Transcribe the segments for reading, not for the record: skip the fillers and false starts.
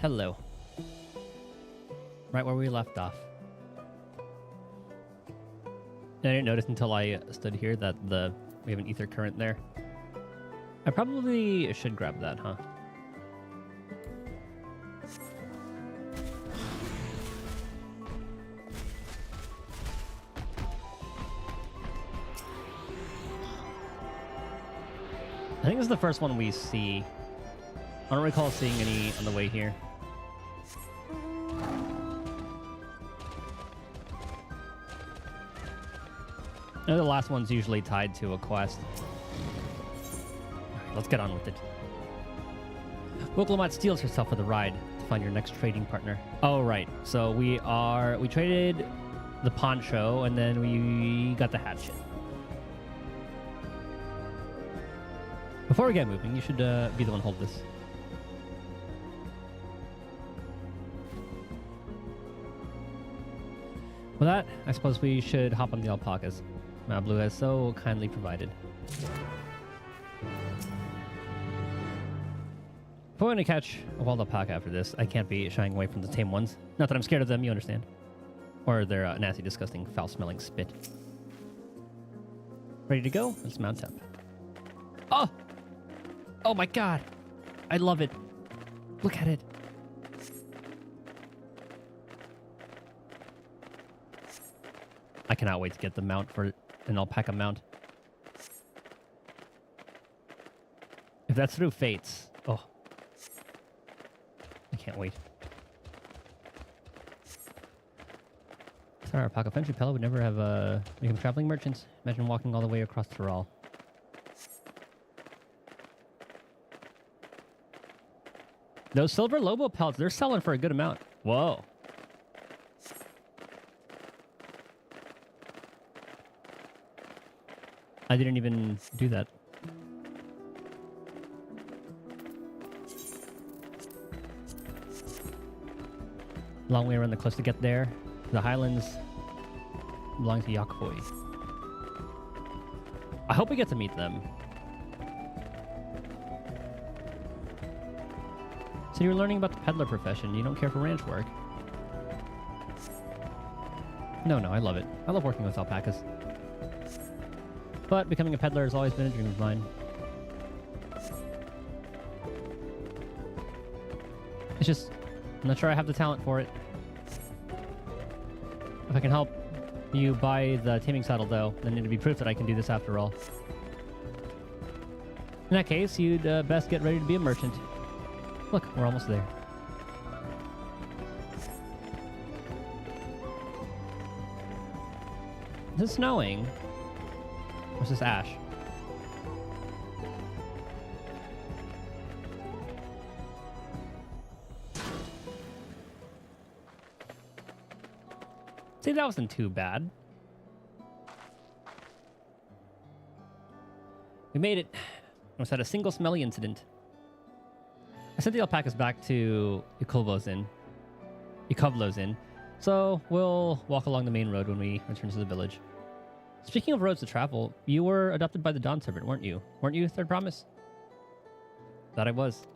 hello. Right where we left off. I didn't notice until I stood here that we have an ether current there. I probably should grab that, huh? I think this is the first one we see. I don't recall seeing any on the way here. I know the last one's usually tied to a quest. Alright, let's get on with it. Woklamat steals herself for the ride to find your next trading partner. Oh, right. So we traded the poncho and then we got the hatchet. Before we get moving, you should be the one to hold this. With that, I suppose we should hop on the alpacas. Blue has so kindly provided. If we're going to catch a wild alpaca after this, I can't be shying away from the tame ones. Not that I'm scared of them, you understand. Or their nasty, disgusting, foul-smelling spit. Ready to go? Let's mount up. Oh! Oh my god! I love it. Look at it. I cannot wait to get the mount for an alpaca mount. If that's through Fates, oh. I can't wait. Sorry, alpaca Frenchie Pella would never have become traveling merchants. Imagine walking all the way across Tyrol. Those silver Lobo pelts, they're selling for a good amount. Whoa. I didn't even do that. Long way around the cliffs to get there. The highlands belong to Yakfoy. I hope we get to meet them. So you're learning about the peddler profession. You don't care for ranch work. No, I love it. I love working with alpacas. But becoming a peddler has always been a dream of mine. It's just, I'm not sure I have the talent for it. If I can help you buy the taming saddle, though, then it'd be proof that I can do this after all. In that case, you'd best get ready to be a merchant. Look, we're almost there. Is it snowing? Or is this ash? See, that wasn't too bad. We made it. Almost had a single smelly incident. I sent the alpacas back to Ikovlo's Inn, so we'll walk along the main road when we return to the village. Speaking of roads to travel, you were adopted by the Dawn Servant, weren't you? Weren't you, Third Promise? Thought I was.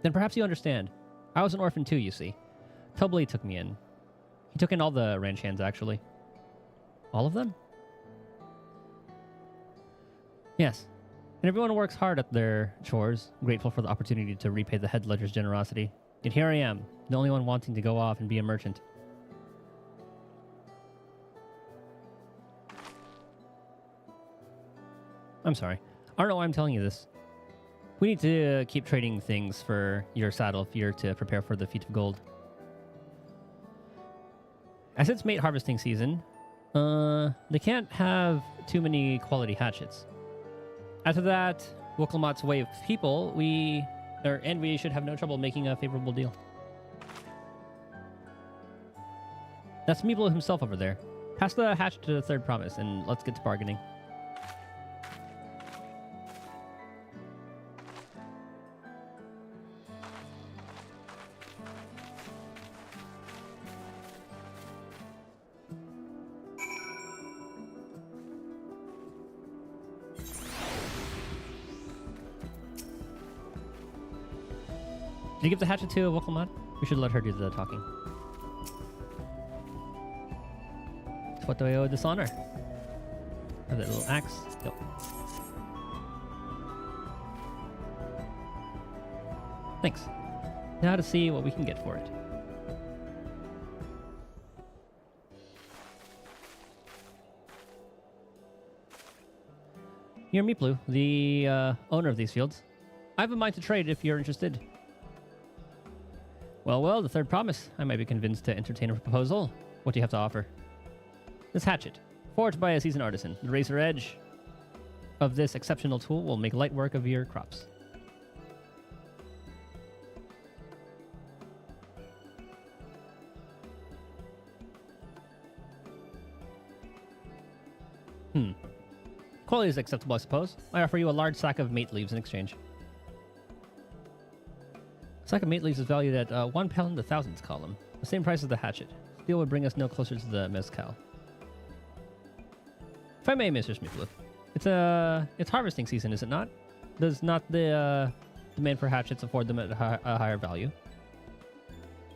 Then perhaps you understand. I was an orphan too, you see. Tobley took me in. He took in all the ranch hands, actually. All of them? Yes. And everyone works hard at their chores, grateful for the opportunity to repay the head ledger's generosity. Yet here I am, the only one wanting to go off and be a merchant. I'm sorry. I don't know why I'm telling you this. We need to keep trading things for your saddle if you're to prepare for the Feat of Gold. As it's mate harvesting season, they can't have too many quality hatchets. After that, Woklamat's way of people, we should have no trouble making a favorable deal. That's Meeble himself over there. Pass the hatchet to the Third Promise, and let's get to bargaining. Did you give the hatchet to Wokelmod? We should let her do the talking. So what do I owe Dishonor? Have that little axe. Yep. Thanks. Now to see what we can get for it. You're Meeplu, the owner of these fields. I have a mind to trade if you're interested. Well, the third promise. I might be convinced to entertain a proposal. What do you have to offer? This hatchet, forged by a seasoned artisan. The razor edge of this exceptional tool will make light work of your crops. Quality is acceptable, I suppose. I offer you a large sack of mate leaves in exchange. A sack of mate leaves is valued at 1 pound in the thousands column, the same price as the hatchet. Steel would bring us no closer to the MSQ. If I may, Mr. Smithwood, it's harvesting season, is it not? Does not the demand for hatchets afford them at a higher value?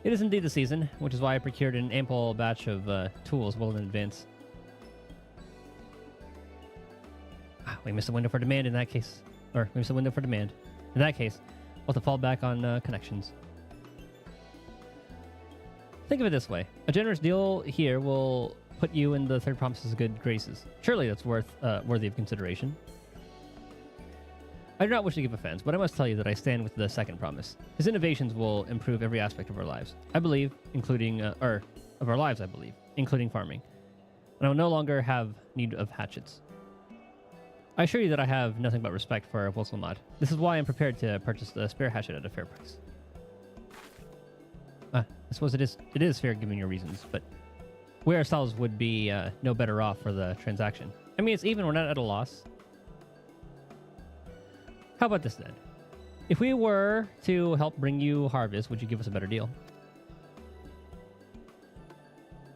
It is indeed the season, which is why I procured an ample batch of tools well in advance. We missed a window for demand in that case. Or, we missed a window for demand. In that case, we'll have to fall back on connections. Think of it this way. A generous deal here will put you in the third promise's good graces. Surely that's worthy of consideration. I do not wish to give offense, but I must tell you that I stand with the second promise. His innovations will improve every aspect of our lives. I believe, including, of our lives, I believe, including farming. And I will no longer have need of hatchets. I assure you that I have nothing but respect for Wokelmod. This is why I'm prepared to purchase the spare hatchet at a fair price. I suppose it is fair given your reasons, but we ourselves would be no better off for the transaction. I mean, it's even, we're not at a loss. How about this then? If we were to help bring you harvest, would you give us a better deal?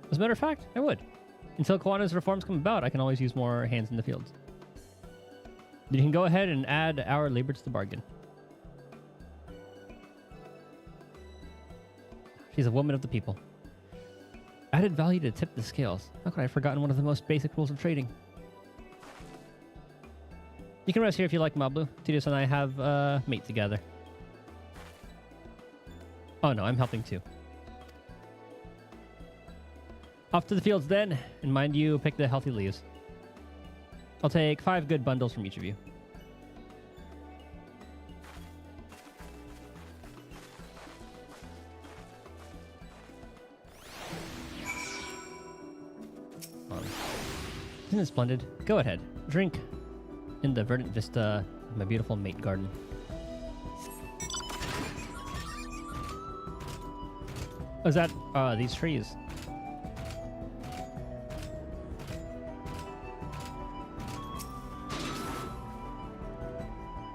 As a matter of fact, I would. Until Kawana's reforms come about, I can always use more hands in the fields. You can go ahead and add our labor to the bargain. She's a woman of the people. Added value to tip the scales. How could I have forgotten one of the most basic rules of trading? You can rest here if you like, Mablu. Tidus and I have mate together. Oh no, I'm helping too. Off to the fields then, and mind you pick the healthy leaves. I'll take 5 good bundles from each of you. Isn't it splendid? Go ahead. Drink in the verdant vista of my beautiful mate garden. Oh, is that these trees?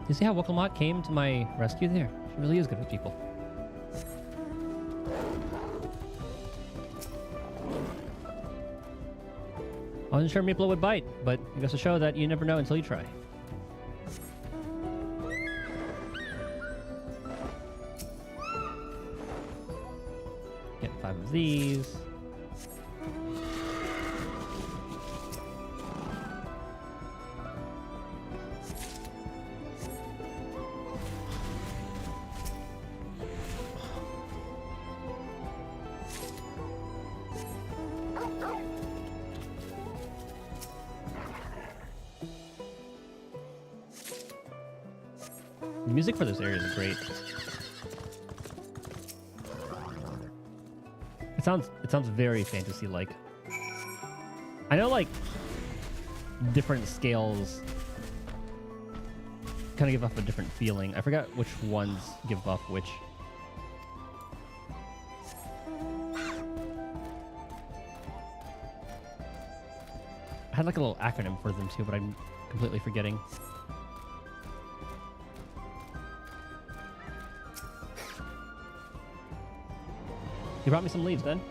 You see how Wokelmod came to my rescue there? She really is good with people. I wasn't sure Meeplo would bite, but it goes to show that you never know until you try. Get 5 of these. The music for this area is great. It sounds very fantasy-like. I know, like, different scales kind of give off a different feeling. I forgot which ones give off which. I had like a little acronym for them too, but I'm completely forgetting. You brought me some leaves, then.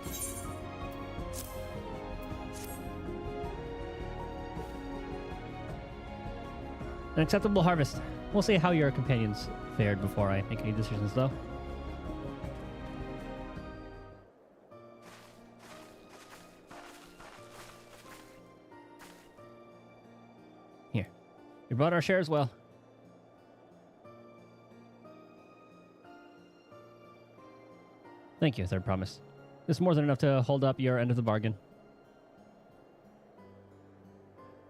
An acceptable harvest. We'll see how your companions fared before I make any decisions, though. You brought our share as well. Thank you, Third Promise. This is more than enough to hold up your end of the bargain.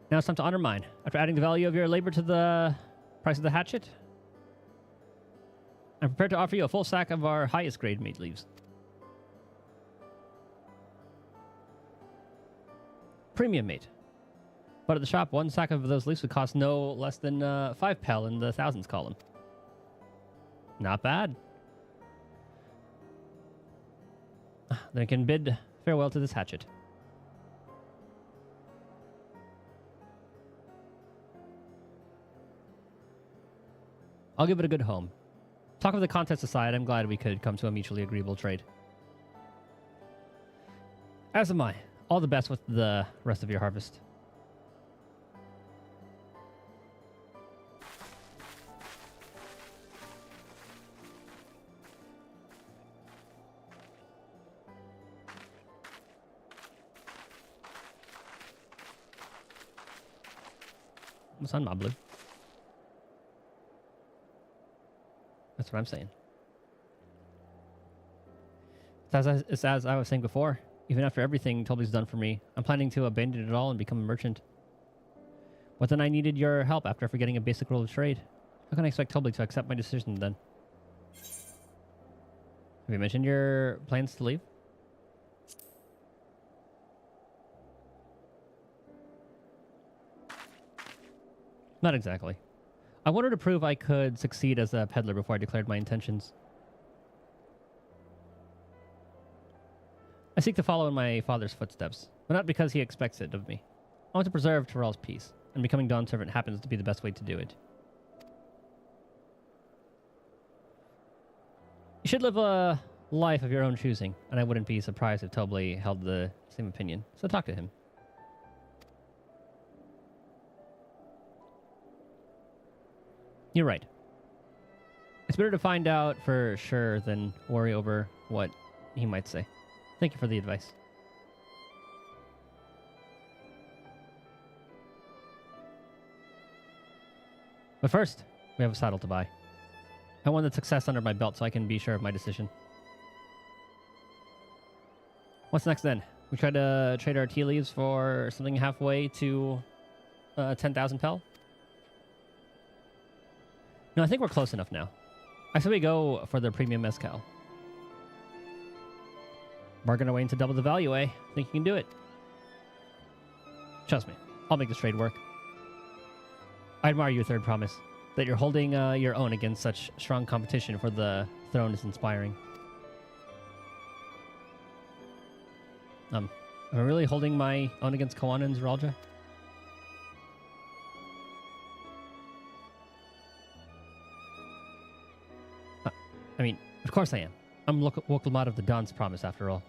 Now it's time to honor mine. After adding the value of your labor to the price of the hatchet, I'm prepared to offer you a full sack of our highest grade made leaves. Premium mate. But at the shop, one sack of those leaves would cost no less than 5 pel in the thousands column. Not bad. Then I can bid farewell to this hatchet. I'll give it a good home. Talk of the contest aside, I'm glad we could come to a mutually agreeable trade. As am I. All the best with the rest of your harvest. What's on my blue? That's what I'm saying. It's as I was saying before. Even after everything Toby's done for me, I'm planning to abandon it all and become a merchant. But then I needed your help after forgetting a basic rule of trade. How can I expect Toby to accept my decision then? Have you mentioned your plans to leave? Not exactly. I wanted to prove I could succeed as a peddler before I declared my intentions. I seek to follow in my father's footsteps, but not because he expects it of me. I want to preserve Tyrell's peace, and becoming Dawn's servant happens to be the best way to do it. You should live a life of your own choosing, and I wouldn't be surprised if Tobley held the same opinion, so talk to him. You're right. It's better to find out for sure than worry over what he might say. Thank you for the advice. But first, we have a saddle to buy. I want the success under my belt so I can be sure of my decision. What's next then? We try to trade our tea leaves for something halfway to 10,000 pel? No, I think we're close enough now. I say we go for the premium mezcal. Bargain our way into double the value, eh? Think you can do it? Trust me, I'll make this trade work. I admire your Third Promise. That you're holding your own against such strong competition for the throne is inspiring. Am I really holding my own against Kawana and Zeralja? I mean, of course I am. I'm Wokelmat of the Dawn's Promise, after all.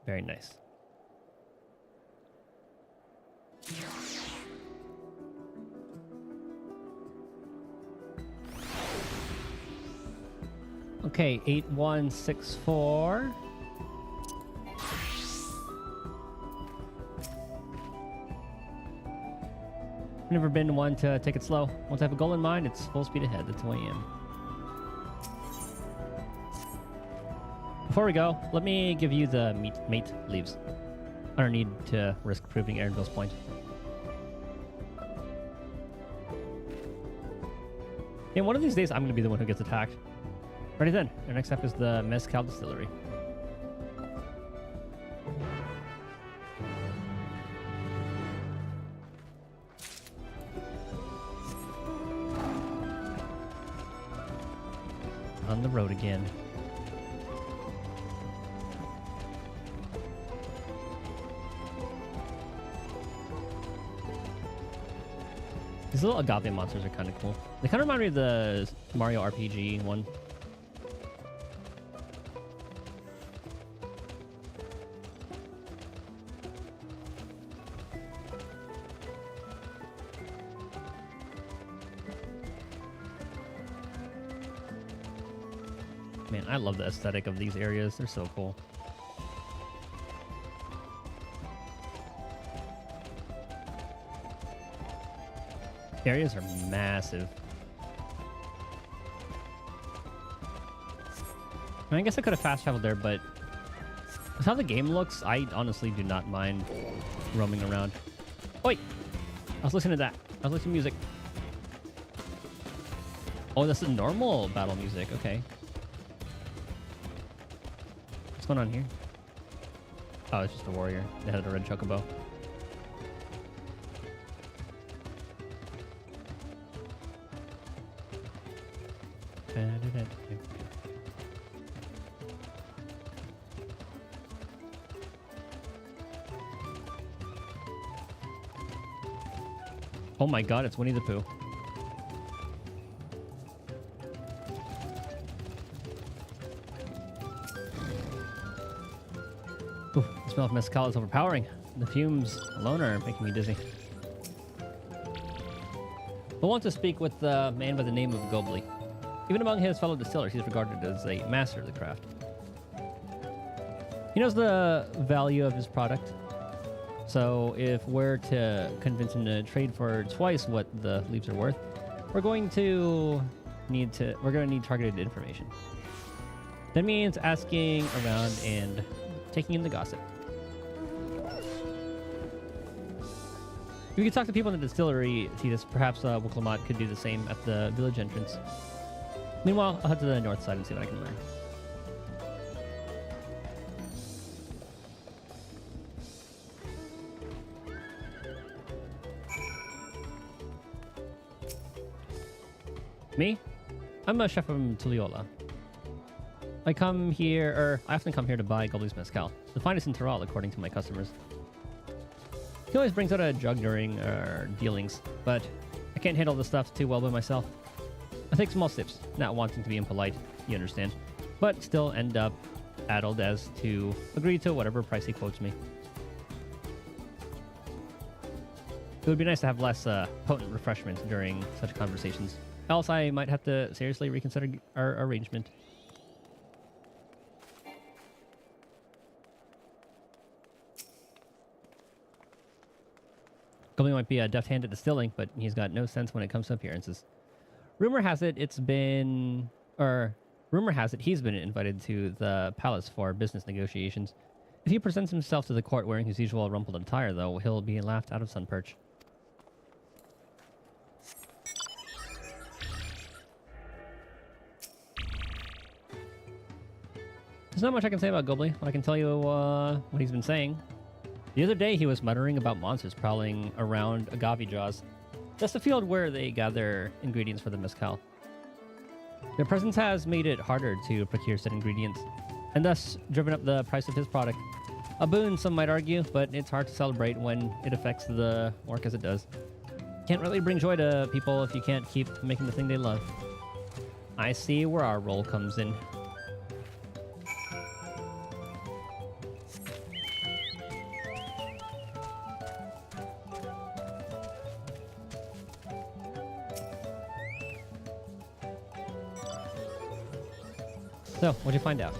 Very nice. Okay, 8164. I've never been one to take it slow. Once I have a goal in mind, it's full speed ahead. That's who I am. Before we go, let me give you the mate leaves. I don't need to risk proving Aaronville's point. Yeah, one of these days I'm going to be the one who gets attacked. Ready then. Our next step is the Mezcal Distillery. On the road again. These little agave monsters are kind of cool. They kind of remind me of the Mario RPG one. Man, I love the aesthetic of these areas. They're so cool. Areas are massive. I mean, I guess I could have fast traveled there, but with how the game looks, I honestly do not mind roaming around. Oi! I was listening to that. I was listening to music. Oh, that's the normal battle music. Okay. What's going on here? Oh, it's just a warrior. They had a red chocobo. Oh my god, it's Winnie the Pooh. Ooh, the smell of mezcal is overpowering. The fumes alone are making me dizzy. I want to speak with the man by the name of Gobley. Even among his fellow distillers, he's regarded as a master of the craft. He knows the value of his product. So if we're to convince him to trade for twice what the leaves are worth, we're going to need targeted information. That means asking around and taking in the gossip. If we could talk to people in the distillery, Titus, perhaps Wicklamat could do the same at the village entrance. Meanwhile, I'll head to the north side and see what I can learn. Me? I'm a chef from Tuliola. I often come here to buy Gobley's Mezcal, the finest in Tyrol according to my customers. He always brings out a jug during our dealings, but I can't handle the stuff too well by myself. I take small sips, not wanting to be impolite, you understand, but still end up addled as to agree to whatever price he quotes me. It would be nice to have less potent refreshment during such conversations. Else I might have to seriously reconsider our arrangement. Gobley might be a deft-hand at distilling, but he's got no sense when it comes to appearances. Rumor has it he's been invited to the palace for business negotiations. If he presents himself to the court wearing his usual rumpled attire, though, he'll be laughed out of Sunperch. There's not much I can say about Gobley. I can tell you what he's been saying. The other day he was muttering about monsters prowling around agave jaws. That's the field where they gather ingredients for the mezcal. Their presence has made it harder to procure said ingredients, and thus driven up the price of his product. A boon, some might argue, but it's hard to celebrate when it affects the work as it does. Can't really bring joy to people if you can't keep making the thing they love. I see where our role comes in. So, what'd you find out?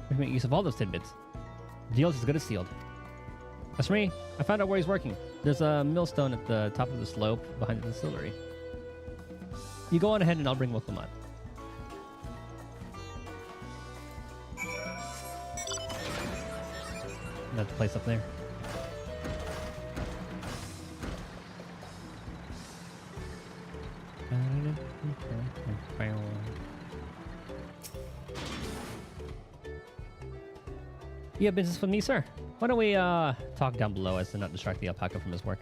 We can make use of all those tidbits. The deal's as good as sealed. As for me, I found out where he's working. There's a millstone at the top of the slope behind the distillery. You go on ahead and I'll bring Wicklamat. That's the place up there. You have business with me, sir? Why don't we talk down below as to not distract the alpaca from his work?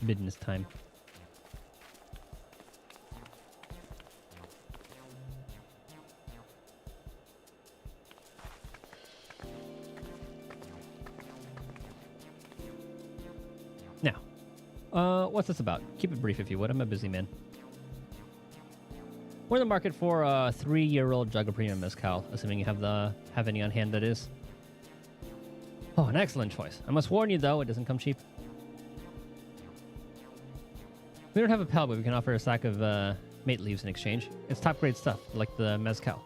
Business time. Now, what's this about? Keep it brief if you would. I'm a busy man. We're in the market for a 3-year-old jug of premium mezcal, assuming you have any on hand, that is. Oh, an excellent choice. I must warn you, though, it doesn't come cheap. We don't have a pal, but we can offer a sack of mate leaves in exchange. It's top-grade stuff, like the MSQ.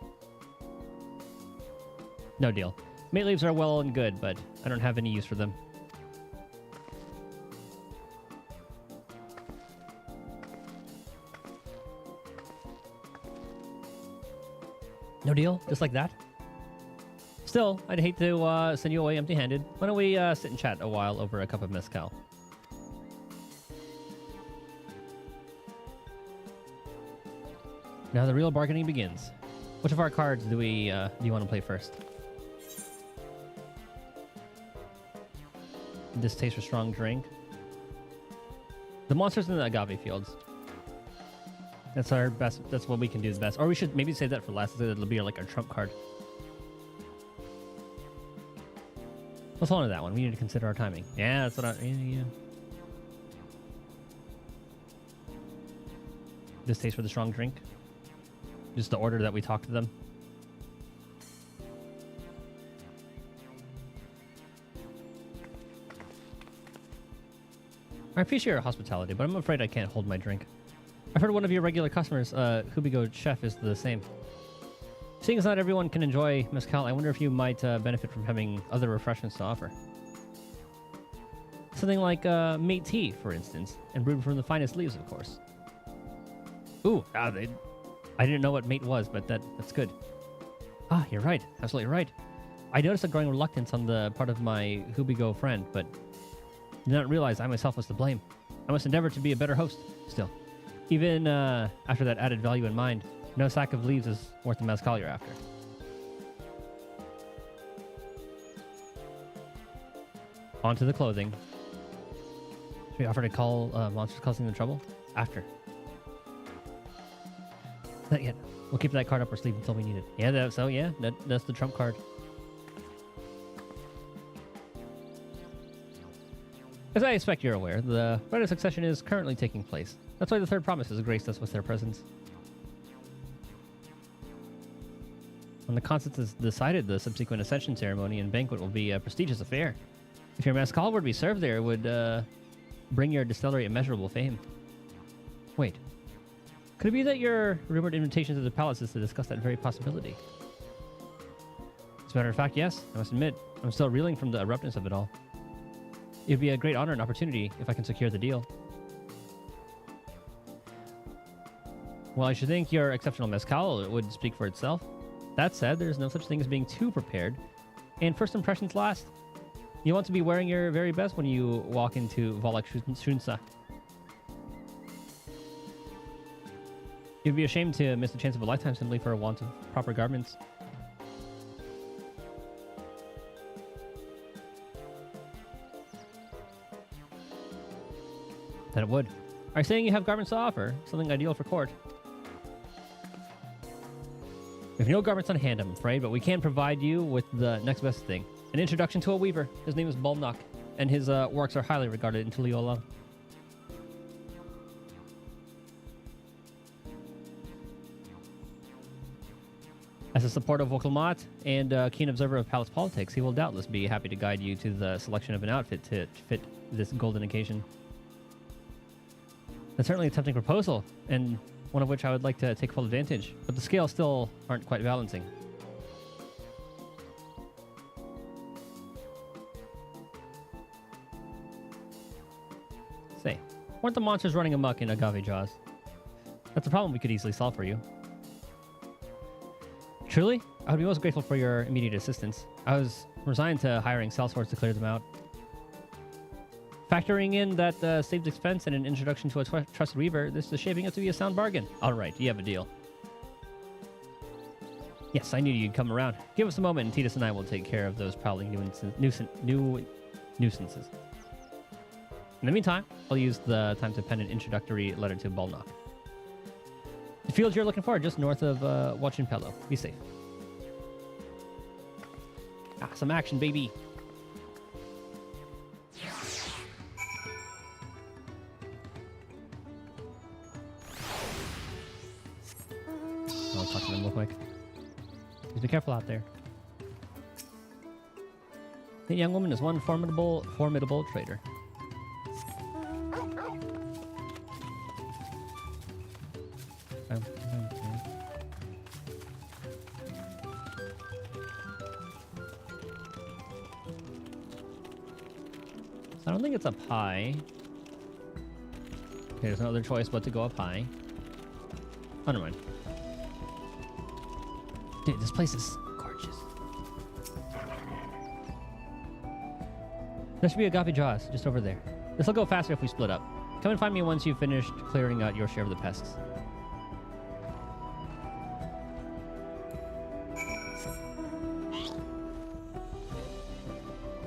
No deal. Mate leaves are well and good, but I don't have any use for them. No deal? Just like that? Still, I'd hate to send you away empty-handed. Why don't we sit and chat a while over a cup of mezcal? Now the real bargaining begins. Which of our cards do you want to play first? Distaste for strong drink. The monsters in the agave fields. That's our best. That's what we can do the best. Or we should maybe save that for last. It'll be like our trump card. Let's hold on to that one. We need to consider our timing. Yeah, that's what yeah. Distaste for the strong drink. Just the order that we talk to them. I appreciate your hospitality, but I'm afraid I can't hold my drink. I've heard one of your regular customers, Hubigo Chef, is the same. Seeing as not everyone can enjoy mezcal, I wonder if you might benefit from having other refreshments to offer. Something like mate tea, for instance, and brewed from the finest leaves, of course. Ooh, I didn't know what mate was, but that's good. Ah, you're right. Absolutely right. I noticed a growing reluctance on the part of my Hubigo friend, but did not realize I myself was to blame. I must endeavor to be a better host still. Even after that added value in mind, no sack of leaves is worth the mezcal you're after. On to the clothing. Should we offer to call monsters causing the trouble? After. Not yet. We'll keep that card up our sleeve until we need it. Yeah, that's the trump card. As I expect you're aware, the Rite of Succession is currently taking place. That's why the Third Promise has graced us with their presence. When the concept is decided, the subsequent Ascension ceremony and banquet will be a prestigious affair. If your mezcal were to be served there, it would bring your distillery immeasurable fame. Wait. Could it be that your rumored invitation to the palace is to discuss that very possibility? As a matter of fact, yes. I must admit, I'm still reeling from the abruptness of it all. It would be a great honor and opportunity if I can secure the deal. Well, I should think your exceptional mezcal would speak for itself. That said, there's no such thing as being too prepared. And first impressions last. You want to be wearing your very best when you walk into Volek Shunsa. It would be a shame to miss the chance of a lifetime simply for a want of proper garments. That it would. Are you saying you have garments to offer? Something ideal for court? We have no garments on hand, I'm afraid, but we can provide you with the next best thing. An introduction to a weaver. His name is Balmnock, and his works are highly regarded in Tuliola. As a supporter of Vokalmat and a keen observer of palace politics, he will doubtless be happy to guide you to the selection of an outfit to fit this golden occasion. That's certainly a tempting proposal, and one of which I would like to take full advantage, but the scales still aren't quite balancing. Say, weren't the monsters running amok in Agave Jaws? That's a problem we could easily solve for you. Truly, I would be most grateful for your immediate assistance. I was resigned to hiring cell swords to clear them out. Factoring in that saved expense and an introduction to a trusted weaver, this is shaping up to be a sound bargain. All right, you have a deal. Yes, I knew you'd come around. Give us a moment, and Titus and I will take care of those prowling nuisances. In the meantime, I'll use the time to pen an introductory letter to Balnock. The field you're looking for, just north of Wachinpelo. Be safe. Ah, some action, baby. I'll talk to them real quick. Just be careful out there. The young woman is one formidable trader. I don't think it's up high. Okay, there's no other choice but to go up high. Oh, never mind. Dude, this place is gorgeous. There should be agape jaws just over there. This will go faster if we split up. Come and find me once you've finished clearing out your share of the pests.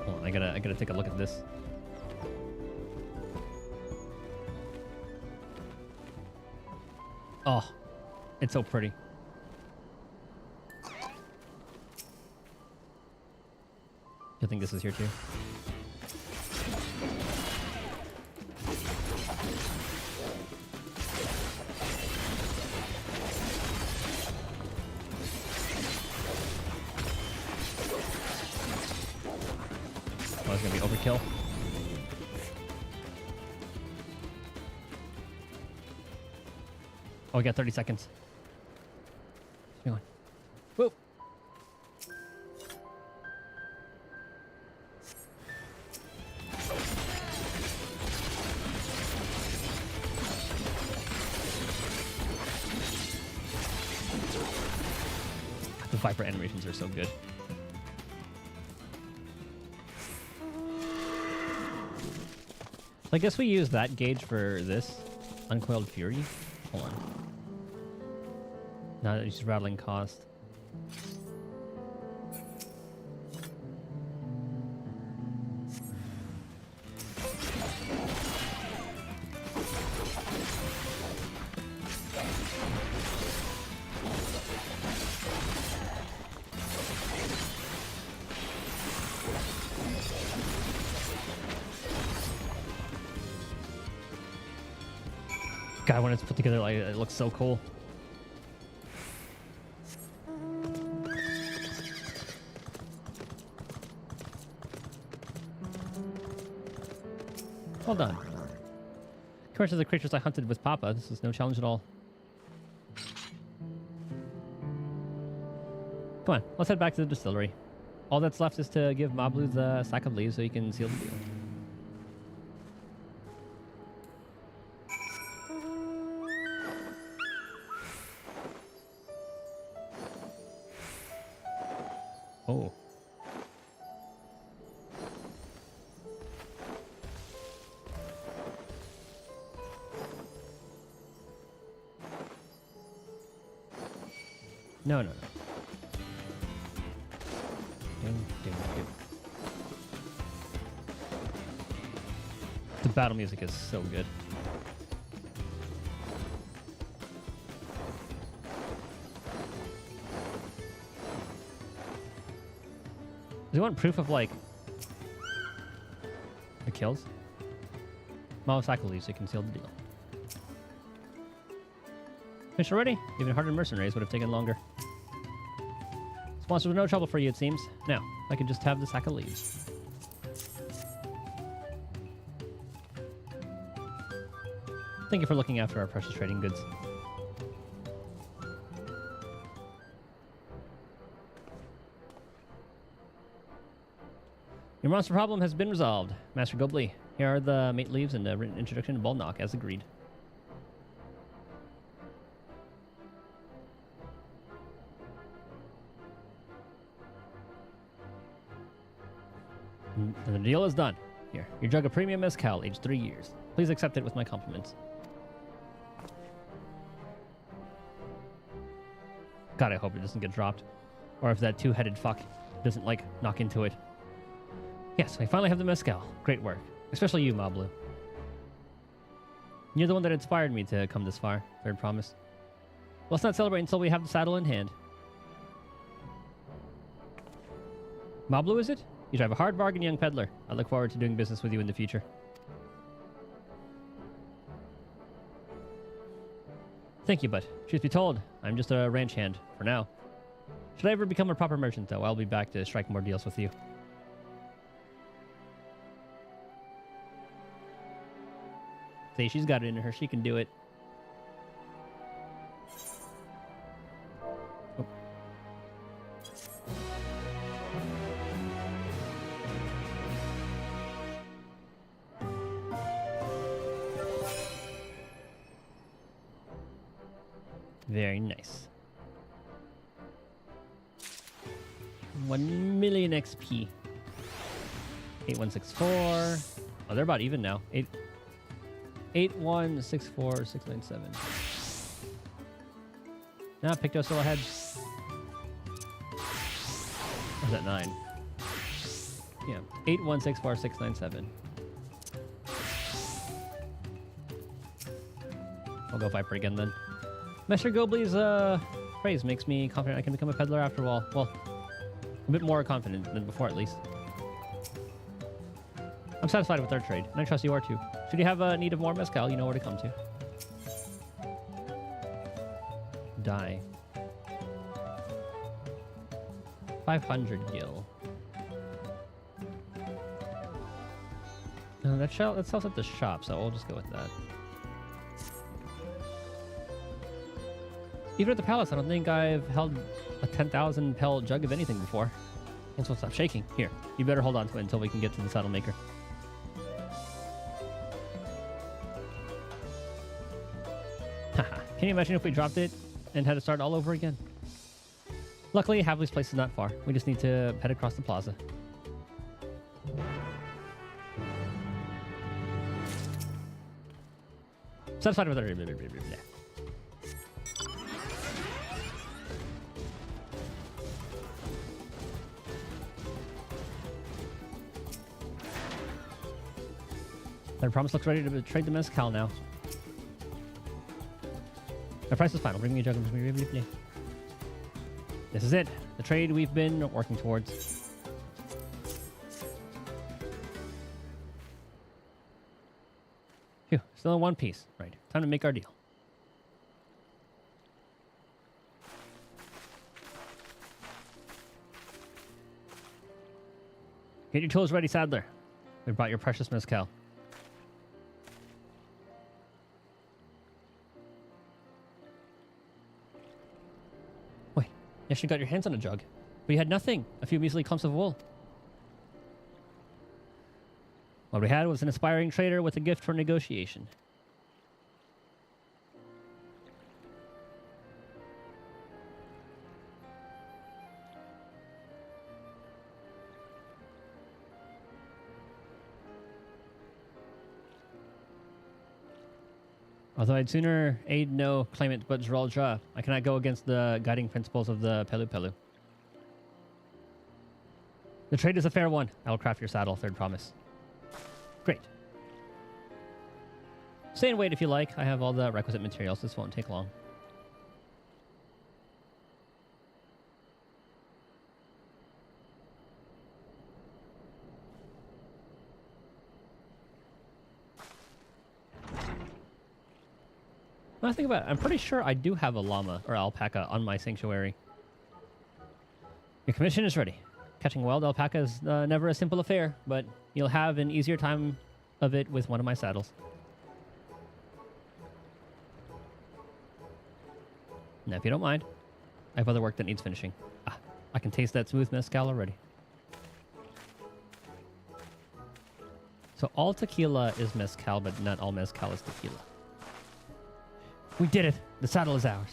Hold on, I gotta take a look at this. Oh, it's so pretty. You think this is here too? Oh, it's gonna be overkill. Oh, we got 30 seconds. Hang on. Whoa. The Viper animations are so good. I guess we use that gauge for this. Uncoiled Fury. Hold on. Now that he's rattling cost. God, when it's put together, like, it looks so cool. Well done. Compared to the creatures I hunted with Papa, this is no challenge at all. Come on, let's head back to the distillery. All that's left is to give Mablu the sack of leaves so he can seal the deal. Oh. No. The battle music is so good. Do you want proof of, like, the kills? Motorcycle leaves, you can seal the deal. Finished already? Even hardened mercenaries would have taken longer. Sponsors were no trouble for you, it seems. Now, I can just have the sack of leaves. Thank you for looking after our precious trading goods. Your monster problem has been resolved, Master Gobley. Here are the mate leaves and a written introduction to Baldnock, as agreed. And the deal is done. Here, your jug of premium mezcal, aged 3 years. Please accept it with my compliments. God, I hope it doesn't get dropped. Or if that two-headed fuck doesn't, like, knock into it. Yes, I finally have the mezcal. Great work. Especially you, Mablu. You're the one that inspired me to come this far. Third promise. Let's not celebrate until we have the saddle in hand. Mablu, is it? You drive a hard bargain, young peddler. I look forward to doing business with you in the future. Thank you, but truth be told, I'm just a ranch hand for now. Should I ever become a proper merchant, though, I'll be back to strike more deals with you. Say she's got it in her. She can do it. Oh. Very nice. 1 million XP. 8164. Oh, they're about even now. 8164 697. Now Picto still ahead. Or is that 9? Yeah. 8164 697. I'll go Viper again then. Master Gobley's praise makes me confident I can become a peddler after all. Well, a bit more confident than before at least. I'm satisfied with our trade, and I trust you are too. Should you have a need of more mezcal, you know where to come to. Die. 500 gil. No, that sells at the shop, so we'll just go with that. Even at the palace, I don't think I've held a 10,000 pel jug of anything before. And so stop shaking. Here, you better hold on to it until we can get to the saddle maker. Haha, can you imagine if we dropped it and had to start all over again? Luckily, Havley's place is not far. We just need to head across the plaza. Satisfied with our... Their promise looks ready to trade the mezcal now. Our price is final. Bring me a jug of... This is it. The trade we've been working towards. Phew. Still in one piece. Right. Time to make our deal. Get your tools ready, Saddler. We brought your precious mezcal. Yes, you got your hands on a jug, but you had nothing. A few measly clumps of wool. What we had was an aspiring trader with a gift for negotiation. Although I'd sooner aid no claimant but Zraldra, I cannot go against the guiding principles of the Pelu Pelu. The trade is a fair one. I will craft your saddle, third promise. Great. Stay and wait if you like. I have all the requisite materials. This won't take long. When I think about it, I'm pretty sure I do have a llama or alpaca on my sanctuary. Your commission is ready. Catching wild alpaca is never a simple affair, but you'll have an easier time of it with one of my saddles. Now, if you don't mind, I have other work that needs finishing. Ah, I can taste that smooth mezcal already. So all tequila is mezcal, but not all mezcal is tequila. We did it! The saddle is ours.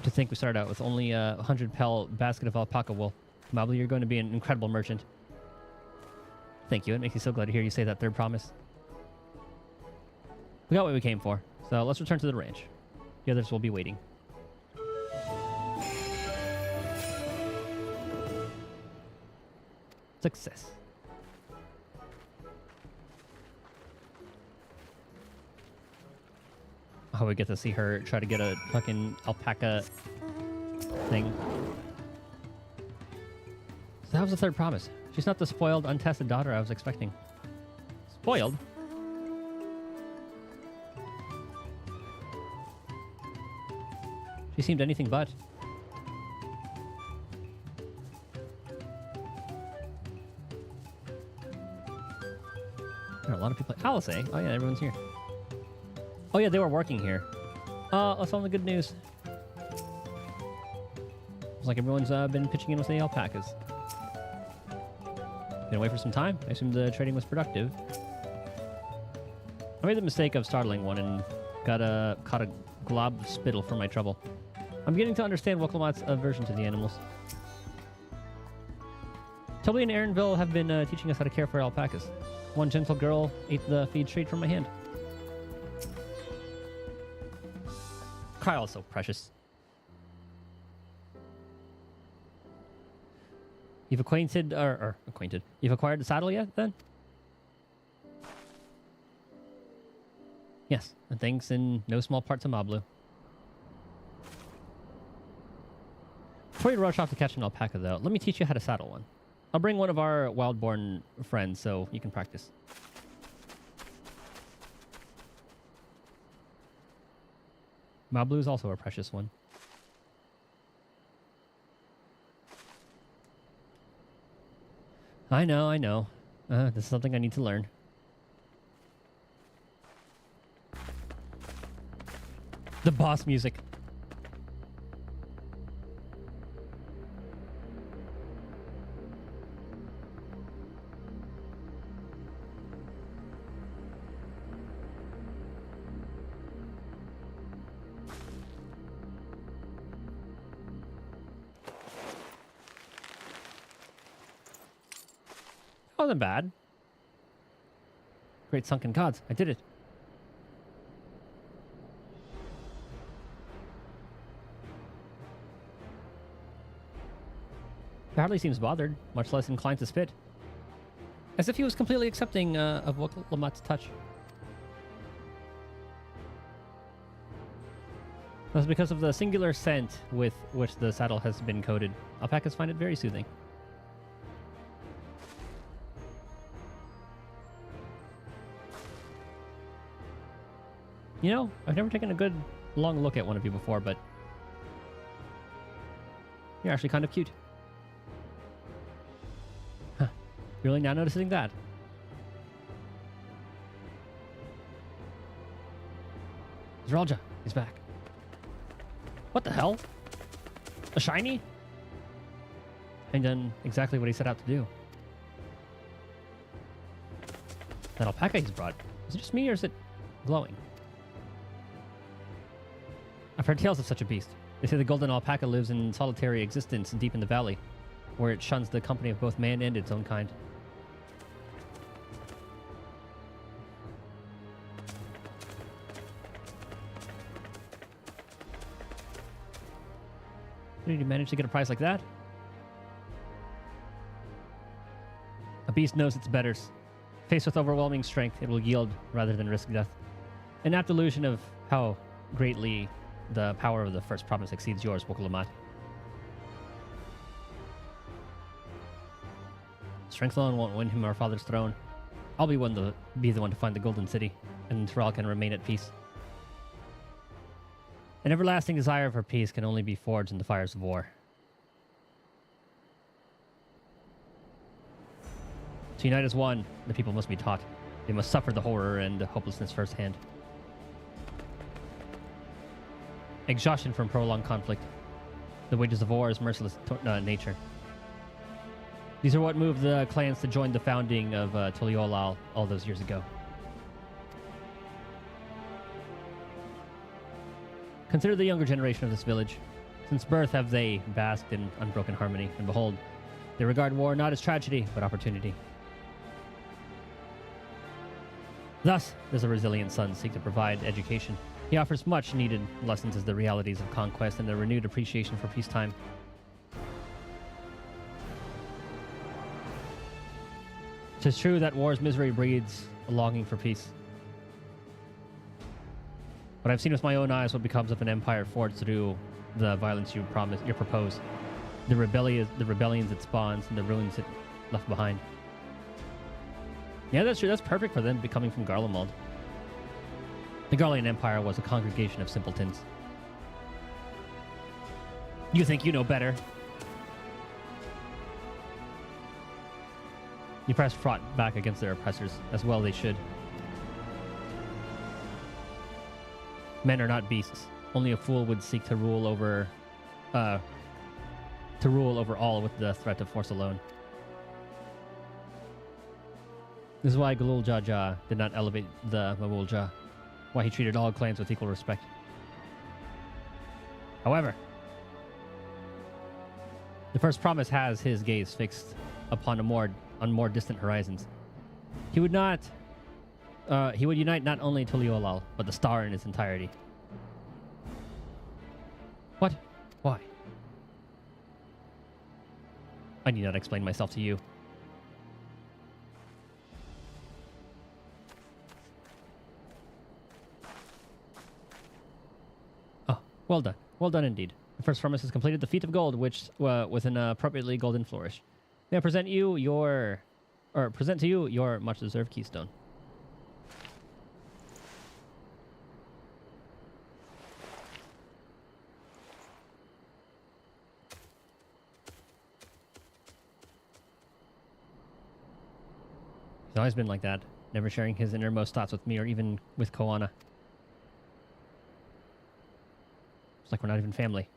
To think we started out with only a 100 pel basket of alpaca wool. Mably, you're going to be an incredible merchant. Thank you. It makes me so glad to hear you say that third promise. We got what we came for, so let's return to the ranch. The others will be waiting. Success. Oh, we get to see her try to get a fucking alpaca thing. So that was the third promise. She's not the spoiled, untested daughter I was expecting. Spoiled? She seemed anything but. a lot of people. Alizé. Oh, yeah, everyone's here. Oh, yeah, they were working here. That's all the good news. Looks like everyone's been pitching in with the alpacas. Been away for some time. I assume the trading was productive. I made the mistake of startling one and caught a glob of spittle for my trouble. I'm beginning to understand Woklamat's aversion to the animals. Toby and Aaronville have been teaching us how to care for alpacas. One gentle girl ate the feed straight from my hand. Kyle's so precious. You've acquainted. You've acquired the saddle yet, then? Yes, and thanks in no small part to Mablu. Before you rush off to catch an alpaca, though, let me teach you how to saddle one. I'll bring one of our wild-born friends so you can practice. Mablu is also a precious one. I know. This is something I need to learn. The boss music. Wasn't bad. Great sunken gods. I did it. He hardly seems bothered, much less inclined to spit. As if he was completely accepting of Woklamat's touch. That's because of the singular scent with which the saddle has been coated. Alpacas find it very soothing. You know, I've never taken a good long look at one of you before, but you're actually kind of cute. Huh. You're really now noticing that? Zeralja, he's back. What the hell? A shiny? And done exactly what he set out to do. That alpaca he's brought, is it just me or is it glowing? I've heard tales of such a beast. They say the golden alpaca lives in solitary existence deep in the valley, where it shuns the company of both man and its own kind. Did you manage to get a prize like that? A beast knows its betters. Faced with overwhelming strength, it will yield rather than risk death. An apt illusion of how greatly the power of the first province exceeds yours, Woklamat. Strength alone won't win him our father's throne. I'll be the one to find the Golden City, and Thrall can remain at peace. An everlasting desire for peace can only be forged in the fires of war. To unite as one, the people must be taught. They must suffer the horror and hopelessness firsthand. Exhaustion from prolonged conflict. The wages of war is merciless nature. These are what moved the clans to join the founding of Tuliolal all those years ago. Consider the younger generation of this village. Since birth have they basked in unbroken harmony, and behold, they regard war not as tragedy, but opportunity. Thus, does a resilient son seek to provide education. He offers much needed lessons as the realities of conquest and a renewed appreciation for peacetime. Tis true that war's misery breeds a longing for peace. But I've seen with my own eyes what becomes of an empire forged through the violence you propose, the rebellions it spawns, and the ruins it left behind. Yeah, that's true. That's perfect for them becoming from Garlemald. The Garlean Empire was a congregation of simpletons. You think you know better. The oppressed fought back against their oppressors, as well they should. Men are not beasts. Only a fool would seek to rule over all with the threat of force alone. This is why Galul Jaja did not elevate the Mawulja, why he treated all clans with equal respect. However, the first promise has his gaze fixed upon more distant horizons. He would unite not only Tuliolal, but the star in its entirety. What? Why? I need not explain myself to you. Oh, well done. Well done indeed. The first promise has completed the feat of gold, which with an appropriately golden flourish. May I present to you your much-deserved keystone. He's always been like that, never sharing his innermost thoughts with me or even with Koana. It's like we're not even family.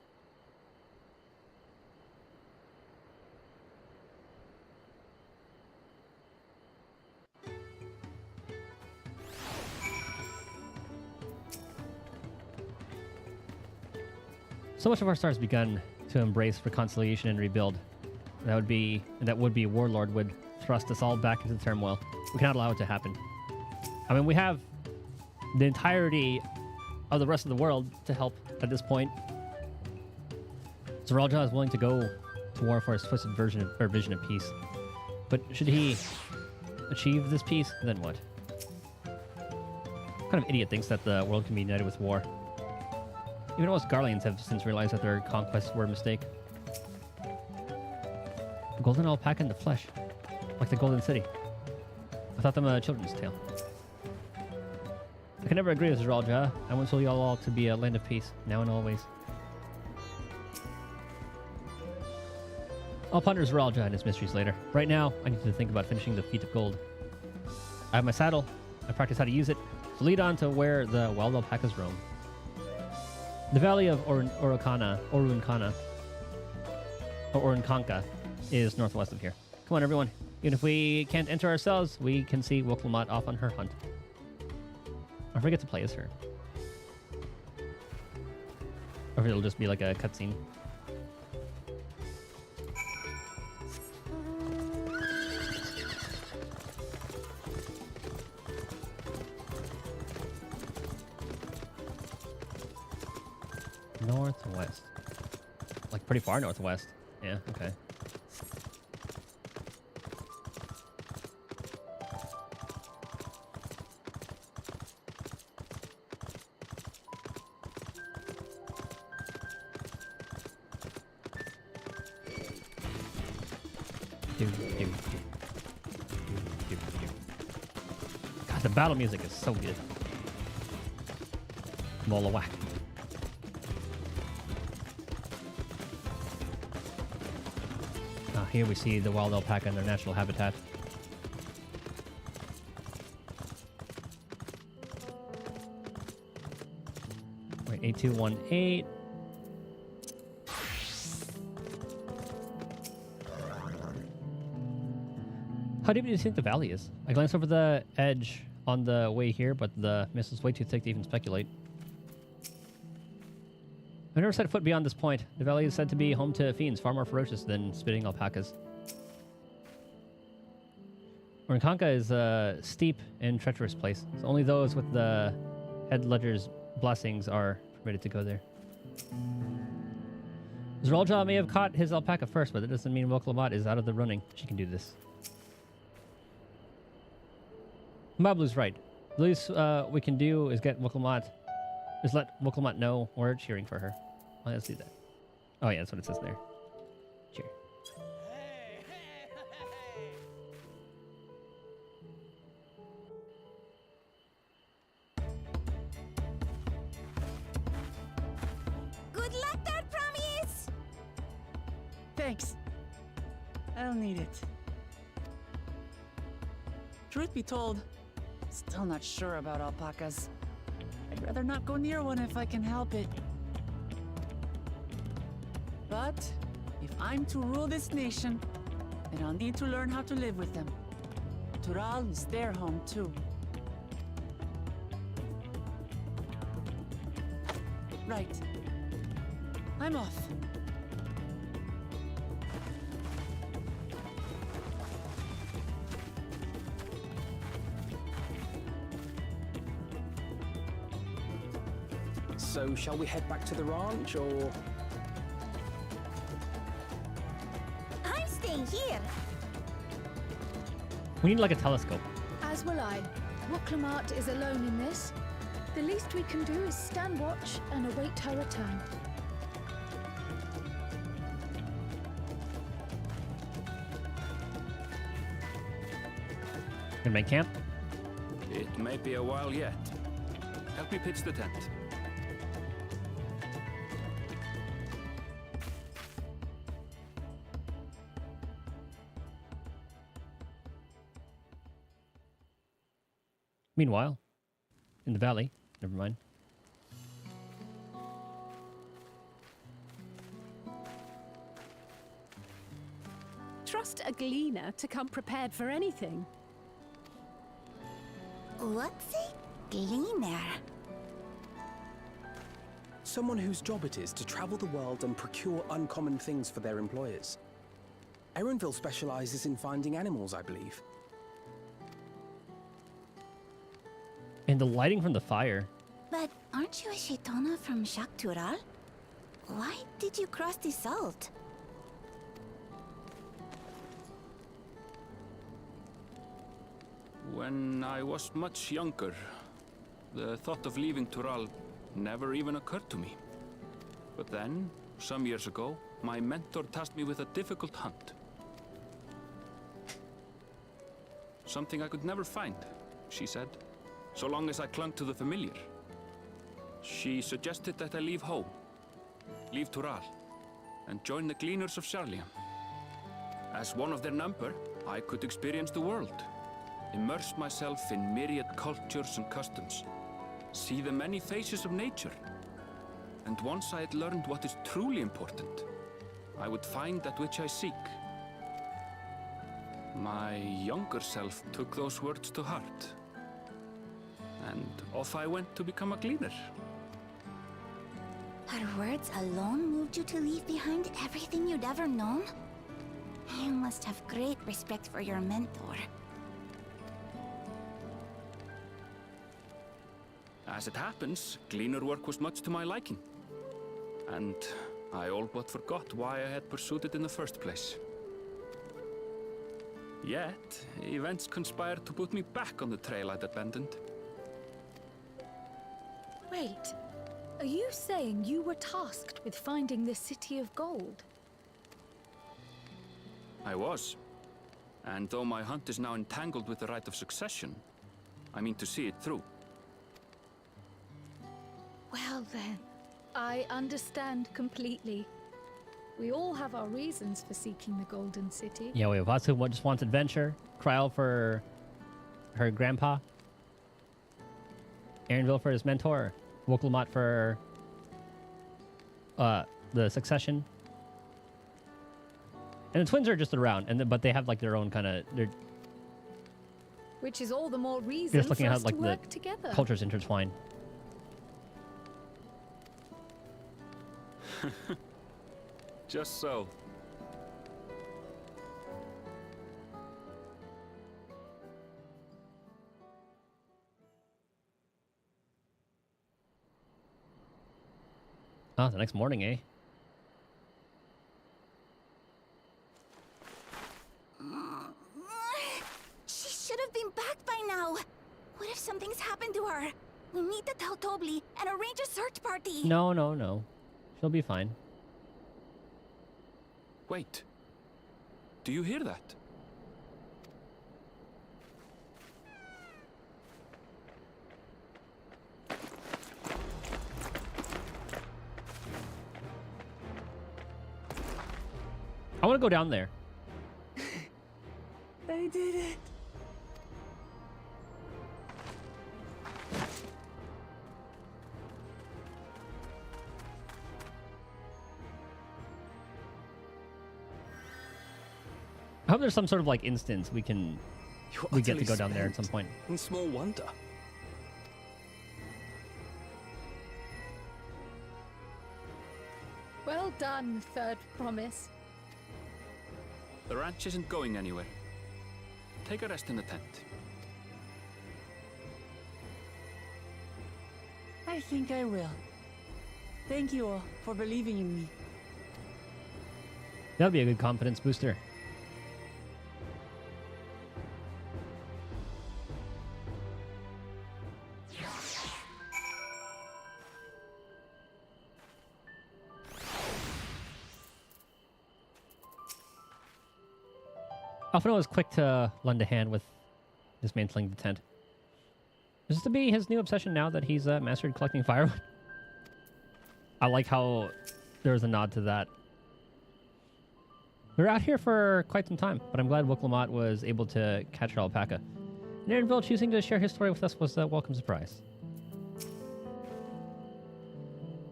So much of our stars begun to embrace reconciliation and rebuild. That would be warlord would thrust us all back into turmoil. We cannot allow it to happen. I mean, we have the entirety of the rest of the world to help at this point. Zeralja is willing to go to war for his twisted vision of peace. But should he achieve this peace, then what? What kind of idiot thinks that the world can be united with war? Even most Garleans have since realized that their conquests were a mistake. The golden alpaca in the flesh. Like the Golden City. I thought them a children's tale. I can never agree with Zeralja. I want Tuliolal to be a land of peace, now and always. I'll ponder Zeralja and his mysteries later. Right now, I need to think about finishing the feat of gold. I have my saddle. I practice how to use it. So lead on to where the wild alpacas roam. The valley of Orunkanka is northwest of here. Come on, everyone. Even if we can't enter ourselves, we can see Woklamat off on her hunt. I forget to play as her. Or it'll just be like a cutscene. Northwest. Like pretty far northwest. Yeah, okay. God, the battle music is so good. Mola whack. Here we see the wild alpaca in their natural habitat. Wait, 8218. How deep do you think the valley is? I glanced over the edge on the way here, but the mist is way too thick to even speculate. I've never set foot beyond this point. The valley is said to be home to fiends far more ferocious than spitting alpacas. Orunkanka is a steep and treacherous place, so only those with the head ledger's blessings are permitted to go there. Zeralja may have caught his alpaca first, but that doesn't mean Woklamat is out of the running. She can do this. Mablu's right. The least we can do is let Woklamat know we're cheering for her. Well, let's do that. Oh yeah, that's what it says there. Cheer. Good luck, Dark Promise! Thanks. I don't need it. Truth be told, still not sure about alpacas. I'd rather not go near one if I can help it. But if I'm to rule this nation, then I'll need to learn how to live with them. Tural is their home too. Right. I'm off. So, shall we head back to the ranch, or...? I'm staying here. We need like a telescope. As will I. Wuklamart is alone in this. The least we can do is stand watch and await her return. Gonna make camp? It may be a while yet. Help me pitch the tent. Meanwhile, in the valley, never mind. Trust a gleaner to come prepared for anything. What's a gleaner? Someone whose job it is to travel the world and procure uncommon things for their employers. Erenville specializes in finding animals, I believe. And the lighting from the fire. But aren't you a Shaitana from Shak Tural? Why did you cross the salt? When I was much younger, the thought of leaving Tural never even occurred to me. But then, some years ago, my mentor tasked me with a difficult hunt. Something I could never find, she said, so long as I clung to the familiar. She suggested that I leave home, leave Tural, and join the Gleaners of Charlian. As one of their number, I could experience the world, immerse myself in myriad cultures and customs, see the many faces of nature. And once I had learned what is truly important, I would find that which I seek. My younger self took those words to heart, and off I went to become a gleaner. Her words alone moved you to leave behind everything you'd ever known? You must have great respect for your mentor. As it happens, gleaner work was much to my liking. And I all but forgot why I had pursued it in the first place. Yet, events conspired to put me back on the trail I'd abandoned. Wait, are you saying you were tasked with finding the City of Gold? I was. And though my hunt is now entangled with the right of succession, I mean to see it through. Well then, I understand completely. We all have our reasons for seeking the Golden City. Yeah, we have Vatsu just wants adventure. Kryl for her grandpa. Erenville for his mentor. Wuklamart for the succession. And the twins are just around, but they have like their own kind of Which is all the more reason just looking for at us how like to the work together. cultures intertwine. Just so. Oh, the next morning, eh? She should have been back by now. What if something's happened to her? We need to tell Tobli and arrange a search party. No, no, no. She'll be fine. Wait. Do you hear that? I want to go down there. They did it. hope there's some sort of like instance we get to go down there at some point. And small wonder. Well done, third promise. The ranch isn't going anywhere. Take a rest in the tent. I think I will. Thank you all for believing in me. That'll be a good confidence booster. Alphino was quick to lend a hand with dismantling the tent. Is this to be his new obsession now that he's mastered collecting firewood? I like how there's a nod to that. We were out here for quite some time, but I'm glad Woklamat was able to catch our alpaca. And Aaronville choosing to share his story with us was a welcome surprise.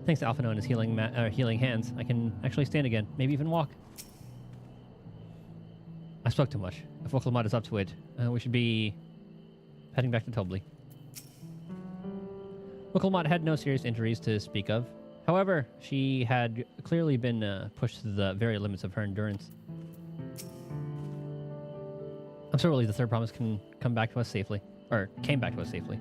Thanks to Alphino and his healing hands, I can actually stand again, maybe even walk. I spoke too much. If Woklamat is up to it, we should be heading back to Tobley. Woklamat had no serious injuries to speak of. However, she had clearly been pushed to the very limits of her endurance. I'm so relieved the third promise can come back to us safely. Or, came back to us safely.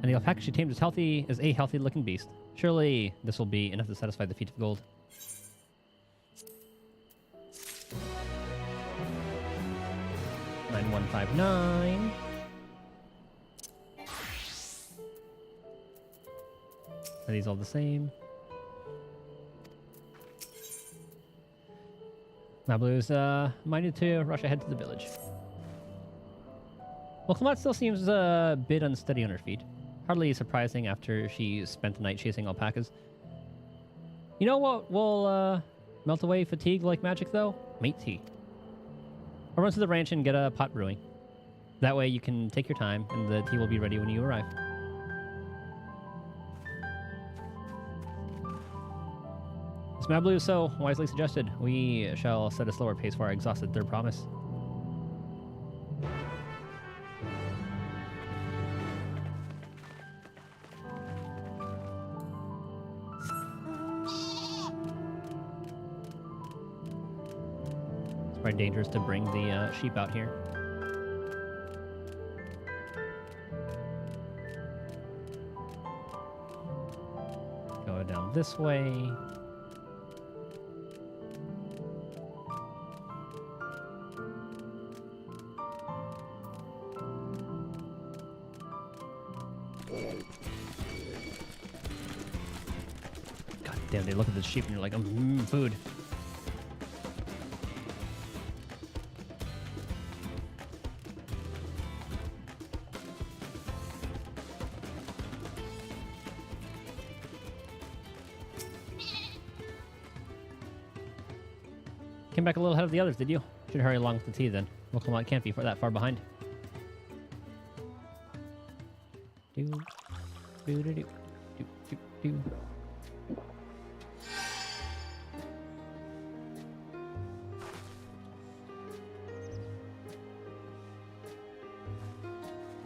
And the alpaca she tamed is a healthy-looking beast. Surely this will be enough to satisfy the feat of gold. $9159. Are these all the same? Mablu's minded to rush ahead to the village. Well, Klamat still seems a bit unsteady on her feet. Hardly surprising after she spent the night chasing alpacas. You know what will melt away fatigue like magic, though? Mate tea. I'll run to the ranch and get a pot brewing. That way you can take your time, and the tea will be ready when you arrive. As Mablu so wisely suggested, we shall set a slower pace for our exhausted third promise. It's very dangerous to bring the sheep out here. Go down this way. Damn, they look at the sheep and you're like, food. Came back a little ahead of the others, did you? Should hurry along with the tea then. Woklamat can't be that far behind. Do.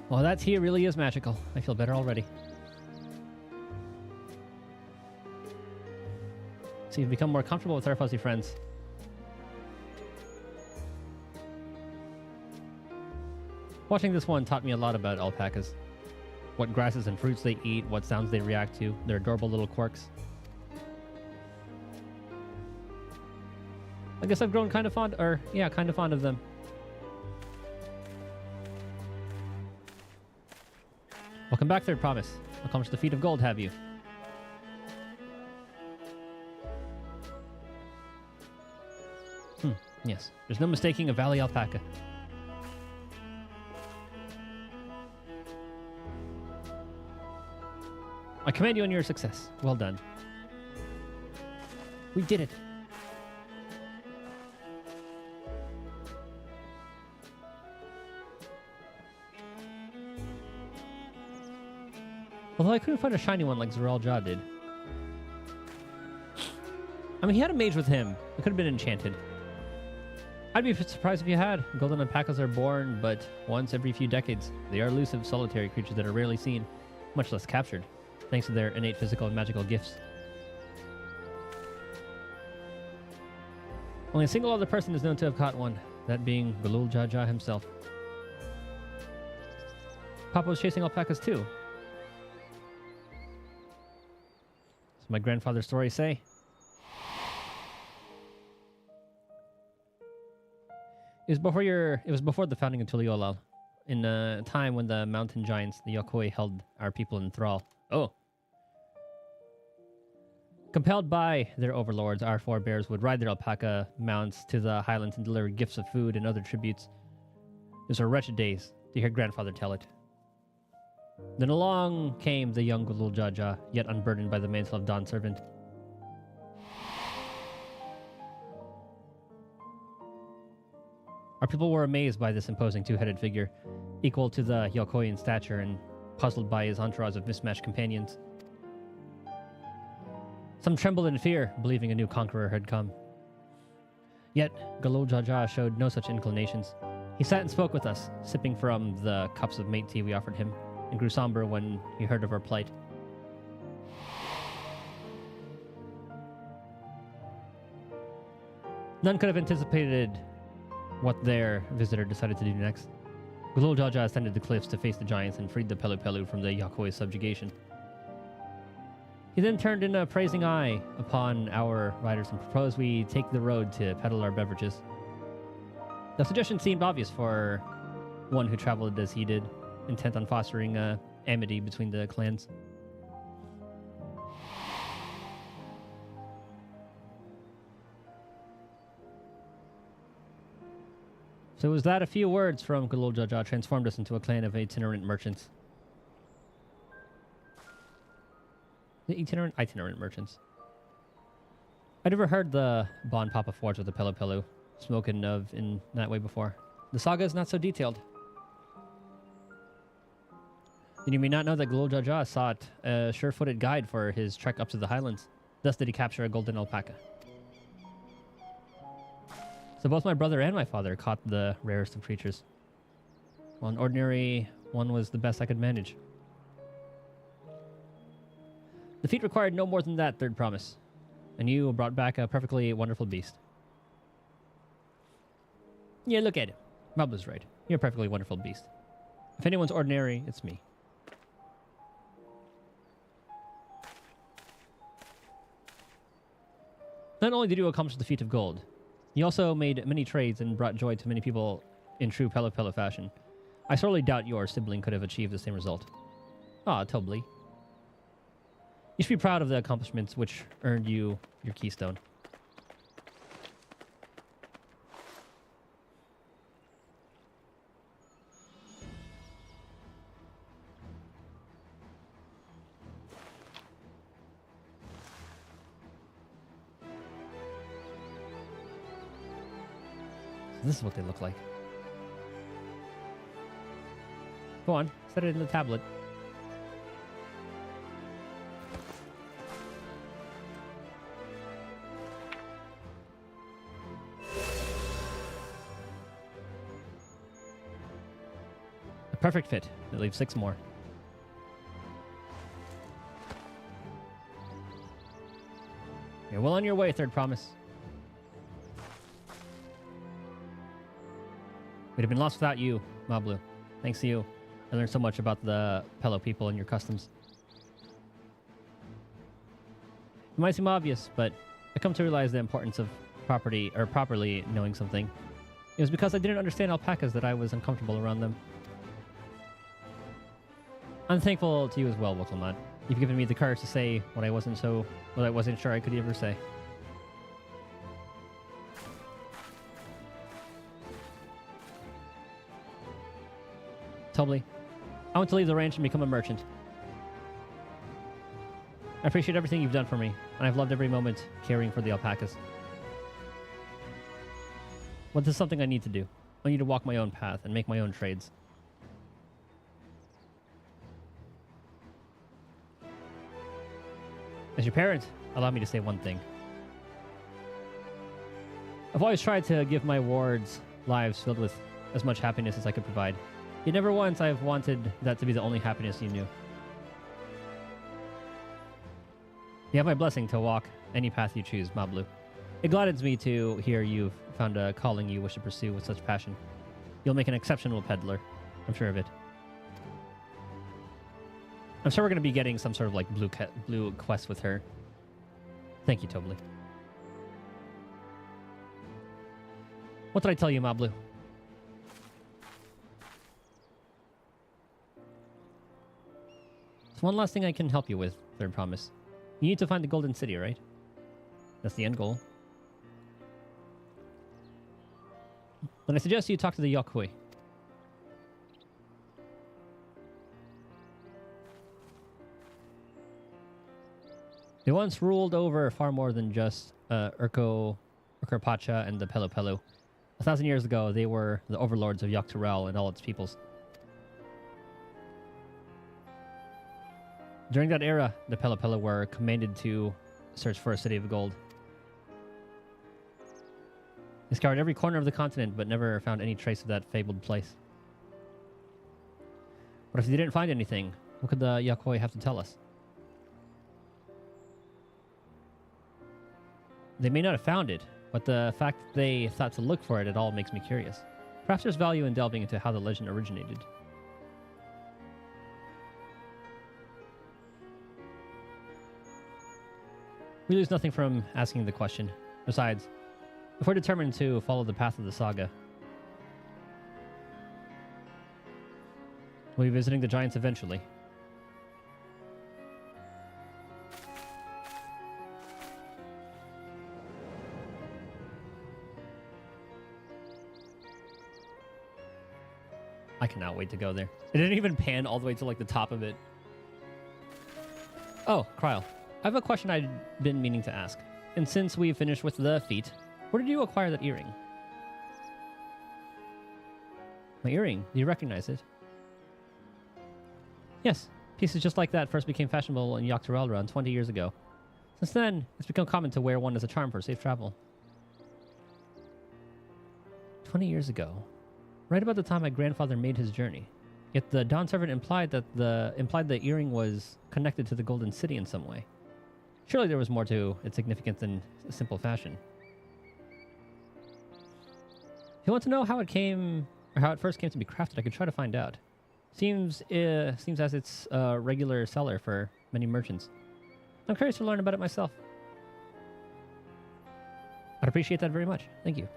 Well, that tea really is magical. I feel better already. So you've become more comfortable with our fuzzy friends. Watching this one taught me a lot about alpacas. What grasses and fruits they eat, what sounds they react to, their adorable little quirks. I guess I've grown kind of fond of them. Welcome back, third promise. Accomplished the feat of gold, have you? Yes. There's no mistaking a valley alpaca. I commend you on your success. Well done. We did it. Although I couldn't find a shiny one like Zoral Jaw did. I mean, he had a mage with him. It could have been enchanted. I'd be surprised if you had. Golden alpacas are born but once every few decades. They are elusive, solitary creatures that are rarely seen, much less captured, thanks to their innate physical and magical gifts. Only a single other person is known to have caught one, that being Galul Jaja himself. Papa was chasing alpacas too. As my grandfather's stories say. It was before the founding of Tuliolal, in a time when the mountain giants, the Yokoi, held our people in thrall. Oh. Compelled by their overlords, our forebears would ride their alpaca mounts to the highlands and deliver gifts of food and other tributes. Those were wretched days, to hear grandfather tell it. Then along came the young Gulul Jaja, yet unburdened by the mantle of Dawn Servant. Our people were amazed by this imposing two-headed figure, equal to the Yokoi in stature and puzzled by his entourage of mismatched companions. Some trembled in fear, believing a new conqueror had come. Yet, Galul Jaja showed no such inclinations. He sat and spoke with us, sipping from the cups of mate tea we offered him, and grew somber when he heard of our plight. None could have anticipated what their visitor decided to do next. Galul Jaja ascended the cliffs to face the giants and freed the Pelu Pelu from the Yakoi's subjugation. He then turned in a praising eye upon our riders and proposed we take the road to peddle our beverages. The suggestion seemed obvious for one who traveled as he did, intent on fostering amity between the clans. So was that a few words from Galul Jaja transformed us into a clan of itinerant merchants. The itinerant merchants. I'd never heard the Bon Papa Forge with the Pelu Pelu spoken of in that way before. The saga is not so detailed. Then you may not know that Galul Jaja sought a sure-footed guide for his trek up to the highlands. Thus did he capture a golden alpaca. So both my brother and my father caught the rarest of creatures. Well, an ordinary one was the best I could manage. The feat required no more than that, third promise. And you brought back a perfectly wonderful beast. Yeah, look at him. Bob was right. You're a perfectly wonderful beast. If anyone's ordinary, it's me. Not only did you accomplish the feat of gold, you also made many trades and brought joy to many people in true Pelu Pelu fashion. I sorely doubt your sibling could have achieved the same result. Ah, Tobly. You should be proud of the accomplishments which earned you your keystone. This is what they look like. Go on, set it in the tablet. A perfect fit. It leaves 6 more. You're well on your way, third promise. We'd have been lost without you, Mablu. Thanks to you, I learned so much about the Pelu people and your customs. It might seem obvious, but I come to realize the importance of properly knowing something. It was because I didn't understand alpacas that I was uncomfortable around them. I'm thankful to you as well, Wokkelmon. You've given me the courage to say what I wasn't sure I could ever say. Tobly, I want to leave the ranch and become a merchant. I appreciate everything you've done for me, and I've loved every moment caring for the alpacas. But this is something I need to do. I need to walk my own path and make my own trades. As your parent, allow me to say one thing. I've always tried to give my wards lives filled with as much happiness as I could provide. Yet never once I've wanted that to be the only happiness you knew. You have my blessing to walk any path you choose, Mablu. It gladdens me to hear you've found a calling you wish to pursue with such passion. You'll make an exceptional peddler. I'm sure of it. I'm sure we're going to be getting some sort of like blue quest with her. Thank you, Tobli. What did I tell you, Mablu? There's one last thing I can help you with, Third Promise. You need to find the Golden City, right? That's the end goal. Then I suggest you talk to the Yokhui. They once ruled over far more than just Urko Pacha and the Pelo Pelo. 1,000 years ago, they were the overlords of Yogg-Turall and all its peoples. During that era, the Pelo Pelo were commanded to search for a city of gold. They scoured every corner of the continent, but never found any trace of that fabled place. What if they didn't find anything? What could the Yokoi have to tell us? They may not have found it, but the fact that they thought to look for it at all makes me curious. Perhaps there's value in delving into how the legend originated. We lose nothing from asking the question. Besides, if we're determined to follow the path of the saga, we'll be visiting the giants eventually. I cannot wait to go there. It didn't even pan all the way to like the top of it. Oh, Kryl. I have a question I've been meaning to ask. And since we've finished with the feat, where did you acquire that earring? My earring? Do you recognize it? Yes. Pieces just like that first became fashionable in Yogg-Turall around 20 years ago. Since then, it's become common to wear one as a charm for safe travel. 20 years ago. Right about the time my grandfather made his journey. Yet the Dawn Servant implied that the earring was connected to the Golden City in some way. Surely there was more to its significance than a simple fashion. If you want to know how it came, or how it first came to be crafted, I could try to find out. Seems as it's a regular seller for many merchants. I'm curious to learn about it myself. I'd appreciate that very much. Thank you.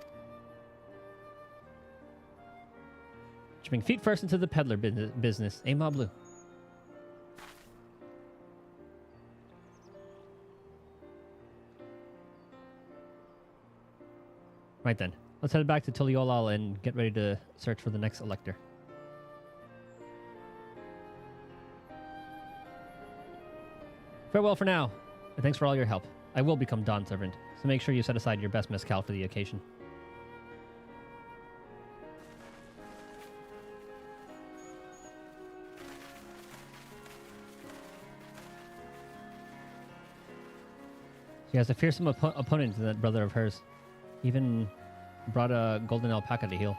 Jumping feet first into the peddler business. Aim Blue. Right then. Let's head back to Tuliolal and get ready to search for the next elector. Farewell for now, and thanks for all your help. I will become Dawn Servant, so make sure you set aside your best mezcal for the occasion. She has a fearsome opponent, that brother of hers. Even brought a golden alpaca to heal.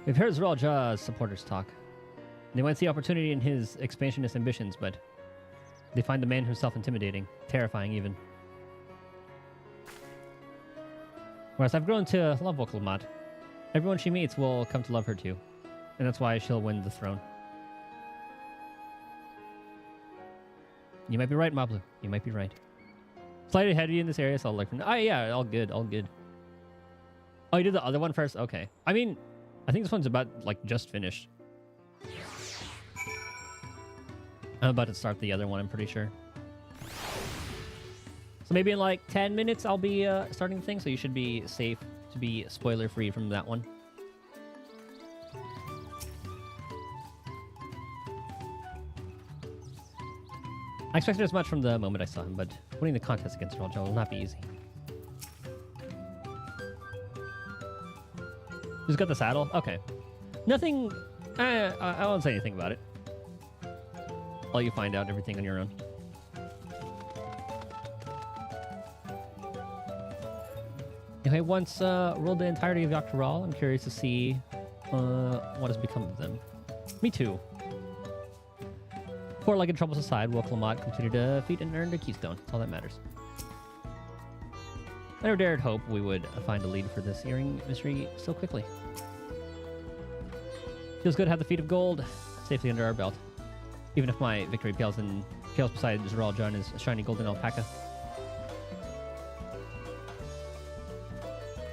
We've heard Zeralja's supporters talk. They might see opportunity in his expansionist ambitions, but they find the man himself intimidating, terrifying even. Whereas I've grown to love Wokelmat. Everyone she meets will come to love her too, and that's why she'll win the throne. You might be right, Mablu. You might be right. Slightly ahead of you in this area, so I'll look from... Oh, yeah, all good, all good. Oh, you did the other one first? Okay. I mean, I think this one's about, like, just finished. I'm about to start the other one, I'm pretty sure. So maybe in, like, 10 minutes I'll be starting the thing, so you should be safe to be spoiler-free from that one. I expected as much from the moment I saw him, but winning the contest against Zeralja will not be easy. Who's got the saddle? Okay. Nothing... I won't say anything about it. I'll let you find out everything on your own. Okay, once ruled the entirety of Yoctoral, I'm curious to see what has become of them. Me too. Four-legged troubles aside, Wolf Lamont completed a feat and earned a keystone. That's all that matters. I never dared hope we would find a lead for this earring mystery so quickly. Feels good to have the feat of gold safely under our belt. Even if my victory pales beside Zeral John as a shiny golden alpaca.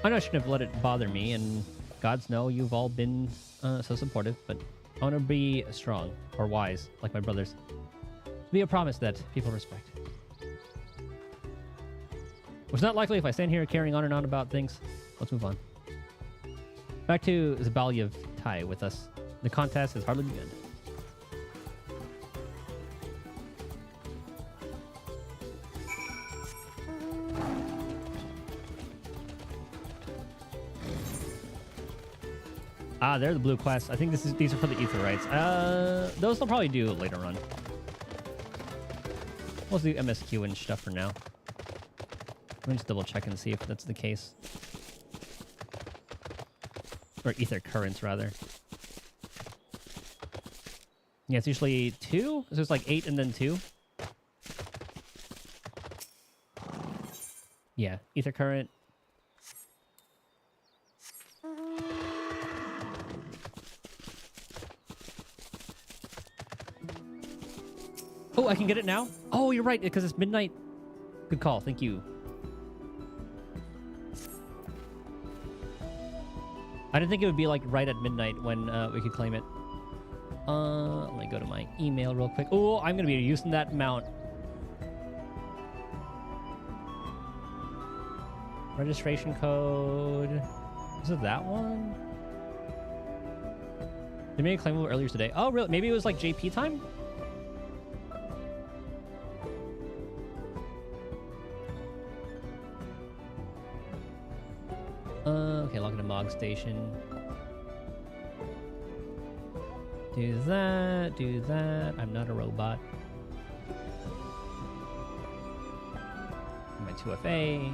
I know I shouldn't have let it bother me, and gods know you've all been so supportive, but I want to be strong, or wise, like my brothers. Be a promise that people respect. It's not likely if I stand here carrying on and on about things. Let's move on. Back to Zabalyev Tai with us. The contest has hardly begun. Ah, they're the blue quests. I think these are for the Aetherytes. Those I'll probably do later on. We'll do MSQ and stuff for now. Let me just double check and see if that's the case. Or Ether Currents, rather. Yeah, it's usually 2? So it's like 8 and then 2? Yeah, Ether Current. Oh, I can get it now? Oh, you're right, because it's midnight. Good call, thank you. I didn't think it would be like right at midnight when we could claim it. Let me go to my email real quick. Oh, I'm going to be using that mount. Registration code. Is it that one? They made a claim earlier today. Oh, really? Maybe it was like JP time? Okay, log into Mog Station. Do that, do that. I'm not a robot. My 2FA.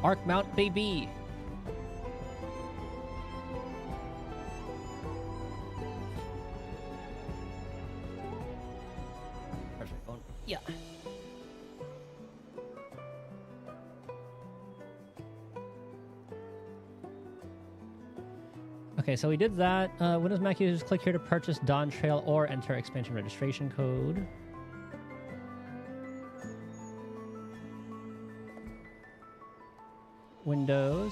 Arc mount, baby! Where's my phone? Yeah. Okay, so we did that. Windows Mac users, click here to purchase Dawn Trail or enter expansion registration code. Windows.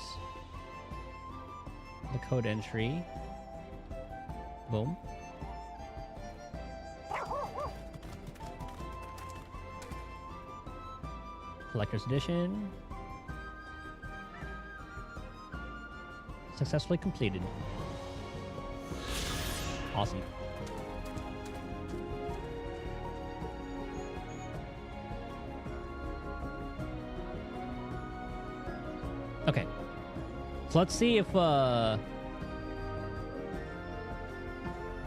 The code entry. Boom. Collector's Edition. Successfully completed. Awesome. Okay. So let's see if, you know,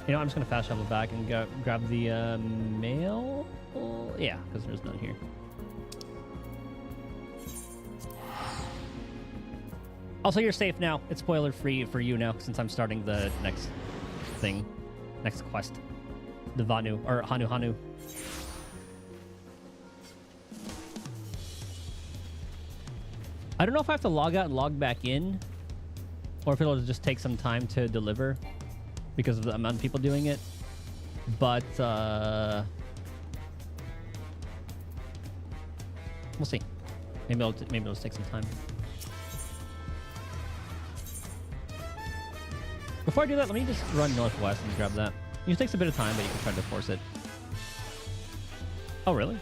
I'm just going to fast travel back and grab the mail. Yeah, because there's none here. Also, you're safe now. It's spoiler free for you now since I'm starting the next thing. Next quest. The Vanu, or Hanu. I don't know if I have to log out and log back in, or if it'll just take some time to deliver because of the amount of people doing it. But, we'll see. Maybe it'll take some time. Before I do that, let me just run northwest and grab that. It takes a bit of time, but you can try to force it. Oh, really?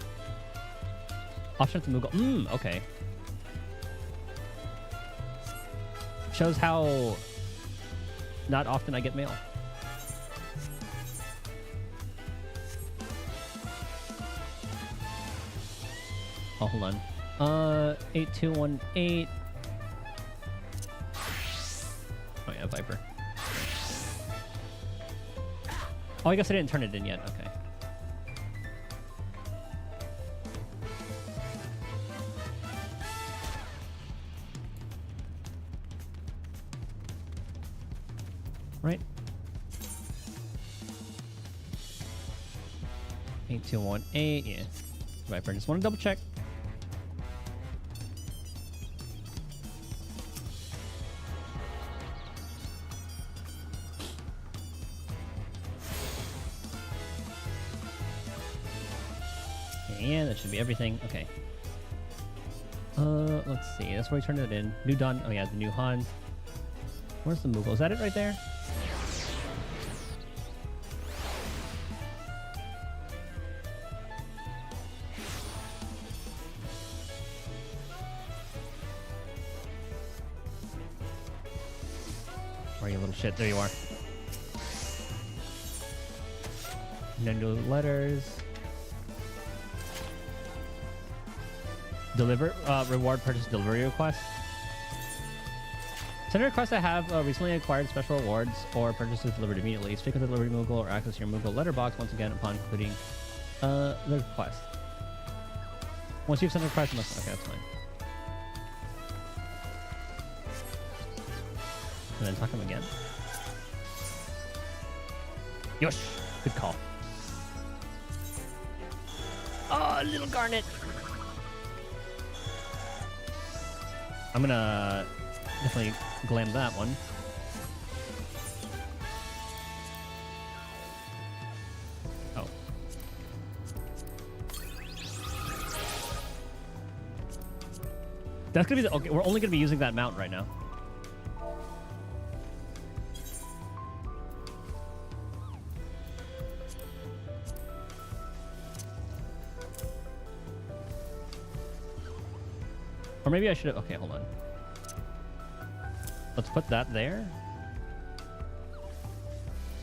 Option to move. Okay. Shows how not often I get mail. Oh, hold on. 8218. Oh yeah, Viper. Oh, I guess I didn't turn it in yet. Okay. 8218. Yeah. Viper. Just want to double check. Yeah, that should be everything. Okay. Let's see. That's where we turned it in. New Dawn. Oh yeah, the new Hans. Where's the Moogle? Is that it right there? Where are you, little shit? There you are. No new letters. Deliver reward purchase delivery request. Send a request to have recently acquired special rewards or purchases delivered immediately. Speak with the delivery Moogle or access your Moogle letterbox once again upon completing the request. Once you've sent a request, you must. Okay, that's fine. And then talk to him again. Yosh! Good call. Oh, little Garnet! I'm gonna definitely glam that one. Oh. That's gonna be the, okay, we're only gonna be using that mount right now. Or maybe I should have... Okay, hold on. Let's put that there.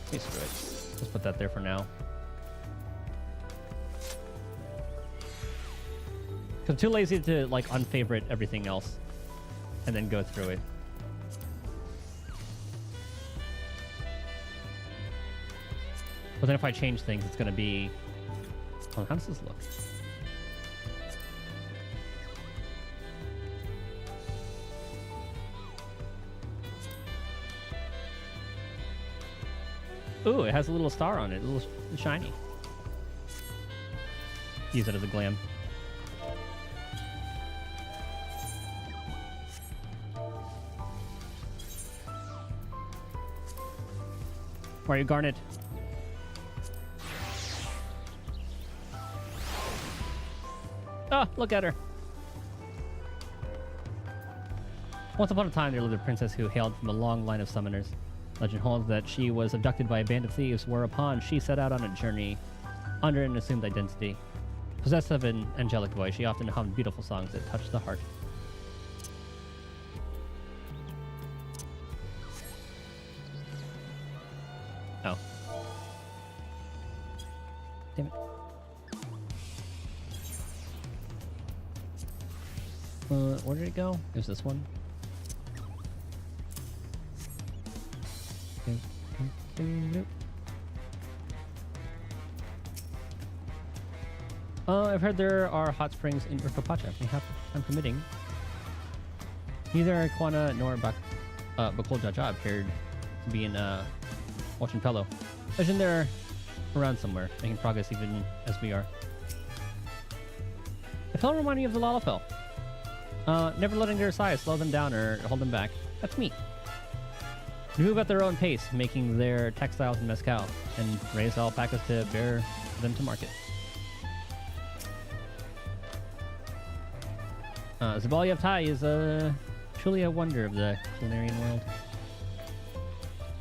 Okay, screw it. Let's put that there for now. Because I'm too lazy to, like, unfavorite everything else. And then go through it. But then if I change things, it's going to be... Oh, how does this look? Ooh, it has a little star on it, a little shiny. Use it as a glam. Where are you, Garnet? Ah, look at her. Once upon a time, there lived a princess who hailed from a long line of summoners. Legend holds that she was abducted by a band of thieves, whereupon she set out on a journey under an assumed identity. Possessed of an angelic voice, she often hummed beautiful songs that touched the heart. Oh. Damn it. Where did it go? It was this one. I've heard there are hot springs in Urkapacha. I'm permitting. Neither Aquana nor Bakol Jaja appeared to be in Washington Pello. Imagine they're around somewhere, making progress even as we are. The Pello remind me of the Lalafell. Never letting their size slow them down or hold them back. That's me. They move at their own pace, making their textiles and mezcal, and raise alpacas to bear them to market. Zabalyev Tai is truly a wonder of the culinarian world.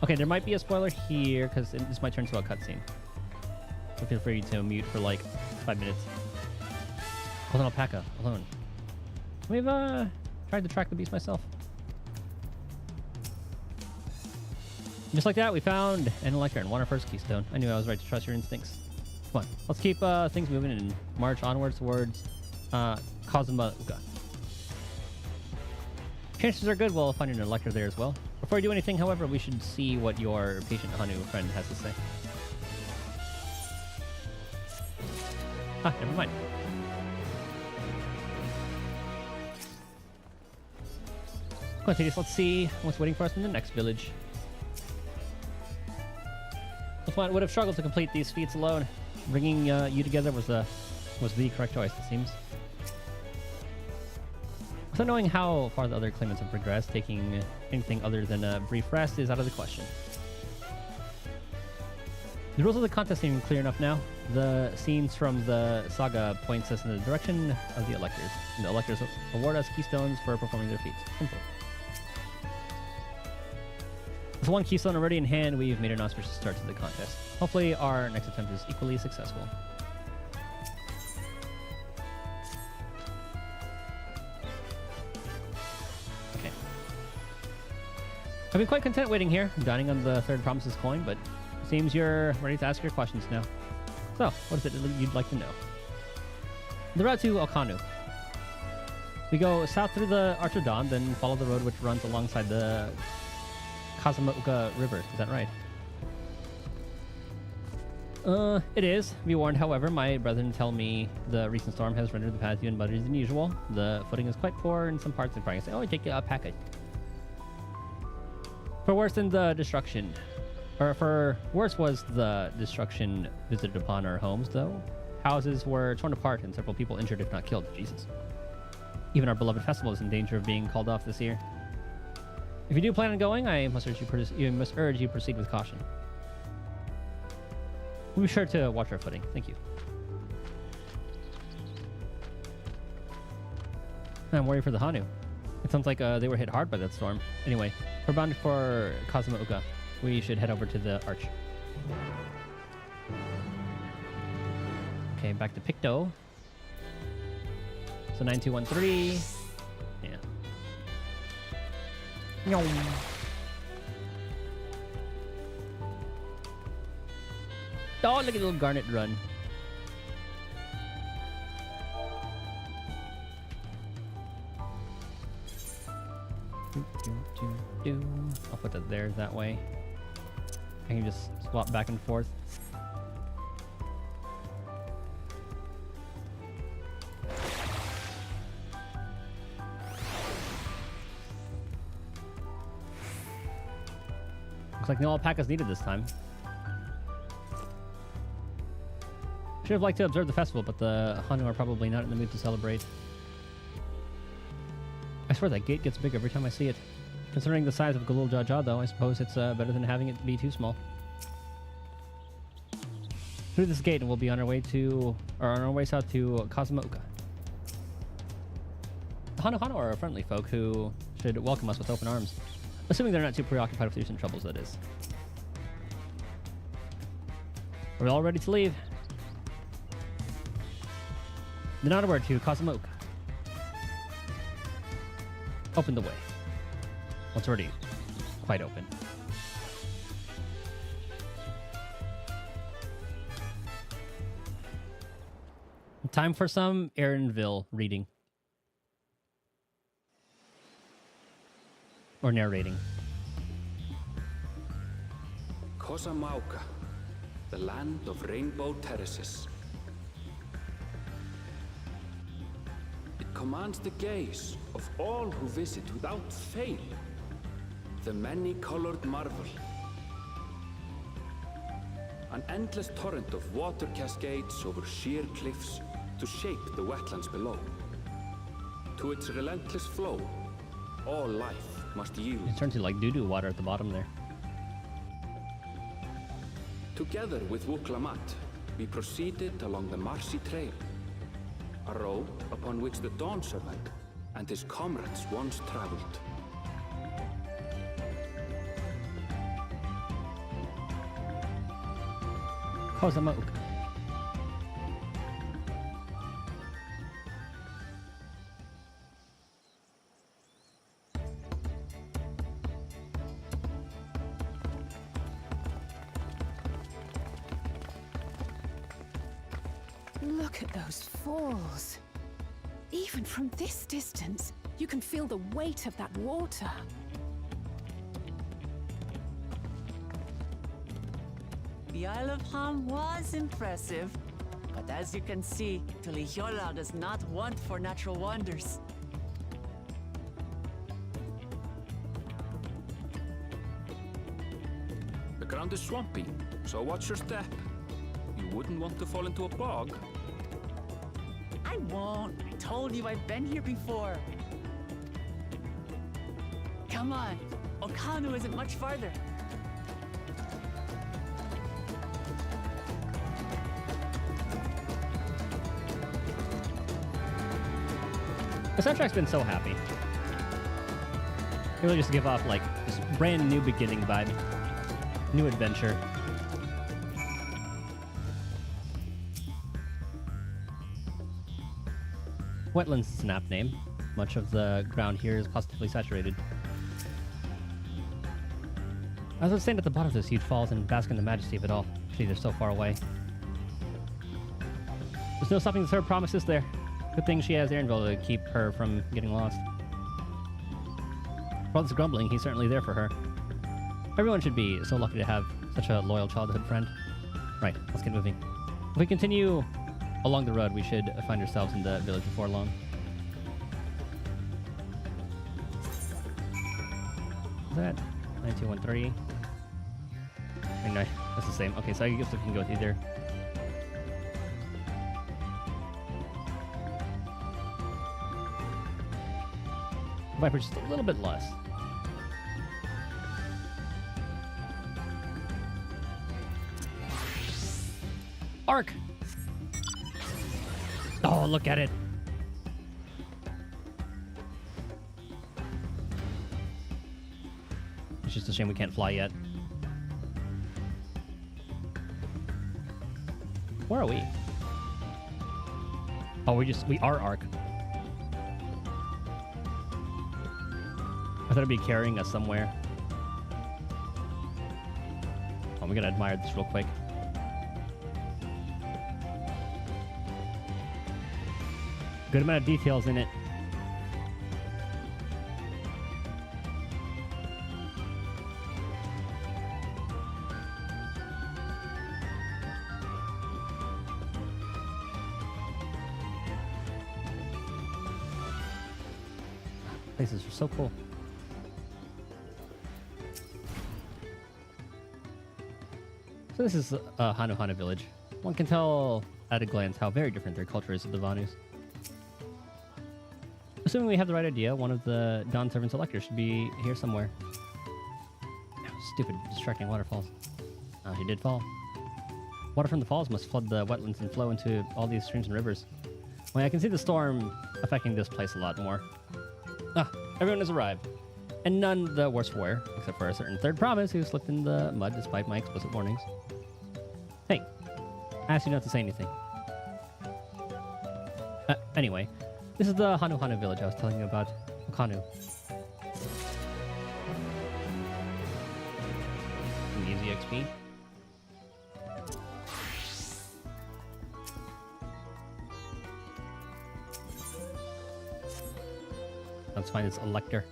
Okay, there might be a spoiler here, because this might turn to a cutscene. So feel free to mute for like 5 minutes. Hold an alpaca, alone. We've tried to track the beast myself. Just like that, we found an elector and won our first keystone. I knew I was right to trust your instincts. Come on, let's keep things moving and march onwards towards Kazumauga. Chances are good we'll find an elector there as well. Before we do anything, however, we should see what your patient Hanu friend has to say. Ah, never mind. Come on, Thaddeus, let's see what's waiting for us in the next village. Would have struggled to complete these feats alone. bringing you together was the correct choice, it seems. So knowing how far the other claimants have progressed, taking anything other than a brief rest is out of the question. The rules of the contest seem clear enough now. The scenes from the saga points us in the direction of the electors. And the electors award us keystones for performing their feats. Simple. With one keystone already in hand, we've made an auspicious start to the contest. Hopefully our next attempt is equally successful. Okay. I've been quite content waiting here, dining on the third promises coin, but it seems you're ready to ask your questions now. So, what is it you'd like to know? The route to Alkanu. We go south through the Arch of Dawn, then follow the road which runs alongside the Kazamauka River. Is that right? It is. Be warned, however, my brethren tell me the recent storm has rendered the path even muddier than usual. The footing is quite poor in some parts, and probably say, "Oh, take a packet." For worse was the destruction visited upon our homes, though. Houses were torn apart and several people injured, if not killed. Jesus. Even our beloved festival is in danger of being called off this year. If you do plan on going, I must urge you proceed with caution. We'll be sure to watch our footing. Thank you. I'm worried for the Hanu. It sounds like they were hit hard by that storm. Anyway, we're bound for Kazamauka. We should head over to the arch. Okay, back to Picto. So 9213. Yeah. Yum. Oh, look at the little Garnet run. I'll put that there that way. I can just swap back and forth. Looks like no alpacas needed this time. Should have liked to observe the festival, but the Hanu are probably not in the mood to celebrate. I swear that gate gets big every time I see it. Considering the size of Galul Jaja, though, I suppose it's better than having it be too small. Through this gate, and we'll be on our way south to Kazamauka. The Hanu are friendly folk who should welcome us with open arms. Assuming they're not too preoccupied with recent troubles, that is. Are we all ready to leave? Then onward to Kazamauka. Open the way. Well, it's already quite open. Time for some Aaronville reading. Or narrating. Kazamauka, the land of rainbow terraces. It commands the gaze of all who visit without fail. The many-colored marvel. An endless torrent of water cascades over sheer cliffs to shape the wetlands below. To its relentless flow, all life must yield. It turns to like doo-doo water at the bottom there. Together with Wuklamat, we proceeded along the Marcy Trail, a road upon which the Dawn Servant and his comrades once traveled. Kazamauka. Look at those falls. Even from this distance, you can feel the weight of that water. The Isle of Ham was impressive, but as you can see, Tulihiola does not want for natural wonders. The ground is swampy, so watch your step. You You wouldn't want to fall into a bog. I won't. I told you I've been here before. Come on. Okanu isn't much farther. The soundtrack's been so happy. Really just give off like this brand new beginning vibe. New adventure. Wetlands is an apt name. Much of the ground here is positively saturated. As I was standing at the bottom of those huge falls and bask in the majesty of it all. Gee, they're so far away. There's no stopping the third promises there. Good thing she has Aaronville to keep her from getting lost. For all this grumbling, he's certainly there for her. Everyone should be so lucky to have such a loyal childhood friend. Right, let's get moving. If we continue along the road, we should find ourselves in the village before long. Is that 9213? I mean, no, that's the same. Okay, so I guess we can go with either. Viper just a little bit less. Arc! Oh, look at it. It's just a shame we can't fly yet. Where are we? Oh, we are Arc. I thought it'd be carrying us somewhere. Oh, we gotta admire this real quick. Good amount of details in it. Places are so cool. So this is Hanu village. One can tell at a glance how very different their culture is to the Vanus. Assuming we have the right idea, one of the Dawn Servant's electors should be here somewhere. Oh, stupid, distracting waterfalls. Oh, she did fall. Water from the falls must flood the wetlands and flow into all these streams and rivers. Well, I can see the storm affecting this place a lot more. Ah, everyone has arrived. And none the worse for wear, except for a certain third promise who slipped in the mud despite my explicit warnings. Hey, I asked you not to say anything. Anyway, this is the Hanu village I was telling you about. Okanu. Some easy XP. Let's find this elector.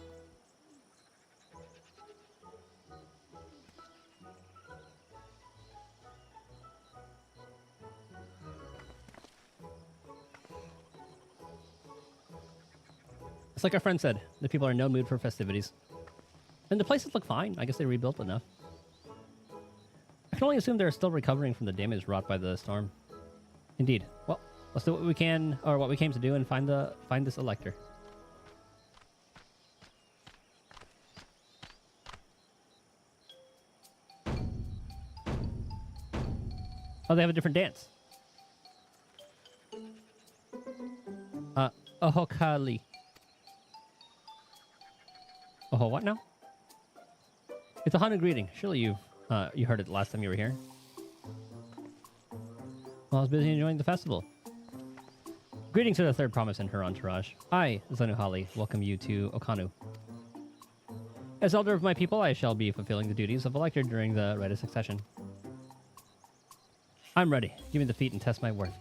It's like our friend said, the people are in no mood for festivities. And the places look fine. I guess they rebuilt enough. I can only assume they're still recovering from the damage wrought by the storm. Indeed. Well, let's do what we can, or what we came to do, and find this elector. Oh, they have a different dance. Ohokali. Oh, what now? It's a Hanu greeting. Surely you heard it the last time you were here. Well, I was busy enjoying the festival. Greetings to the third promise and her entourage. I, Zanuhali, welcome you to Okanu. As elder of my people, I shall be fulfilling the duties of elector during the rite of succession. I'm ready. Give me the feat and test my worth.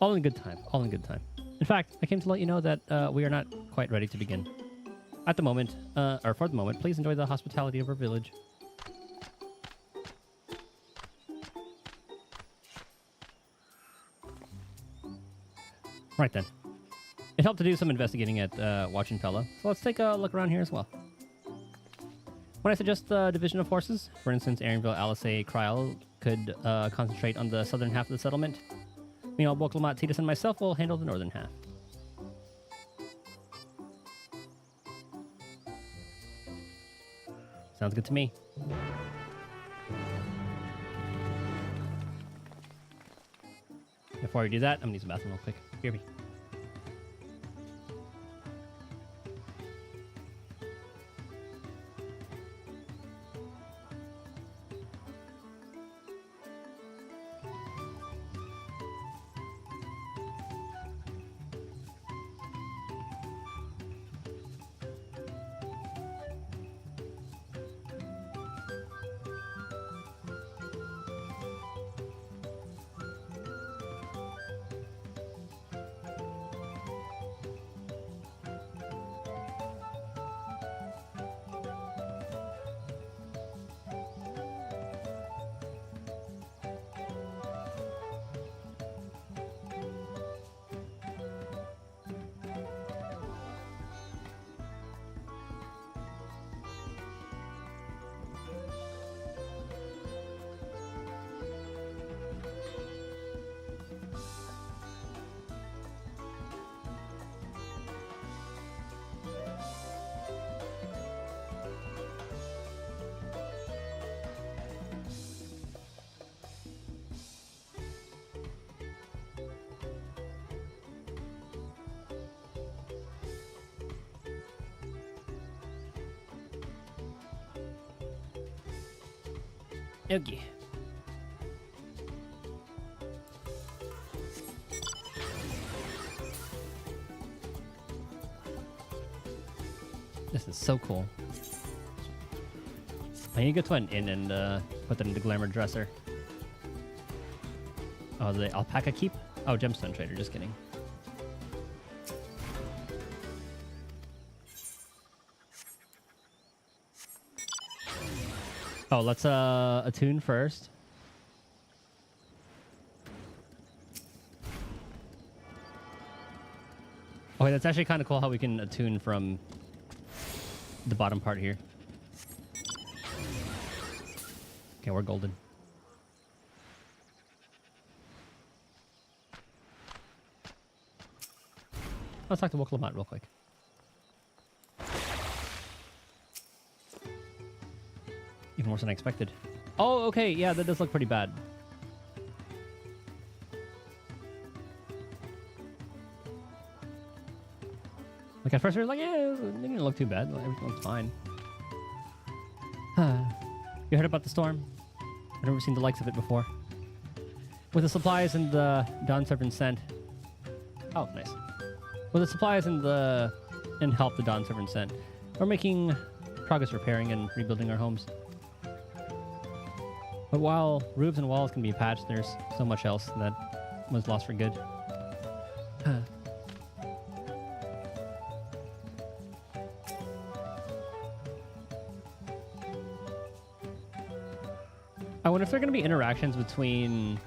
All in good time. All in good time. In fact, I came to let you know that we are not quite ready to begin. At the moment, or for the moment, please enjoy the hospitality of our village. Right then. It helped to do some investigating at Wachinfella, so let's take a look around here as well. When I suggest the division of forces, for instance, Aaronville, Alisay, could concentrate on the southern half of the settlement. Meanwhile, Boklamat, Titus, and myself will handle the northern half. Sounds good to me. Before we do that, I'm gonna use the bathroom real quick. BRB. Okay. This is so cool. I need to get to an inn and put that in the glamour dresser. Oh, the alpaca keep? Oh, gemstone trader, just kidding. Oh, let's attune first. Okay, that's actually kind of cool how we can attune from the bottom part here. Okay, we're golden. Let's talk to Woklamat real quick. Even worse than I expected. Oh, okay, yeah, that does look pretty bad. Like at first we were like, yeah, it didn't look too bad. Everything looks fine. You heard about the storm? I've never seen the likes of it before. With the supplies and the Dawn Servant sent. Oh, nice. With the supplies and help the Dawn Servant sent, we're making progress repairing and rebuilding our homes. But while roofs and walls can be patched, there's so much else that was lost for good. I wonder if there are going to be interactions between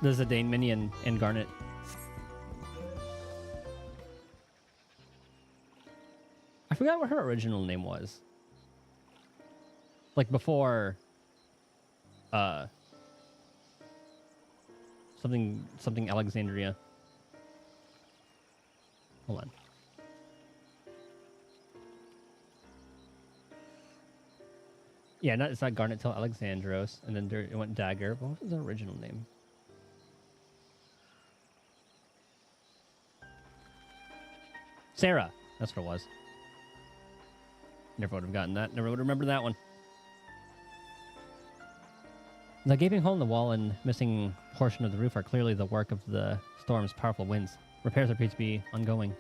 the Zidane minion and Garnet. I forgot what her original name was. Like before... something Alexandria. Hold on. Yeah, it's not Garnet till Alexandros, and then it went Dagger. What was the original name? Sarah. That's what it was. Never would have gotten that. Never would remember that one. The gaping hole in the wall and missing portion of the roof are clearly the work of the storm's powerful winds. Repairs appear to be ongoing.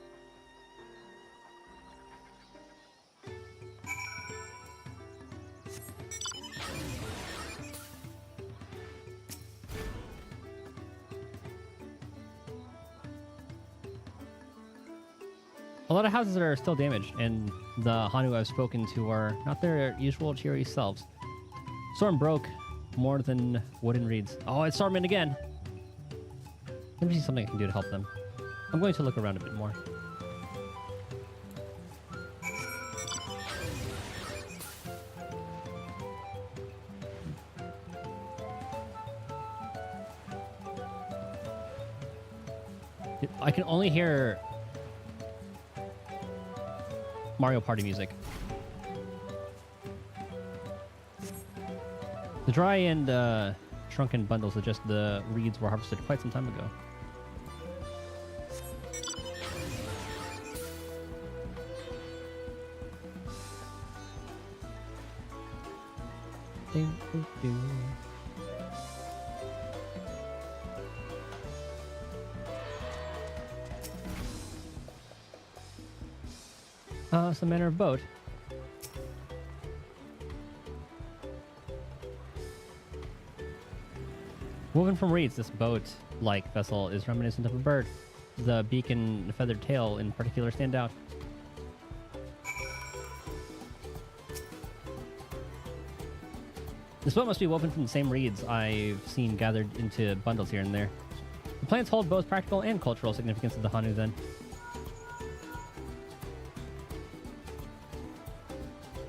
A lot of houses are still damaged, and the Hanu I've spoken to are not their usual cheery selves. Storm broke more than wooden reeds. Oh, it's storming again. Let me see something I can do to help them. I'm going to look around a bit more. I can only hear Mario Party music. The dry and shrunken bundles suggest the reeds were harvested quite some time ago. Some manner of boat. Woven from reeds, this boat-like vessel is reminiscent of a bird. The beak and feathered tail in particular stand out. This boat must be woven from the same reeds I've seen gathered into bundles here and there. The plants hold both practical and cultural significance of the Hanu then.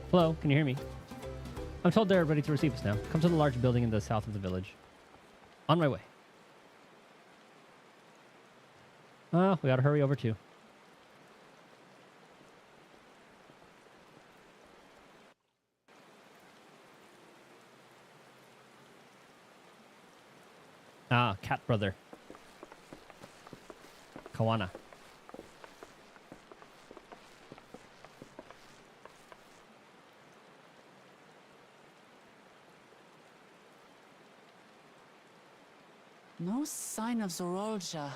Hello, can you hear me? I'm told they're ready to receive us now. Come to the large building in the south of the village. On my way. Oh, we gotta hurry over too. Ah, cat brother. Kawana. No sign of Zorolja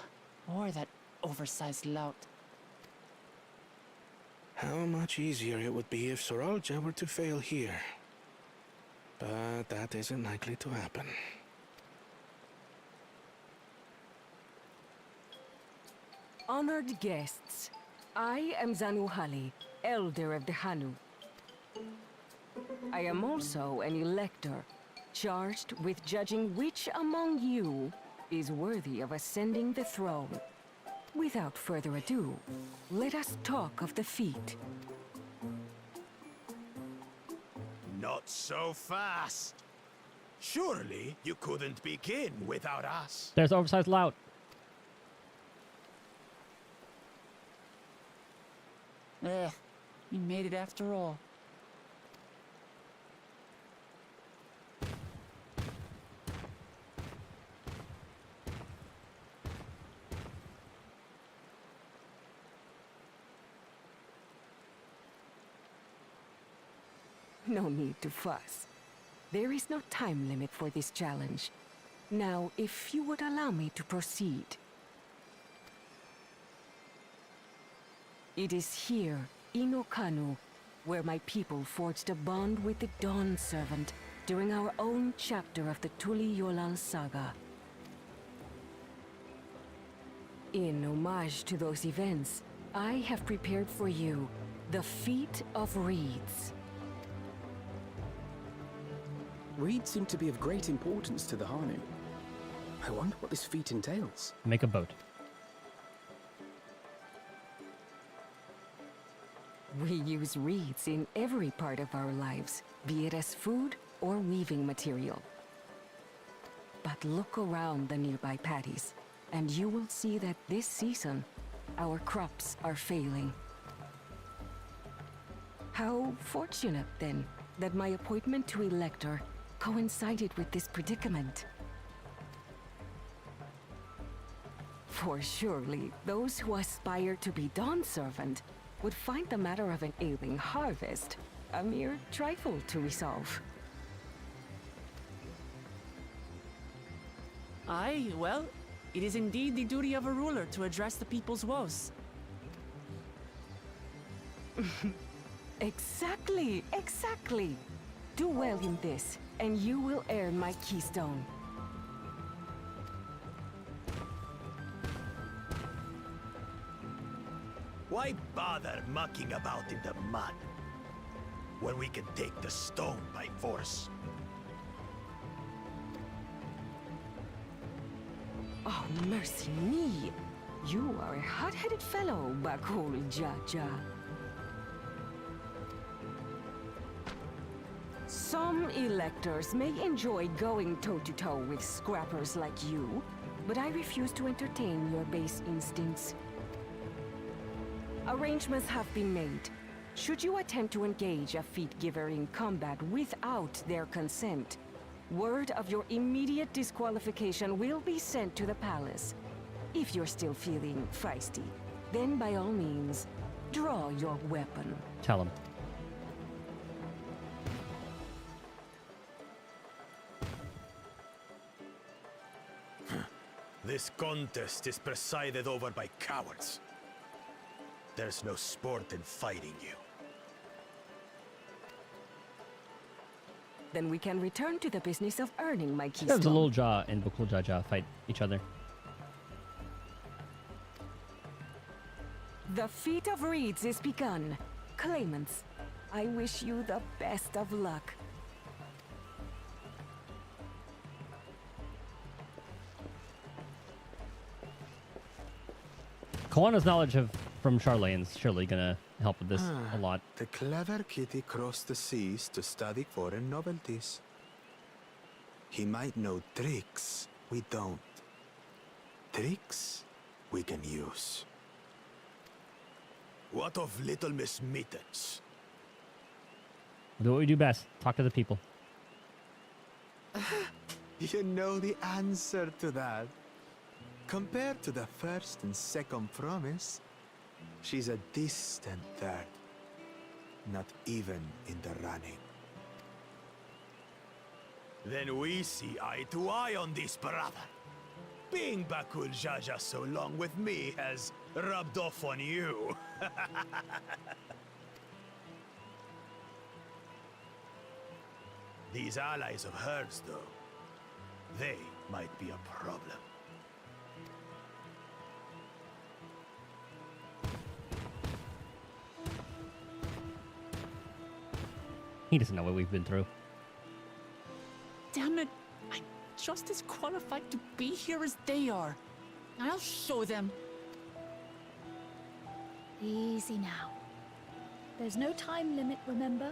or that oversized lout. How much easier it would be if Soralja were to fail here. But that isn't likely to happen. Honored guests, I am Zanuhali, Elder of the Hanu. I am also an elector, charged with judging which among you is worthy of ascending the throne. Without further ado, let us talk of the feat. Not so fast. Surely you couldn't begin without us. There's oversized lout. We made it after all. No need to fuss. There is no time limit for this challenge. Now, if you would allow me to proceed. It is here, in Okanu, where my people forged a bond with the Dawn Servant during our own chapter of the Tuli Yolal saga. In homage to those events, I have prepared for you the Feat of Reeds. Reeds seem to be of great importance to the Hanu. I wonder what this feat entails. Make a boat. We use reeds in every part of our lives, be it as food or weaving material. But look around the nearby paddies, and you will see that this season, our crops are failing. How fortunate, then, that my appointment to Elector coincided with this predicament. For surely, those who aspire to be Dawn Servant would find the matter of an ailing harvest a mere trifle to resolve. Aye, well, it is indeed the duty of a ruler to address the people's woes. Exactly, exactly. Do well in this, and you will earn my keystone. Why bother mucking about in the mud when we can take the stone by force? Oh, mercy me! You are a hot-headed fellow, Bakul Jaja. Some electors may enjoy going toe-to-toe with scrappers like you, but I refuse to entertain your base instincts. Arrangements have been made. Should you attempt to engage a feat giver in combat without their consent, word of your immediate disqualification will be sent to the palace. If you're still feeling feisty, then by all means, draw your weapon. Tell him. This contest is presided over by cowards. There's no sport in fighting you. Then we can return to the business of earning my keystone. There's a Little Jaw and Bukul Jaja fight each other. The feat of reeds is begun. Claimants, I wish you the best of luck. Kawana's knowledge from Charlane's surely gonna help with this a lot. The clever kitty crossed the seas to study foreign novelties. He might know tricks we don't. Tricks we can use. What of Little Miss Mittens? Do what we do best. Talk to the people. You know the answer to that. Compared to the first and second promise, she's a distant third. Not even in the running. Then we see eye to eye on this, brother. Being Bakul Jaja so long with me has rubbed off on you. These allies of hers, though, they might be a problem. He doesn't know what we've been through. Damn it! I'm just as qualified to be here as they are. I'll show them. Easy now. There's no time limit, remember?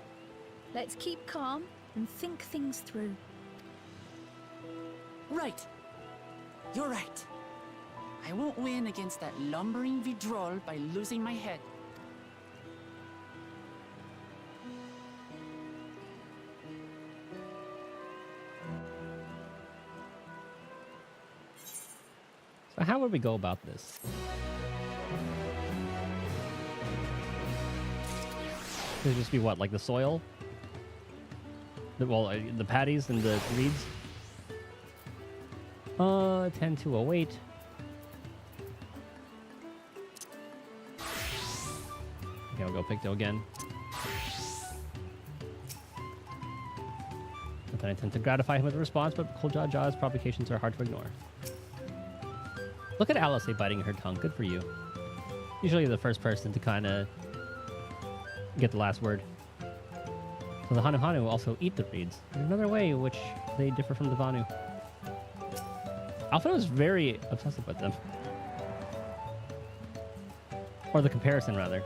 Let's keep calm and think things through. Right. You're right. I won't win against that lumbering Vidrol by losing my head. So how would we go about this? Could it just be what, like the soil? The patties and the reeds? 10 to await. Okay, we'll go Picto again. Not that I intend to gratify him with a response, but Cool Ja's provocations are hard to ignore. Look at Alice biting her tongue. Good for you. Usually the first person to kind of get the last word. So the Hanu Hanu also eat the reeds. There's another way in which they differ from the Vanu. Alphino is very obsessive with them. Or the comparison, rather.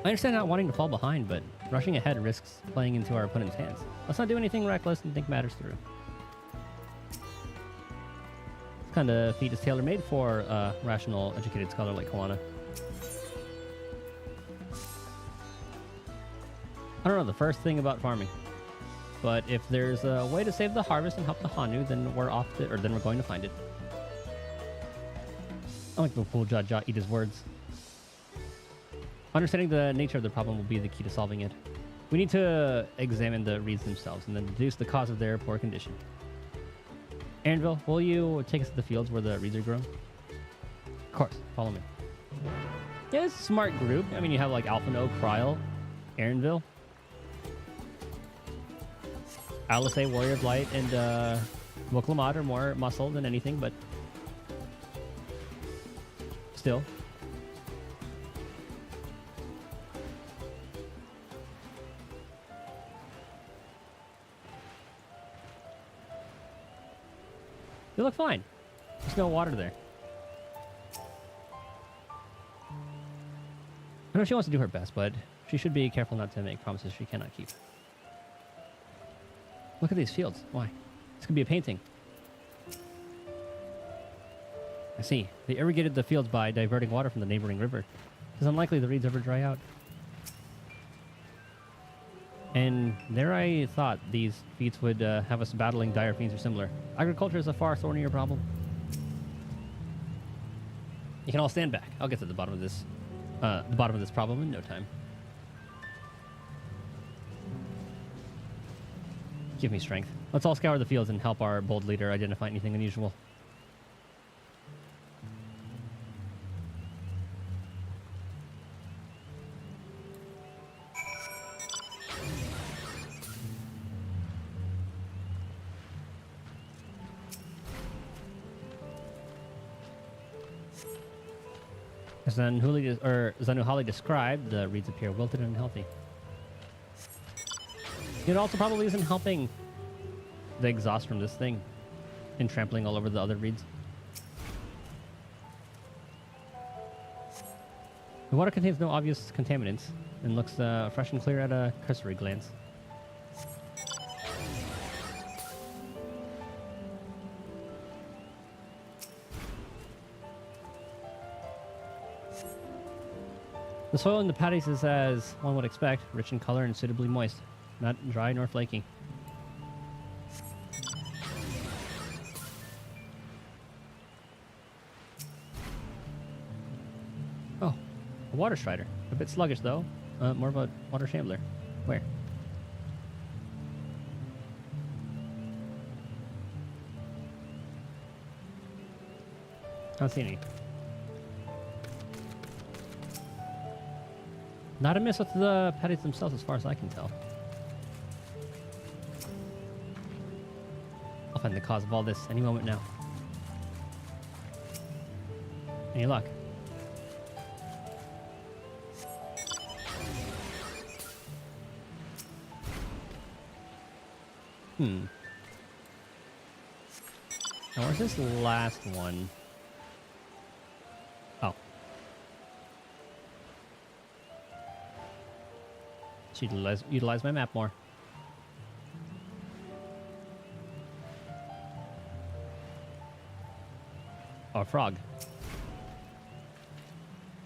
I understand not wanting to fall behind, but rushing ahead risks playing into our opponent's hands. Let's not do anything reckless and think matters through. This kind of feat is tailor-made for a rational, educated scholar like Kawana. I don't know the first thing about farming, but if there's a way to save the harvest and help the Hanu, then we're off to, or then we're going to find it. I like the Cool Jaja eat his words. Understanding the nature of the problem will be the key to solving it. We need to examine the reeds themselves and then deduce the cause of their poor condition. Aaronville, will you take us to the fields where the reeds are grown? Of course, follow me. Yeah, it's a smart group. I mean, you have like Alphino, Kryl, Aaronville, Alice, Warrior of Light, and Wuklamad are more muscle than anything, but still. You look fine. There's no water there. I know she wants to do her best, but she should be careful not to make promises she cannot keep. Look at these fields. Why? This could be a painting. I see. They irrigated the fields by diverting water from the neighboring river. It's unlikely the reeds ever dry out. And there I thought these feats would have us battling dire fiends or similar. Agriculture is a far thornier problem. You can all stand back. I'll get to the bottom of this problem in no time. Give me strength. Let's all scour the fields and help our bold leader identify anything unusual. As Zanuhali described, the reeds appear wilted and unhealthy. It also probably isn't helping the exhaust from this thing and trampling all over the other reeds. The water contains no obvious contaminants and looks fresh and clear at a cursory glance. The soil in the paddies is as one would expect, rich in color and suitably moist, not dry nor flaky. Oh, a water strider. A bit sluggish though. More of a water shambler. Where? I don't see any. Not amiss with the patties themselves as far as I can tell. I'll find the cause of all this any moment now. Any luck? Now where's this last one? Oh. Should utilize my map more. Oh, a frog.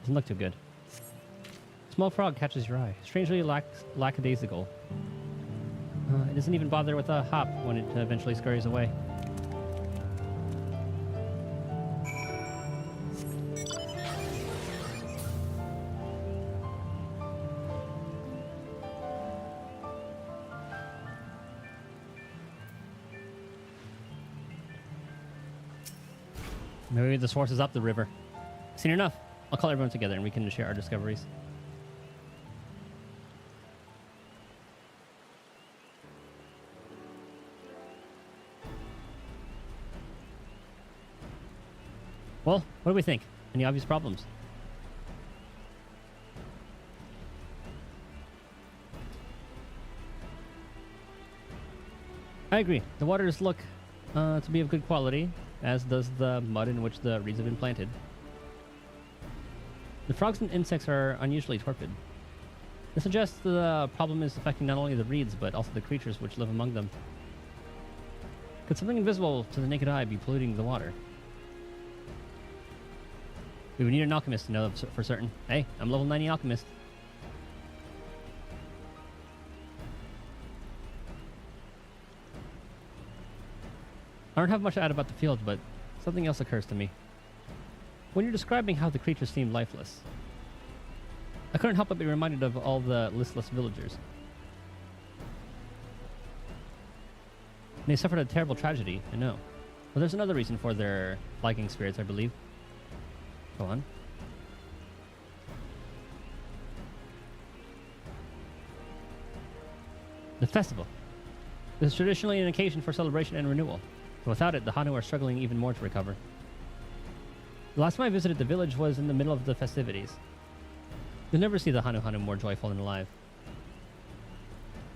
Doesn't look too good. Small frog catches your eye. Strangely lackadaisical. It doesn't even bother with a hop when it eventually scurries away. Maybe the source is up the river. Seen enough. I'll call everyone together and we can share our discoveries. Well, what do we think? Any obvious problems? I agree. The waters look to be of good quality, as does the mud in which the reeds have been planted. The frogs and insects are unusually torpid. This suggests the problem is affecting not only the reeds, but also the creatures which live among them. Could something invisible to the naked eye be polluting the water? We would need an alchemist to know for certain. Hey, I'm level 90 alchemist. I don't have much to add about the field, but something else occurs to me. When you're describing how the creatures seemed lifeless, I couldn't help but be reminded of all the listless villagers. They suffered a terrible tragedy, I know. But there's another reason for their liking spirits, I believe. Go on. The festival. This is traditionally an occasion for celebration and renewal. But without it, the Hanu are struggling even more to recover. The last time I visited the village was in the middle of the festivities. You'll never see the Hanu more joyful and alive.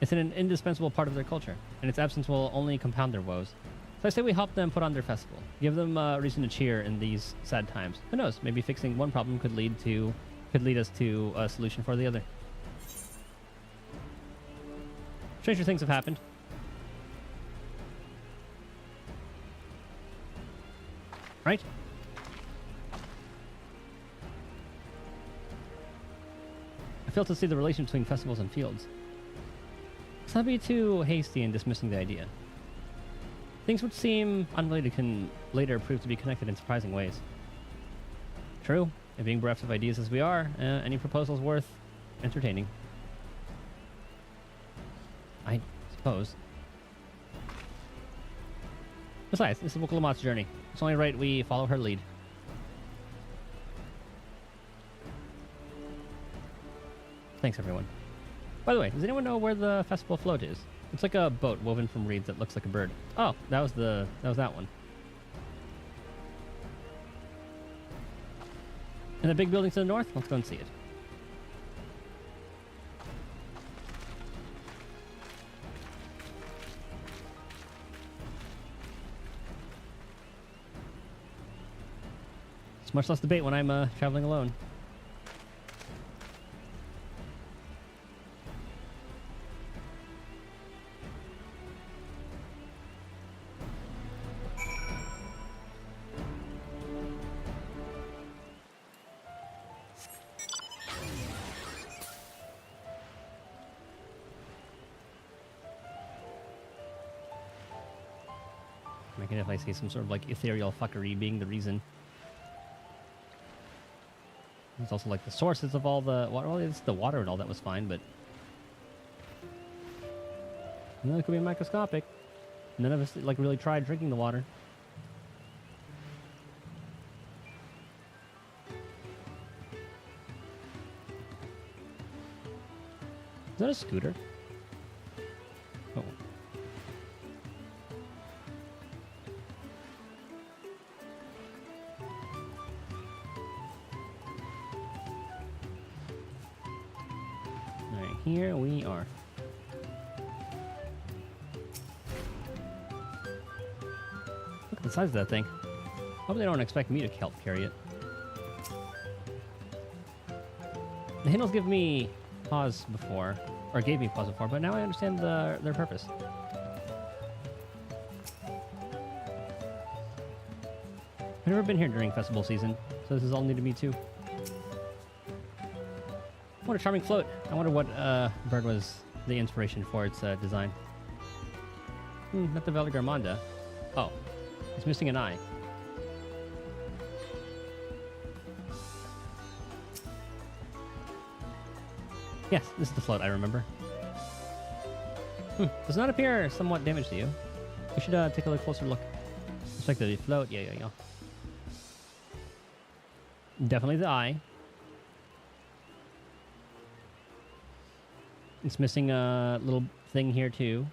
It's an indispensable part of their culture, and its absence will only compound their woes. So I say we help them put on their festival. Give them a reason to cheer in these sad times. Who knows? Maybe fixing one problem could lead us to a solution for the other. Stranger things have happened. Right? I fail to see the relation between festivals and fields. Let's not be too hasty in dismissing the idea. Things which seem unrelated can later prove to be connected in surprising ways. True, and being bereft of ideas as we are, any proposal is worth entertaining. I suppose. Besides, this is Wukalamat's journey. It's only right we follow her lead. Thanks, everyone. By the way, does anyone know where the festival float is? It's like a boat woven from reeds that looks like a bird. Oh, that was that one. And the big building to the north? Let's go and see it. It's much less debate when I'm traveling alone. I can definitely see some sort of like ethereal fuckery being the reason. It's also like the sources of all the water. Well, it's the water and all that was fine, but it could be microscopic. None of us like really tried drinking the water. Is that a scooter? Oh. Alright, here we are. Look at the size of that thing. Hope they don't expect me to help carry it. The handles give me pause before, or gave me pause before, but now I understand their purpose. I've never been here during festival season, so this is all new to me too. What a charming float. I wonder what bird was the inspiration for its design. Not the Velagarmonda. Oh, it's missing an eye. Yes, this is the float I remember. Does not appear somewhat damaged to you. We should take a closer look. Check the float. Yeah. Definitely the eye. It's missing a little thing here too.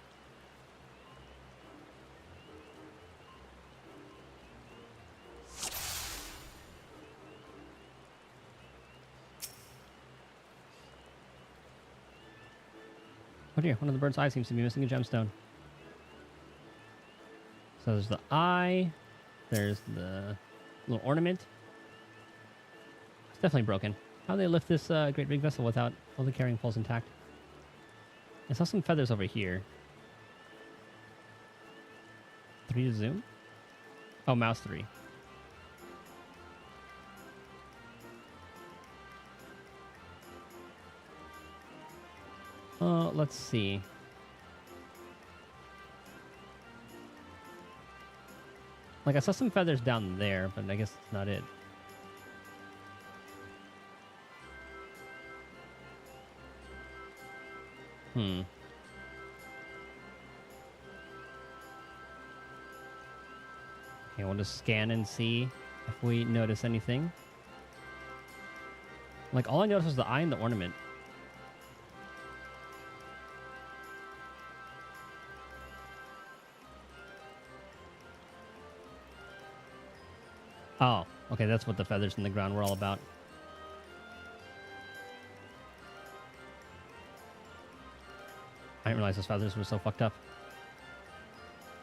Oh dear, one of the bird's eyes seems to be missing a gemstone. So there's the eye, there's the little ornament. It's definitely broken. How do they lift this great big vessel without all the carrying poles intact? I saw some feathers over here. 3 to zoom? Oh, mouse 3. Let's see. Like, I saw some feathers down there, but I guess that's not it. Okay, we'll just scan and see if we notice anything. Like, all I noticed was the eye and the ornament. Oh, okay, that's what the feathers in the ground were all about. I didn't realize those feathers were so fucked up.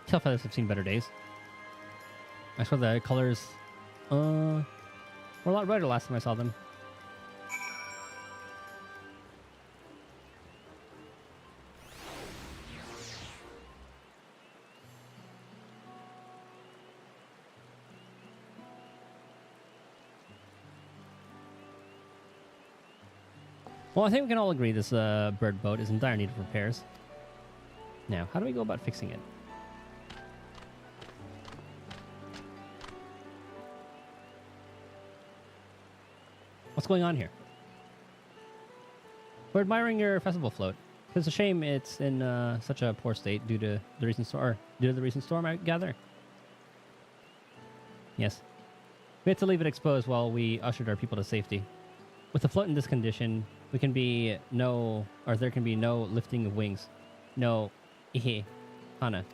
Tail feathers have seen better days. I swear the colors were a lot brighter last time I saw them. Well, I think we can all agree this bird boat is in dire need of repairs. Now, how do we go about fixing it? What's going on here? We're admiring your festival float. It's a shame it's in such a poor state due to the recent storm, I gather. Yes. We had to leave it exposed while we ushered our people to safety. With the float in this condition, there can be no lifting of wings. No Ihehana.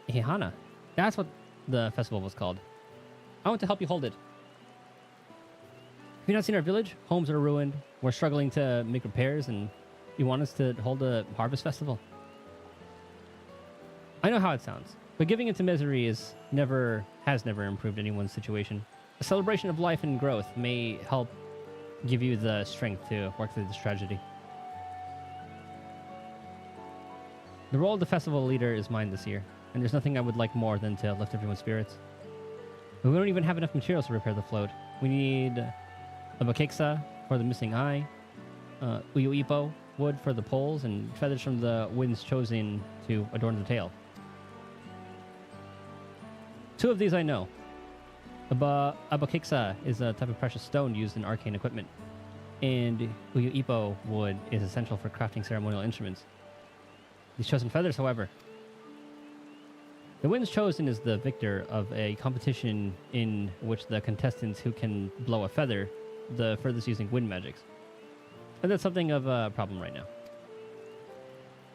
Ihehana. That's what the festival was called. I want to help you hold it. Have you not seen our village? Homes are ruined. We're struggling to make repairs, and you want us to hold a harvest festival? I know how it sounds, but giving into misery has never improved anyone's situation. A celebration of life and growth may help give you the strength to work through this tragedy. The role of the festival leader is mine this year, and there's nothing I would like more than to lift everyone's spirits. But we don't even have enough materials to repair the float. We need a bakeksa for the missing eye, uyuipo wood for the poles, and feathers from the winds chosen to adorn the tail. 2 of these I know. Abakeksa is a type of precious stone used in arcane equipment, and uyuipo wood is essential for crafting ceremonial instruments. These chosen feathers, however. The winds chosen is the victor of a competition in which the contestants who can blow a feather the furthest using wind magics. And that's something of a problem right now.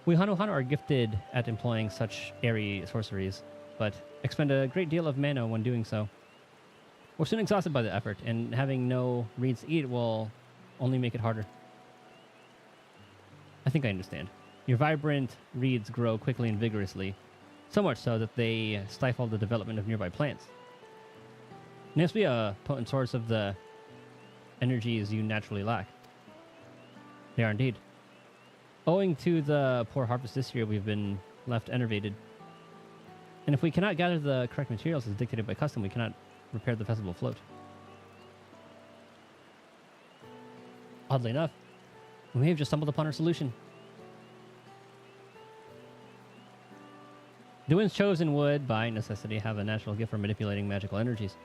We Hanuhana are gifted at employing such airy sorceries, but expend a great deal of mana when doing so. We're soon exhausted by the effort, and having no reeds to eat will only make it harder. I think I understand. Your vibrant reeds grow quickly and vigorously, so much so that they stifle the development of nearby plants. It must be a potent source of the energies you naturally lack. They are indeed. Owing to the poor harvest this year, we've been left enervated. And if we cannot gather the correct materials as dictated by custom, we cannot repair the festival float. Oddly enough, we may have just stumbled upon our solution. The winds chosen would, by necessity, have a natural gift for manipulating magical energies,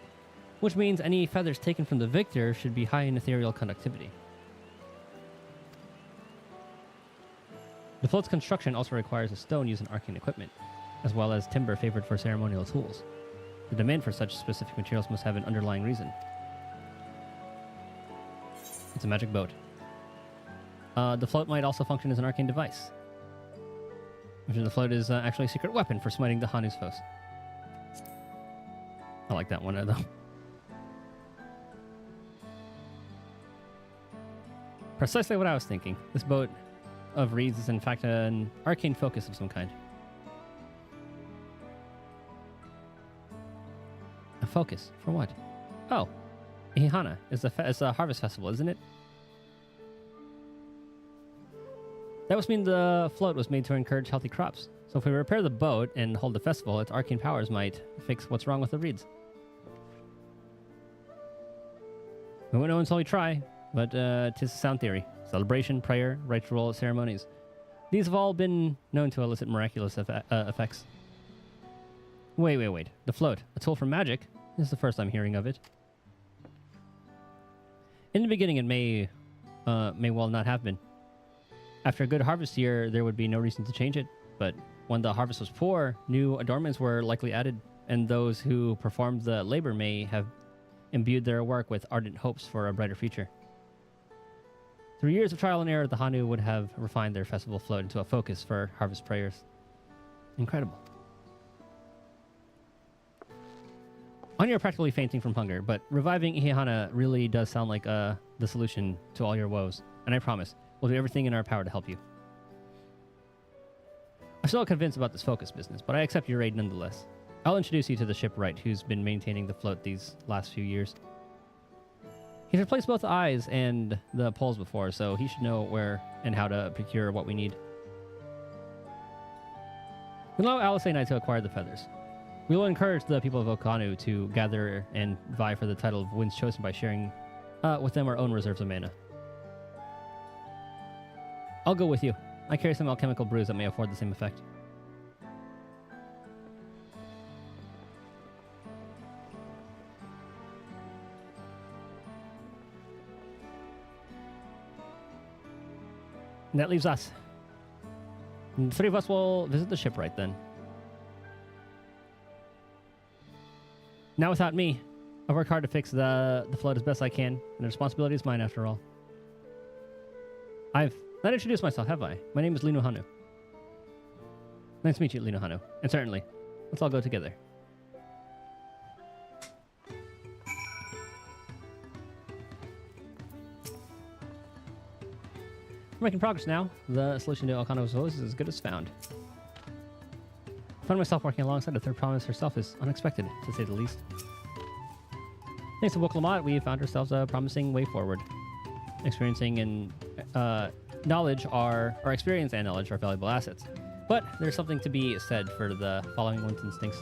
which means any feathers taken from the victor should be high in ethereal conductivity. The float's construction also requires a stone used in arcane equipment, as well as timber favored for ceremonial tools. The demand for such specific materials must have an underlying reason. It's a magic boat. The float might also function as an arcane device. The float is actually a secret weapon for smiting the Hanu's foes. I like that one, though. Precisely what I was thinking. This boat of reeds is in fact an arcane focus of some kind. A focus? For what? Oh, Ihana is a harvest festival, isn't it? That must mean the float was made to encourage healthy crops. So if we repair the boat and hold the festival, its arcane powers might fix what's wrong with the reeds. We won't know until we try, but 'tis a sound theory. Celebration, prayer, ritual ceremonies. These have all been known to elicit miraculous effects. Wait. The float, a tool for magic? This is the first I'm hearing of it. In the beginning, it may well not have been. After a good harvest year, there would be no reason to change it. But when the harvest was poor, new adornments were likely added, and those who performed the labor may have imbued their work with ardent hopes for a brighter future. Through years of trial and error, the Hanu would have refined their festival float into a focus for harvest prayers. Incredible. Anya are practically fainting from hunger, but reviving Ihehana really does sound like the solution to all your woes, and I promise, we'll do everything in our power to help you. I'm still convinced about this focus business, but I accept your aid nonetheless. I'll introduce you to the shipwright who's been maintaining the float these last few years. He's replaced both the eyes and the poles before, so he should know where and how to procure what we need. We'll allow Alice and I to acquire the feathers. We will encourage the people of Okanu to gather and vie for the title of Winds Chosen by sharing with them our own reserves of mana. I'll go with you. I carry some alchemical brews that may afford the same effect. And that leaves us. And the three of us will visit the shipwright then. Now without me, I work hard to fix the float as best I can, and the responsibility is mine after all. I've not introduced myself, have I? My name is Linu Hanu. Nice to meet you, Linu Hanu. And certainly, let's all go together. We're making progress now. The solution to Elkano's woes is as good as found. I found myself working alongside the third province herself is unexpected, to say the least. Thanks to Woklamat, we found ourselves a promising way forward. Experiencing and knowledge are, or experience and knowledge are valuable assets. But there's something to be said for the following one's instincts.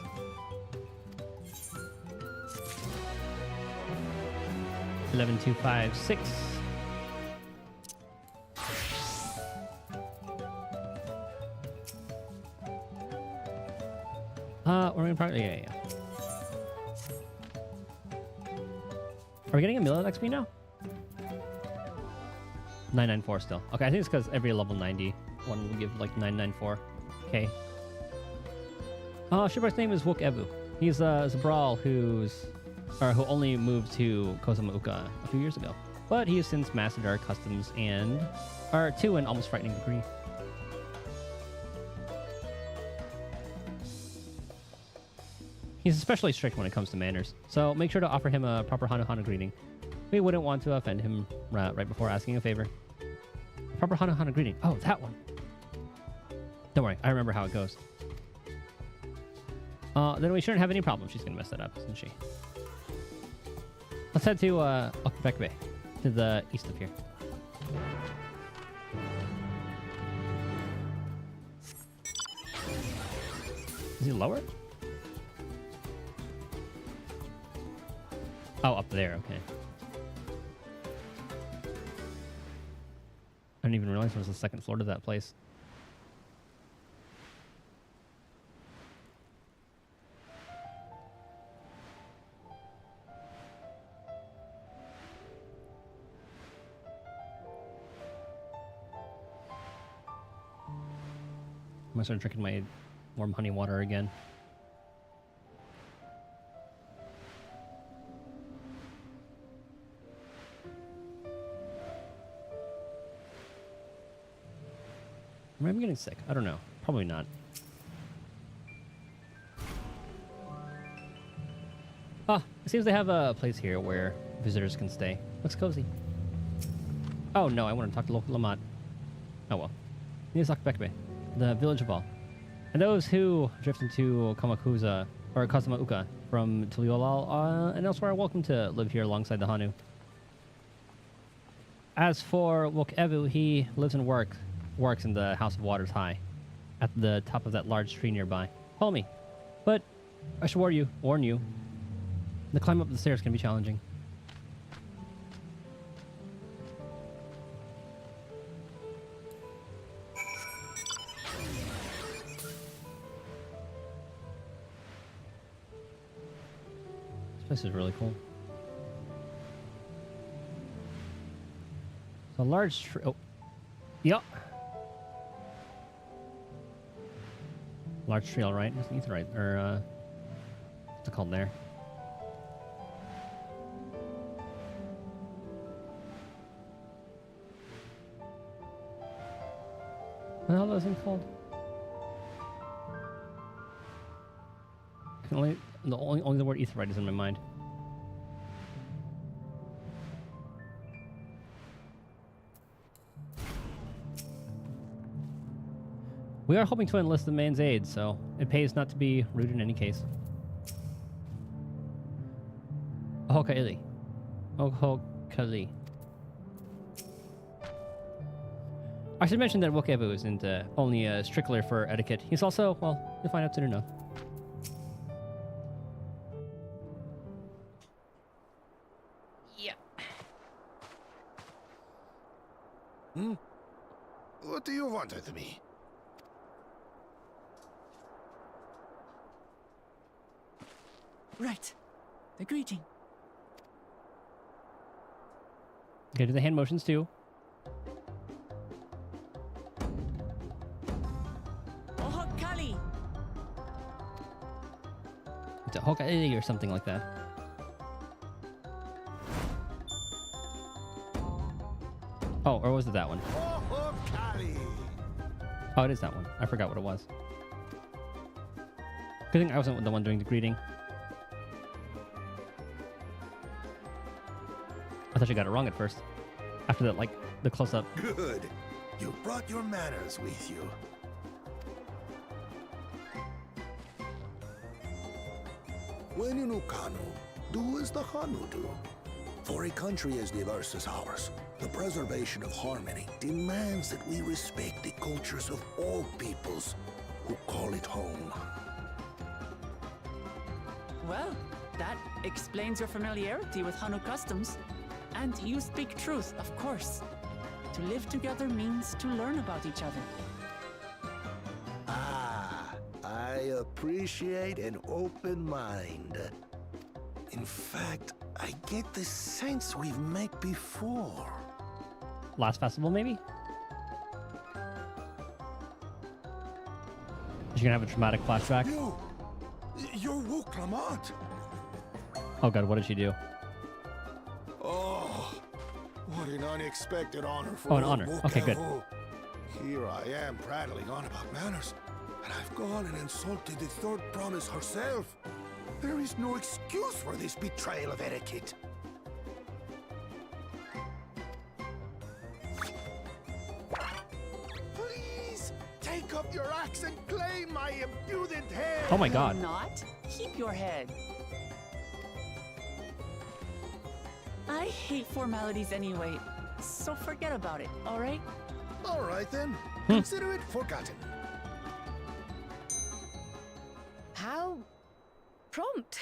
$11,256. We're in progress. Yeah. Are we getting a million XP now? 994 still. Okay, I think it's because every level 90 one will give like 994. Okay. Shipwright's name is Wook Evu. He's a Zabral who only moved to Kozamauka a few years ago. But he has since mastered our customs and to an almost frightening degree. He's especially strict when it comes to manners, so make sure to offer him a proper Hanu Hanu greeting. We wouldn't want to offend him right before asking a favor. Proper Hanu Hanu greeting. Oh, that one. Don't worry, I remember how it goes. Then we shouldn't have any problem. She's gonna mess that up, isn't she? Let's head to Okbek Bay, to the east of here. Is he lower? Oh, up there, okay. I didn't even realize there was a second floor to that place. I'm gonna start drinking my warm honey water again. Maybe I'm getting sick. I don't know. Probably not. Ah, it seems they have a place here where visitors can stay. Looks cozy. Oh no, I want to talk to local Lamat. Oh well. Nizakbekbe, the village of all. And those who drift into Kamakuza or Kazamauka from Tuliolal and elsewhere are welcome to live here alongside the Hanu. As for Wook Evu, he lives and works in the House of Waters High, at the top of that large tree nearby. Follow me. But I should warn you, the climb up the stairs can be challenging. This place is really cool. It's a large tree. Oh, yep. Large tree, all right. It's etherite, or what's it called there? What the hell are those things called? Only the word etherite is in my mind. We are hoping to enlist the man's aid, so it pays not to be rude in any case. Ohokaili. Ohokaili. I should mention that Wokebu isn't only a stickler for etiquette. He's also, well, you'll find out soon enough. What do you want with me? Right. The greeting. Okay, do the hand motions too. Oh, Kali! It's a Hokai or something like that. Oh, or was it that one? Oh, Kali! Oh, it is that one. I forgot what it was. Good thing I wasn't the one doing the greeting. I thought you got it wrong at first. After that, like, the close-up. Good. You brought your manners with you. When in Ukanu, do as the Hanu do. For a country as diverse as ours, the preservation of harmony demands that we respect the cultures of all peoples who call it home. Well, that explains your familiarity with Hanu customs. And you speak truth, of course. To live together means to learn about each other. Ah, I appreciate an open mind. In fact, I get the sense we've met before. Last festival, maybe? Is she gonna have a traumatic flashback? You're Wuklamant. Oh god, what did she do? Oh, what an unexpected honor for Oh, an honor. Okay, good. Here I am prattling on about manners, and I've gone and insulted the third promise herself. There is no excuse for this betrayal of etiquette. Please, take up your axe and claim my impudent head. Oh my god. Not? Keep your head. I hate formalities anyway, so forget about it, alright? All right then, consider it forgotten. How prompt.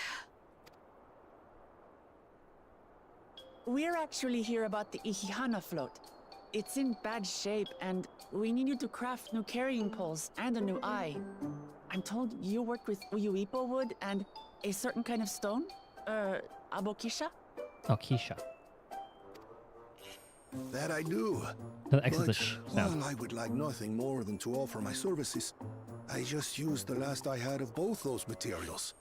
We're actually here about the Ihihana float. It's in bad shape, and we need you to craft new carrying poles and a new eye. I'm told you work with Uyuipo wood and a certain kind of stone? Abokisha? Oh, Keisha. That I do. The X is a But sh while sound. I would like nothing more than to offer my services, I just used the last I had of both those materials.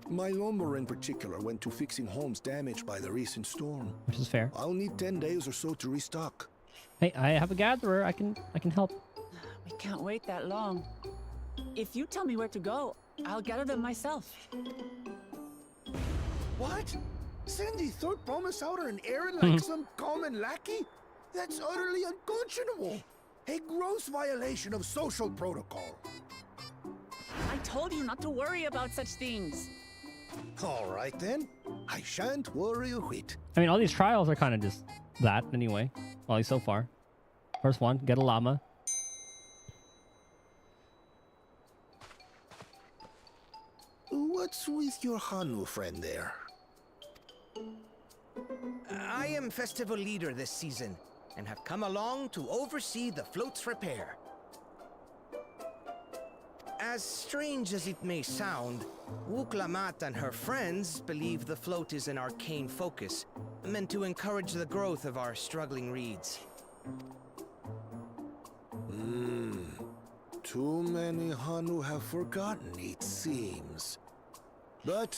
My lumber in particular went to fixing homes damaged by the recent storm. Which is fair. I'll need 10 days or so to restock. Hey, I have a gatherer. I can help. We can't wait that long. If you tell me where to go, I'll gather them myself. What? Send the third promise out on an errand like some common lackey? That's utterly unconscionable. A gross violation of social protocol. I told you not to worry about such things. All right then. I shan't worry a whit. I mean, all these trials are kind of just that anyway. At least so far. First one, get a llama. What's with your Hanu friend there? I am festival leader this season, and have come along to oversee the float's repair. As strange as it may sound, Wuklamant and her friends believe the float is an arcane focus, meant to encourage the growth of our struggling reeds. Too many Hanu have forgotten, it seems. But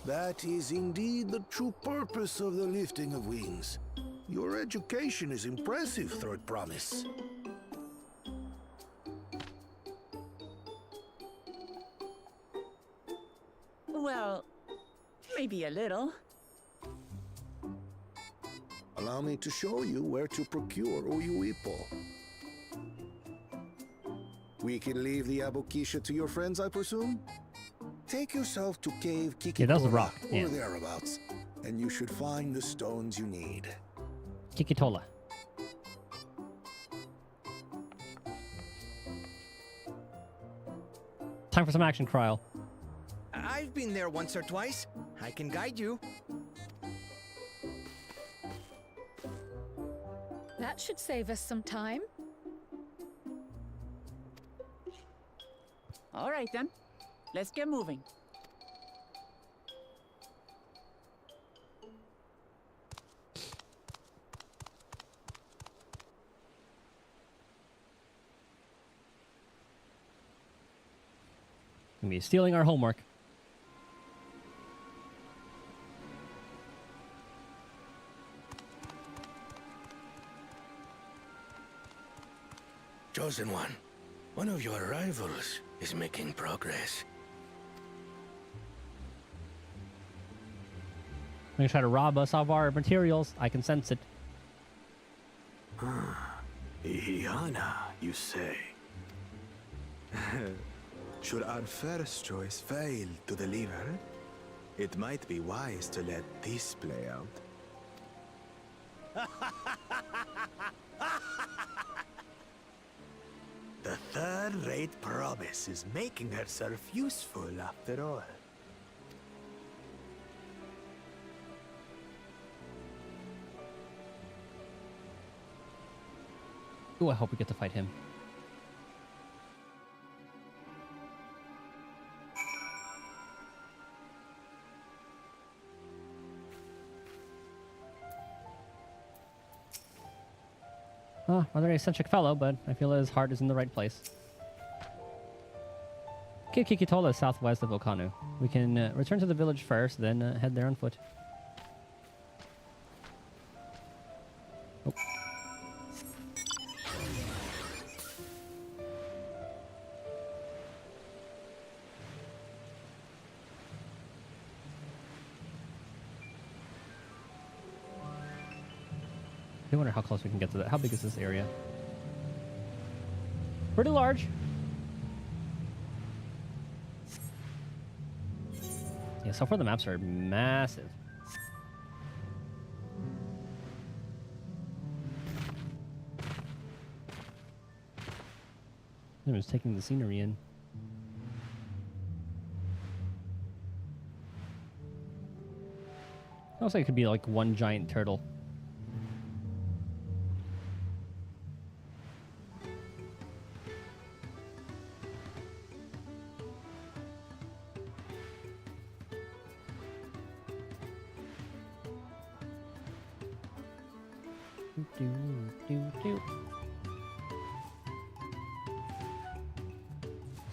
that is indeed the true purpose of the lifting of wings. Your education is impressive, Third Promise. Well, maybe a little. Allow me to show you where to procure Uyuipo. We can leave the Abokisha to your friends, I presume? Take yourself to Cave Kikitora Yeah, that was a rock, or yeah. thereabouts, and you should find the stones you need. Kikitola. Time for some action, Kryl. I've been there once or twice. I can guide you. That should save us some time. All right then. Let's get moving. Gonna be stealing our homework. Chosen one of your rivals is making progress. They're gonna try to rob us of our materials. I can sense it. Ihiana, you say? Should our first choice fail to deliver, it might be wise to let this play out. The third-rate promise is making herself useful after all. Ooh, I hope we get to fight him. Rather an eccentric fellow, but I feel his heart is in the right place. Kikitola is southwest of Okanu. We can return to the village first, then head there on foot. Oh. I wonder how close we can get to that. How big is this area? Pretty large. Yeah, so far the maps are massive. I'm just taking the scenery in. Looks like it could be like one giant turtle.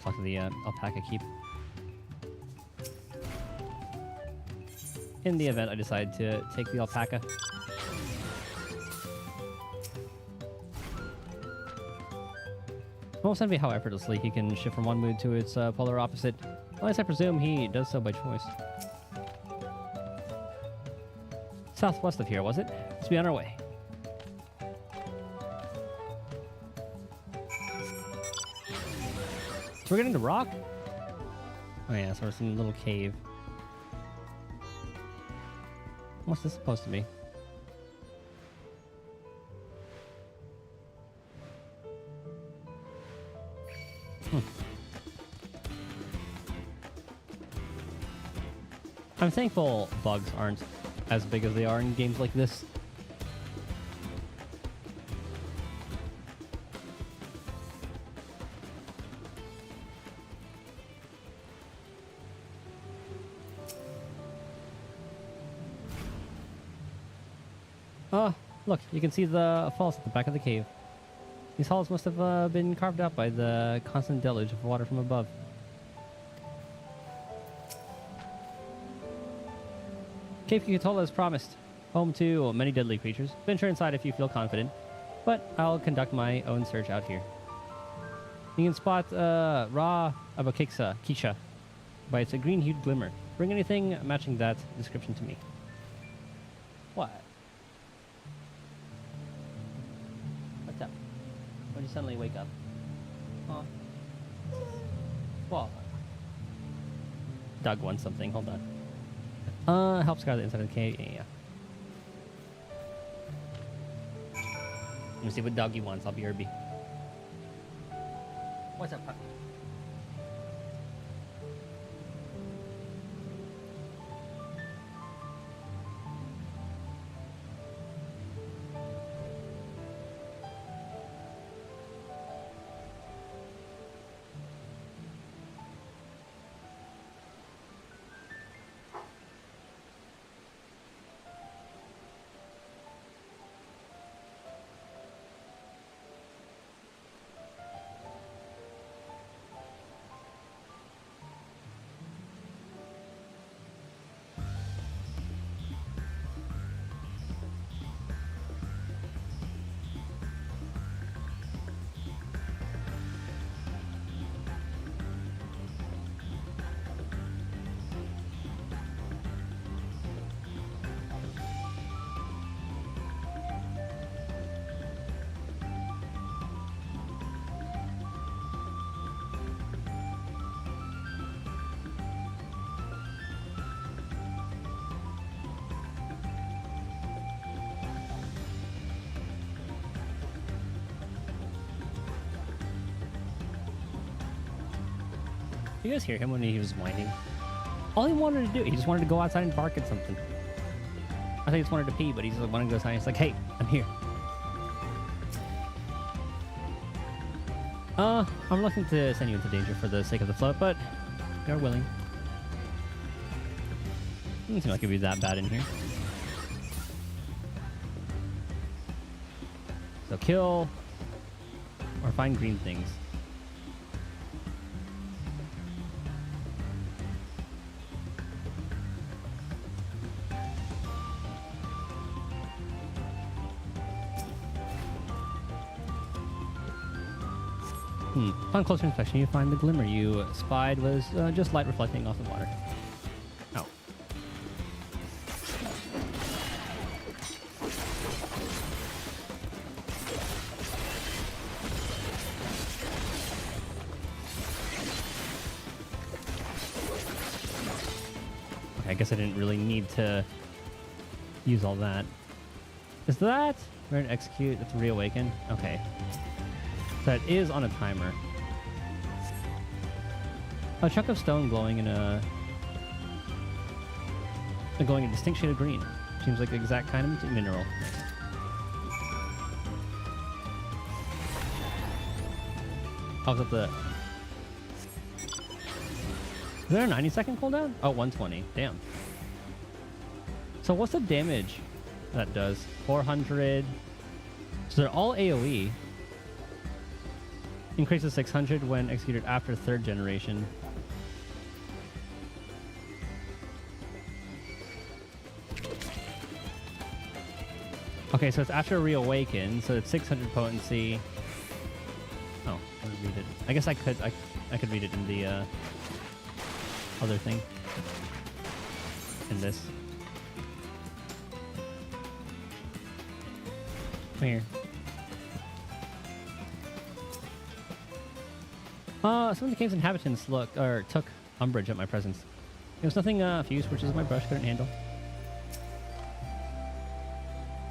Talk to the alpaca keep. In the event I decide to take the alpaca. Almost envy how effortlessly he can shift from one mood to its polar opposite. At least I presume he does so by choice. Southwest of here, was it? Let's be on our way. So we're getting the rock? Oh yeah, so it's in a little cave. What's this supposed to be? I'm thankful bugs aren't as big as they are in games like this. Oh, look, you can see the falls at the back of the cave. These halls must have been carved out by the constant deluge of water from above. Cave Kikitola as promised. Home to many deadly creatures. Venture inside if you feel confident, but I'll conduct my own search out here. You can spot Ra Abakiksa by its green-hued glimmer. Bring anything matching that description to me. What? What's up? Why'd you suddenly wake up? Huh? Well, Doug wants something. Hold on. Help scour the inside of the cave. Yeah. Let me see what doggy wants. I'll be Irby. What's up, puppy? You guys hear him when he was whining? All he wanted to do, he just wanted to go outside and bark at something. I think he just wanted to pee, but he just wanted to go outside. He's like, hey, I'm here. I'm looking to send you into danger for the sake of the float, but you're willing. Doesn't seem like it'd be that bad in here. So kill or find green things. Upon closer inspection, you find the glimmer you spied was just light reflecting off the water. Oh. Okay, I guess I didn't really need to use all that. Is that? We're gonna execute. That's reawaken. Okay. That is on a timer. A chunk of stone glowing in a distinct shade of green. Seems like the exact kind of mineral. Pops up the... Is there a 90-second cooldown? Oh, 120. Damn. So what's the damage that does? 400. So they're all AoE. Increases 600 when executed after 3rd generation. Okay, so it's after reawaken, so it's 600 potency. Oh, I would read it. I guess I could read it in the other thing. In this. Come here. Some of the cave's inhabitants took umbrage at my presence. It was nothing fused, which is my brush couldn't handle.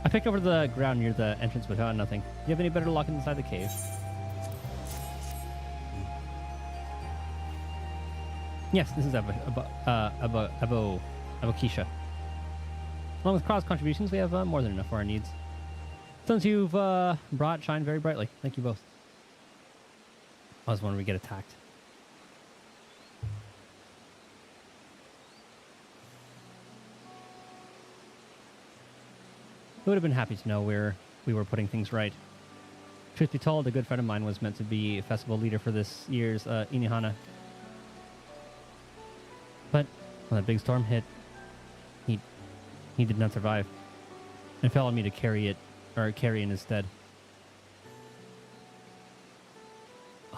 I picked over the ground near the entrance, but found nothing. Do you have any better luck inside the cave? Yes, this is Abokisha. Along with cross contributions, we have more than enough for our needs. Stones you've brought shine very brightly. Thank you both. I was wondering we get attacked. I would have been happy to know where we were putting things right. Truth be told, a good friend of mine was meant to be a festival leader for this year's Inihana. But when that big storm hit, he did not survive. And fell on me to carry in his stead.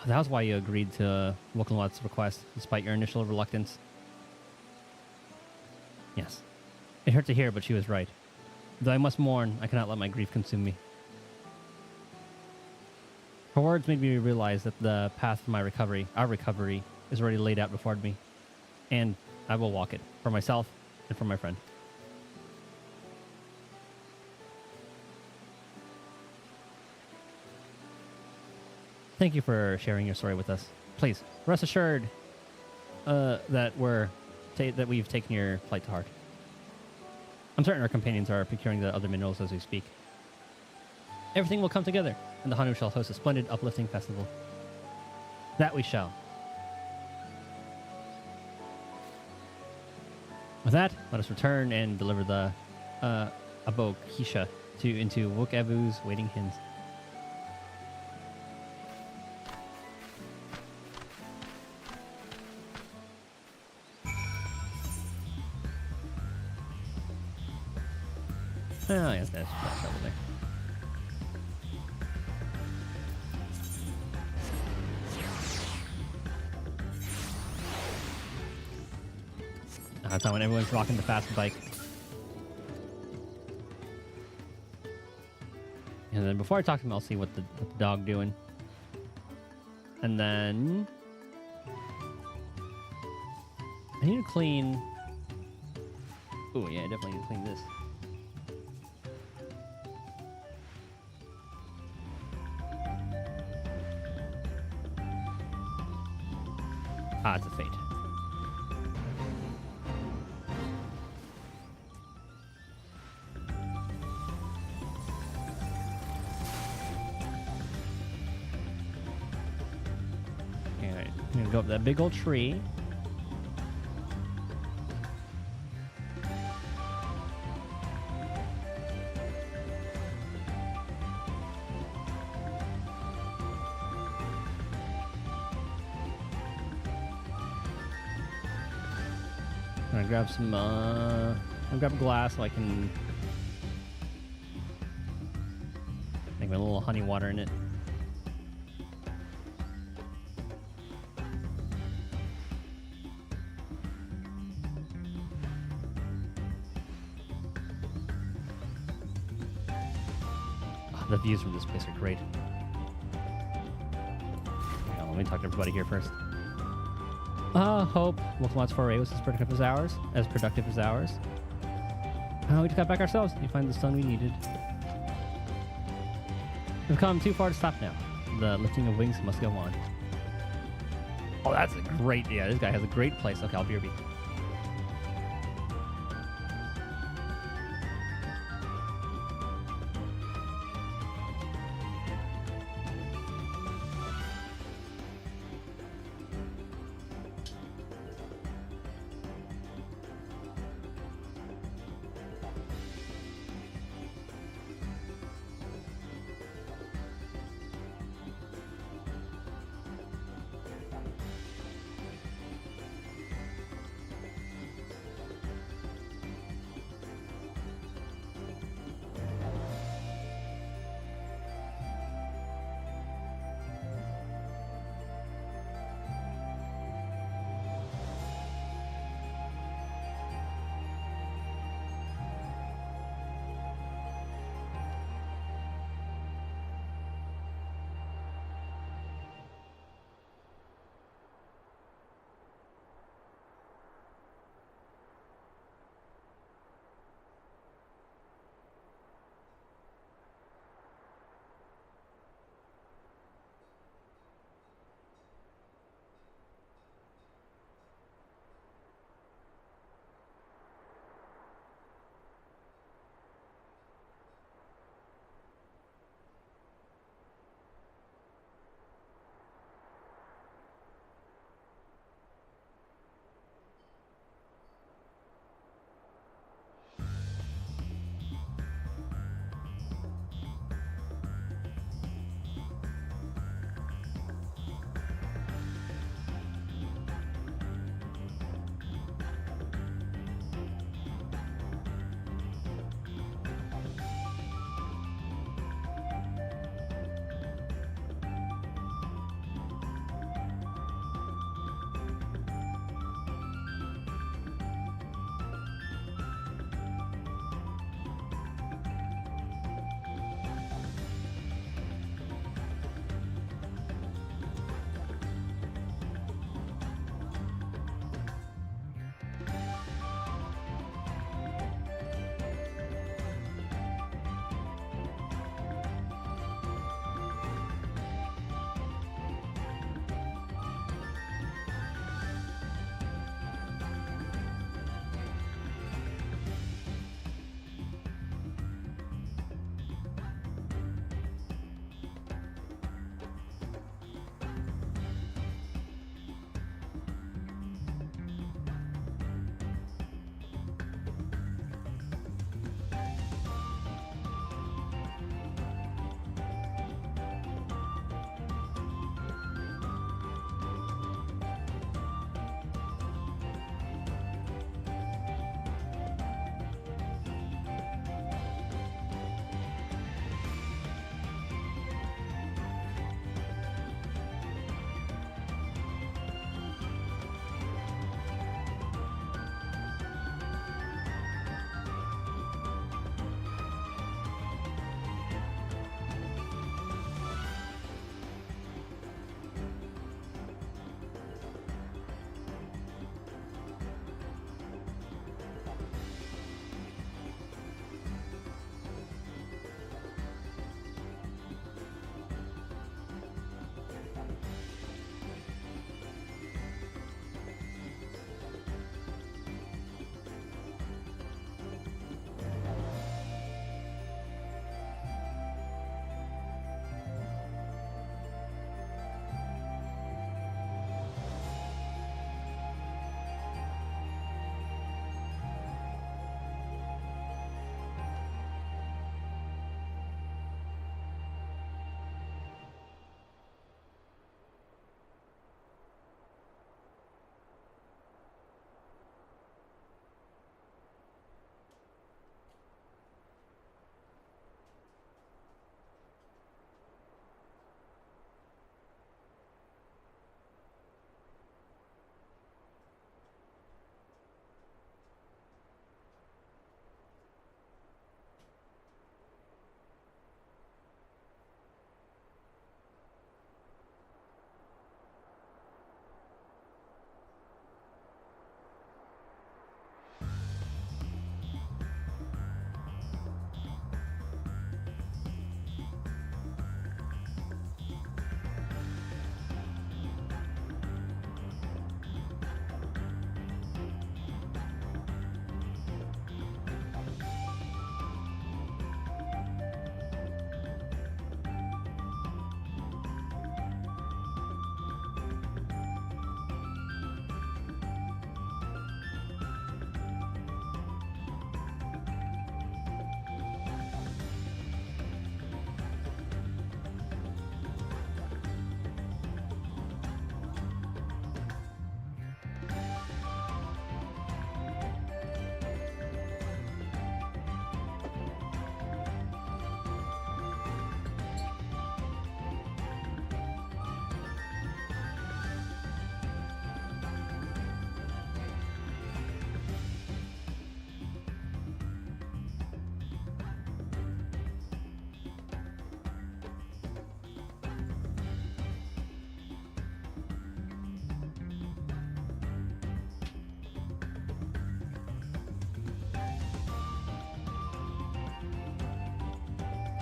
That was why you agreed to Wokalat's request, despite your initial reluctance. Yes. It hurt to hear, but she was right. Though I must mourn, I cannot let my grief consume me. Her words made me realize that the path for my recovery, our recovery, is already laid out before me. And I will walk it, for myself and for my friend. Thank you for sharing your story with us. Please, rest assured that we've taken your plight to heart. I'm certain our companions are procuring the other minerals as we speak. Everything will come together, and the Hanu shall host a splendid, uplifting festival. That we shall. With that, let us return and deliver the Abokisha into Wokavu's waiting hens. Oh, yes, that's over there. That's not when everyone's rocking the fast bike. And then before I talk to him, I'll see what the dog doing. And then I need to clean. Oh yeah, I definitely need to clean this. Ah, it's a fate. go up that big old tree. I'm gonna grab some, I'm gonna grab glass so I can make a little honey water in it. Oh, the views from this place are great. Hang on, let me talk to everybody here first. Hope Wolfmot's foray was as productive as ours. We just got back ourselves. You find the stone we needed. We've come too far to stop now. The lifting of wings must go on. Oh, that's a great... Yeah, this guy has a great place. Okay, I'll BRB.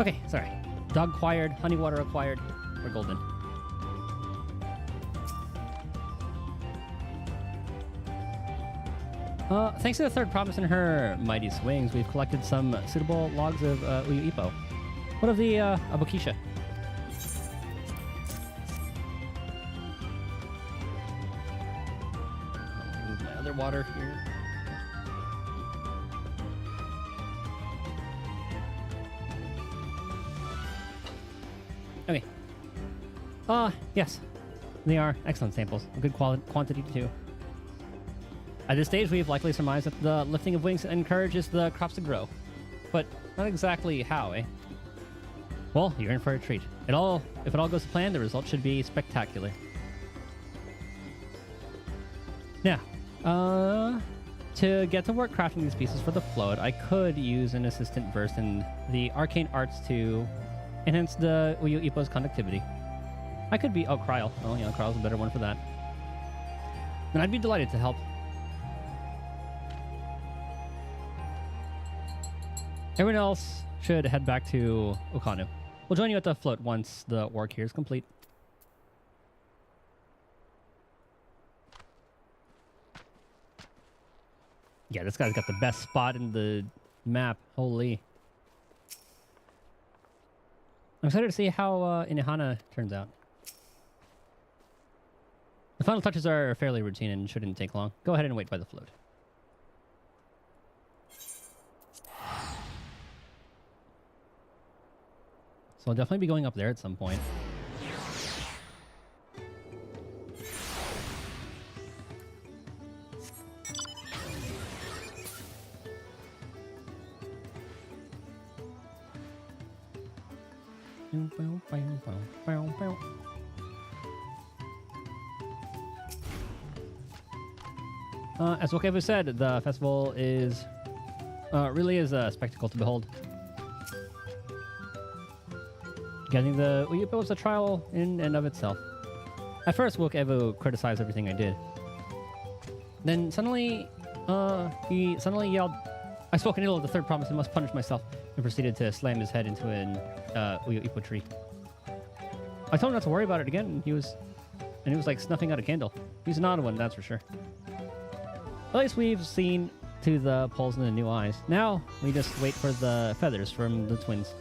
Okay, sorry. Dog acquired, honey water acquired. We're golden. Thanks to the third promise in her mighty swings, we've collected some suitable logs of Uyu Ipo. What of the Abokisha? Move my other water here. Okay. Yes. They are excellent samples. A good quantity too. At this stage, we've likely surmised that the lifting of wings encourages the crops to grow. But not exactly how, eh? Well, you're in for a treat. If it all goes to plan, the result should be spectacular. Now, to get to work crafting these pieces for the float, I could use an assistant versed in the arcane arts to enhance the Uyu Ipo's conductivity. I could be... Oh, Kryl. Oh, yeah, Kryl's a better one for that. And I'd be delighted to help. Everyone else should head back to Okanu. We'll join you at the float once the work here is complete. Yeah, this guy's got the best spot in the map. Holy. I'm excited to see how Inihana turns out. The final touches are fairly routine and shouldn't take long. Go ahead and wait by the float. So I'll definitely be going up there at some point. As Wokevu said, the festival is really is a spectacle to behold. Getting the Uyu Ipo was a trial in and of itself. At first, Wokevu criticized everything I did. Then suddenly, he suddenly yelled, "I spoke in ill of the third promise and must punish myself," and proceeded to slam his head into an Uyu Ipo tree. I told him not to worry about it again, and he was like snuffing out a candle. He's an odd one, that's for sure. At least we've seen to the poles and the new eyes. Now, we just wait for the feathers from the twins.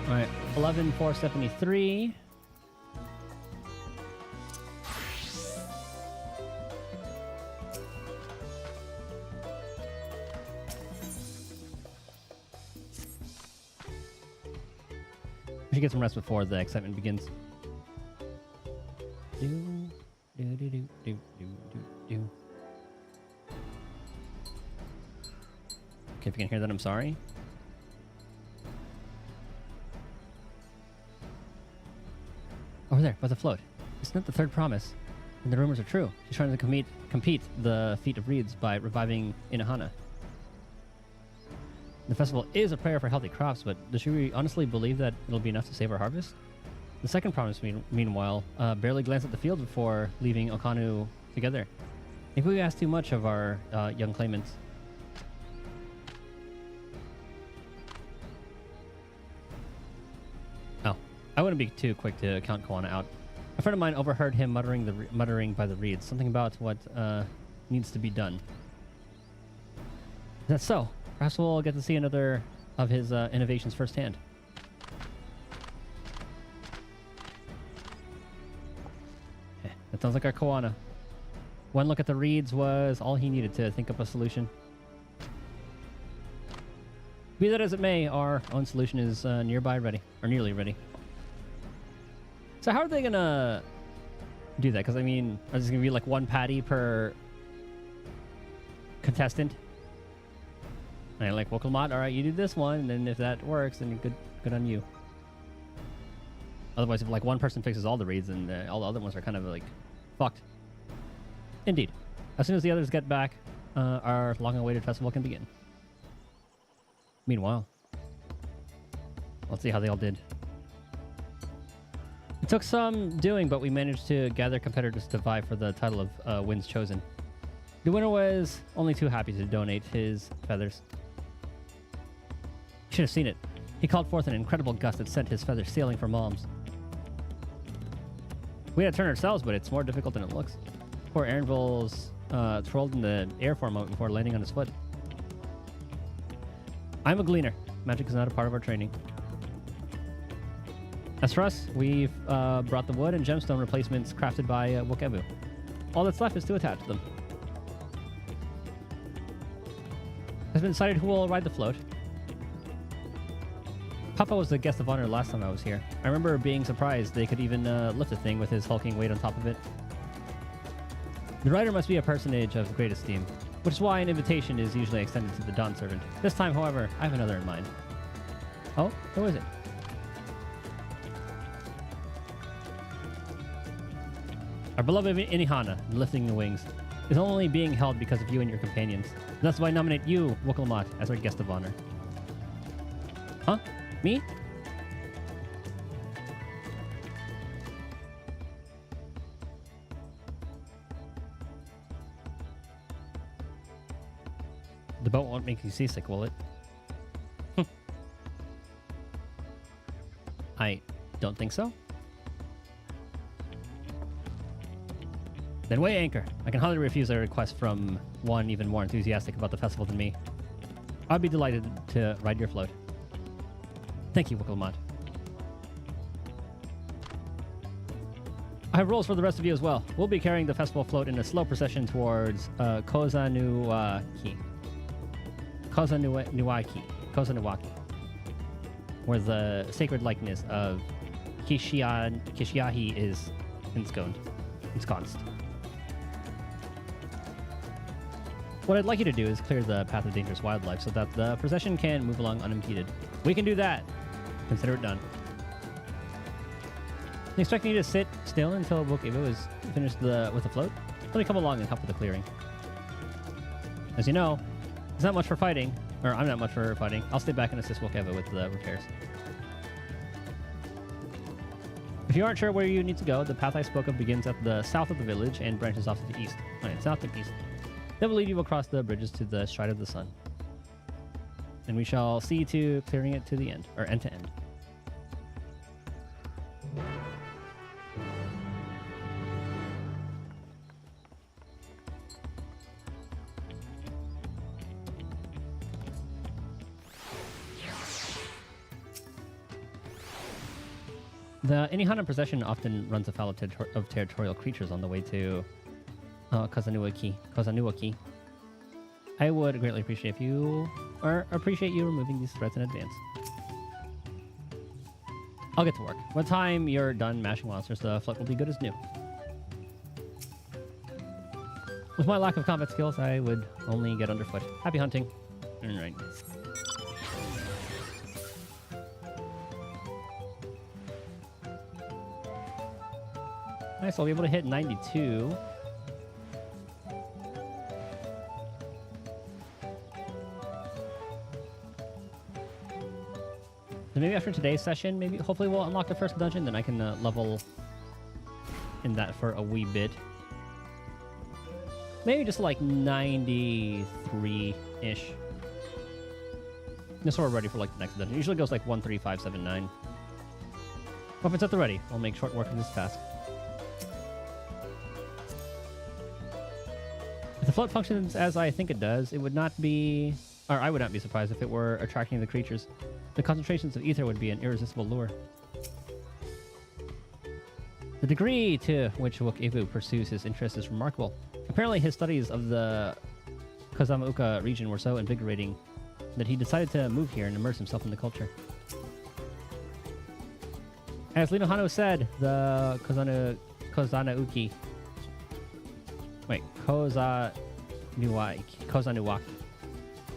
Alright, 11,473. We should get some rest before the excitement begins. Okay, if you can hear that, I'm sorry. Over there, by the float. Isn't that the third promise? And the rumors are true. She's trying to compete the feat of reeds by reviving Inihana. The festival is a prayer for healthy crops, but does she honestly believe that it'll be enough to save our harvest? The second promise, meanwhile, barely glanced at the field before leaving Okanu together. Maybe we asked too much of our young claimants. Oh, I wouldn't be too quick to count Koana out. A friend of mine overheard him muttering by the reeds, something about what needs to be done. Is that so? Perhaps we'll get to see another of his innovations firsthand. That sounds like our Koana. One look at the reeds was all he needed to think up a solution. Be that as it may, our own solution is nearby ready, or nearly ready. So how are they gonna do that? Because I mean, are there gonna be like one patty per contestant? And like, Wokelmat, all right, you do this one, and then if that works, then good on you. Otherwise, if like one person fixes all the reeds, and all the other ones are kind of like fucked. Indeed. As soon as the others get back, our long-awaited festival can begin. Meanwhile, let's see how they all did. It took some doing, but we managed to gather competitors to vie for the title of Winds Chosen. The winner was only too happy to donate his feathers. You should have seen it. He called forth an incredible gust that sent his feathers sailing for Malms. We had to turn ourselves, but it's more difficult than it looks. Poor Aaronville's twirled in the air for a moment before landing on his foot. I'm a gleaner. Magic is not a part of our training. As for us, we've brought the wood and gemstone replacements crafted by Wokevu. All that's left is to attach them. Has been decided who will ride the float. Papa was the guest of honor last time I was here. I remember being surprised they could even lift the thing with his hulking weight on top of it. The rider must be a personage of great esteem, which is why an invitation is usually extended to the Dawn Servant. This time, however, I have another in mind. Oh, who is it? Our beloved Inihana, lifting the wings, is only being held because of you and your companions. That's why I nominate you, Wokelmat, as our guest of honor. Huh? Me? The boat won't make you seasick, will it? I don't think so. Then weigh anchor. I can hardly refuse a request from one even more enthusiastic about the festival than me. I'd be delighted to ride your float. Thank you, Wokelmat. I have rules for the rest of you as well. We'll be carrying the festival float in a slow procession towards Kozanuwaki, where the sacred likeness of Kishiahi is ensconced. What I'd like you to do is clear the path of dangerous wildlife so that the procession can move along unimpeded. We can do that. Consider it done. You expect me to sit still until Wokevu is finished with the float? Let me come along and help with the clearing. As you know, it's not much for fighting, or I'm not much for fighting. I'll stay back and assist Wokevu with the repairs. If you aren't sure where you need to go, the path I spoke of begins at the south of the village and branches off to the east. Right, south and east. That will lead you across the bridges to the Stride of the Sun. And we shall see to clearing it to the end, or end to end. The Inihana procession often runs afoul of territorial creatures on the way to Kozanuwaki. I would greatly appreciate you removing these threats in advance. I'll get to work. By the time you're done mashing monsters, the float will be good as new. With my lack of combat skills, I would only get underfoot. Happy hunting. Alright. Nice, I'll be able to hit 92. So maybe after today's session, hopefully we'll unlock the first dungeon, then I can level in that for a wee bit. Maybe just like 93-ish. Just so we're ready for like the next dungeon. It usually goes like 1, 3, 5, 7, 9. Well, if it's at the ready, I'll make short work of this task. If the float functions as I think it does, it would not be... Or I would not be surprised if it were attracting the creatures. The concentrations of ether would be an irresistible lure. The degree to which Wokevu pursues his interests is remarkable. Apparently his studies of the Kozamauka region were so invigorating that he decided to move here and immerse himself in the culture. As Lino Hano said, the Kozanuwaki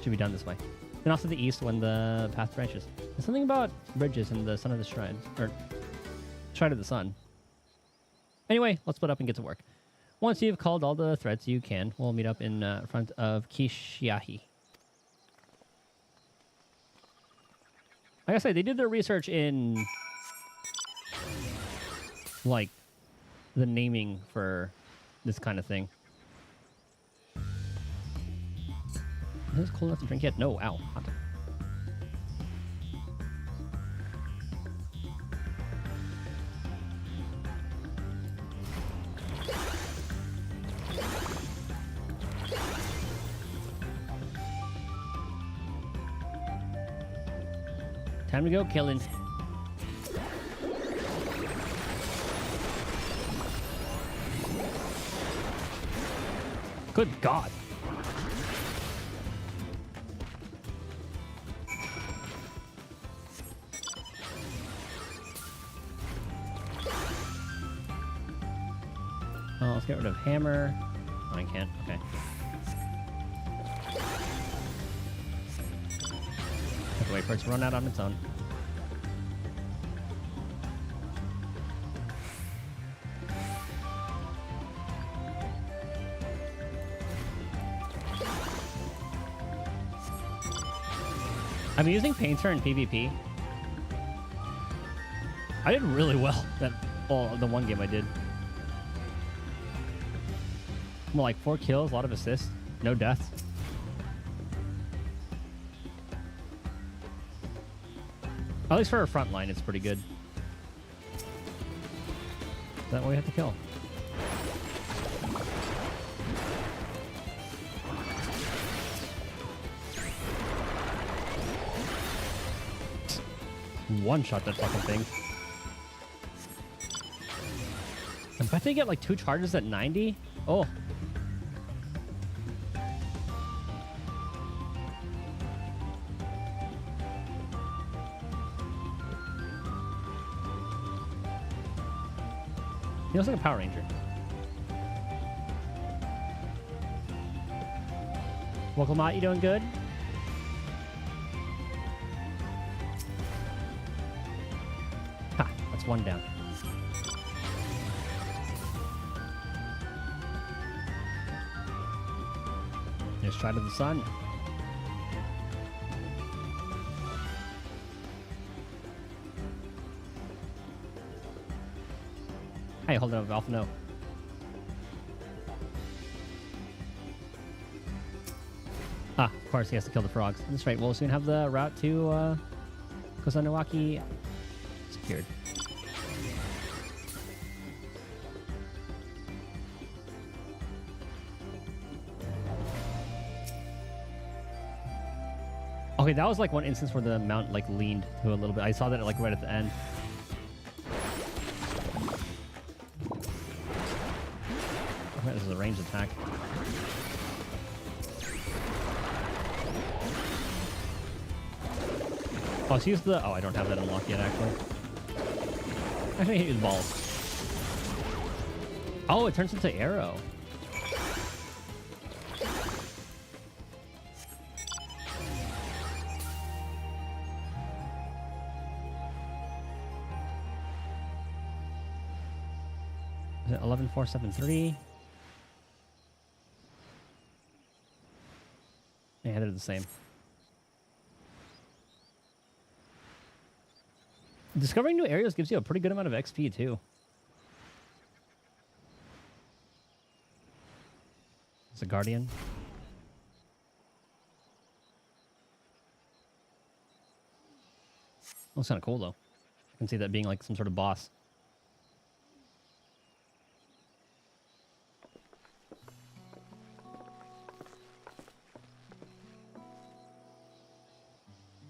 should be done this way. Then off to the east when the path branches. There's something about bridges and the Sun of the Shrine, or Shrine of the Sun. Anyway, let's split up and get to work. Once you've called all the threats you can, we'll meet up in front of Kishiahi. Like I said, they did their research in like the naming for this kind of thing. Is this cold enough to drink yet? No, ow. Hot. Time to go killing. Good God. Oh, let's get rid of hammer. Oh, I can't. Okay. Have to wait for it to run out on its own. I'm using Painter in PvP. I did really well that the one game I did. More like 4 kills, a lot of assists, no deaths. At least for a front line, it's pretty good. Is that what we have to kill? One shot that fucking thing. I bet they get like 2 charges at 90. Oh. He looks like a Power Ranger. Welcome out, you doing good? Ha, that's one down. There's Shot of the Sun. Hey, hold on, Alpha, no. Ah, of course, he has to kill the frogs. That's right, we'll soon have the route to Kosanowaki secured. Okay, that was like one instance where the mount like leaned to a little bit. I saw that like right at the end. Okay, this is a ranged attack. Oh, let's use the... Oh, I don't have that unlocked yet, actually. Actually, hit use balls. Oh, it turns into arrow. Is it 11473? Yeah, they're the same. Discovering new areas gives you a pretty good amount of XP, too. It's a guardian. Looks kind of cool, though. I can see that being like some sort of boss.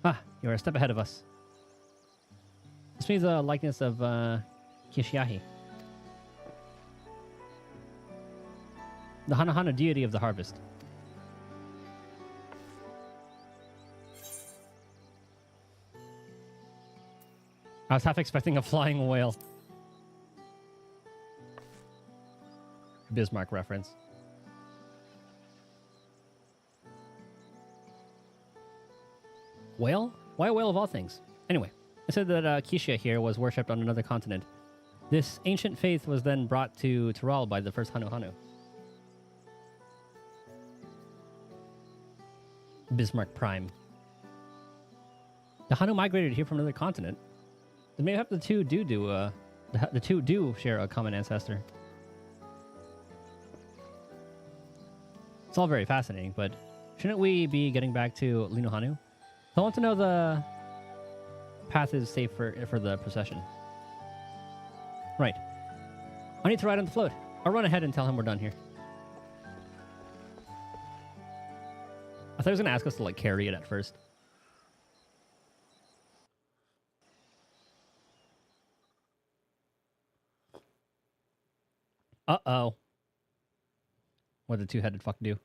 Ah, you're a step ahead of us. This means a likeness of Kishiahi, the Hanahana deity of the harvest. I was half expecting a flying whale. Bismarck reference. Whale? Why a whale of all things? Anyway. I said that Kishia here was worshipped on another continent. This ancient faith was then brought to Tural by the first Hanu. Bismarck Prime. The Hanu migrated here from another continent. They may have the two do share a common ancestor. It's all very fascinating, but Shouldn't we be getting back to Linuhanu? I want to know the path is safe for the procession. Right. I need to ride on the float. I'll run ahead and tell him we're done here. I thought he was going to ask us to, like, carry it at first. Uh-oh. What did the two-headed fuck do?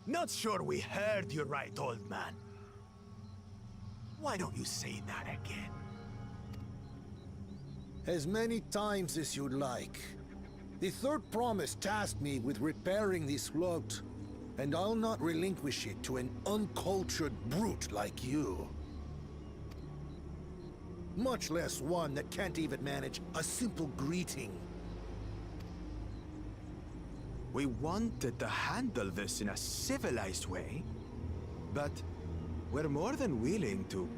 Not sure we heard you right, old man. Why don't you say that again? As many times as you'd like. The third promise tasked me with repairing this float, and I'll not relinquish it to an uncultured brute like you. Much less one that can't even manage a simple greeting. We wanted to handle this in a civilized way, but we're more than willing to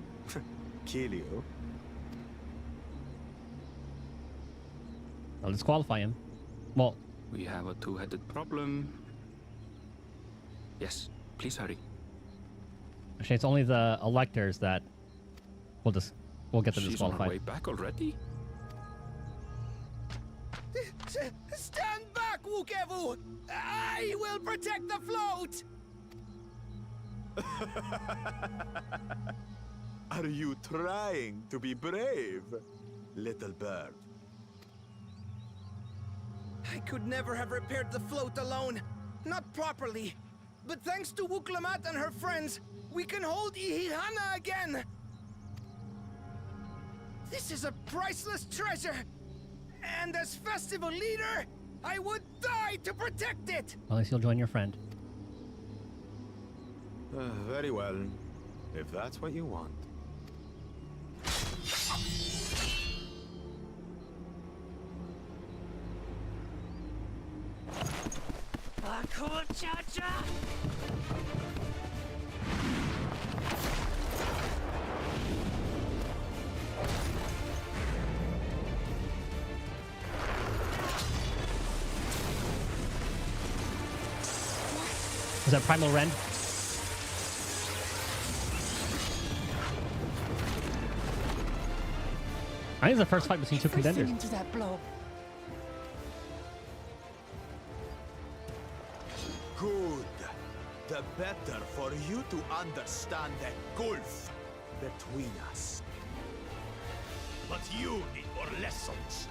kill you. I'll disqualify him. Well, we have a two-headed problem. Yes, please hurry. Actually, it's only the electors that we'll get them She's on her disqualified. way back already? Stand back, Wukevu! I will protect the float! Are you trying to be brave, little bird? I could never have repaired the float alone. Not properly. But thanks to Wuklamat and her friends, we can hold Ihihana again! This is a priceless treasure! And as festival leader, I would die to protect it! Well, at least you'll join your friend. Very well, if that's what you want. Cool cha-cha! Is that Primal Ren? I think it's the first fight between two contenders. Into that blow. Good. The better for you to understand the gulf between us. But you need more lessons.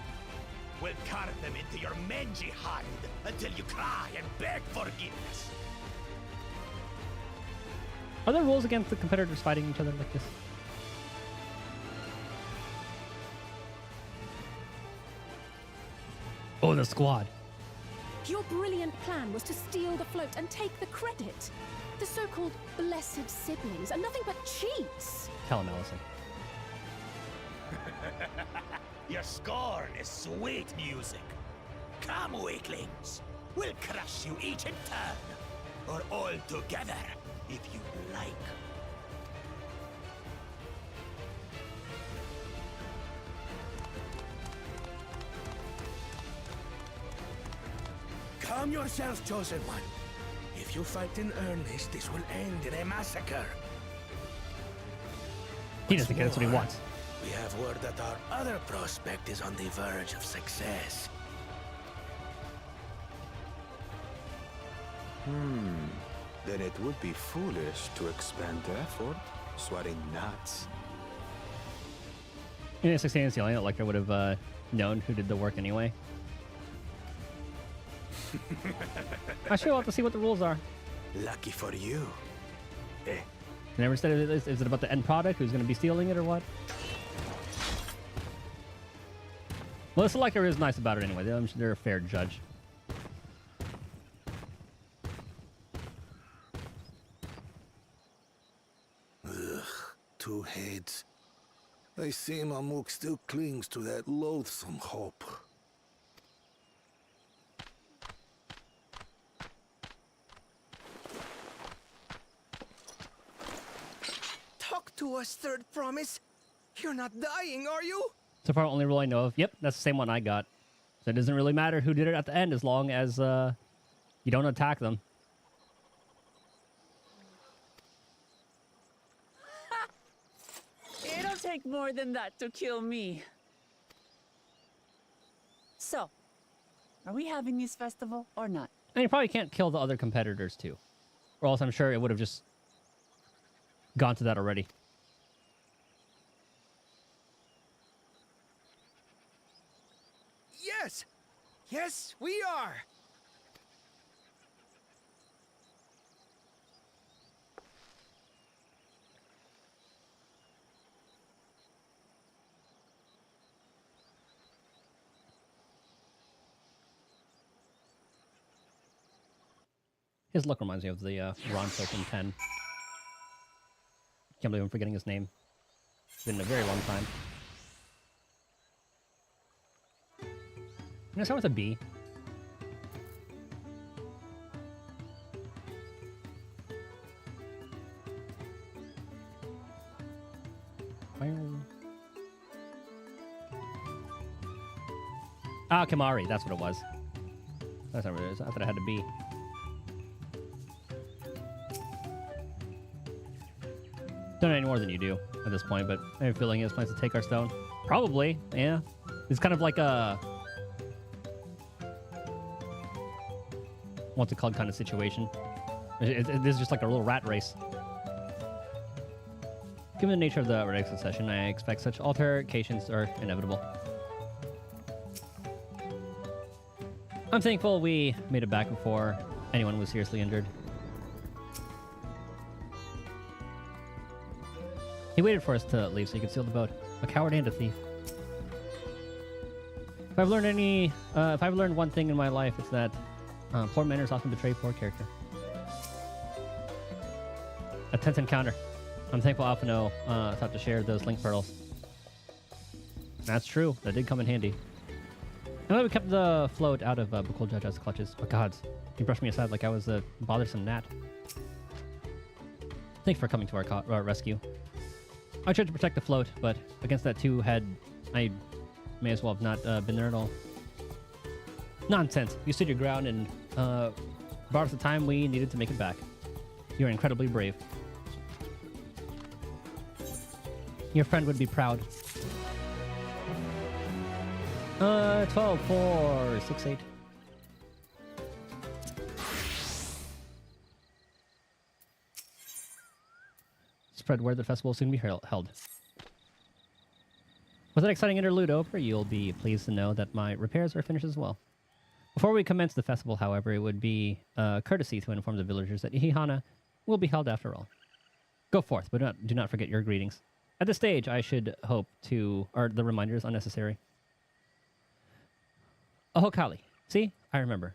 We'll carve them into your mangy hide until you cry and beg forgiveness. Are there rules against the competitors fighting each other like this? Oh, the squad. Your brilliant plan was to steal the float and take the credit. The so-called blessed siblings are nothing but cheats. Tell him, Allison. Your scorn is sweet music. Come, weaklings. We'll crush you each in turn. Or all together, if you like. Calm yourselves, chosen one. If you fight in earnest, this will end in a massacre. He doesn't get what he wants. We have word that our other prospect is on the verge of success. Then it would be foolish to expend effort sweating nuts. In 16 and Ceiling, like I would have known who did the work anyway. I sure want to see what the rules are. Lucky for you. You never said is it about the end product? Who's going to be stealing it or what? Well, the selector is nice about it anyway. They're a fair judge. Ugh, two heads. I see Mamuk still clings to that loathsome hope. to us, Third Promise. You're not dying, are you? So far, only rule I know of. Yep, that's the same one I got. So it doesn't really matter who did it at the end as long as you don't attack them. It'll take more than that to kill me. So, are we having this festival or not? And you probably can't kill the other competitors too. Or else I'm sure it would have just gone to that already. Yes! Yes, we are! His look reminds me of the Ron Soap in 10. Can't believe I'm forgetting his name. It's been a very long time. I'm gonna start with a B. Ah, Kamari, that's what it was. That's not what it is. I thought it had to be. Don't know any more than you do at this point, but I have a feeling he has plans to take our stone. Probably, yeah. It's kind of like a... what's it called kind of situation. This is just like a little rat race. Given the nature of the Red Exit session, I expect such altercations are inevitable. I'm thankful we made it back before anyone was seriously injured. He waited for us to leave so he could steal the boat. A coward and a thief. If I've learned one thing in my life, it's that poor manners often betray poor character. A tense encounter. I'm thankful Alphino thought to share those link pearls. That's true. That did come in handy. I'm glad we kept the float out of Bukul Jaja's clutches. Oh gods, he brushed me aside like I was a bothersome gnat. Thanks for coming to our rescue. I tried to protect the float, but against that two-head, I may as well have not been there at all. Nonsense. You stood your ground and brought us the time we needed to make it back. You're incredibly brave. Your friend would be proud. 12, 4, 6, 8. Spread word the festival will soon be held. With that exciting interlude over, you'll be pleased to know that my repairs are finished as well. Before we commence the festival, however, it would be courtesy to inform the villagers that Ihihana will be held after all. Go forth, but do not forget your greetings. At this stage, I should hope are the reminders unnecessary. Oh, Kali. See? I remember.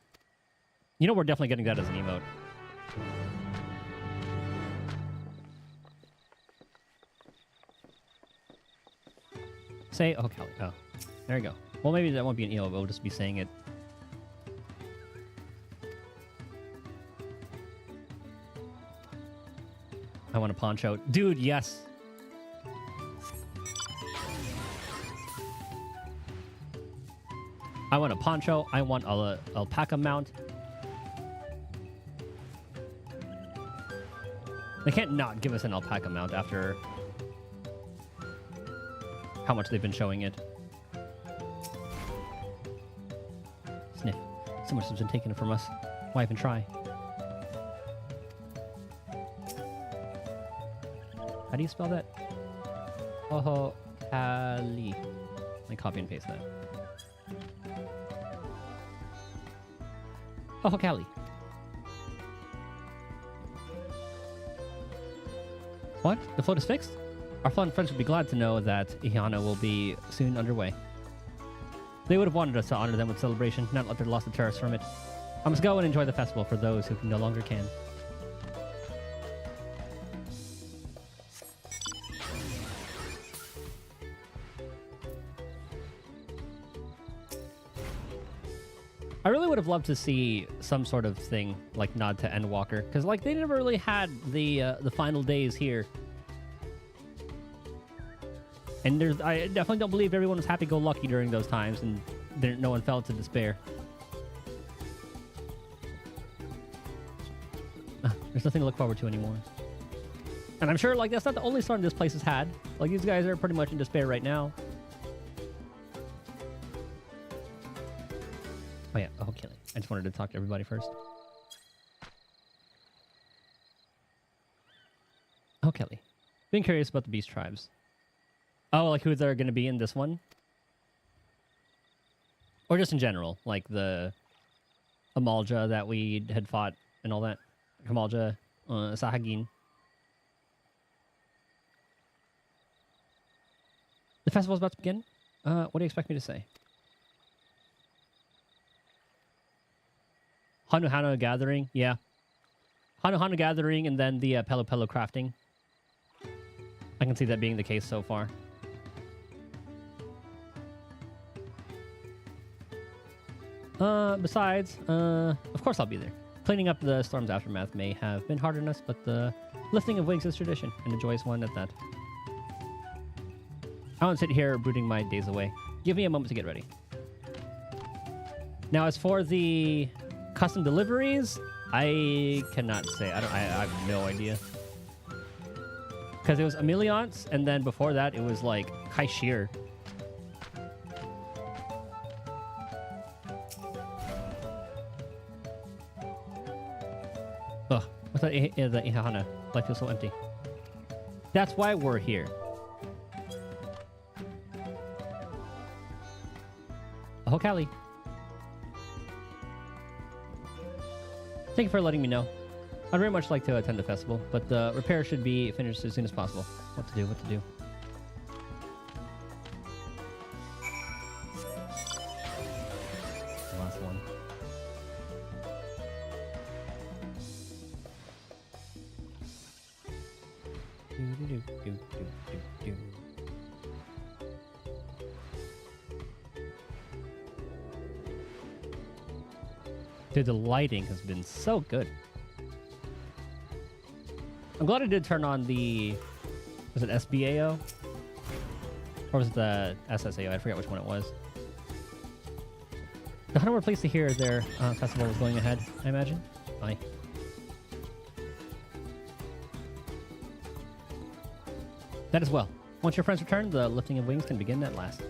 You know we're definitely getting that as an emote. Say, oh, Kali. Oh, there you go. Well, maybe that won't be an emote, but we'll just be saying it. I want a poncho. Dude, yes. I want a poncho. I want a alpaca mount. They can't not give us an alpaca mount after how much they've been showing it. Sniff. So much has been taken from us. Why even try? How do you spell that? Oh, Kali. Let me copy and paste that. Oh, Kali. What? The float is fixed? Our fun friends would be glad to know that Ihihana will be soon underway. They would have wanted us to honor them with celebration, not let their loss deter us from it. I must go and enjoy the festival for those who no longer can. I really would have loved to see some sort of thing like nod to Endwalker, because like they never really had the final days here. And I definitely don't believe everyone was happy-go-lucky during those times, and no one fell to despair. There's nothing to look forward to anymore. And I'm sure, like, that's not the only storm this place has had. Like, these guys are pretty much in despair right now. Oh, yeah. Oh, okay. I just wanted to talk to everybody first. Oh, Kelly. Being curious about the beast tribes. Oh, like who they're going to be in this one? Or just in general, like the Amalja that we had fought and all that. Amalja, Sahagin. The festival's about to begin. What do you expect me to say? Hanu Hanu Gathering, yeah. Hanu Hanu Gathering and then the Pelo Pelo crafting. I can see that being the case so far. Besides, of course I'll be there. Cleaning up the storm's aftermath may have been hard on us, but the lifting of wings is tradition, and a joyous one at that. I won't sit here brooding my days away. Give me a moment to get ready. Now, as for the custom deliveries, I cannot say. I have no idea. Because it was Emiliance, and then before that, it was like Kaishir. Ugh, what's that? The Ihahana. Life feels so empty. That's why we're here. Oh, Callie. Thank you for letting me know. I'd very much like to attend the festival, but the repair should be finished as soon as possible. What to do, what to do. The last one. Dude, the lighting has been so good. I'm glad I did turn on the... Was it SBAO? Or was it the SSAO? I forget which one it was. The 100 were pleased to hear their festival was going ahead, I imagine. Bye. That as well. Once your friends return, the lifting of wings can begin at last.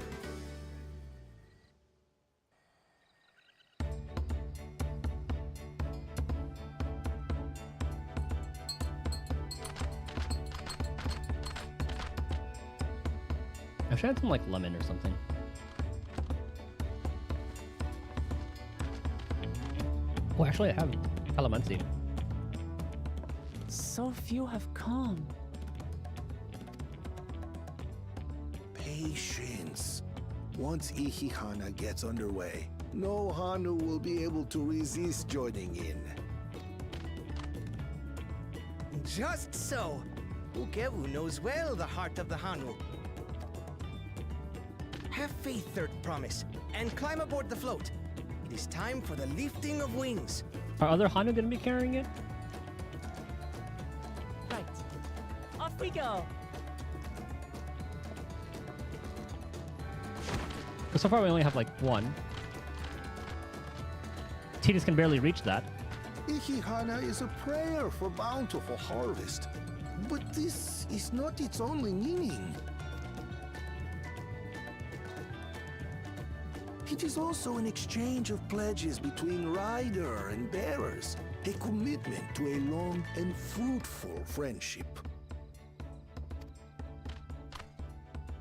I should add some like lemon or something. Oh, actually I have calamansi. So few have come. Patience. Once Ihihana gets underway, no Hanu will be able to resist joining in. Just so. Ukewu knows well the heart of the Hanu. Have faith, Third Promise, and climb aboard the float. It is time for the lifting of wings. Are other Hanu going to be carrying it? Right. Off we go. So far we only have like one. Titus can barely reach that. Ihihana is a prayer for bountiful harvest. But this is not its only meaning. It is also an exchange of pledges between rider and bearers, a commitment to a long and fruitful friendship.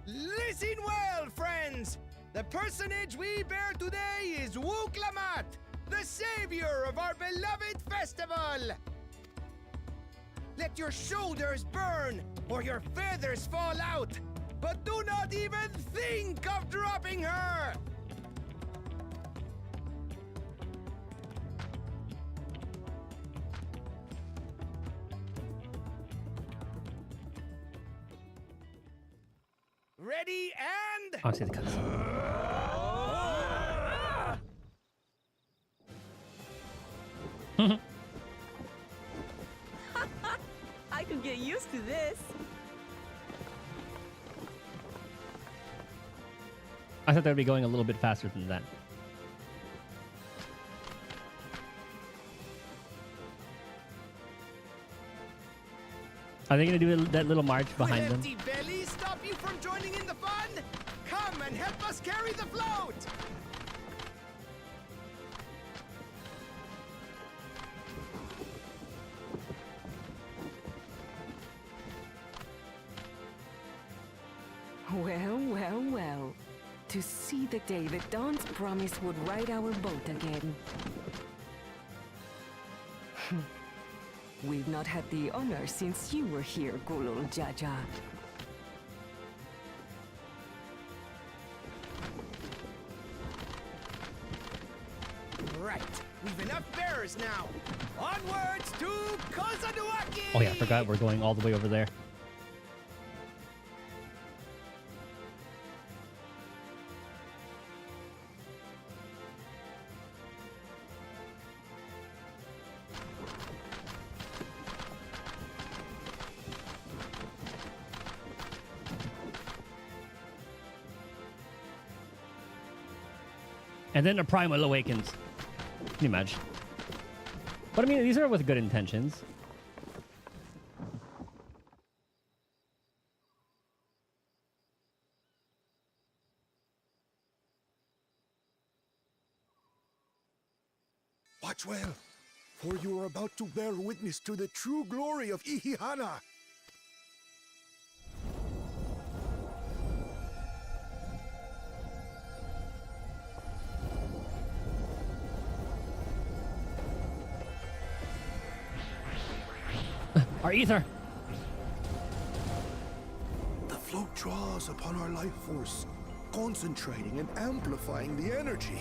Listen well, friends! The personage we bear today is Wuklamat, the savior of our beloved festival! Let your shoulders burn, or your feathers fall out, but do not even think of dropping her! Ready and... Oh, I see the cuts. I could get used to this. I thought they would be going a little bit faster than that. Are they going to do that little march behind them? Will empty bellies stop you from joining in the fun? Come and help us carry the float! Well, well, well. To see the day that Dawn's promise would ride our boat again. We've not had the honor since you were here, Gulul Jaja. Right, we've enough bearers now. Onwards to Kozanuaki! Oh yeah, I forgot we're going all the way over there. And then the primal awakens. Can you imagine? But I mean, these are with good intentions. Watch well, for you are about to bear witness to the true glory of Ihihana. Our ether. The float draws upon our life force, concentrating and amplifying the energy.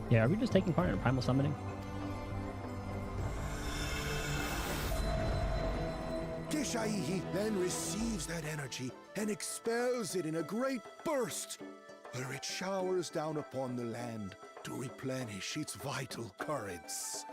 Yeah, are we just taking part in primal summoning? Keshaihi then receives that energy and expels it in a great burst, where it showers down upon the land to replenish its vital currents.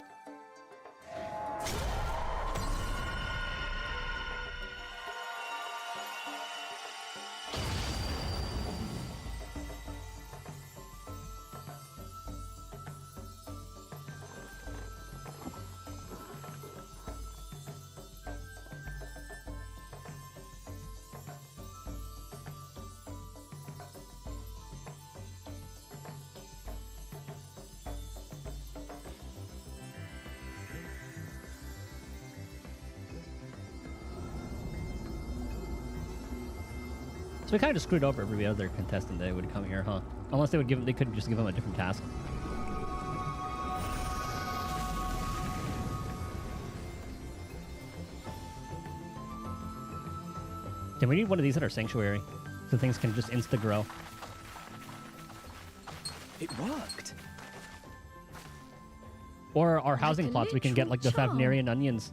So we kind of just screwed over every other contestant that would come here, huh? Unless they would give, they could just give them a different task. Then we need one of these at our sanctuary, so things can just insta-grow. It worked. Or our housing Like a plots, we can get like the literal charm. Thavnarian onions.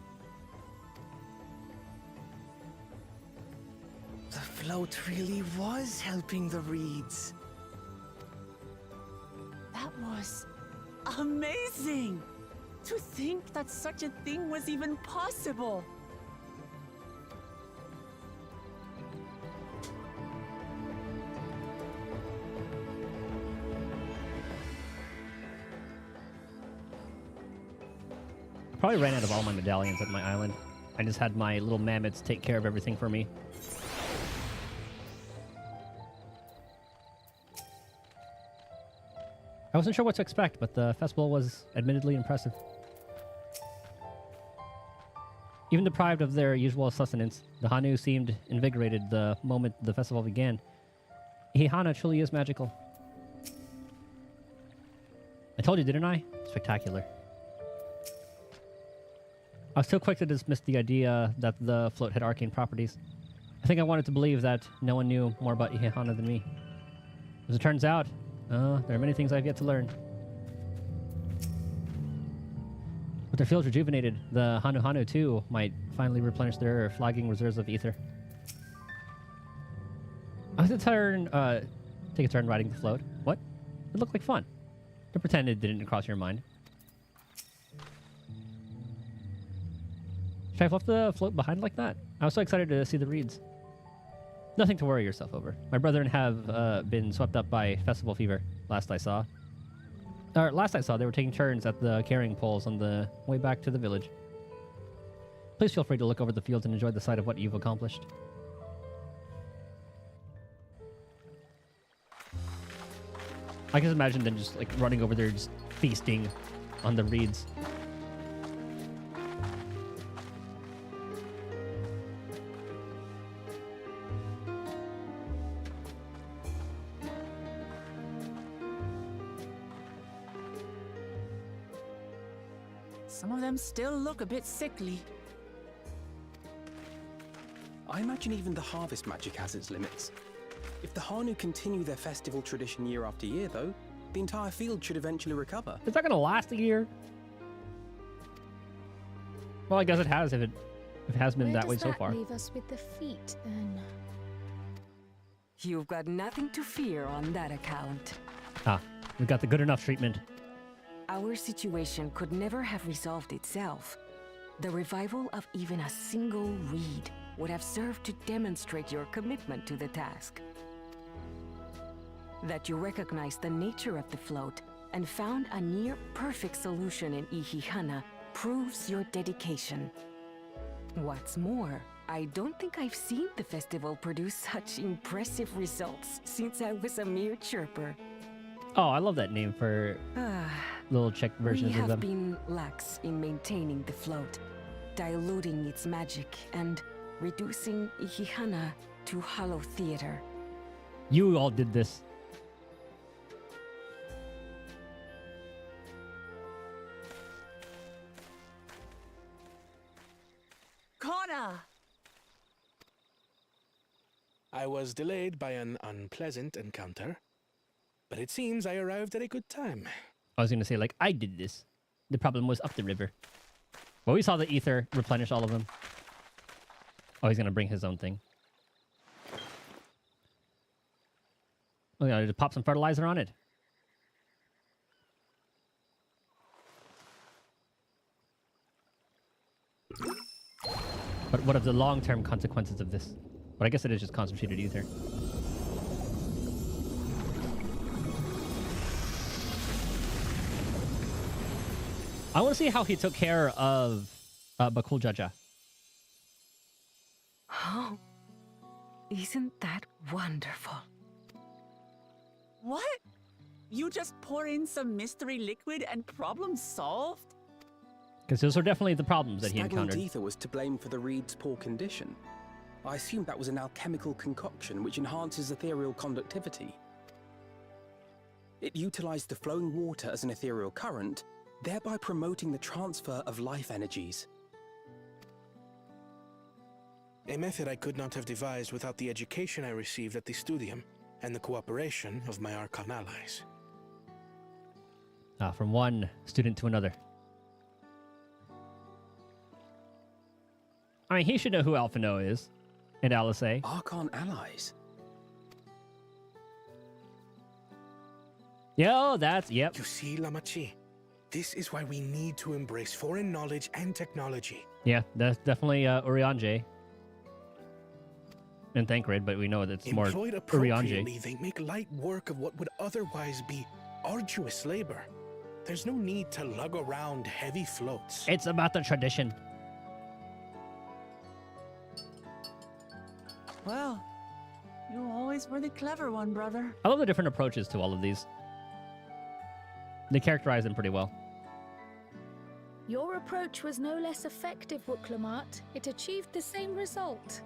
The float really was helping the reeds. That was amazing! To think that such a thing was even possible! Probably ran out of all my medallions at my island. I just had my little mammoths take care of everything for me. I wasn't sure what to expect, but the festival was admittedly impressive. Even deprived of their usual sustenance, the Hanu seemed invigorated the moment the festival began. Ihihana truly is magical. I told you, didn't I? Spectacular. I was too quick to dismiss the idea that the float had arcane properties. I think I wanted to believe that no one knew more about Ihihana than me. As it turns out, there are many things I've yet to learn. With their fields rejuvenated, the Hanu too might finally replenish their flagging reserves of ether. I was to take a turn riding the float. What? It looked like fun. Don't pretend it didn't cross your mind. Should I have left the float behind like that? I was so excited to see the reeds. Nothing to worry yourself over. My brethren have been swept up by festival fever, last I saw. Last I saw, they were taking turns at the carrying poles on the way back to the village. Please feel free to look over the fields and enjoy the sight of what you've accomplished. I can imagine them just like running over there, just feasting on the reeds. Some of them still look a bit sickly. I imagine even the harvest magic has its limits. If the Hanu continue their festival tradition year after year, though, the entire field should eventually recover. Is that going to last a year? Well, I guess it has if it has been that way so far. Where does that leave us with the feet, then? You've got nothing to fear on that account. Ah, we've got the good enough treatment. Our situation could never have resolved itself. The revival of even a single reed would have served to demonstrate your commitment to the task. That you recognize the nature of the float and found a near-perfect solution in Ihihana proves your dedication. What's more, I don't think I've seen the festival produce such impressive results since I was a mere chirper. Oh, I love that name for little Czech versions of them. We have been lax in maintaining the float, diluting its magic and reducing Ihihana to hollow theater. You all did this. Kona! I was delayed by an unpleasant encounter, but it seems I arrived at a good time. I was going to say, like, I did this. The problem was up the river. Well, we saw the ether replenish all of them. Oh, he's going to bring his own thing. Oh, yeah, just pop some fertilizer on it. But what are the long-term consequences of this? But I guess it is just concentrated ether. I want to see how he took care of Bakul Jaja. Oh, isn't that wonderful? What? You just pour in some mystery liquid and problem solved? Because those are definitely the problems that he Stagnant encountered. ether was to blame for the reed's poor condition. I assumed that was an alchemical concoction which enhances ethereal conductivity. It utilized the flowing water as an ethereal current, thereby promoting the transfer of life energies. A method I could not have devised without the education I received at the studium and the cooperation of my Archon allies. From one student to another. I mean, he should know who Alphino is. And Alice. Archon allies? Yo, that's, yep. You see, Lamachi, this is why we need to embrace foreign knowledge and technology. Yeah, that's definitely Urianger. And Thancred, but we know that it's more Employed Urianger. appropriately, they make light work of what would otherwise be arduous labor. There's no need to lug around heavy floats. It's about the tradition. Well, you always were the clever one, brother. I love the different approaches to all of these. They characterize them pretty well. Your approach was no less effective, Wuklamat. It achieved the same result.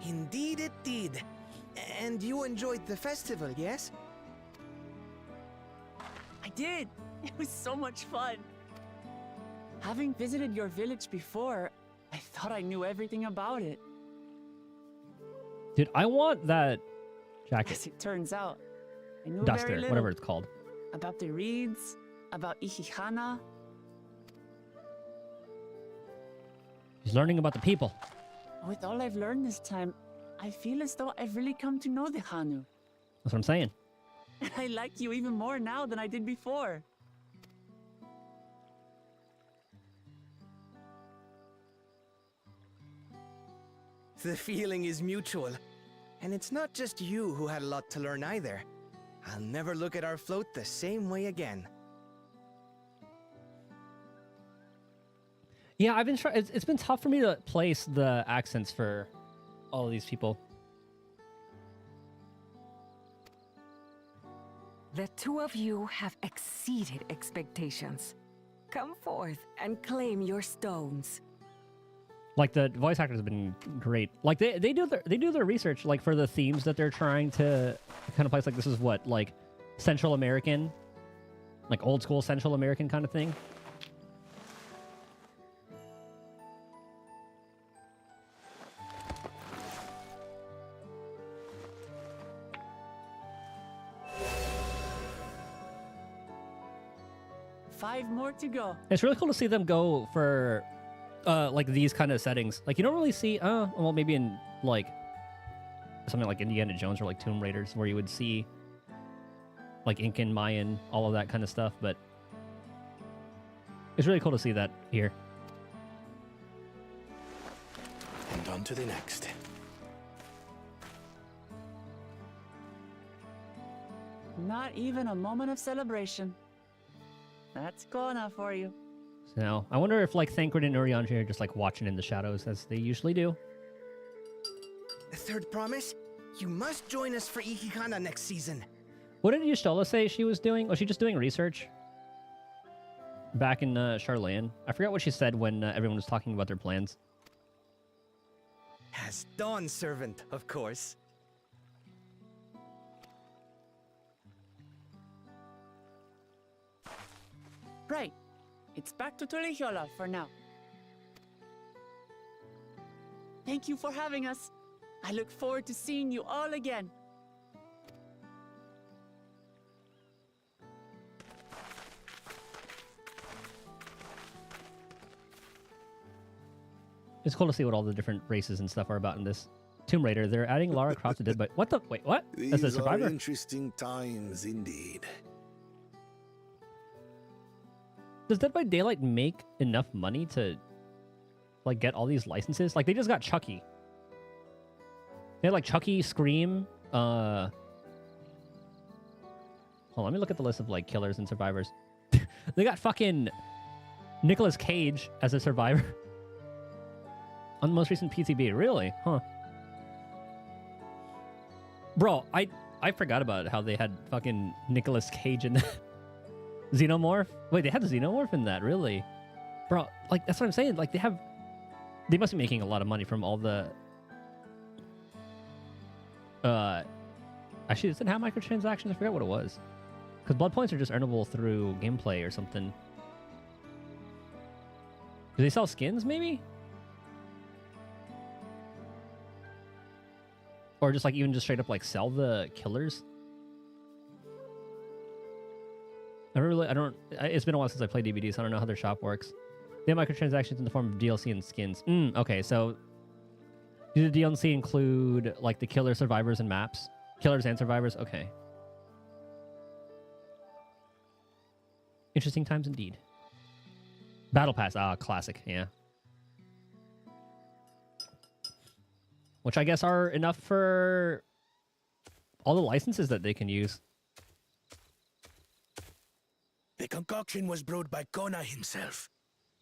Indeed it did. And you enjoyed the festival, yes? I did. It was so much fun. Having visited your village before, I thought I knew everything about it. Dude, I want that jacket. As it turns out, I knew very Duster, little whatever it's called. about the reeds, about Ihihana. He's learning about the people. With all I've learned this time, I feel as though I've really come to know the Hanu. That's what I'm saying. I like you even more now than I did before. The feeling is mutual. And it's not just you who had a lot to learn either. I'll never look at our float the same way again. Yeah, I've been trying. It's been tough for me to place the accents for all of these people. The two of you have exceeded expectations. Come forth and claim your stones. Like the voice actors have been great. Like they do their research like for the themes that they're trying to kind of place. Like this is what like Central American, like old school Central American kind of thing. Five more to go. It's really cool to see them go for like these kind of settings. Like you don't really see well maybe in like something like Indiana Jones or like Tomb Raiders where you would see like Incan, Mayan, all of that kind of stuff, but it's really cool to see that here. And on to the next. Not even a moment of celebration. That's Kona for you. So I wonder if like Thancred and Urianger are just like watching in the shadows as they usually do. The third promise? You must join us for Ikihana next season. What did Yustola say she was doing? Was she just doing research? Back in Charlane? I forgot what she said when everyone was talking about their plans. As Dawn Servant, of course. Right. It's back to Tulihiola for now. Thank you for having us. I look forward to seeing you all again. It's cool to see what all the different races and stuff are about in this. Tomb Raider, they're adding Lara Croft to Dead by... What the... Wait, what? As a These survivor? are interesting times indeed. Does Dead by Daylight make enough money to like get all these licenses? Like they just got Chucky. They had like Chucky, Scream, hold on, let me look at the list of like killers and survivors. They got fucking Nicolas Cage as a survivor. On the most recent PTB. Really? Huh. Bro, I forgot about how they had fucking Nicolas Cage in that. Xenomorph? Wait, they had the Xenomorph in that, really? Bro, like, that's what I'm saying. Like, they must be making a lot of money from all the... Actually, does it have microtransactions? I forgot what it was. Because blood points are just earnable through gameplay or something. Do they sell skins, maybe? Or just, like, even just straight up, like, sell the killers? It's been a while since I played DVDs, so I don't know how their shop works. They have microtransactions in the form of DLC and skins. Okay, so do the DLC include like the killer, survivors, and maps? Killers and survivors? Okay. Interesting times indeed. Battle Pass, classic, yeah. Which I guess are enough for all the licenses that they can use. The concoction was brewed by Kona himself.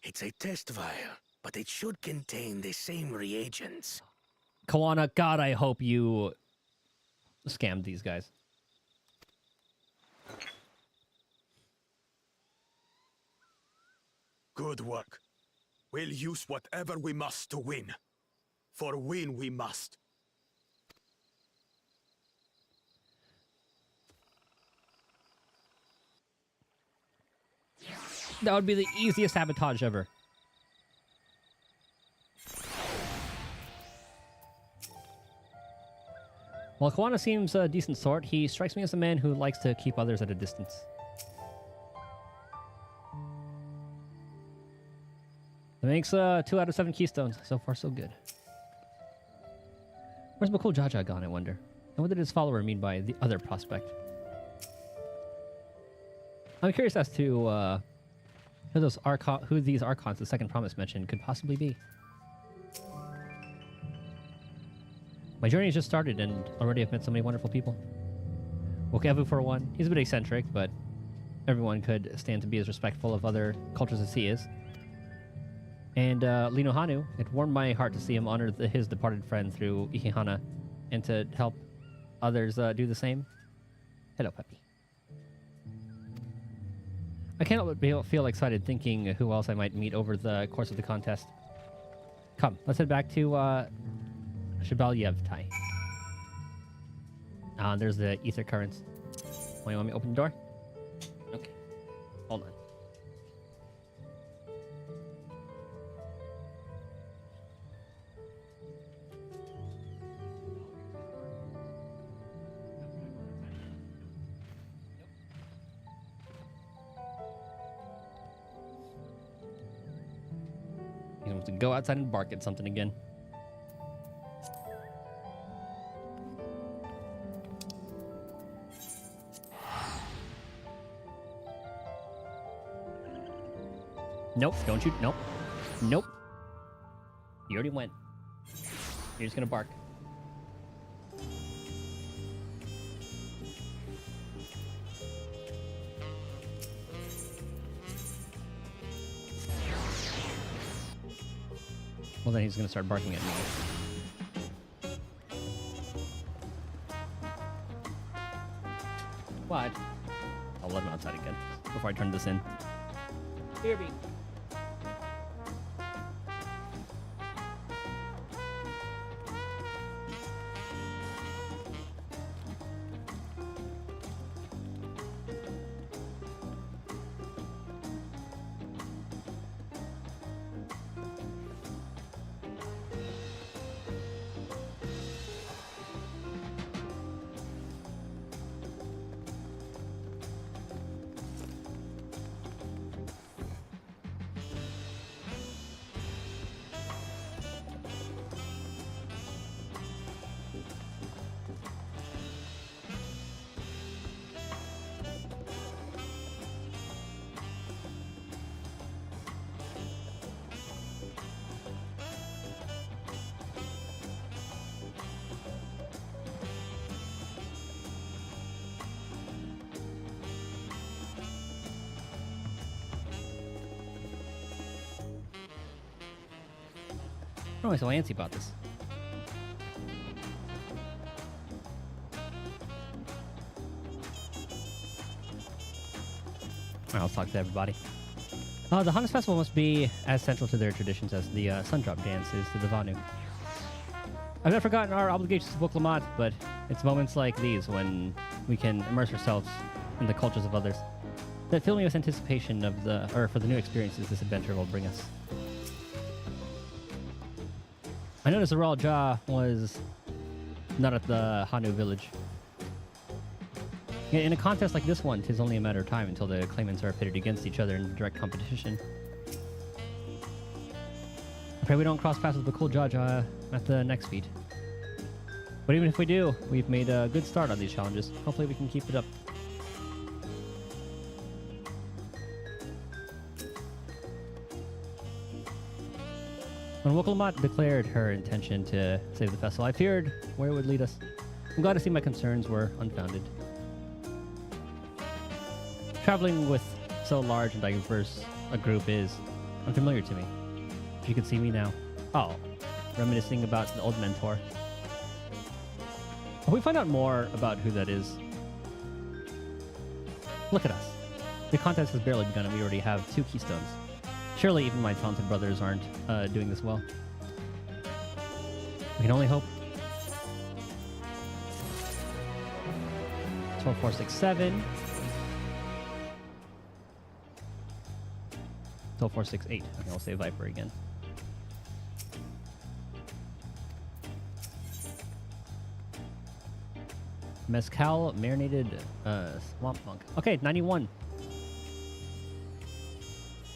It's a test vial, but it should contain the same reagents. Kawana, God, I hope you scammed these guys. Good work. We'll use whatever we must to win. For win we must. That would be the easiest sabotage ever. While Kawana seems a decent sort, he strikes me as a man who likes to keep others at a distance. That makes 2 out of 7 keystones. So far, so good. Where's Makul Jaja gone, I wonder? And what did his follower mean by the other prospect? I'm curious as to who these Archons the second promise mentioned could possibly be. My journey has just started, and already I've met so many wonderful people. Wokevu for one. He's a bit eccentric, but everyone could stand to be as respectful of other cultures as he is. And Lino Hanu, it warmed my heart to see him honor his departed friend through Ihihana, and to help others do the same. Hello, puppy. I can't help but feel excited thinking who else I might meet over the course of the contest. Come, let's head back to Shabalyevtai. There's the ether currents. Oh, you want me to open the door? Okay. Hold on. He wants to go outside and bark at something again. Nope, don't you? Nope. Nope. You already went. You're just gonna bark. Well, then he's gonna start barking at me. What? I'll let him outside again before I turn this in. Here, be. I'm always so antsy about this. Alright, let's talk to everybody. The Hannes Festival must be as central to their traditions as the Sundrop dance is to the Vanu. I've not forgotten our obligations to Woklamat, but it's moments like these when we can immerse ourselves in the cultures of others that fill me with anticipation of for the new experiences this adventure will bring us. I noticed the Royal Jaw was not at the Hanu village. In a contest like this one, 'tis only a matter of time until the claimants are pitted against each other in direct competition. I pray we don't cross paths with the cool judge at the next feat. But even if we do, we've made a good start on these challenges. Hopefully we can keep it up. When Woklamat declared her intention to save the festival, I feared where it would lead us. I'm glad to see my concerns were unfounded. Traveling with so large and diverse a group is unfamiliar to me. If you could see me now. Oh, reminiscing about the old mentor. If we find out more about who that is, look at us. The contest has barely begun and we already have 2 keystones. Surely even my talented brothers aren't doing this well. We can only hope. 12, 4, 6, 7. 12, 4, 6, 8. Okay, I'll say Viper again. Mezcal marinated swamp monk. Okay, 91.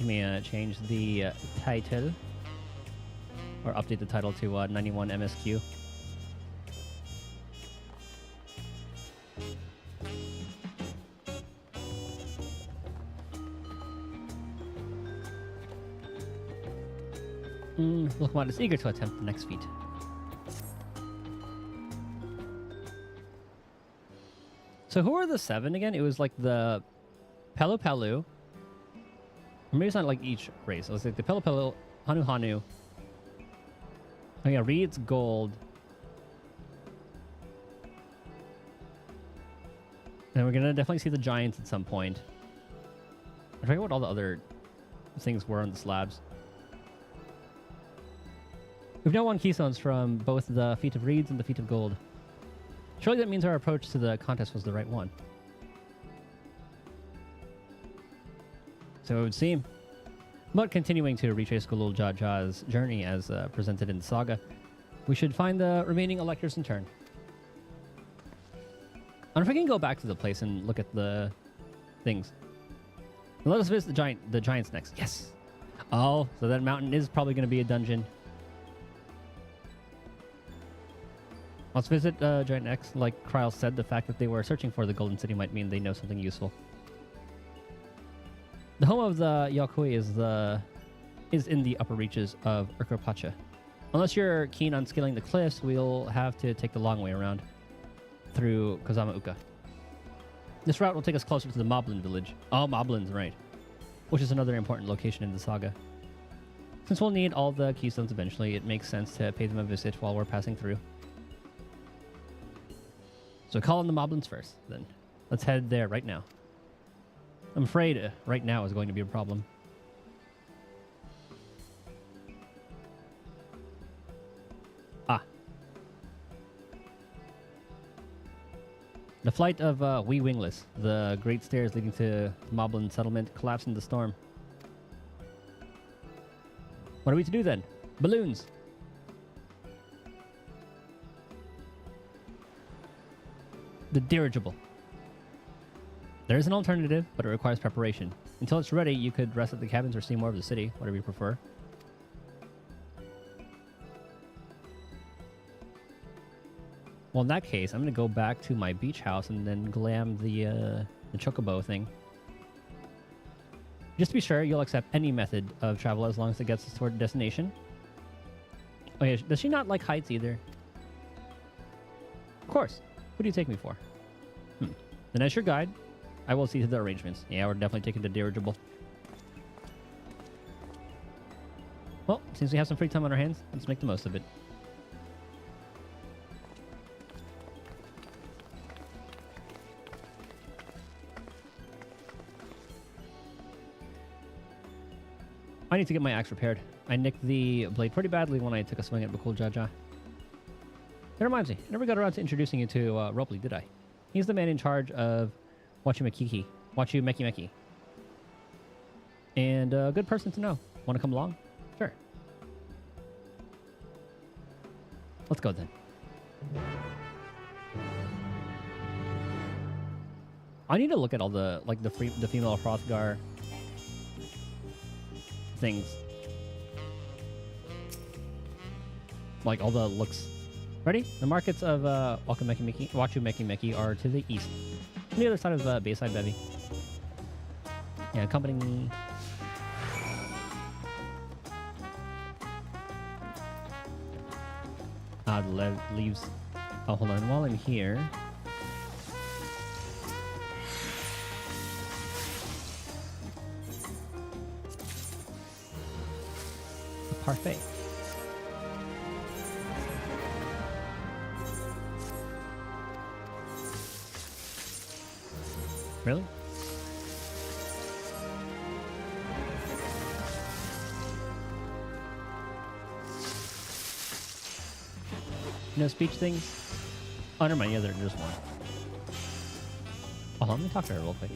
Let me change the title, or update the title to 91 MSQ. Lookmon is eager to attempt the next feat. So who are the 7 again? It was like the Pelu Pelu. Or maybe it's not like each race. It was like the Pelu Pelu, Hanu Hanu. Oh yeah, Reed's gold. And we're gonna definitely see the giants at some point. I forget what all the other things were on the slabs. We've now won keystones from both the Feat of Reeds and the Feat of Gold. Surely that means our approach to the contest was the right one. So it would seem. But continuing to retrace Gulul Jaja's journey as presented in the saga, we should find the remaining electors in turn. I wonder if we can go back to the place and look at the things. Let us visit the giants next. Yes. Oh, so that mountain is probably going to be a dungeon. Let's visit Giant X. Like Kryl said, the fact that they were searching for the Golden City might mean they know something useful. The home of the Yakui is in the upper reaches of Urkopacha. Unless you're keen on scaling the cliffs, we'll have to take the long way around through Kozamauka. This route will take us closer to the Moblin village. Oh, Moblin's right. Which is another important location in the saga. Since we'll need all the keystones eventually, it makes sense to pay them a visit while we're passing through. So call on the Moblins first, then. Let's head there right now. I'm afraid right now is going to be a problem. Ah. The flight of Wee Wingless, the great stairs leading to the Moblin settlement, collapsed in the storm. What are we to do then? Balloons! The dirigible. There is an alternative, but it requires preparation. Until it's ready, you could rest at the cabins or see more of the city, whatever you prefer. Well, in that case, I'm going to go back to my beach house and then glam the chocobo thing. Just to be sure, you'll accept any method of travel as long as it gets us toward the destination. Oh yeah, does she not like heights either? Of course. What do you take me for? Then as your guide, I will see to the arrangements. Yeah, we're definitely taking the dirigible. Well, since we have some free time on our hands, let's make the most of it. I need to get my axe repaired. I nicked the blade pretty badly when I took a swing at Bakul Jaja. That reminds me, I never got around to introducing you to Ropley, did I? He's the man in charge of Wachu Meki. And a good person to know. Want to come along? Sure. Let's go then. I need to look at all the the female Hrothgar things. Like all the looks. Ready? The markets of Wachu Meki are to the east. On the other side of Bayside Bevy. Yeah, accompanying me. The leaves. Oh, hold on. While I'm here. The parfait. Really? No speech things? Oh, never mind. Yeah, there's one. Oh, let me talk to her real quick.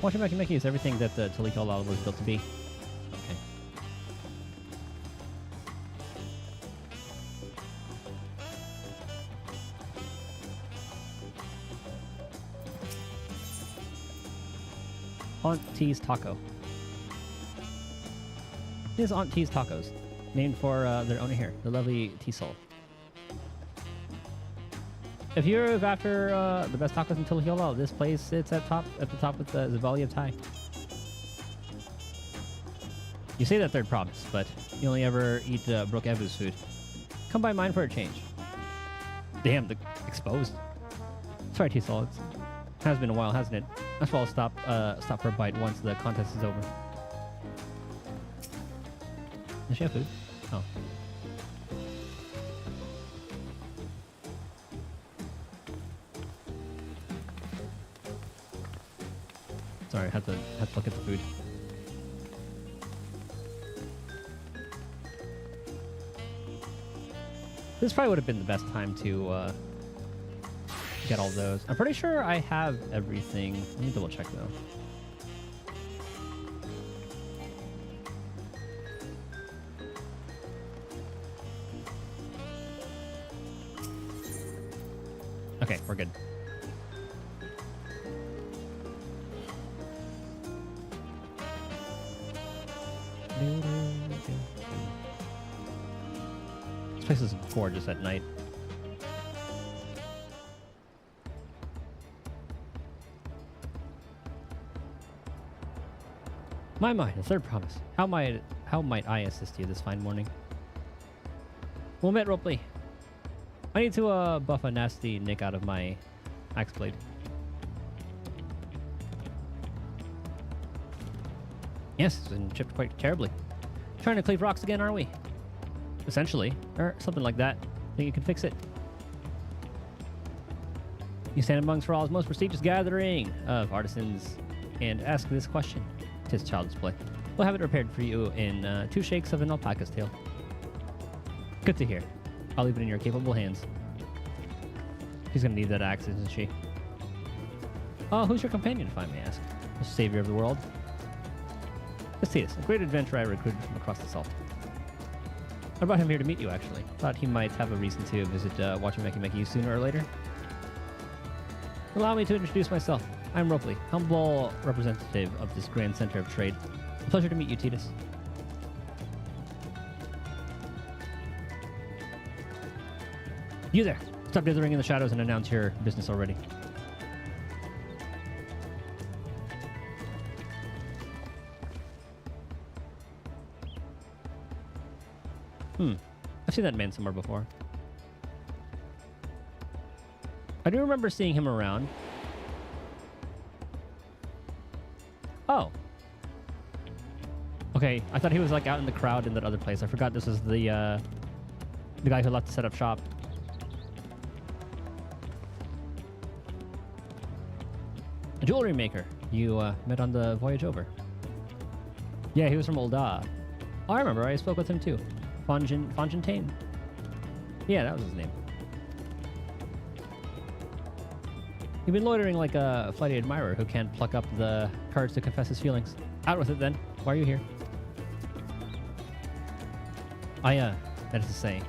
Wachu Meki is everything that the Talikala was built to be. Okay. Aunt T's Taco. This is Aunt T's Tacos, named for their owner here, the lovely T-Soul. If you're after the best tacos in Tulahila, this place sits at the top with the Valley of Thai. You say that third province, but you only ever eat Brook Evu's food. Come by mine for a change. Damn, the exposed. Sorry, T-Sol. It has been a while, hasn't it? That's why I'll stop for a bite once the contest is over. Does she have food? Oh. Sorry, I had to look at the food. This probably would have been the best time to get all those. I'm pretty sure I have everything. Let me double check though. Okay, we're good. This place is gorgeous at night. My, the third promise. How might I assist you this fine morning? Well met, Ropley. I need to buff a nasty nick out of my axe blade. Yes, it's been chipped quite terribly. Trying to cleave rocks again, are we? Essentially, or something like that. Think you can fix it? You stand amongst Thrall's most prestigious gathering of artisans and ask this question. 'Tis child's play. We'll have it repaired for you in 2 shakes of an alpaca's tail. Good to hear. I'll leave it in your capable hands. She's gonna need that axe, isn't she? Oh, who's your companion, if I may ask? The savior of the world. This a great adventurer I recruited from across the salt. I brought him here to meet you, actually. Thought he might have a reason to visit Wachimekimeki sooner or later. Allow me to introduce myself. I'm Ropley, humble representative of this grand center of trade. A pleasure to meet you, Titus. You there! Stop dithering in the shadows and announce your business already. I've seen that man somewhere before. I do remember seeing him around. Oh. Okay, I thought he was like out in the crowd in that other place. I forgot this was the guy who left to set up shop. A jewelry maker you met on the voyage over. Yeah, he was from Olda. Oh, I remember. I spoke with him too. Fontaine. Yeah, that was his name. You've been loitering like a flighty admirer who can't pluck up the courage to confess his feelings. Out with it then. Why are you here? That is to say,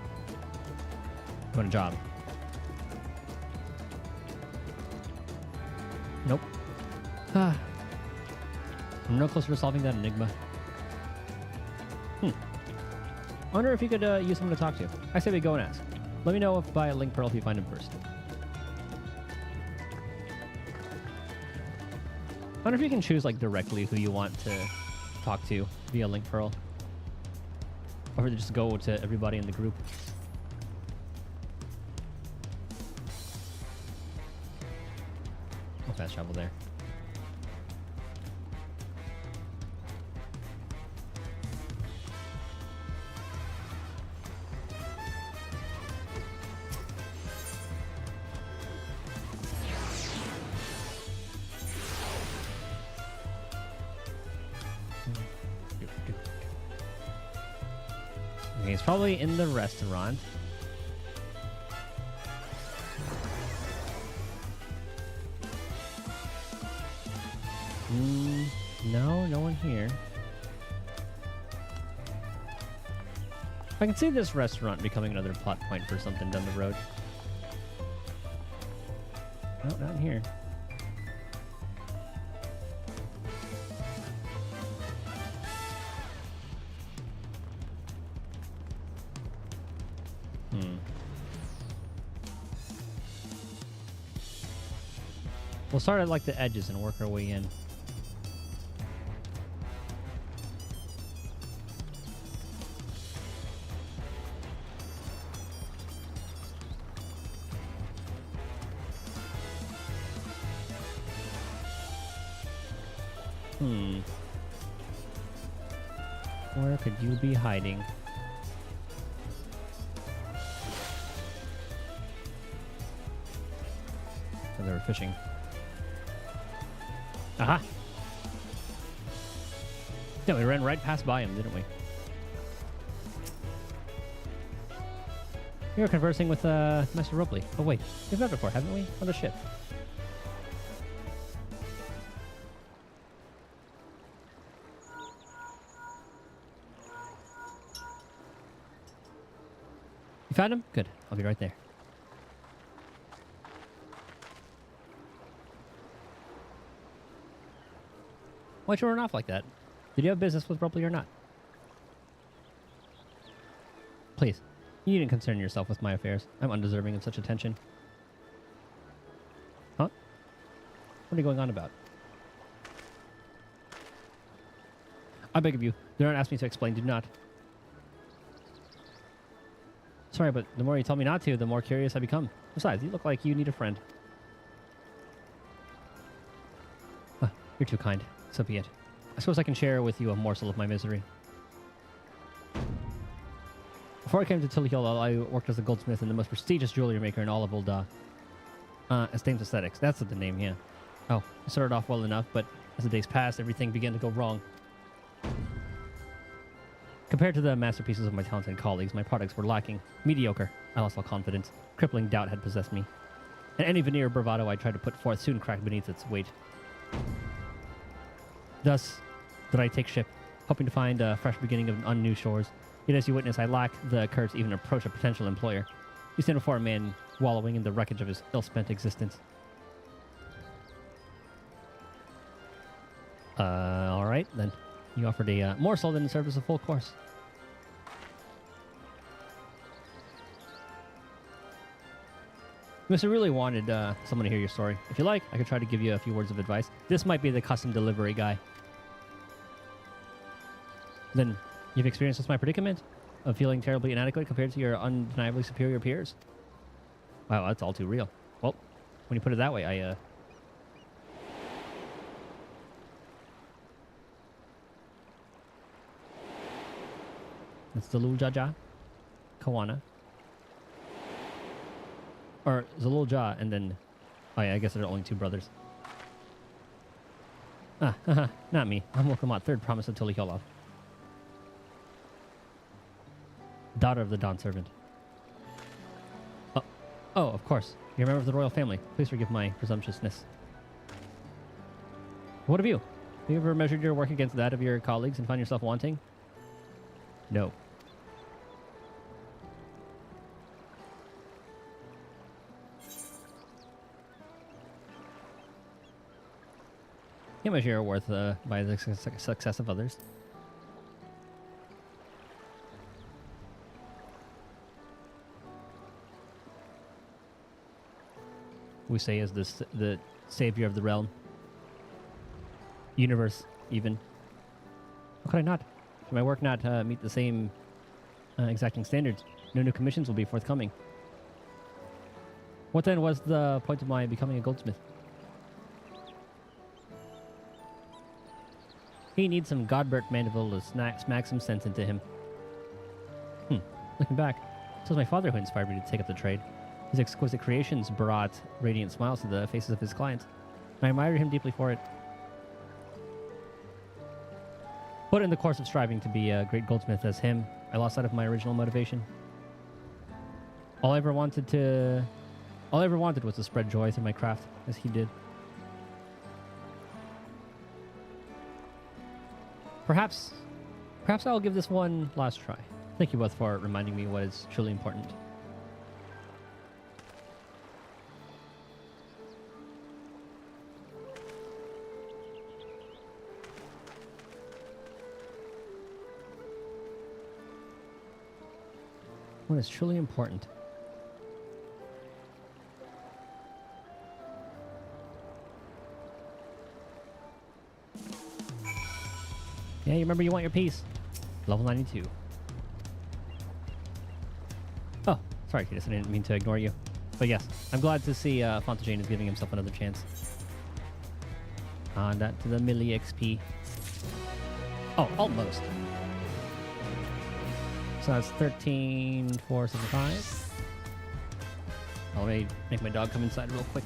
I want a job. Nope. I'm no closer to solving that enigma. I wonder if you could use someone to talk to. I say we go and ask. Let me know if by a link pearl if you find him first. I wonder if you can choose like directly who you want to talk to via link pearl. Or just go to everybody in the group. No fast travel there. Okay, he's probably in the restaurant. No, no one here. I can see this restaurant becoming another plot point for something down the road. No, not in here. We'll start at like the edges and work our way in. Where could you be hiding? Oh, they were fishing. Aha! Yeah, we ran right past by him, didn't we? We were conversing with Master Robley. Oh wait, we've met before, haven't we? On the ship. You found him? Good. I'll be right there. Why'd you run off like that? Did you have business with Robley or not? Please, you needn't concern yourself with my affairs. I'm undeserving of such attention. Huh? What are you going on about? I beg of you, do not ask me to explain, do not. Sorry, but the more you tell me not to, the more curious I become. Besides, you look like you need a friend. You're too kind. So be it. I suppose I can share with you a morsel of my misery. Before I came to Tillyhill, I worked as a goldsmith and the most prestigious jewelry maker in all of Ul'dah. Esteemed Aesthetics. That's the name, yeah. Oh, I started off well enough, but as the days passed, everything began to go wrong. Compared to the masterpieces of my talented colleagues, my products were lacking. Mediocre. I lost all confidence. Crippling doubt had possessed me. And any veneer of bravado I tried to put forth soon cracked beneath its weight. Thus did I take ship, hoping to find a fresh beginning on new shores. Yet as you witness, I lack the courage to even approach a potential employer. You stand before a man wallowing in the wreckage of his ill-spent existence. Alright, then. You offered a morsel, then served as a full course. You must have really wanted someone to hear your story. If you like, I could try to give you a few words of advice. This might be the custom delivery guy. Then, you've experienced with my predicament of feeling terribly inadequate compared to your undeniably superior peers? Wow, that's all too real. Well, when you put it that way, It's Zalul Jaja, Kawana. Or Zalul Ja, and then... Oh yeah, I guess there are only two brothers. Ah, haha, not me. I'm Wokamat, third promise of Tillyhill. Daughter of the Dawn Servant. Oh, of course. You're a member of the royal family. Please forgive my presumptuousness. What of you? Have you ever measured your work against that of your colleagues and found yourself wanting? No. You measure your worth by the success of others. We say as the savior of the realm. Universe, even. How could I not? Should my work not meet the same exacting standards, no new commissions will be forthcoming. What then was the point of my becoming a goldsmith? He needs some Godbert Mandeville to smack some sense into him. Looking back, it was my father who inspired me to take up the trade. His exquisite creations brought radiant smiles to the faces of his clients, and I admired him deeply for it. But in the course of striving to be a great goldsmith as him, I lost sight of my original motivation. All I ever wanted was to spread joy through my craft, as he did. Perhaps I'll give this one last try. Thank you both for reminding me what is truly important. What is truly important? Yeah, you remember you want your piece. Level 92. Oh, sorry, Kiedis, I didn't mean to ignore you. But yes, I'm glad to see Fontaine is giving himself another chance. That to the milli XP. Oh, almost. So that's 13,475. Let me make my dog come inside real quick.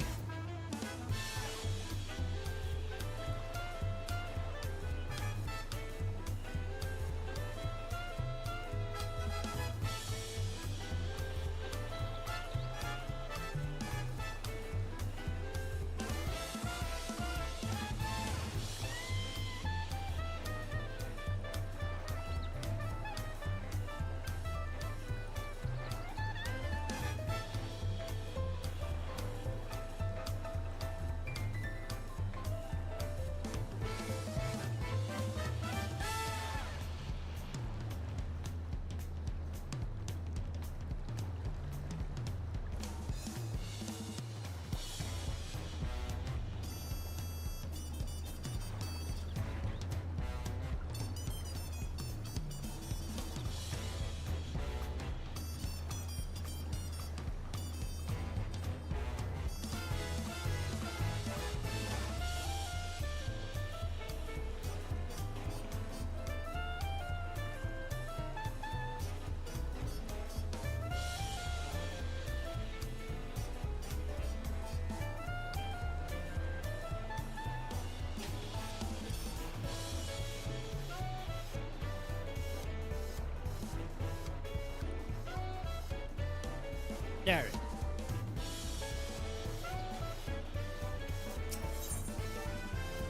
There.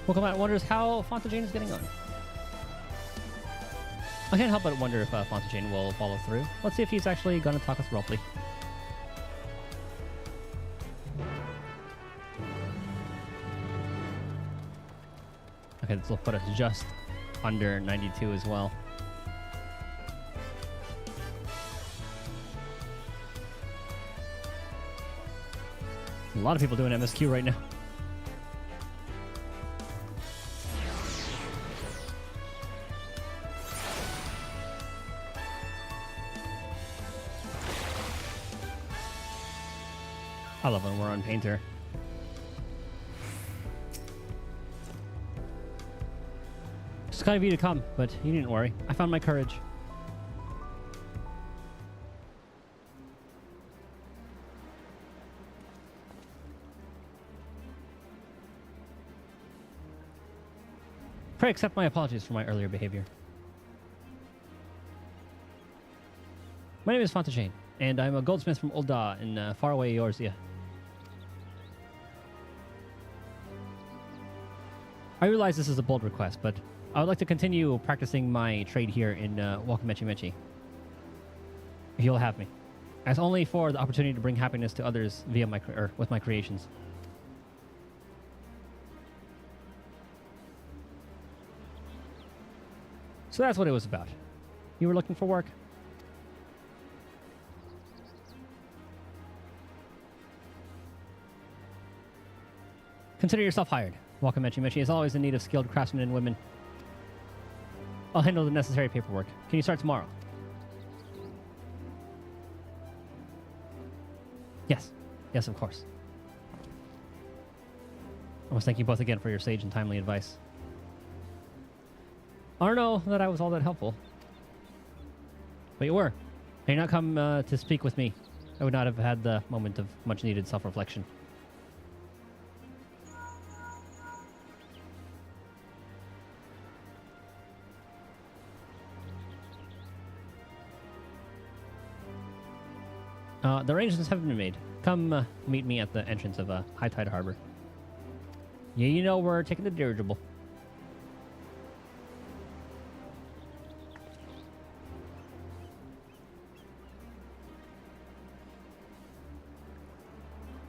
Welcome wonders how Fontaine is getting on. I can't help but wonder if Fontaine will follow through. Let's see if he's actually going to talk us roleplay. Okay, this will put us just under 92 as well. A lot of people doing MSQ right now. I love when we're on Painter. It's kind of you to come, but you needn't worry. I found my courage. Pray accept my apologies for my earlier behavior. My name is Fontaine, and I'm a goldsmith from Ul'dah in faraway Eorzea. I realize this is a bold request, but I would like to continue practicing my trade here in Wakamechi Mechi. If you'll have me. As only for the opportunity to bring happiness to others via with my creations. So that's what it was about. You were looking for work? Consider yourself hired. Wakamechi Mechi is always in need of skilled craftsmen and women. I'll handle the necessary paperwork. Can you start tomorrow? Yes. Yes, of course. I must thank you both again for your sage and timely advice. I don't know that I was all that helpful. But you were. Had you not come to speak with me, I would not have had the moment of much-needed self-reflection. The arrangements have been made. Come meet me at the entrance of High Tide Harbor. Yeah, you know we're taking the dirigible.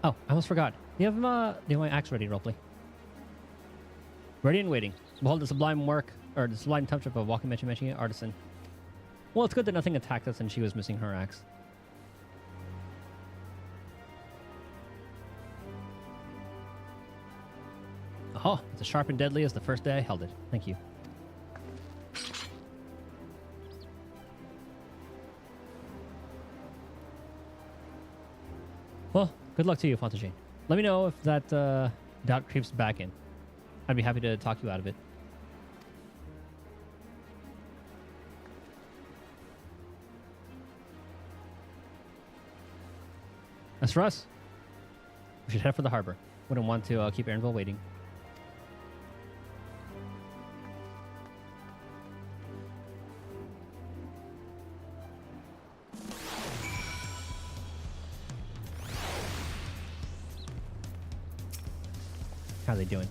Oh, I almost forgot. Do you have my axe ready, roleplay? Ready and waiting. Behold the sublime work, or the sublime township of Wakamechi Mechi artisan. Well, it's good that nothing attacked us and she was missing her axe. Oh, it's as sharp and deadly as the first day I held it. Thank you. Well, good luck to you, Fontaine. Let me know if that doubt creeps back in. I'd be happy to talk you out of it. As for us, we should head for the harbor. Wouldn't want to keep Aaronville waiting. How are they doing?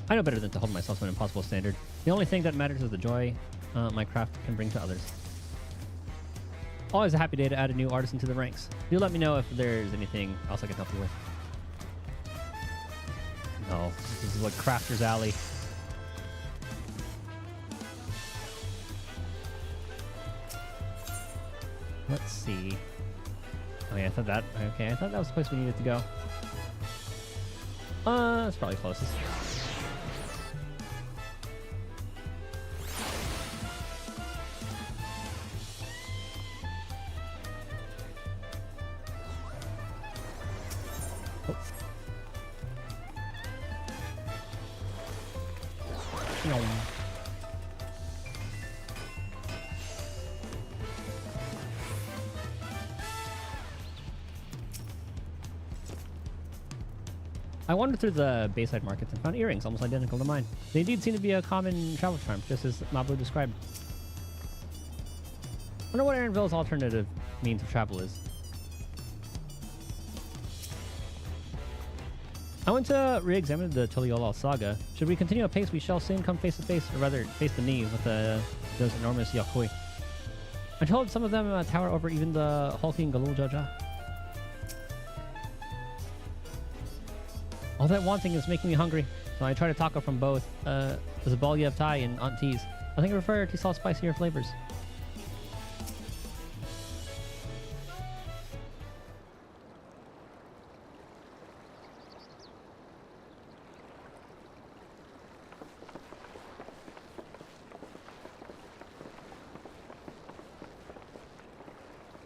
I know better than to hold myself to an impossible standard. The only thing that matters is the joy my craft can bring to others. Always a happy day to add a new artisan to the ranks. Do let me know if there's anything else I can help you with. No, this is like Crafter's Alley. Let's see. Oh yeah, I thought that was the place we needed to go. It's probably closest. I wandered through the Bayside markets and found earrings almost identical to mine. They indeed seem to be a common travel charm, just as Mabu described. I wonder what Aaronville's alternative means of travel is. I went to re-examine the Tuliolal saga. Should we continue apace, we shall soon come face to face, or rather face the knee with those enormous Yakui. I'm told some of them tower over even the hulking Galul Jaja. All that wanting is making me hungry, so I try to taco from both Zabalyev Thai and Aunt T's. I think I prefer to salt spicier flavors.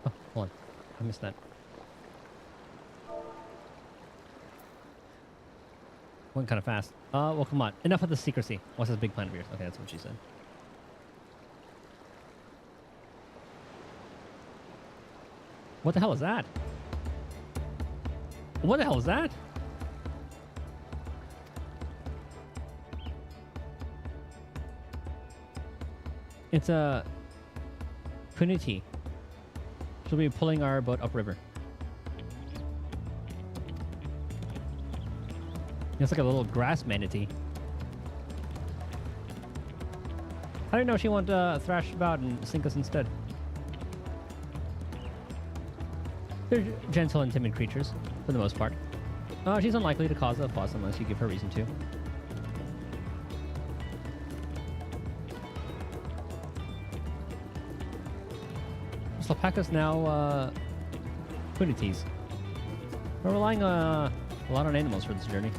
Oh, hold on. I missed that. Went kind of fast. Well, come on. Enough of the secrecy. What's this big plan of yours? Okay, that's what she said. What the hell is that? What the hell is that? It's a Puniti. She'll be pulling our boat upriver. It's like a little grass manatee. I didn't know she wanted to thrash about and sink us instead. They're gentle and timid creatures, for the most part. She's unlikely to cause a fuss unless you give her reason to. Alpacas now, Punities. We're relying a lot on animals for this journey.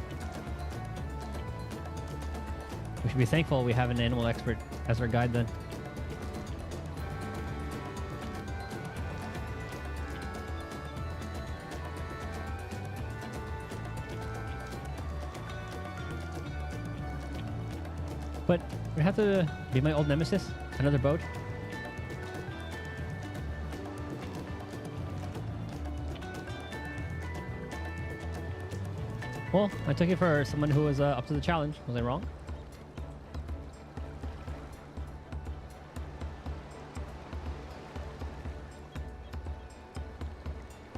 We should be thankful we have an animal expert as our guide then. But we have to be my old nemesis, another boat. Well, I took it for someone who was up to the challenge. Was I wrong?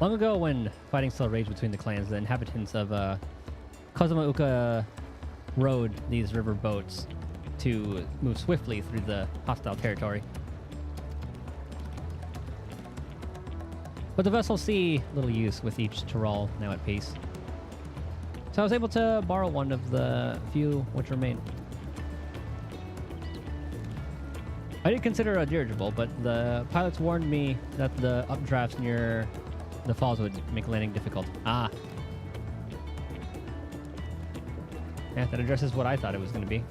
Long ago, when fighting still raged between the clans, the inhabitants of Kozumauka rowed these river boats to move swiftly through the hostile territory. But the vessels see little use with each Tyrol now at peace. So I was able to borrow one of the few which remain. I did consider a dirigible, but the pilots warned me that the updrafts near the falls would make landing difficult. Ah. Yeah, that addresses what I thought it was going to be.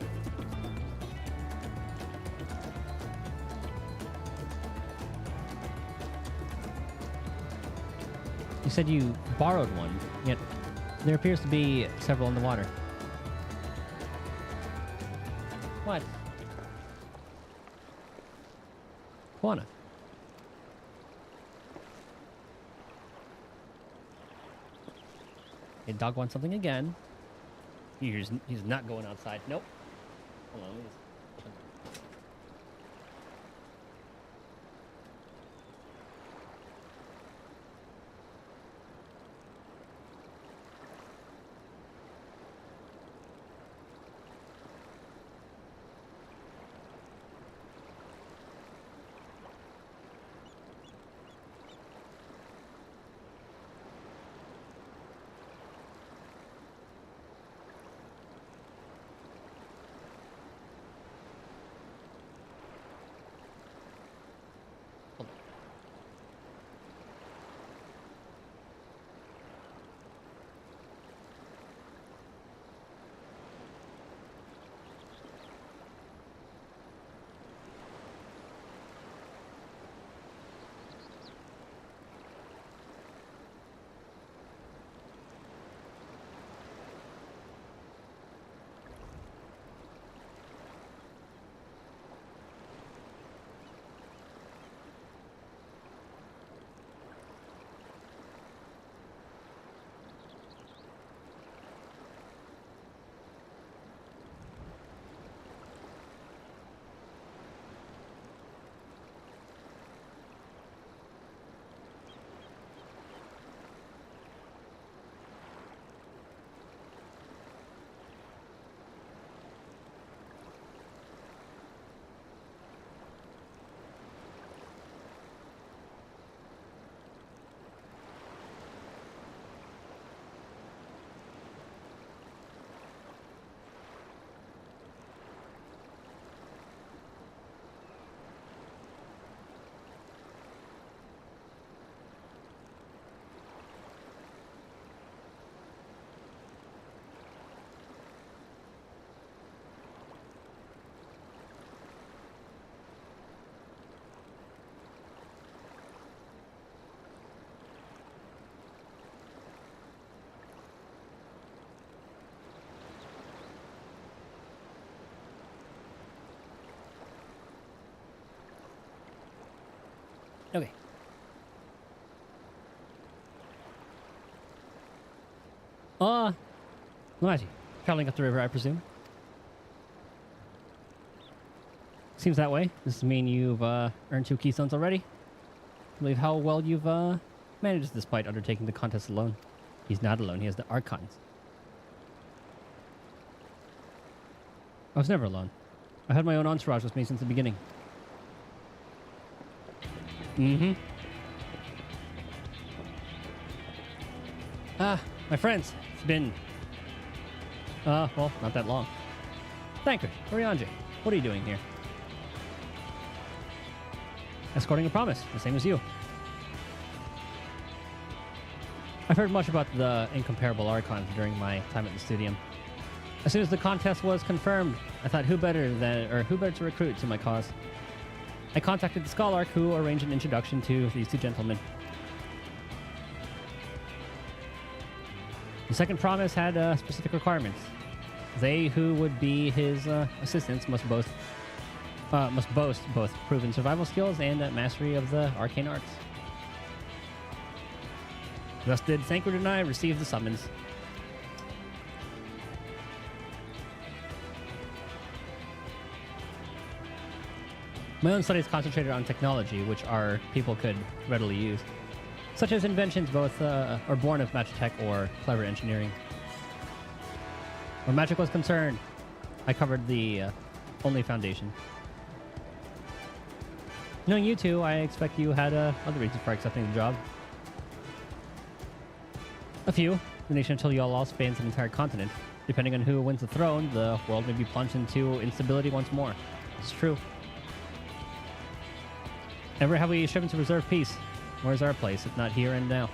You said you borrowed one, yet there appears to be several in the water. What? Juana. Okay, dog wants something again. He's not going outside. Nope. Hold on, let me just... Okay. Luigi, traveling up the river, I presume. Seems that way. Does this mean you've earned 2 keystones already? I believe how well you've managed despite undertaking the contest alone. He's not alone. He has the Archons. I was never alone. I had my own entourage with me since the beginning. Mm-hmm. Ah, my friends. It's been... well, not that long. Thankred, Oriange, what are you doing here? Escorting a promise, the same as you. I've heard much about the incomparable Archons during my time at the Studium. As soon as the contest was confirmed, I thought who better to recruit to my cause. I contacted the Scholarch, who arranged an introduction to these 2 gentlemen. The second promise had specific requirements. They who would be his assistants must boast both proven survival skills and mastery of the arcane arts. Thus did Thancred and I receive the summons. My own studies concentrated on technology, which our people could readily use, such as inventions both are born of magitech or clever engineering. Where magic was concerned, I covered the only foundation. Knowing you two, I expect you had other reasons for accepting the job. A few. The nation of Tiliolol spans an entire continent. Depending on who wins the throne, the world may be plunged into instability once more. It's true. Never have we striven to preserve peace. Where's our place, if not here and now?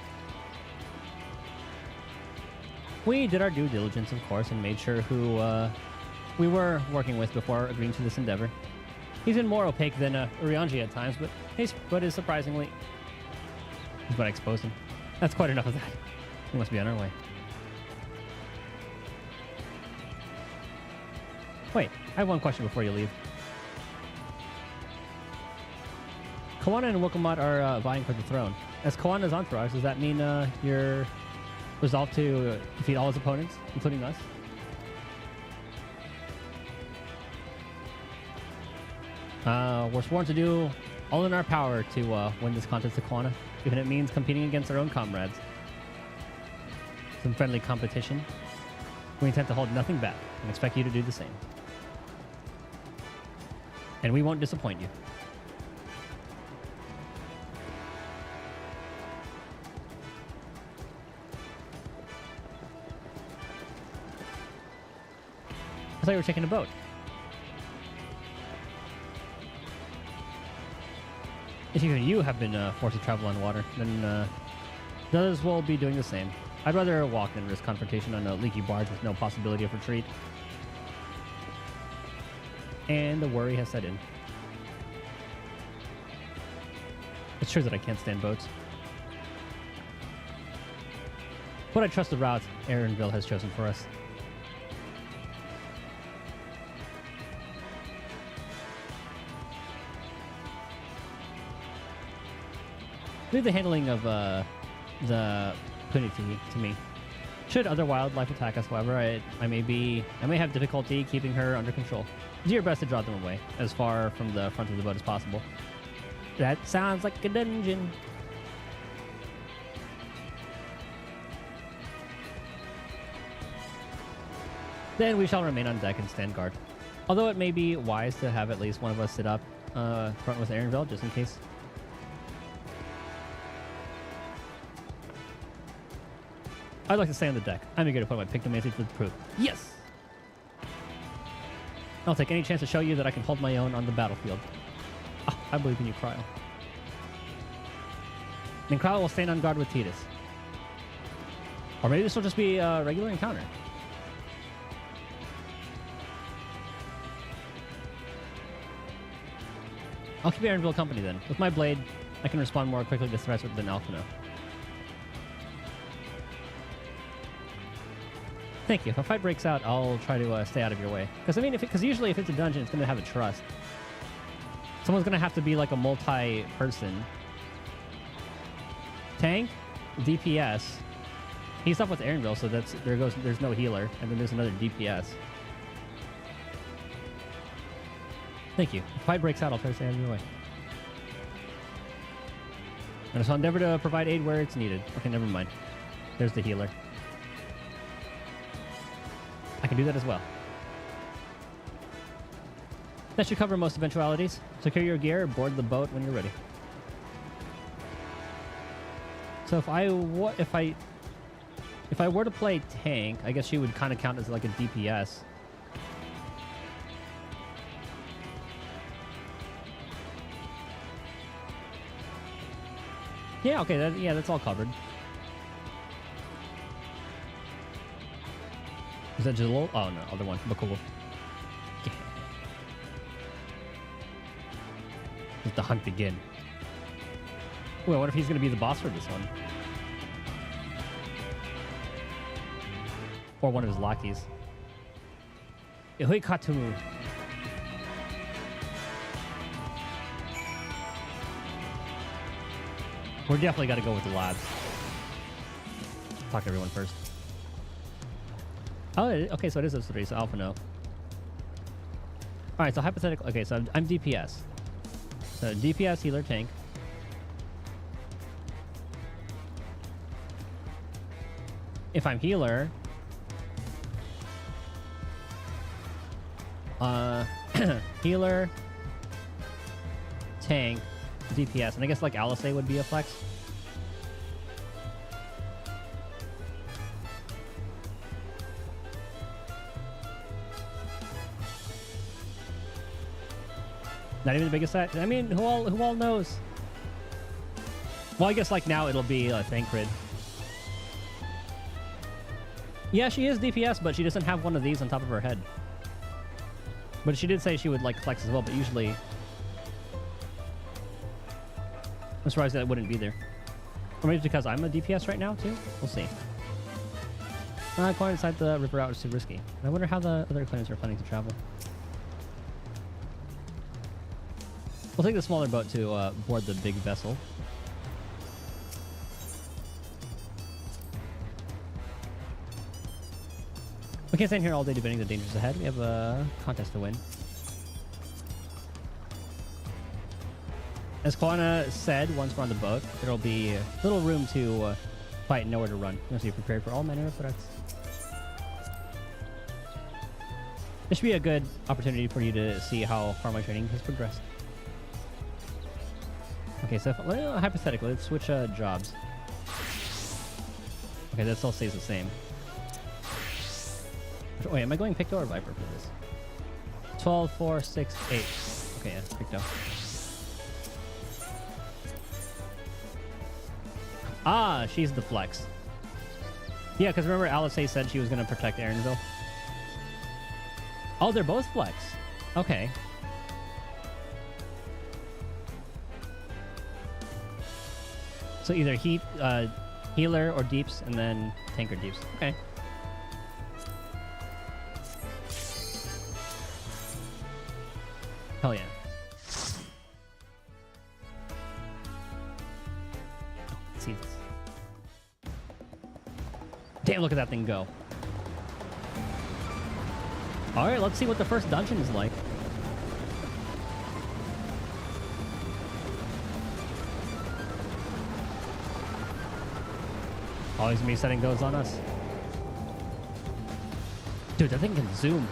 We did our due diligence, of course, and made sure who we were working with before agreeing to this endeavor. He's been more opaque than Urianji at times, but is surprisingly... He's what I exposed him. That's quite enough of that. We must be on our way. Wait, I have one question before you leave. Kawana and Wokomat are vying for the throne. As Kawana's entourage, does that mean you're resolved to defeat all his opponents, including us? We're sworn to do all in our power to win this contest to Kawana, even if it means competing against our own comrades. Some friendly competition. We intend to hold nothing back and expect you to do the same. And we won't disappoint you. I thought you were taking a boat. If even you have been forced to travel on water, then others will be doing the same. I'd rather walk than risk confrontation on a leaky barge with no possibility of retreat. And the worry has set in. It's true that I can't stand boats. But I trust the route Aaronville has chosen for us. Leave the handling of the Punity to me. Should other wildlife attack us, however, I may have difficulty keeping her under control. Do your best to draw them away, as far from the front of the boat as possible. That sounds like a dungeon. Then we shall remain on deck and stand guard. Although it may be wise to have at least one of us sit up front with Aaronville, just in case. I'd like to stay on the deck. I'm eager to put my pictomancy to the proof. Yes! I'll take any chance to show you that I can hold my own on the battlefield. Ah, I believe in you, Cryle. Then Cryle will stand on guard with Titus. Or maybe this will just be a regular encounter. I'll keep Aaronville company then. With my blade, I can respond more quickly to threats than Alphino. Thank you. If a fight breaks out, I'll try to stay out of your way. Because I mean, because usually if it's a dungeon, it's going to have a trust. Someone's going to have to be like a multi-person. Tank, DPS. He's up with Aaronville, so there's no healer, and then there's another DPS. Thank you. If a fight breaks out, I'll try to stay out of your way. And so I'll endeavor to provide aid where it's needed. Okay, never mind. There's the healer. I can do that as well. That should cover most eventualities. Secure your gear, board the boat when you're ready. So if I were to play tank, I guess she would kind of count as like a DPS. Yeah, okay, that's all covered. Is that Jalil? Oh no, other one. But cool. Yeah. Let the hunt begin. Well, what if he's going to be the boss for this one? Or one of his lackeys. Ihui Katumu. We're definitely got to go with the lads. Talk to everyone first. Oh, okay, so it is those three, so Alpha no. Alright, so hypothetical. Okay, so I'm DPS. So DPS, healer, tank. If I'm healer, healer, tank, DPS, and I guess like Alice would be a flex. Not even the biggest set. I mean, who all knows? Well, I guess like now it'll be a Thancred. Yeah, she is DPS, but she doesn't have one of these on top of her head. But she did say she would like flex as well, but usually I'm surprised that wouldn't be there. Or maybe it's because I'm a DPS right now too? We'll see. Going inside the river route is too risky. I wonder how the other claimants are planning to travel. We'll take the smaller boat to board the big vessel. We can't stand here all day debating the dangers ahead. We have a contest to win. As Koana said, once we're on the boat, there'll be little room to fight and nowhere to run. You must be prepared for all manner of threats. This should be a good opportunity for you to see how far my training has progressed. Okay, so hypothetically, let's switch jobs. Okay, that still stays the same. Wait, am I going Picto or Viper for this? 12, 4, 6, 8. Okay, yeah, Picto. Ah, she's the flex. Yeah, because remember Alice said she was going to protect Aaronville? Oh, they're both flex. Okay. So either healer or deeps, and then tanker deeps. Okay. Hell yeah. Let's see this. Damn, look at that thing go. Alright, let's see what the first dungeon is like. Always me setting those on us. Dude, that thing can zoom.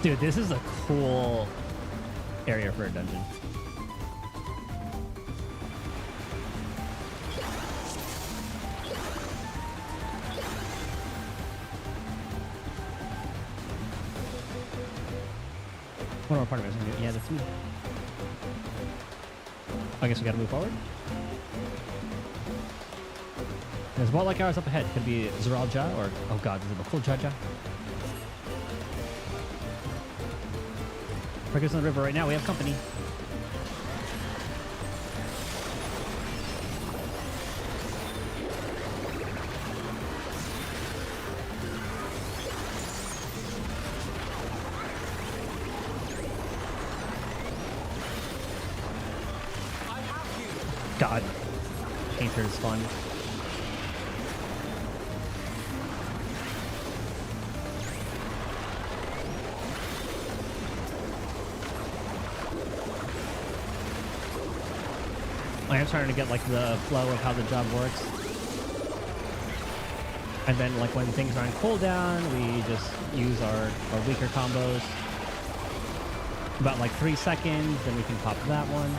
Dude, this is a cool area for a dungeon. One more part of it is yeah, that's me. I guess we gotta move forward. There's more like ours up ahead. Could be Zeralja or oh god, is it a full Jaja? Breakers on the river right now. We have company. God, Painter is fun. I am starting to get like the flow of how the job works. And then like when things are on cooldown, we just use our weaker combos. About like 3 seconds, then we can pop that one.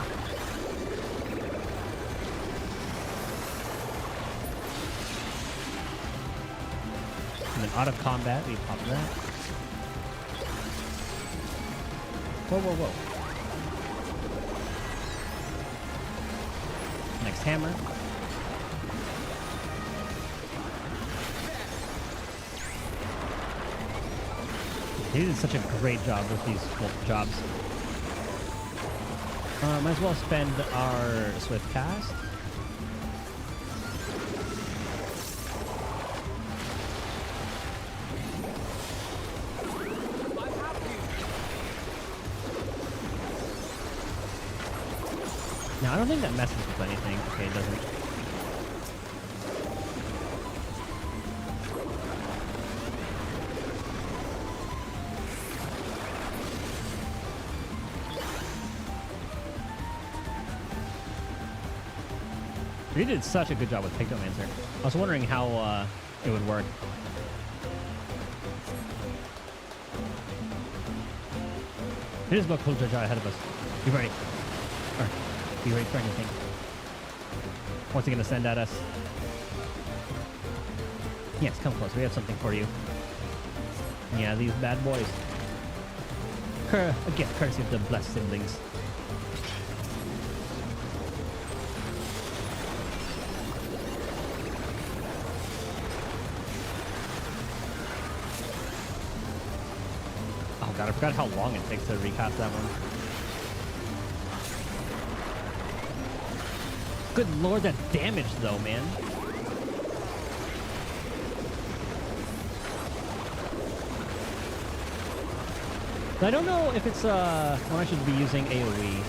And then out of combat, we pop that. Whoa, whoa, whoa. Next hammer. He did such a great job with these jobs. Might as well spend our swift cast. No, I don't think that messes with anything. Okay, it doesn't. You did such a good job with Pictomancer. I was wondering how it would work. It is about Cool Jaja ahead of us. You ready? Alright. Be ready for anything. What's he gonna send at us? Yes, come close. We have something for you. Yeah, these bad boys. A gift courtesy of the blessed siblings. Oh god, I forgot how long it takes to recast that one. Good lord, that damage though, man. I don't know if it's when I should be using AoE.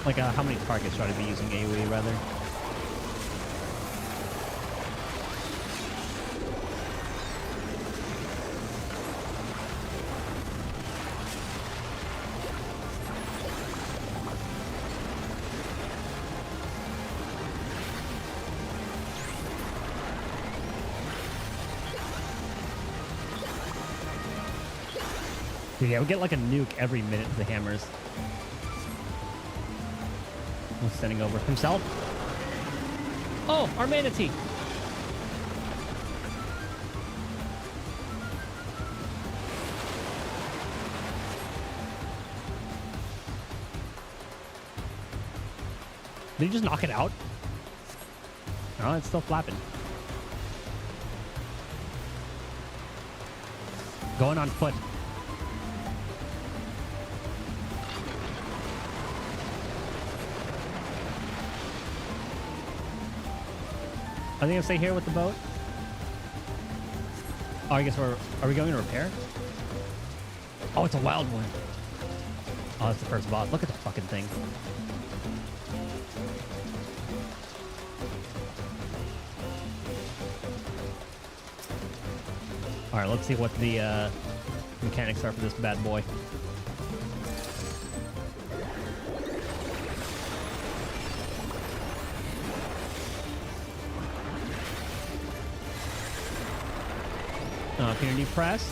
Like how many targets should I be using AoE rather? Dude, yeah, we get like a nuke every minute with the hammers. He's sending over himself. Oh, our manatee. Did he just knock it out? No, it's still flapping. Going on foot. I think I'll stay here with the boat. Oh, I guess are we going to repair? Oh, it's a wild one. Oh, that's the first boss. Look at the fucking thing. All right, let's see what the mechanics are for this bad boy. Can you press?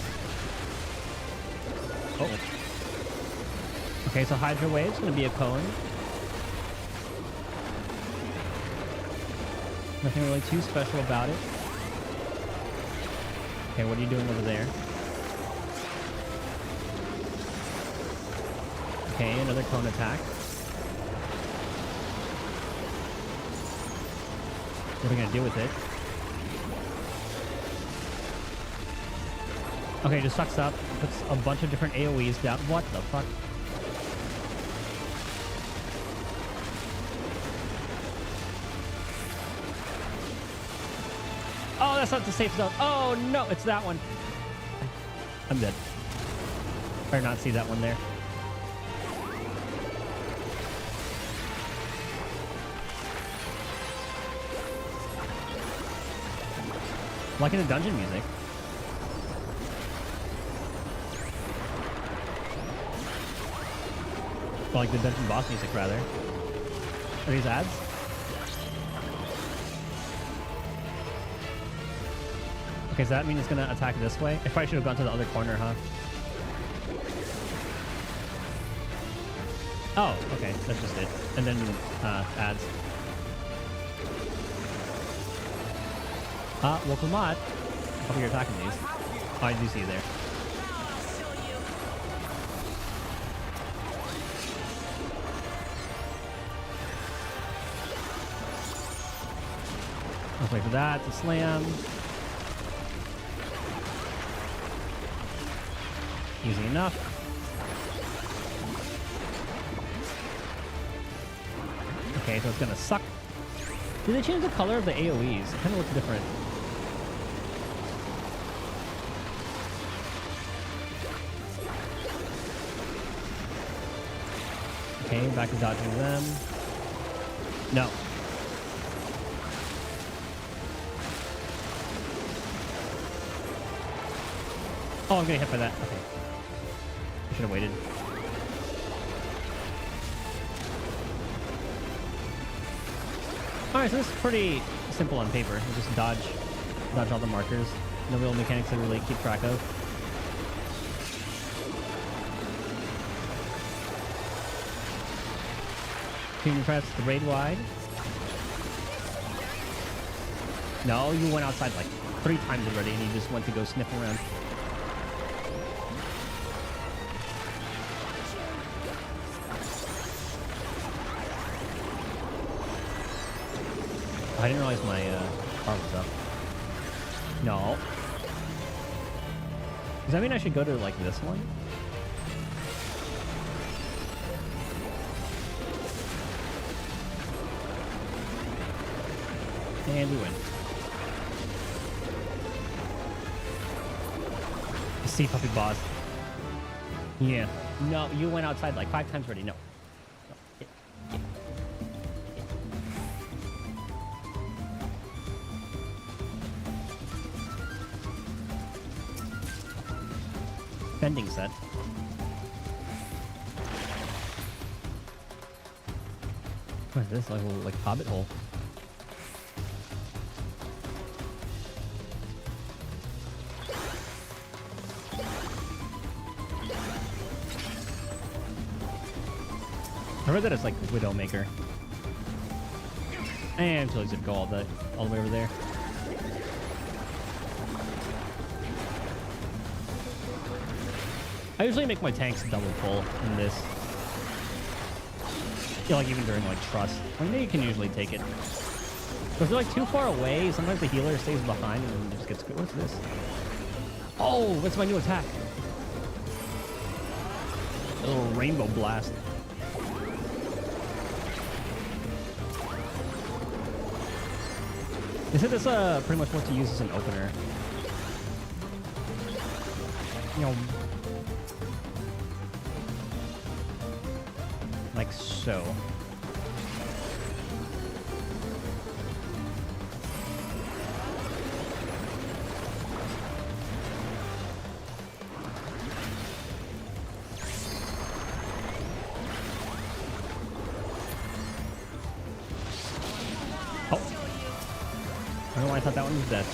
Oh. Okay, so Hydra Wave's gonna be a cone. Nothing really too special about it. Okay, what are you doing over there? Okay, another cone attack. What are we gonna do with it? Okay, just sucks up, puts a bunch of different AoEs down. What the fuck? Oh, that's not the safe zone. Oh no, it's that one. I'm dead. Better not see that one there. Liking the dungeon music. Well, like the dungeon boss music, rather. Are these ads? Okay, does that mean it's gonna attack this way? I probably should have gone to the other corner, huh? Oh, okay, that's just it. And then ads. Welcome mod. Hope you're attacking these. Oh, I do see you there. Let's wait for that to slam. Easy enough. Okay, so it's gonna suck. Did they change the color of the AoEs? It kind of looks different. Okay, back to dodging them. No. Oh, I'm getting hit by that. Okay. I should have waited. Alright, so this is pretty simple on paper. You just dodge all the markers. No real mechanics to really keep track of. Can you press the raid wide? No, you went outside like 3 times already and you just went to go sniff around. I didn't realize my car was up. No. Does that mean I should go to like this one? And we win. Sea puppy boss. Yeah. No, you went outside like 5 times already. No. Bending set. What is this? Like a little like hobbit hole. I read that it's like Widowmaker. And Chili's gonna go all the way over there. I usually make my tanks double full in this. Yeah, like even during like trust. I mean, you can usually take it. But if they're like too far away, sometimes the healer stays behind and then just gets good. What's this? Oh, that's my new attack. A little rainbow blast. They said this pretty much what to use as an opener. You know, like so. I don't know why I thought that one was dead.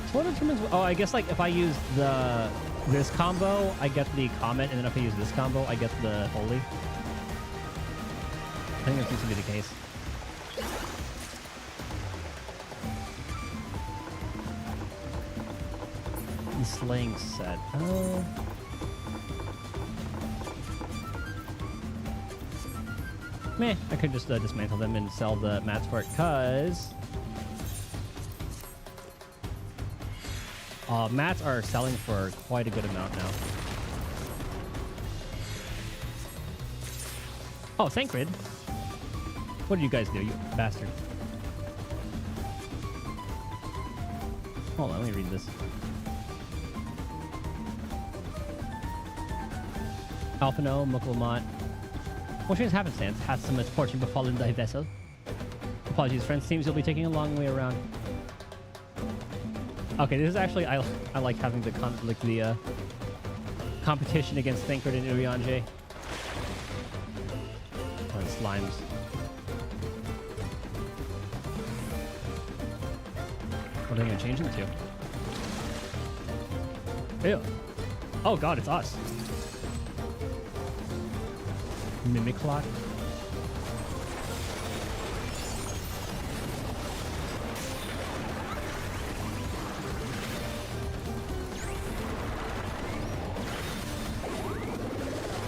So what determines? Oh, I guess like if I use this combo, I get the comet, and then if I use this combo, I get the holy. I think that seems to be the case. The slaying set. Meh, I could just dismantle them and sell the mats for it, cause mats are selling for quite a good amount now. Oh, Sancred. What did you guys do, you bastard? Hold on, let me read this. Alphino, Muklamat. What strange happenstance has some misfortune befallen thy vessel? Apologies, friends. Seems you'll be taking a long way around. Okay, this is actually I like having the competition against Thancred and Urianger. Oh, slimes. What are they gonna change them to? Ew. Oh god, it's us. Mimiclot.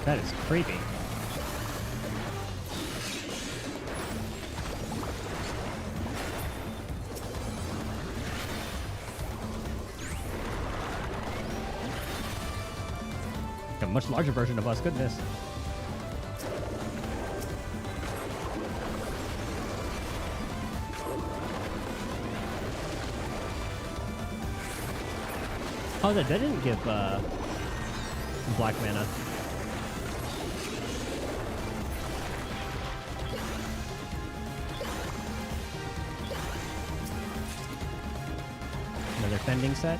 That is creepy. A much larger version of us, goodness. Oh, that didn't give black mana. Another fending set.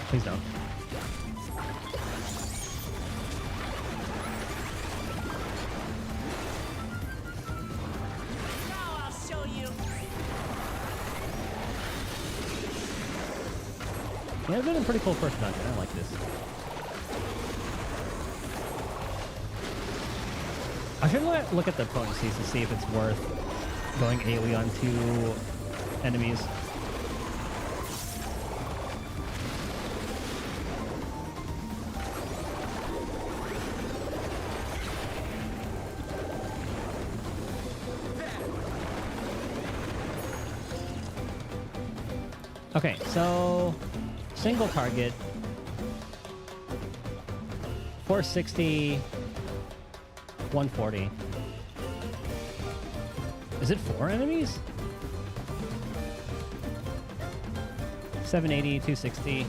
Please don't. Yeah, it's been a pretty cool first dungeon. I like this. I should look at the potencies to see if it's worth going AoE on 2 enemies. Okay, so single target 460, 140. Is it 4 enemies? 780, 260.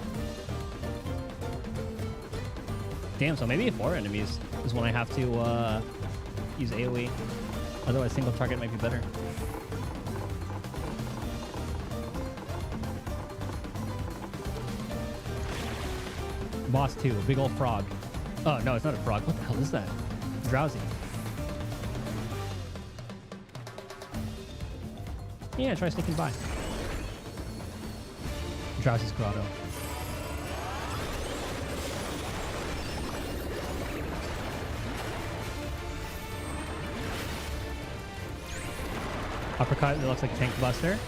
Damn, so maybe 4 enemies is when I have to use AoE. Otherwise, single target might be better. Boss 2, a big old frog. Oh, no, it's not a frog. What the hell is that? Drowsy. Yeah, try sneaking by. Drowsy's grotto. Uppercut, it looks like a tank buster.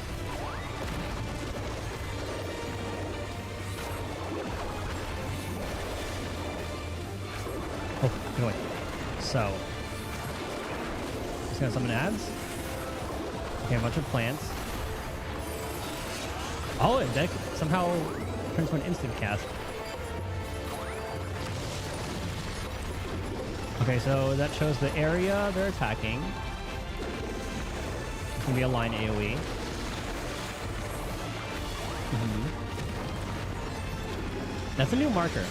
Oh, get away. So, just gonna summon ads. Okay, a bunch of plants. Oh, and that somehow turns to an instant cast. Okay, so that shows the area they're attacking. It's gonna be a line AoE. That's a new marker.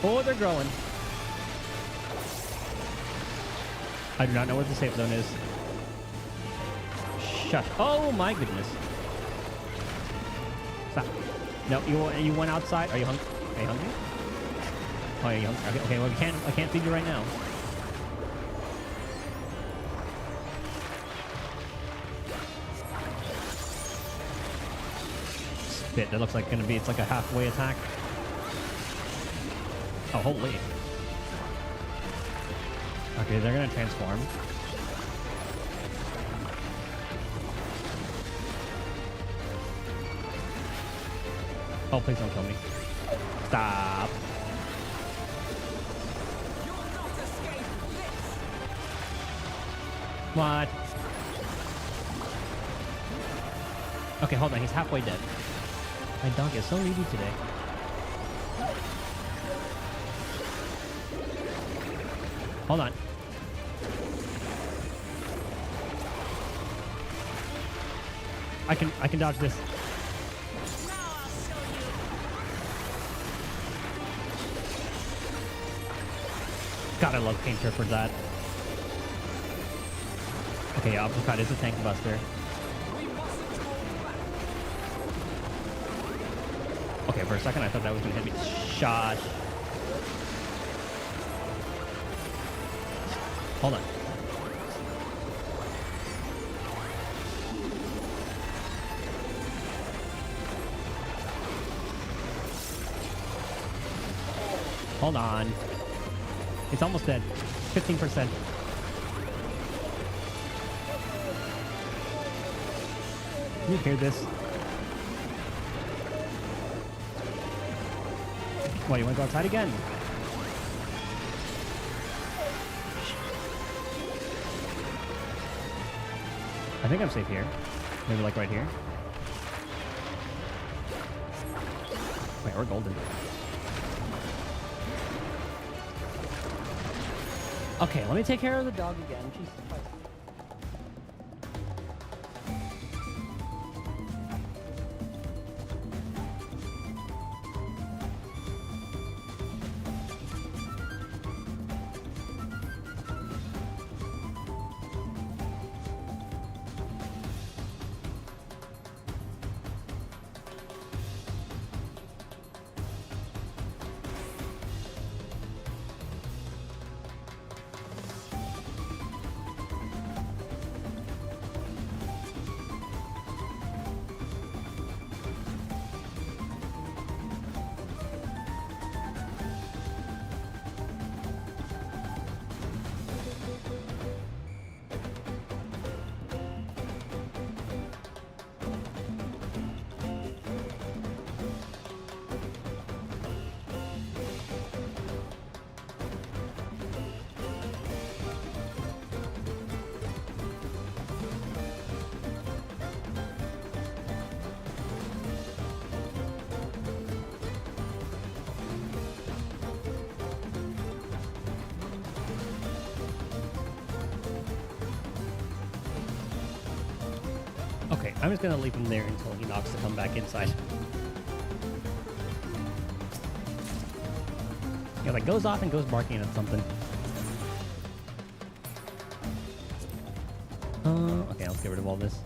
Oh, they're growing. I do not know what the safe zone is. Shut. Oh my goodness. Stop. No, you went outside. Are you hungry? Are you hungry? Oh, are you hungry? Okay, okay, well I can't feed you right now. Spit. That looks like it's like a halfway attack. Oh, holy. Okay, they're gonna transform. Oh, please don't kill me. Stop. What? Okay, hold on. He's halfway dead. My dog is so needy today. Hold on. I can dodge this. God, I love Painter for that. Okay, uppercut is a tank buster. Okay, for a second I thought that was gonna hit me. Shot. Hold on. Hold on. It's almost dead. 15%. Can you hear this? What, you want to go outside again? I think I'm safe here. Maybe like right here. Wait, we're golden. Okay, let me take care of the dog again. Jesus Christ. I'm just gonna leave him there until he knocks to come back inside. Yeah, like goes off and goes barking at something. Okay, let's get rid of all this.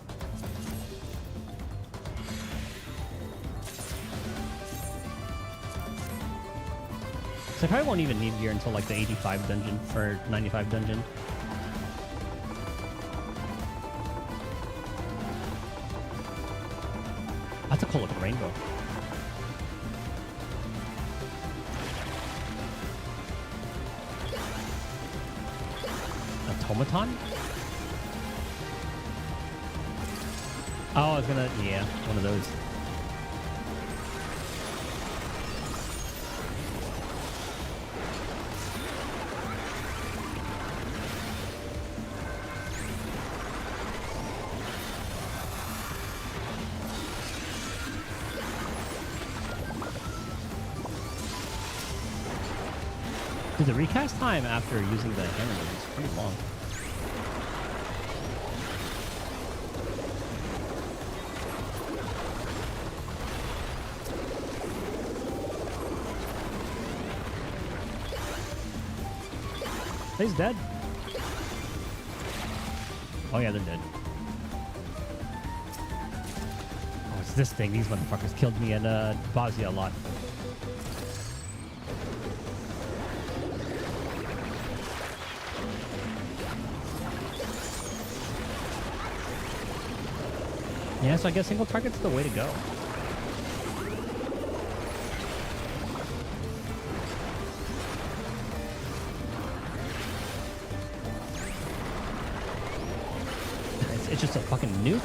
So I probably won't even need gear until like the 85 dungeon or 95 dungeon. That's a cool looking rainbow. Automaton? Oh, I was gonna, yeah, one of those. Dude, the recast time after using the hammer is pretty long. He's dead. Oh yeah, they're dead. Oh, it's this thing. These motherfuckers killed me at Bosnia a lot. Yeah, so I guess single target's the way to go. It's just a fucking nuke.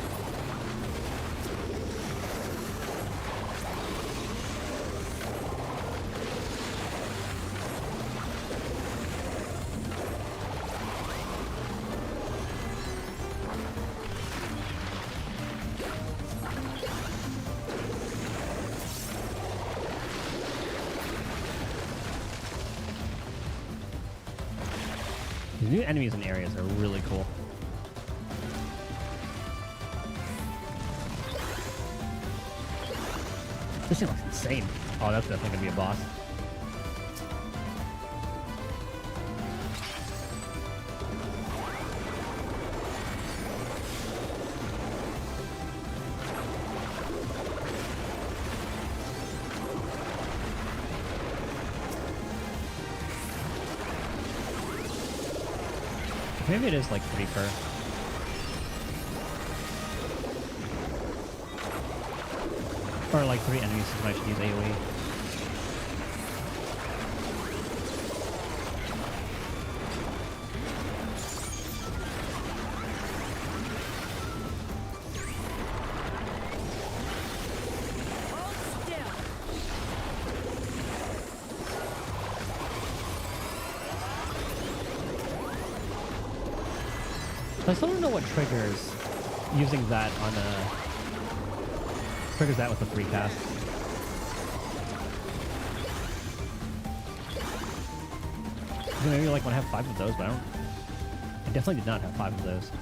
The new enemies and areas are really cool. This thing looks insane. Oh, that's definitely gonna be a boss. Maybe it is like 3 per. Or like 3 enemies, so I should use AoE. I still don't know what triggers using that on a... triggers that with a 3 cast. Maybe like when I have 5 of those, but I definitely did not have 5 of those.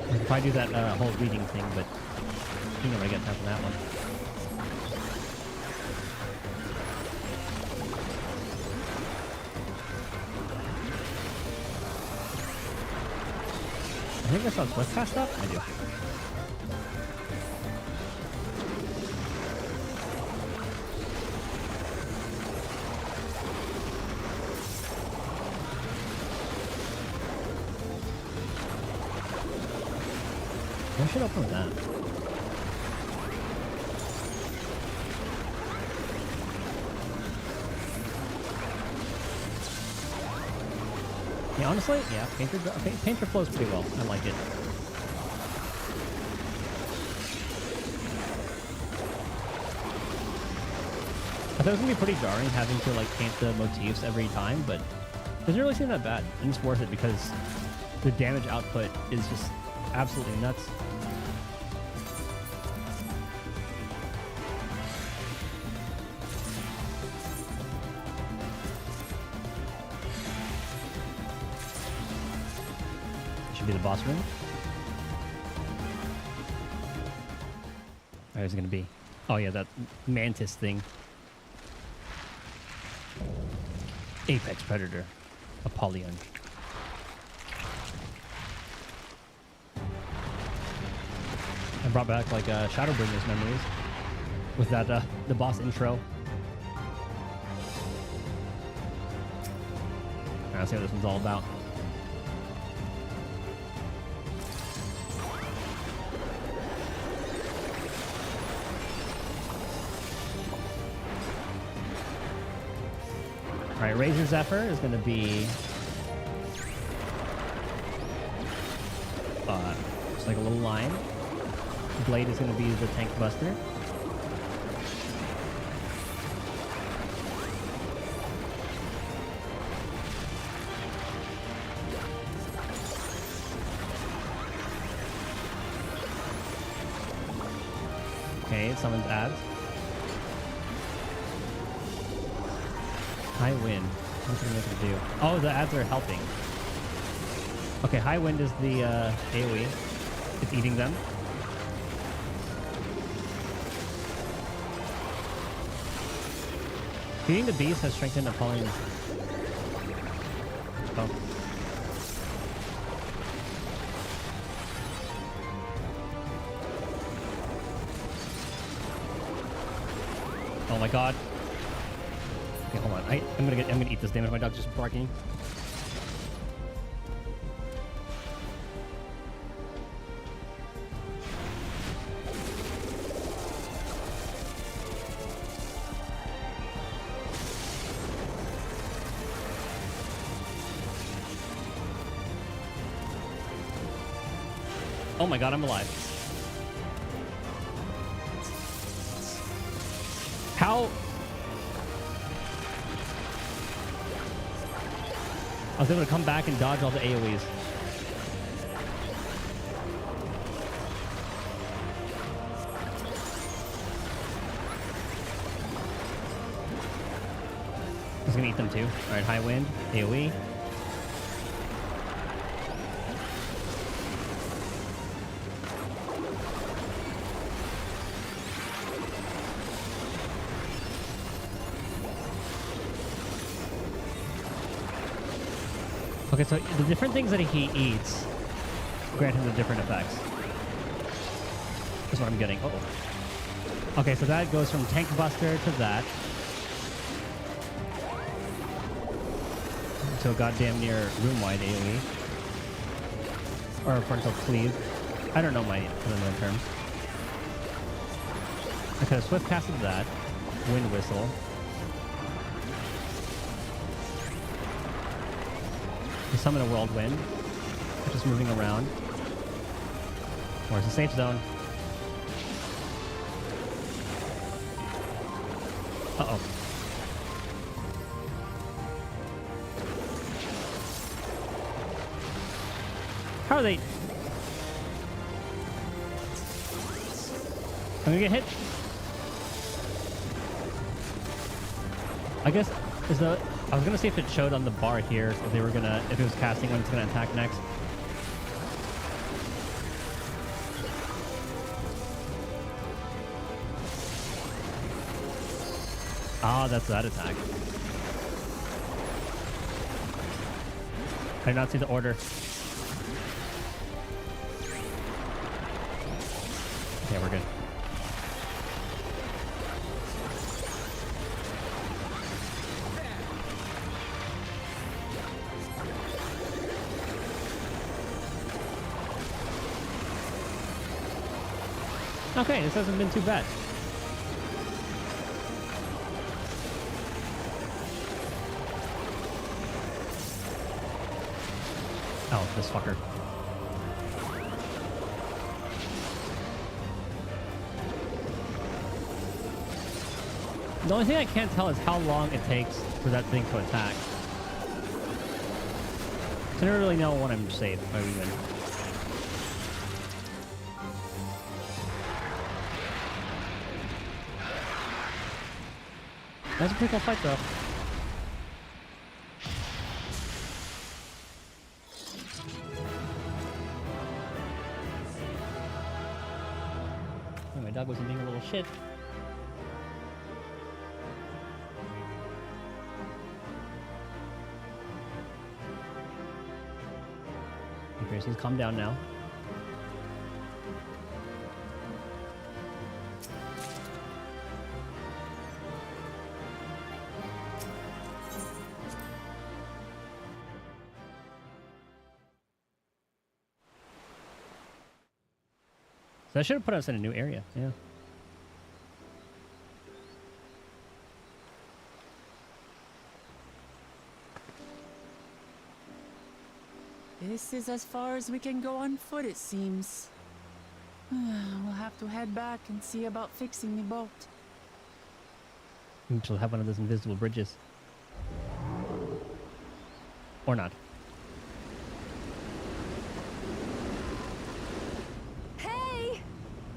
I could probably do that whole reading thing, but I think I'm gonna get time from that one. I think I saw Swift cast up? I do. I should open with that. Yeah, honestly, yeah, Painter flows pretty well. I like it. I thought it was gonna be pretty jarring having to like paint the motifs every time, but it doesn't really seem that bad, and it's worth it because the damage output is just absolutely nuts. should be the boss room. Where's it gonna be? Oh yeah, that mantis thing. Apex Predator. Apollyon. I brought back like Shadowbringers memories with that the boss intro. Let's see what this one's all about. Alright, Razor Zephyr is going to be just like a little line. Blade is going to be the Tank Buster. Okay, summons ads. High wind. What's it going to do? Oh, the ads are helping. Okay, high wind is the AoE. It's eating them. Feeding the beast has strengthened Apollyon. Oh. Oh my god. Okay, hold on. I'm gonna eat this damage. My dog's just barking. Oh my god, I'm alive. How? I was able to come back and dodge all the AoEs. I was gonna eat them too. Alright, high wind, AoE. Okay, so the different things that he eats grant him the different effects. That's what I'm getting. Uh-oh. Okay, so that goes from Tank Buster to that. To a goddamn near room-wide AoE. Or frontal cleave. I don't know my other terms. I could have swift casted that. Wind whistle. Summon a whirlwind, just moving around. Where's the safe zone? Uh-oh. How are they? I'm gonna get hit. I guess is the. I was gonna see if it showed on the bar here if they were gonna, if it was casting when it's gonna attack next. Ah, that's that attack. I did not see the order. Okay, we're good. Okay, this hasn't been too bad. Oh, this fucker. The only thing I can't tell is how long it takes for that thing to attack. So I never really know when I'm safe or even. That's a pretty cool fight, though. wasn't being a little shit. Okay, so calm down now. So that should have put us in a new area, yeah. This is as far as we can go on foot, it seems. We'll have to head back and see about fixing the boat. Maybe she'll have one of those invisible bridges. Or not. Hey!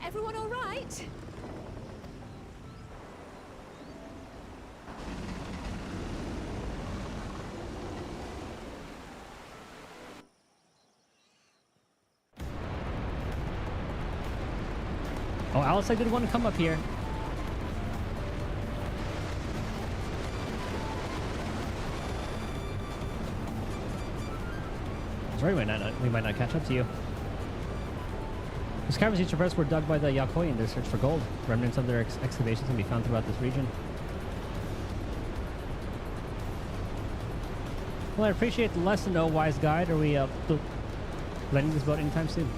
Everyone all right? Oh, Alice, I did want to come up here. Sorry, we might not catch up to you. These caverns you traversed were dug by the Yakoi in their search for gold. Remnants of their excavations can be found throughout this region. Well, I appreciate the lesson, oh wise guide. Are we landing this boat anytime soon?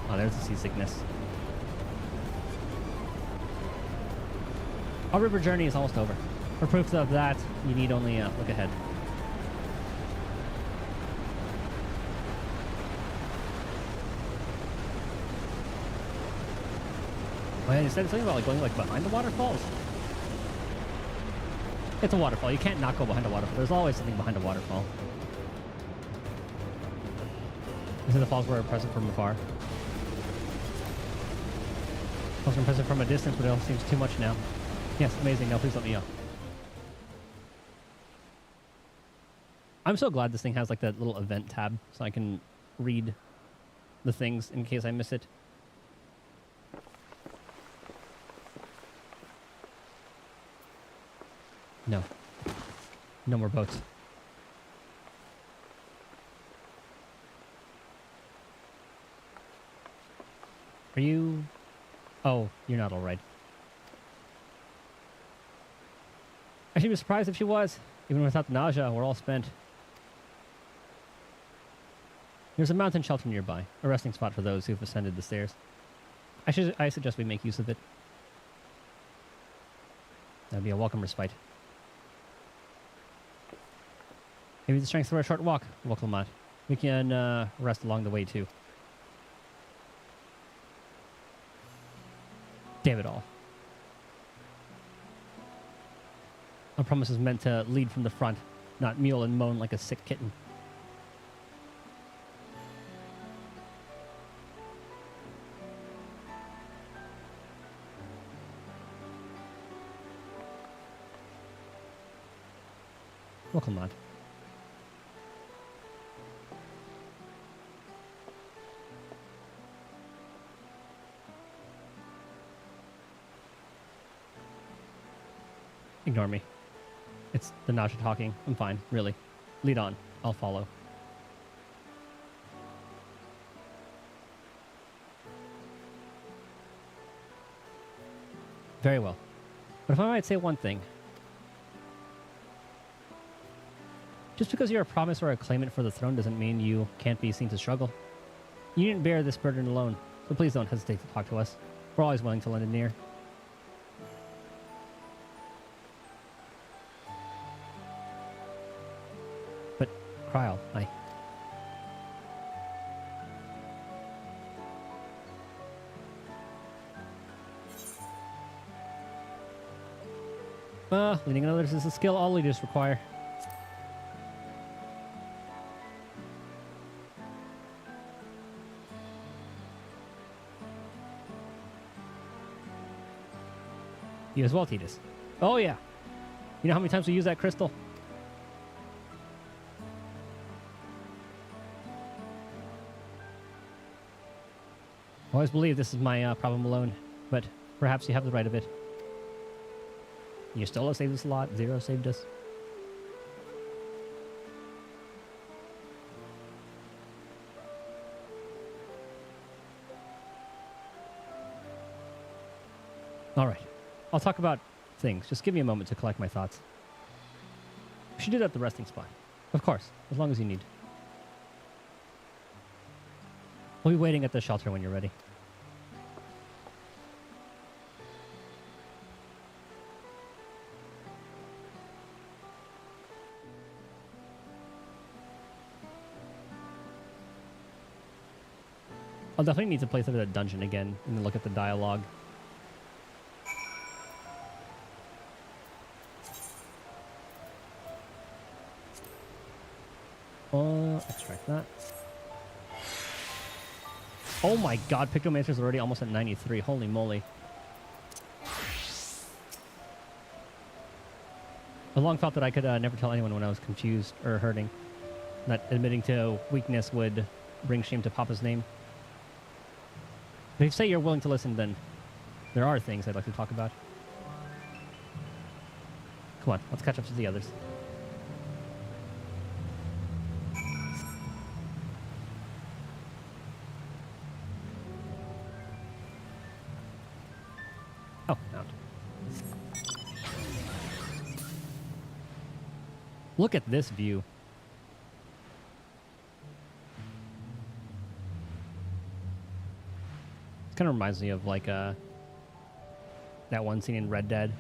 Oh, there's the seasickness. Our river journey is almost over. For proof of that, you need only look ahead. Oh yeah, you said something about like going like behind the waterfalls. It's a waterfall. You can't not go behind a waterfall. There's always something behind a waterfall. These are the falls were impressive from afar. Falls are impressive from a distance, but it all seems too much now. Yes, amazing. Now please let me go. I'm so glad this thing has like that little event tab so I can read the things in case I miss it. No. No more boats. Are you... Oh, you're not all right. I should be surprised if she was. Even without the nausea, we're all spent. There's a mountain shelter nearby, a resting spot for those who've ascended the stairs. I suggest we make use of it. That'd be a welcome respite. Maybe the strength for a short walk, Woklamat. We can rest along the way too. Damn it all. Our promise is meant to lead from the front, not mule and moan like a sick kitten. Welcome on. Ignore me. It's the nausea talking. I'm fine, really. Lead on. I'll follow. Very well. But if I might say one thing. Just because you're a promise or a claimant for the throne doesn't mean you can't be seen to struggle. You didn't bear this burden alone, so please don't hesitate to talk to us. We're always willing to lend an ear. But, Kryl, leading others is a skill all leaders require. You as well, Titus. Oh, yeah. You know how many times we use that crystal? I always believe this is my problem alone, but Perhaps you have the right of it. You stole us, saved us a lot. Zero saved us. All right. I'll talk about things. Just give me a moment to collect my thoughts. We should do that at the resting spot. Of course, as long as you need. We'll be waiting at the shelter when you're ready. I'll definitely need to play through that dungeon again and then look at the dialogue. Extract that. Oh my god, Pictomancer's already almost at 93. Holy moly. I long felt that I could never tell anyone when I was confused or hurting. That admitting to weakness would bring shame to Papa's name. But if you say you're willing to listen, then there are things I'd like to talk about. Come on, let's catch up to the others. Oh, out. Look at this view. Kind of reminds me of like that one scene in Red Dead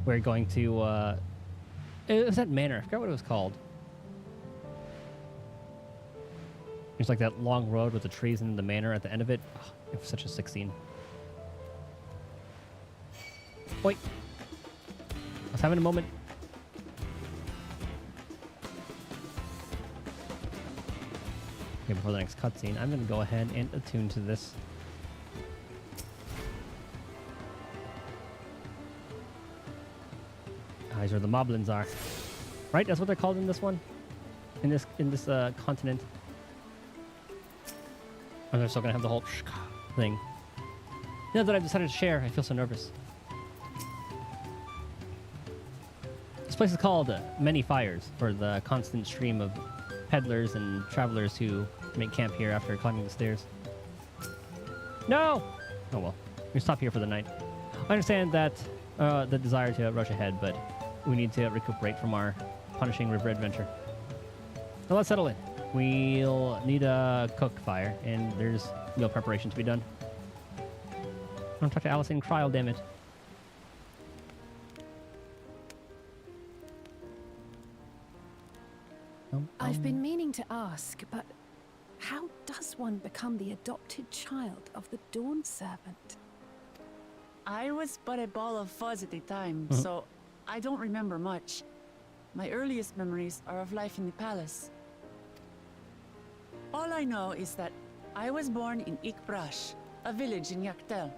where you're going to it was that manor. I forgot what it was called. There's like that long road with the trees and the manor at the end of it. Oh, it was such a sick scene. Wait, I was having a moment. Okay, before the next cutscene, I'm gonna go ahead and attune to this. These are the moblins are. Right? That's what they're called in this one? In this continent. And they're still gonna have the whole thing. Now that I've decided to share, I feel so nervous. This place is called Many Fires, for the constant stream of peddlers and travelers who make camp here after climbing the stairs. No! Oh well. We stop here for the night. I understand that the desire to rush ahead, but we need to recuperate from our punishing river adventure. Now let's settle in. We'll need a cook fire, and there's meal preparation to be done. I want to talk to Alice in Trial, damn it. I've been meaning to ask, but how does one become the adopted child of the Dawn Servant? I was but a ball of fuzz at the time, so I don't remember much. My earliest memories are of life in the palace. All I know is that I was born in Ikbrash, a village in Yaktel.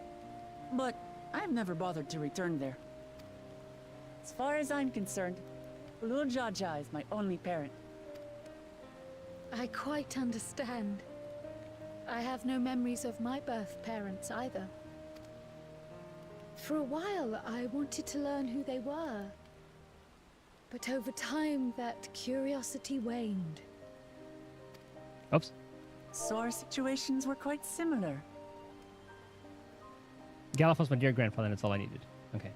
But I've never bothered to return there. As far as I'm concerned, Lul Jaja is my only parent. I quite understand. I have no memories of my birth parents either. For a while, I wanted to learn who they were. But over time, that curiosity waned. Oops. So our situations were quite similar. Galif was my dear grandfather, and that's all I needed. Okay.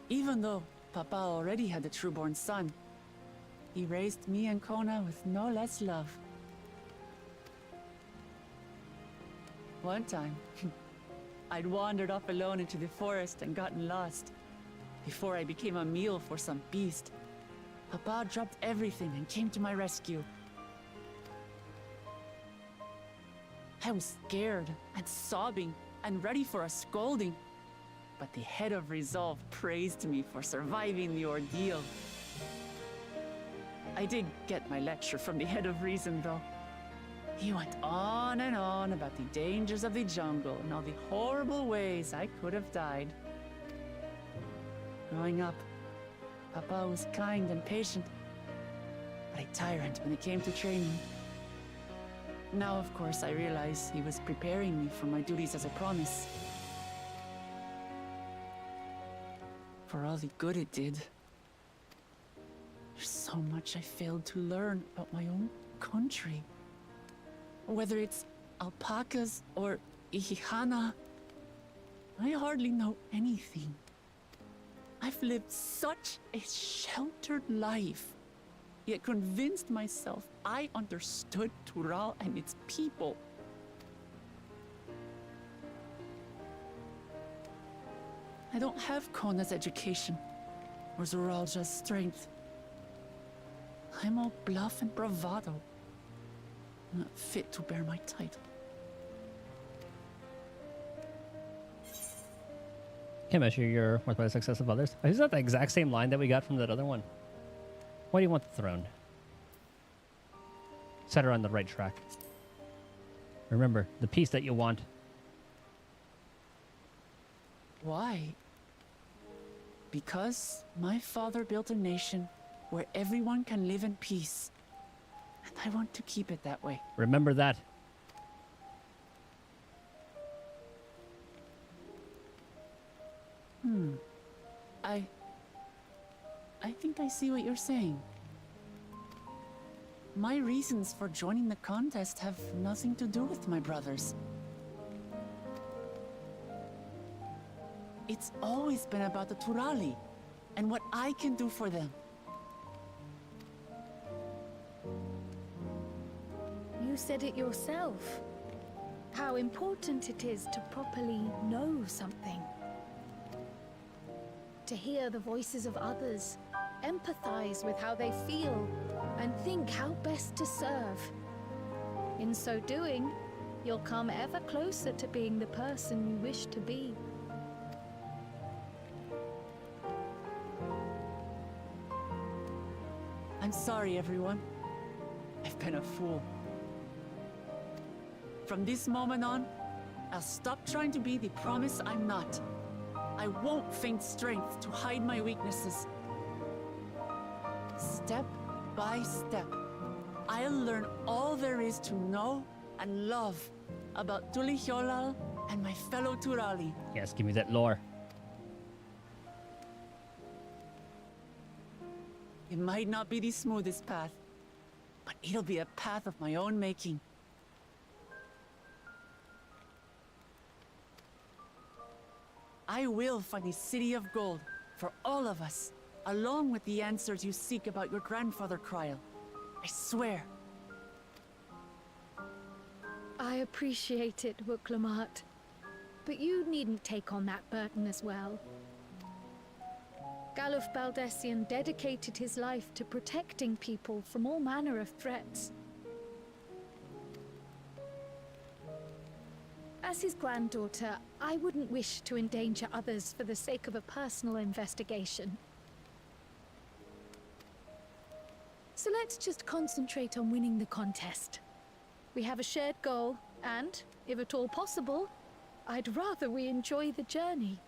Even though Papa already had a trueborn son, he raised me and Kona with no less love. One time, I'd wandered off alone into the forest and gotten lost. Before I became a meal for some beast, Papa dropped everything and came to my rescue. I was scared and sobbing and ready for a scolding. But the head of resolve praised me for surviving the ordeal. I did get my lecture from the head of reason, though. He went on and on about the dangers of the jungle and all the horrible ways I could have died. Growing up, Papa was kind and patient, but a tyrant when it came to training. Now, of course, I realize he was preparing me for my duties as a promise. For all the good it did. There's so much I failed to learn about my own country. Whether it's alpacas or Ihihana, I hardly know anything. I've lived such a sheltered life, yet convinced myself I understood Tural and its people. I don't have Kona's education, or Zoralja's strength. I'm all bluff and bravado, not fit to bear my title. Can't measure your worth by the success of others. Is that the exact same line that we got from that other one? Why do you want the throne? Set her on the right track. Remember, the peace that you want. Why? Because my father built a nation where everyone can live in peace. And I want to keep it that way. Remember that. I think I see what you're saying. My reasons for joining the contest have nothing to do with my brothers. It's always been about the Turali and what I can do for them. You said it yourself. How important it is to properly know something. To hear the voices of others, empathize with how they feel, and think how best to serve. In so doing, you'll come ever closer to being the person you wish to be. I'm sorry, everyone. I've been a fool. From this moment on, I'll stop trying to be the promise I'm not. I won't feign strength to hide my weaknesses. Step by step, I'll learn all there is to know and love about Tulihyolal and my fellow Turali. Yes, give me that lore. It might not be the smoothest path, but it'll be a path of my own making. I will find a city of gold for all of us, along with the answers you seek about your grandfather, Kryl. I swear. I appreciate it, Wuklamat. But you needn't take on that burden as well. Galuf Baldessian dedicated his life to protecting people from all manner of threats. As his granddaughter, I wouldn't wish to endanger others for the sake of a personal investigation. So let's just concentrate on winning the contest. We have a shared goal, and, if at all possible, I'd rather we enjoy the journey.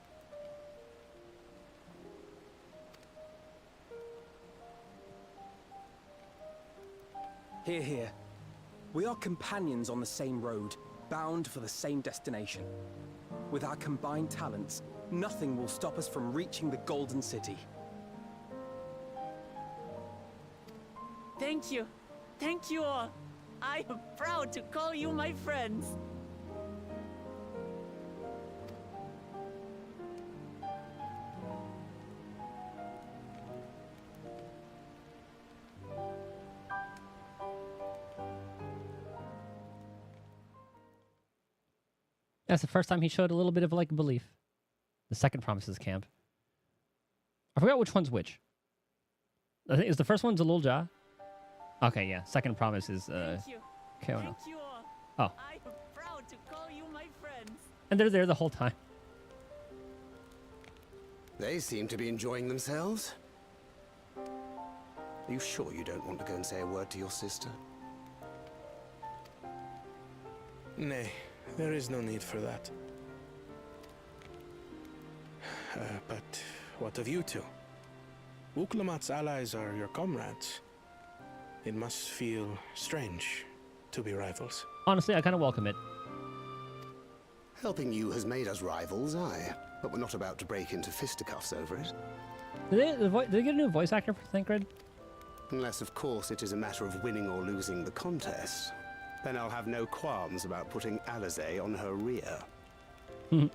Hear, hear. We are companions on the same road, bound for the same destination. With our combined talents, nothing will stop us from reaching the Golden City. Thank you. Thank you all. I am proud to call you my friends. That's the first time he showed a little bit of like belief. The second promises camp. I forgot which one's which. I think is the first one's Zululja. Okay, yeah. Second promise is Thank you. Keono. Thank you all. Oh. I am proud to call you my friends. And they're there the whole time. They seem to be enjoying themselves. Are you sure you don't want to go and say a word to your sister? Nay, there is no need for that. But what of you two? Wuklamat's allies are your comrades. It must feel strange to be rivals. Honestly, I kind of welcome it. Helping you has made us rivals, aye. But we're not about to break into fisticuffs over it. Did they get a new voice actor for Thancred? Unless, of course, it is a matter of winning or losing the contest. Then I'll have no qualms about putting Alize on her rear. He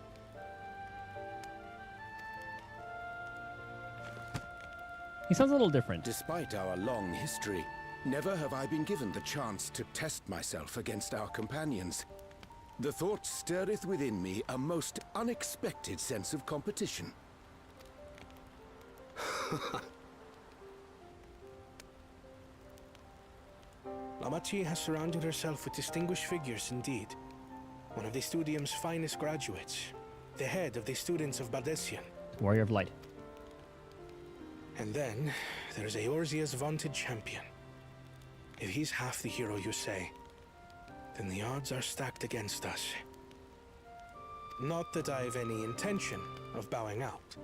sounds a little different. Despite our long history, never have I been given the chance to test myself against our companions. The thought stirreth within me a most unexpected sense of competition. Lamachi has surrounded herself with distinguished figures indeed. One of the Studium's finest graduates, the head of the students of Bardessian. Warrior of Light. And then there's Eorzea's vaunted champion. If he's half the hero you say, then the odds are stacked against us. Not that I've any intention of bowing out.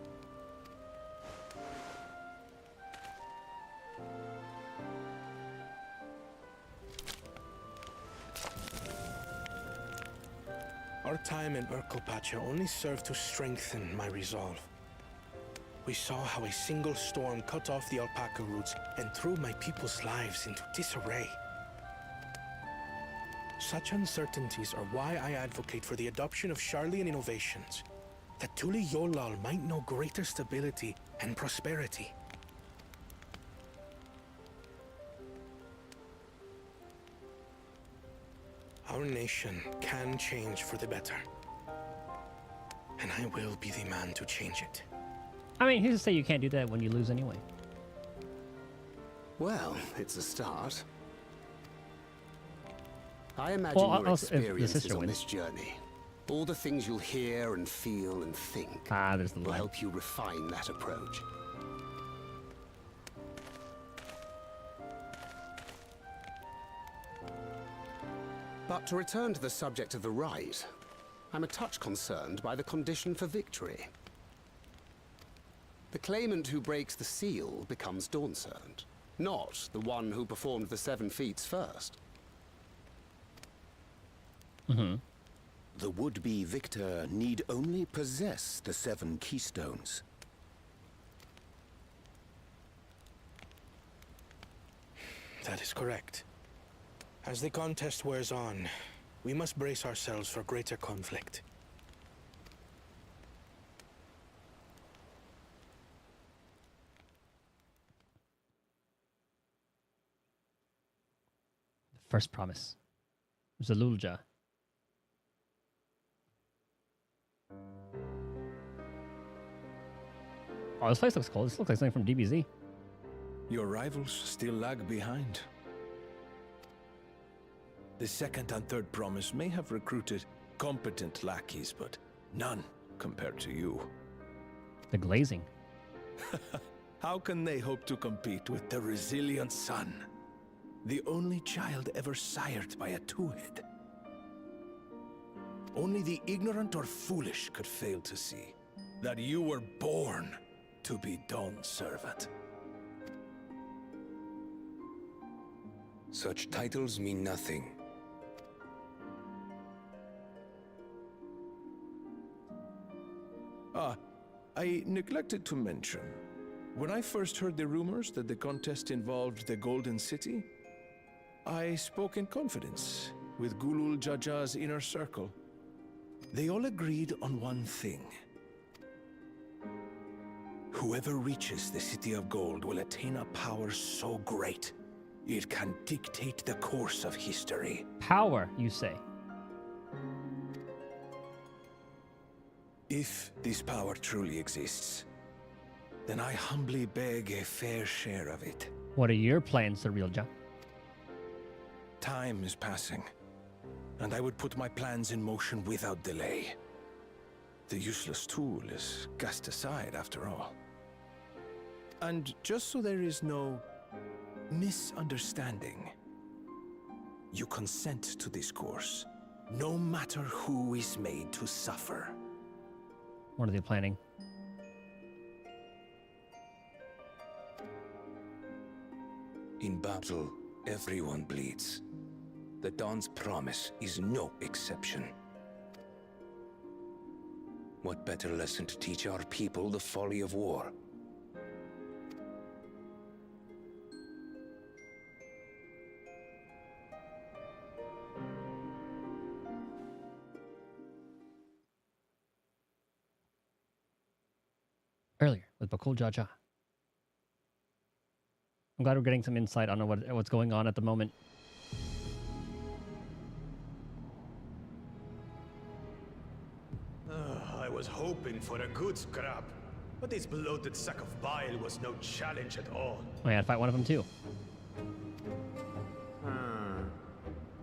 Our time in Urkelpacha only served to strengthen my resolve. We saw how a single storm cut off the alpaca roots and threw my people's lives into disarray. Such uncertainties are why I advocate for the adoption of Sharlayan innovations, that Tuli Yolal might know greater stability and prosperity. Our nation can change for the better, and I will be the man to change it. I mean, who's to say you can't do that when you lose anyway? Well, it's a start. I imagine your experiences on this journey, all the things you'll hear and feel and think, will help you refine that approach. But to return to the subject of the rite, I'm a touch concerned by the condition for victory. The claimant who breaks the seal becomes Dawnservant, not the one who performed the 7 feats first. The would-be victor need only possess the 7 keystones. That is correct. As the contest wears on, we must brace ourselves for greater conflict. First promise. Zalulja. Oh, this place looks cool. This looks like something from DBZ. Your rivals still lag behind. The second and third promise may have recruited competent lackeys, but none compared to you. The glazing. How can they hope to compete with the resilient sun? The only child ever sired by a two-head. Only the ignorant or foolish could fail to see that you were born to be Dawnservant. Such titles mean nothing. I neglected to mention, when I first heard the rumors that the contest involved the Golden City, I spoke in confidence with Gulul Jaja's inner circle. They all agreed on one thing. Whoever reaches the City of Gold will attain a power so great, it can dictate the course of history. Power, you say? If this power truly exists, then I humbly beg a fair share of it. What are your plans, Zalulja? Time is passing, and I would put my plans in motion without delay. The useless tool is cast aside after all. And just so there is no misunderstanding, you consent to this course, no matter who is made to suffer. What are they planning? In battle, Everyone bleeds. The Dawn's promise is no exception. What better lesson to teach our people the folly of war? Earlier with Bakul Jaja. I'm glad we're getting some insight on what's going on at the moment. I was hoping for a good scrap, but this bloated sack of bile was no challenge at all. Oh yeah, I'd fight one of them too.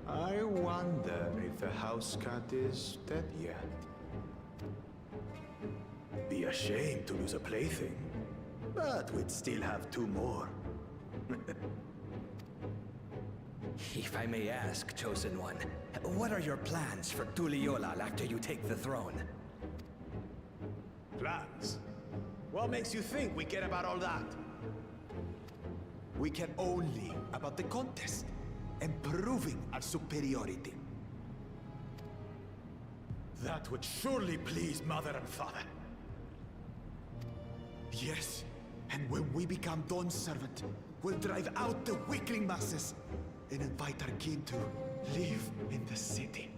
I wonder if the house cat is dead yet. Be ashamed to lose a plaything, but we'd still have 2 more. If I may ask, Chosen One, what are your plans for Tuliolal after you take the throne? Plans? What makes you think we care about all that? We care only about the contest and proving our superiority. That would surely please Mother and Father. Yes, and when we become Dawn's servant, we'll drive out the weakling masses and invite our kin to live in the city.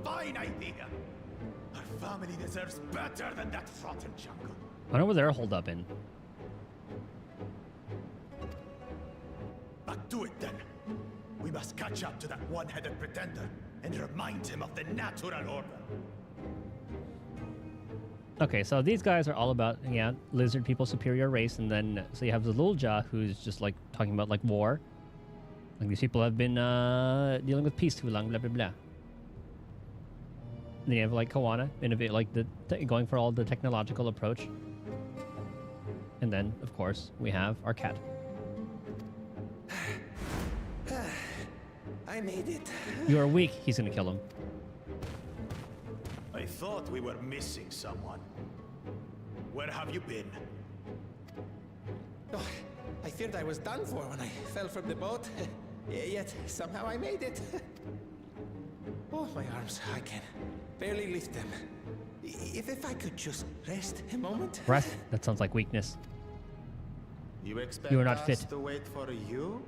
Fine idea! Our family deserves better than that rotten jungle. I wonder what they're holed up in. But do it then. We must catch up to that one-headed pretender and remind him of the natural order. Okay, so these guys are all about, yeah, lizard people, superior race, and then, so you have the Lulja, who's just, like, talking about, like, war. Like, these people have been, dealing with peace too long, blah, blah, blah. Then you have, like, Kawana, innovate, like, going for all the technological approach. And then, of course, we have our cat. I made it. You are weak, he's gonna kill him. I thought we were missing someone. Where have you been? Oh, I feared I was done for when I fell from the boat. Yet, somehow I made it. Oh, my arms, I can barely lift them. If I could just rest a moment. Rest? That sounds like weakness. You expect You are not us fit. to wait for you?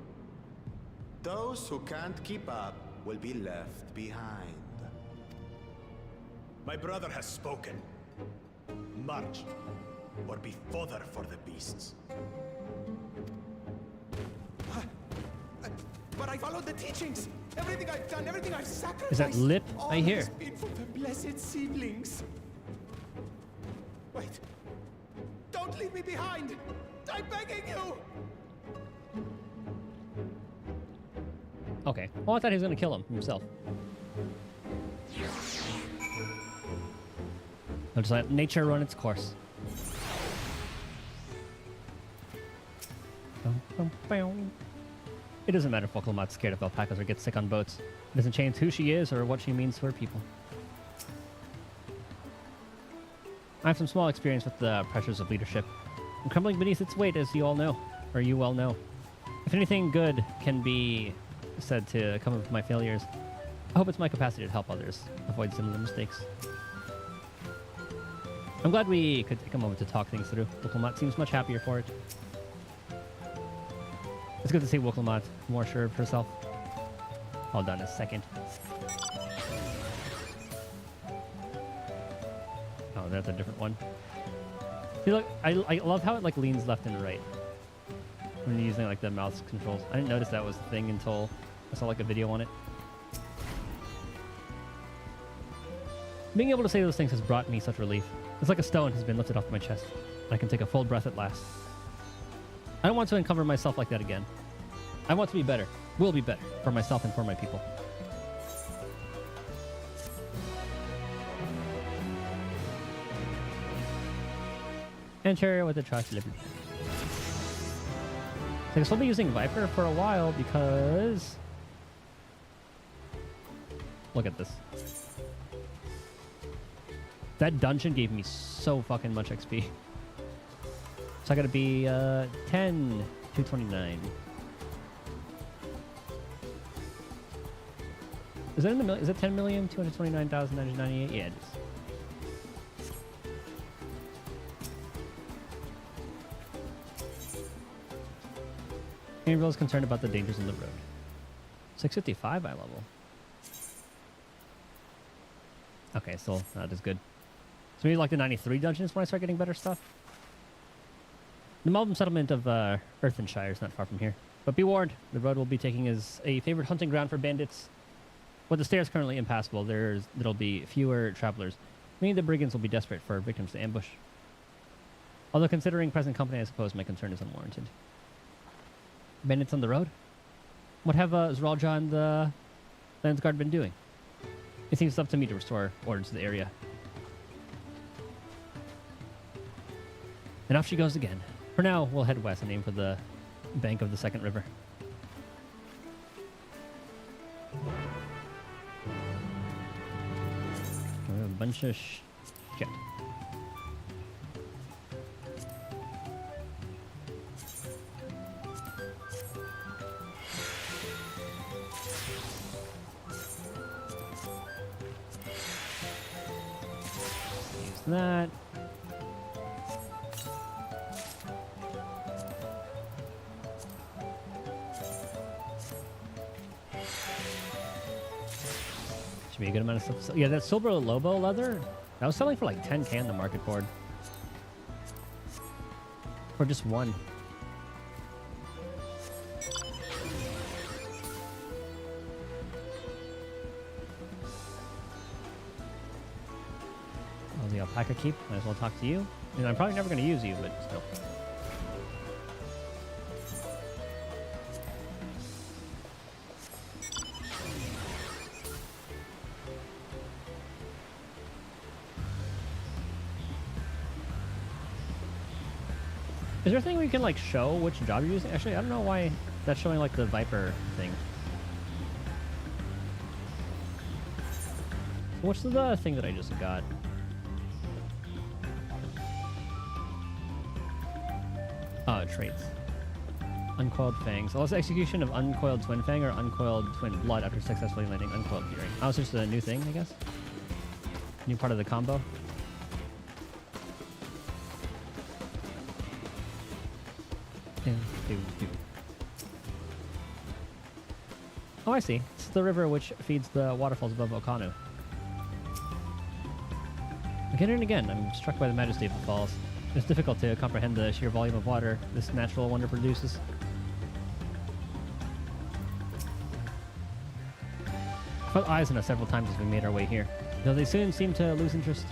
Those who can't keep up will be left behind. My brother has spoken. March, or be fodder for the beasts. But I followed the teachings. Everything I've done, everything I've sacrificed. Is that lip all I hear? has been for the blessed seedlings. Wait. Don't leave me behind. I'm begging you. Okay. Well, I thought he was gonna kill him himself. I'll just let nature run its course. It doesn't matter if Wokelmat's scared of alpacas or gets sick on boats. It doesn't change who she is or what she means to her people. I have some small experience with the pressures of leadership. I'm crumbling beneath its weight, as you all know, or you well know. If anything good can be said to come of my failures, I hope it's my capacity to help others avoid similar mistakes. I'm glad we could take a moment to talk things through. Wokelmat seems much happier for it. It's good to see Wokelmat more sure of herself. Hold on a second. Oh, that's a different one. See, look, I love how it like leans left and right when you're using like the mouse controls. I didn't notice that was a thing until I saw like a video on it. Being able to say those things has brought me such relief. It's like a stone has been lifted off my chest. I can take a full breath at last. I don't want to encumber myself like that again. I want to be better. Will be better for myself and for my people. Enter with the trash delivery. I guess we'll be using Viper for a while because... Look at this. That dungeon gave me so fucking much XP. So I gotta be 10, 229. Is that in the million? Is it 10,229,998? Yeah, it is. Gabriel is concerned about the dangers on the road. 655 eye level. Okay, still not as good. So maybe like the 93 dungeons when I start getting better stuff. The Malvern settlement of Earthenshire is not far from here. But be warned, the road we'll be taking is a favorite hunting ground for bandits. With the stairs currently impassable, there'll be fewer travelers, meaning the brigands will be desperate for victims to ambush. Although considering present company, I suppose my concern is unwarranted. Bandits on the road? What have Zralja and the Landsguard been doing? It seems up to me to restore order to the area. And off she goes again. For now, we'll head west and aim for the bank of the second river. A bunch of shit. Use that. Should be a good amount of stuff. So, yeah, that silver Lobo leather, that was selling for like 10k on the market board. For just one. Oh, the alpaca keep. Might as well talk to you. And I'm probably never going to use you, but still. Is there a thing where you can like show which job you're using? Actually, I don't know why that's showing like the Viper thing. What's the thing that I just got? Oh, traits. Uncoiled Fangs. So, execution of Uncoiled Twin Fang or Uncoiled Twin Blood after successfully landing Uncoiled Fury. Oh, it's just a new thing, I guess? New part of the combo? Oh, I see. It's the river which feeds the waterfalls above Okanu. Again and again, I'm struck by the majesty of the falls. It's difficult to comprehend the sheer volume of water this natural wonder produces. I felt eyes on us several times as we made our way here, though they soon seemed to lose interest.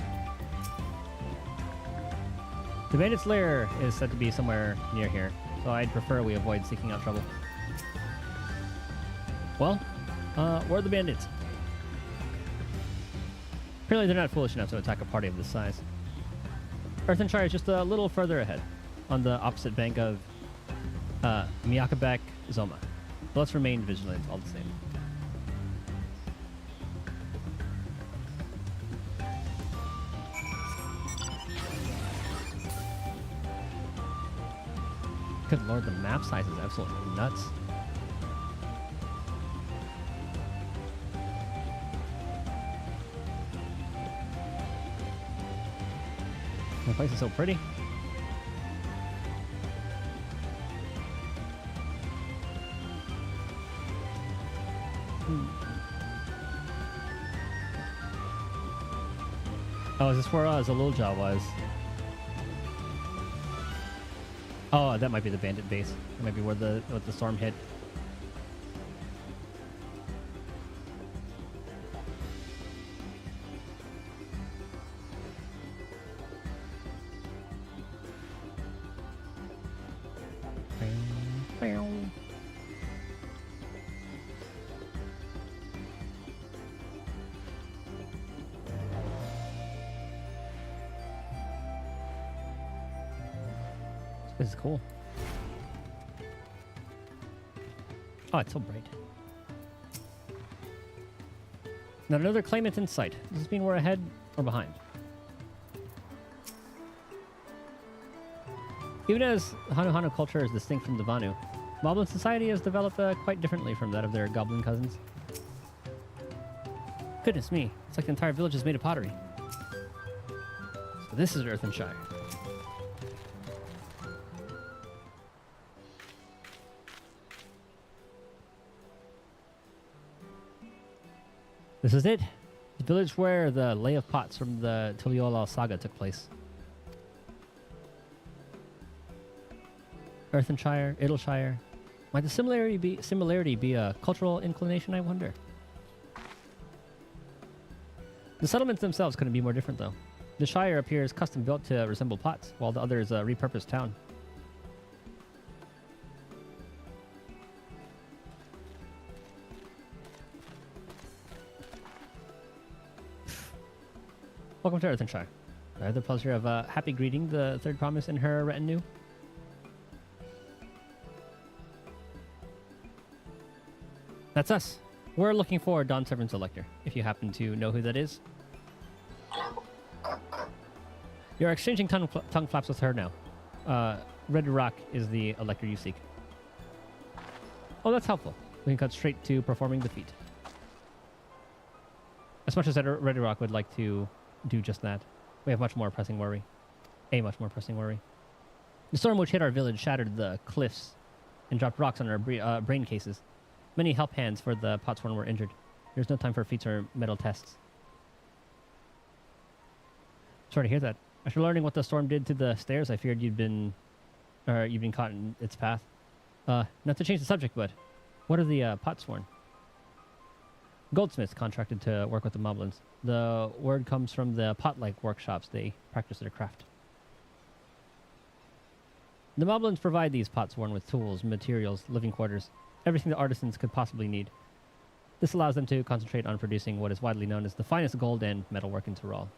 The bandit's lair is said to be somewhere near here, so I'd prefer we avoid seeking out trouble. Well, where are the bandits? Apparently they're not foolish enough to attack a party of this size. Earthenshire is just a little further ahead, on the opposite bank of Miyakabek Zoma. But let's remain vigilant all the same. Good lord, the map size is absolutely nuts. The place is so pretty. Oh, is this where Zalulja was? Oh, that might be the bandit base. That might be where the storm hit. This is cool. Oh, it's so bright. Not another claimant in sight. Does this mean we're ahead or behind? Even as Hanu Hanu culture is distinct from the Vanu, Moblin society has developed quite differently from that of their goblin cousins. Goodness me, it's like the entire village is made of pottery. So this is Earthenshire. This is it. The village where the Lay of Pots from the Tuliyollal saga took place. Earthenshire, Idleshire. Might the similarity be a cultural inclination, I wonder? The settlements themselves couldn't be more different, though. The Shire appears custom built to resemble pots, while the other is a repurposed town. Welcome to Earthenshire. I have the pleasure of happy greeting the third promise and her retinue. That's us. We're looking for Dawn Servant's Elector, if you happen to know who that is. You're exchanging tongue flaps with her now. Red Rock is the Elector you seek. Oh, that's helpful. We can cut straight to performing the feat. As much as Red Rock would like to do just that, we have much more pressing worry. A much more pressing worry. The storm which hit our village shattered the cliffs and dropped rocks on our brain cases. Many help hands for the Potsworn were injured. There's no time for feats or metal tests. Sorry to hear that. After learning what the storm did to the stairs, I feared you'd been caught in its path. Not to change the subject, but what are the Potsworn? Goldsmiths contracted to work with the Moblins. The word comes from the pot-like workshops they practice their craft. The Moblins provide these Potsworn with tools, materials, living quarters, everything the artisans could possibly need. This allows them to concentrate on producing what is widely known as the finest gold and metalwork in Tyrol.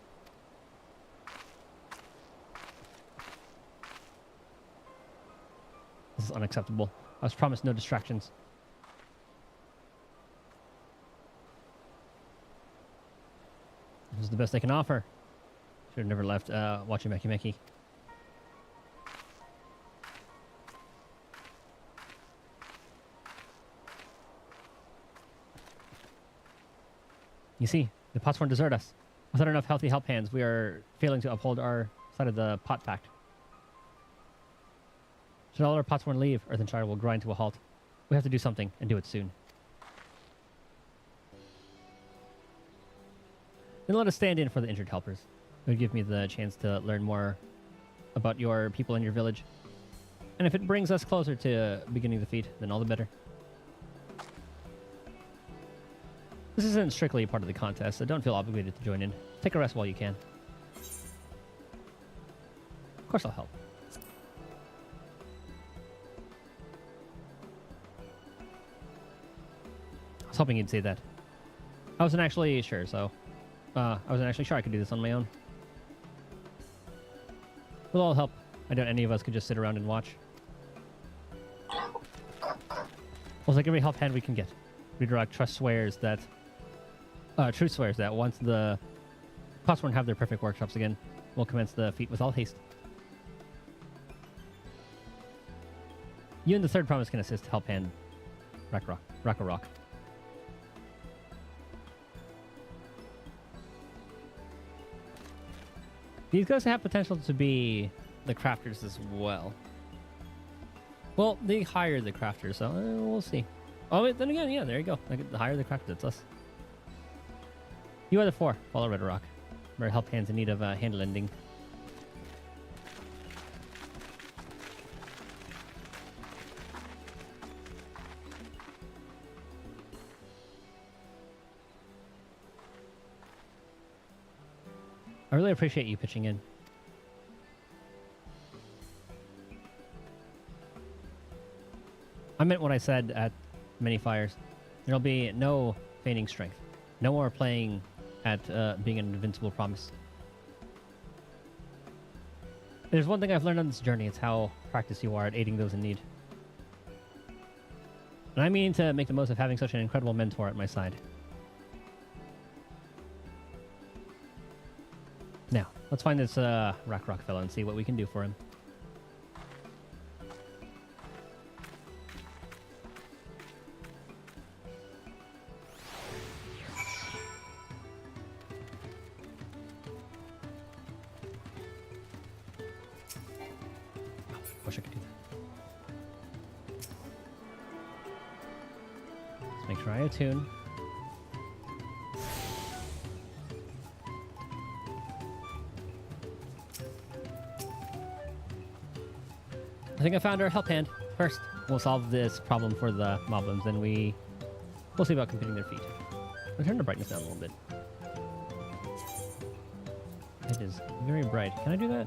This is unacceptable. I was promised no distractions. This is the best they can offer. Should have never left watching Meki Meki. You see, the pots won't desert us. Without enough healthy help hands, we are failing to uphold our side of the pot pact. Should all our Potsworn leave, Earthenshire will grind to a halt. We have to do something, and do it soon. Then let us stand in for the injured helpers. It would give me the chance to learn more about your people and your village. And if it brings us closer to beginning the feat, then all the better. This isn't strictly part of the contest, so don't feel obligated to join in. Take a rest while you can. Of course I'll help. I was hoping you'd say that. I wasn't actually sure, so... I wasn't actually sure I could do this on my own. With all help, I doubt any of us could just sit around and watch. We'll take every help hand we can get. Redirect Truth swears that once the Potsworn have their perfect workshops again, we'll commence the feat with all haste. You and the third promise can assist help hand Rock. These guys have potential to be the crafters as well. Well, they hire the crafters, so we'll see. Oh, wait, then again, yeah, there you go. The hire the crafters, it's us. You are the four. Follow Red Rock. We're help hands in need of hand lending. I really appreciate you pitching in. I meant what I said at many fires. There'll be no feigning strength. No more playing at being an invincible promise. There's one thing I've learned on this journey. It's how practiced you are at aiding those in need. And I mean to make the most of having such an incredible mentor at my side. Now, let's find this Rock fellow and see what we can do for him. wish I could do that. Let's make sure I attune. I think I found our help hand. First, we'll solve this problem for the moblins, then we'll see about completing their feat. I'll turn the brightness down a little bit. It is very bright. Can I do that?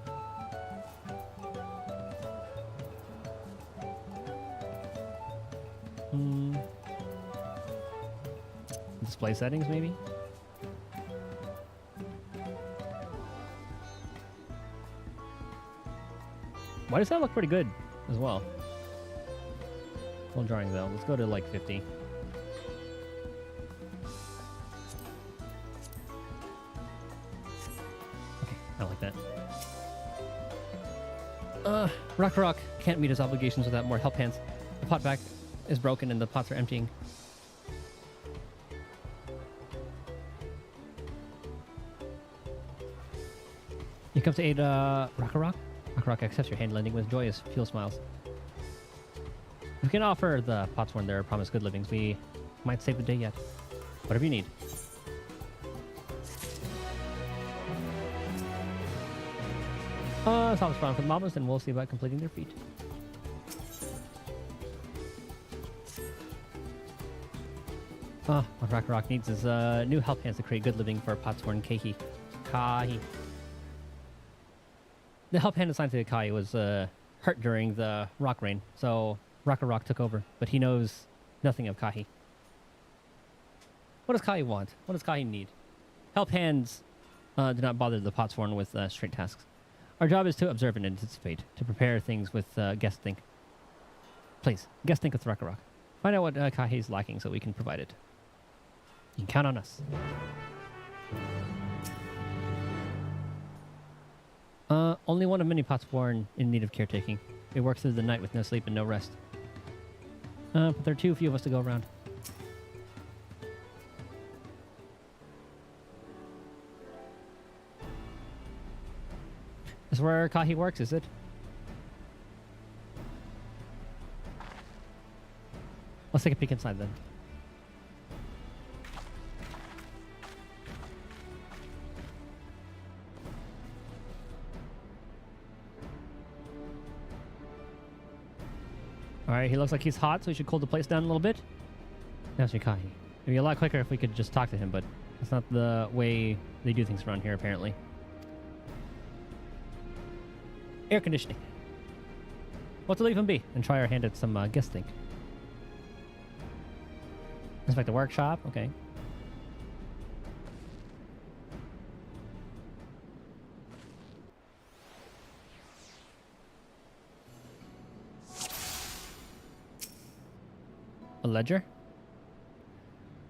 Display settings, maybe? Why does that look pretty good as well? Full drawing though. Let's go to like 50. Okay, I like that. Rock can't meet his obligations without more help hands. The pot back is broken and the pots are emptying. You come to aid Rock. Rock accepts your hand lending with joyous fuel smiles. We can offer the Potsworn their promised good livings. We might save the day yet. Whatever you need. Solve this problem for the moblins, and we'll see about completing their feat. What Rock needs is new help hands to create good living for Potsworn Kahi. The help hand assigned to Kai was hurt during the rock rain, so Rock took over, but he knows nothing of Kahi. What does Kahi want? What does Kahi need? Help hands do not bother the Potsworn with straight tasks. Our job is to observe and anticipate, to prepare things with guest think. Please, guest think with Rock. Find out what Kahi is lacking so we can provide it. You can count on us. Only one of many Potsworn in need of caretaking. It works through the night with no sleep and no rest. But there are too few of us to go around. This is where Kahi works, is it? Let's take a peek inside then. Alright, he looks like he's hot, so we should cool the place down a little bit. That's Kahi. It'd be a lot quicker if we could just talk to him, but that's not the way they do things around here, apparently. Air conditioning. What to leave him be, and try our hand at some guest think. Inspect the workshop, okay. A ledger?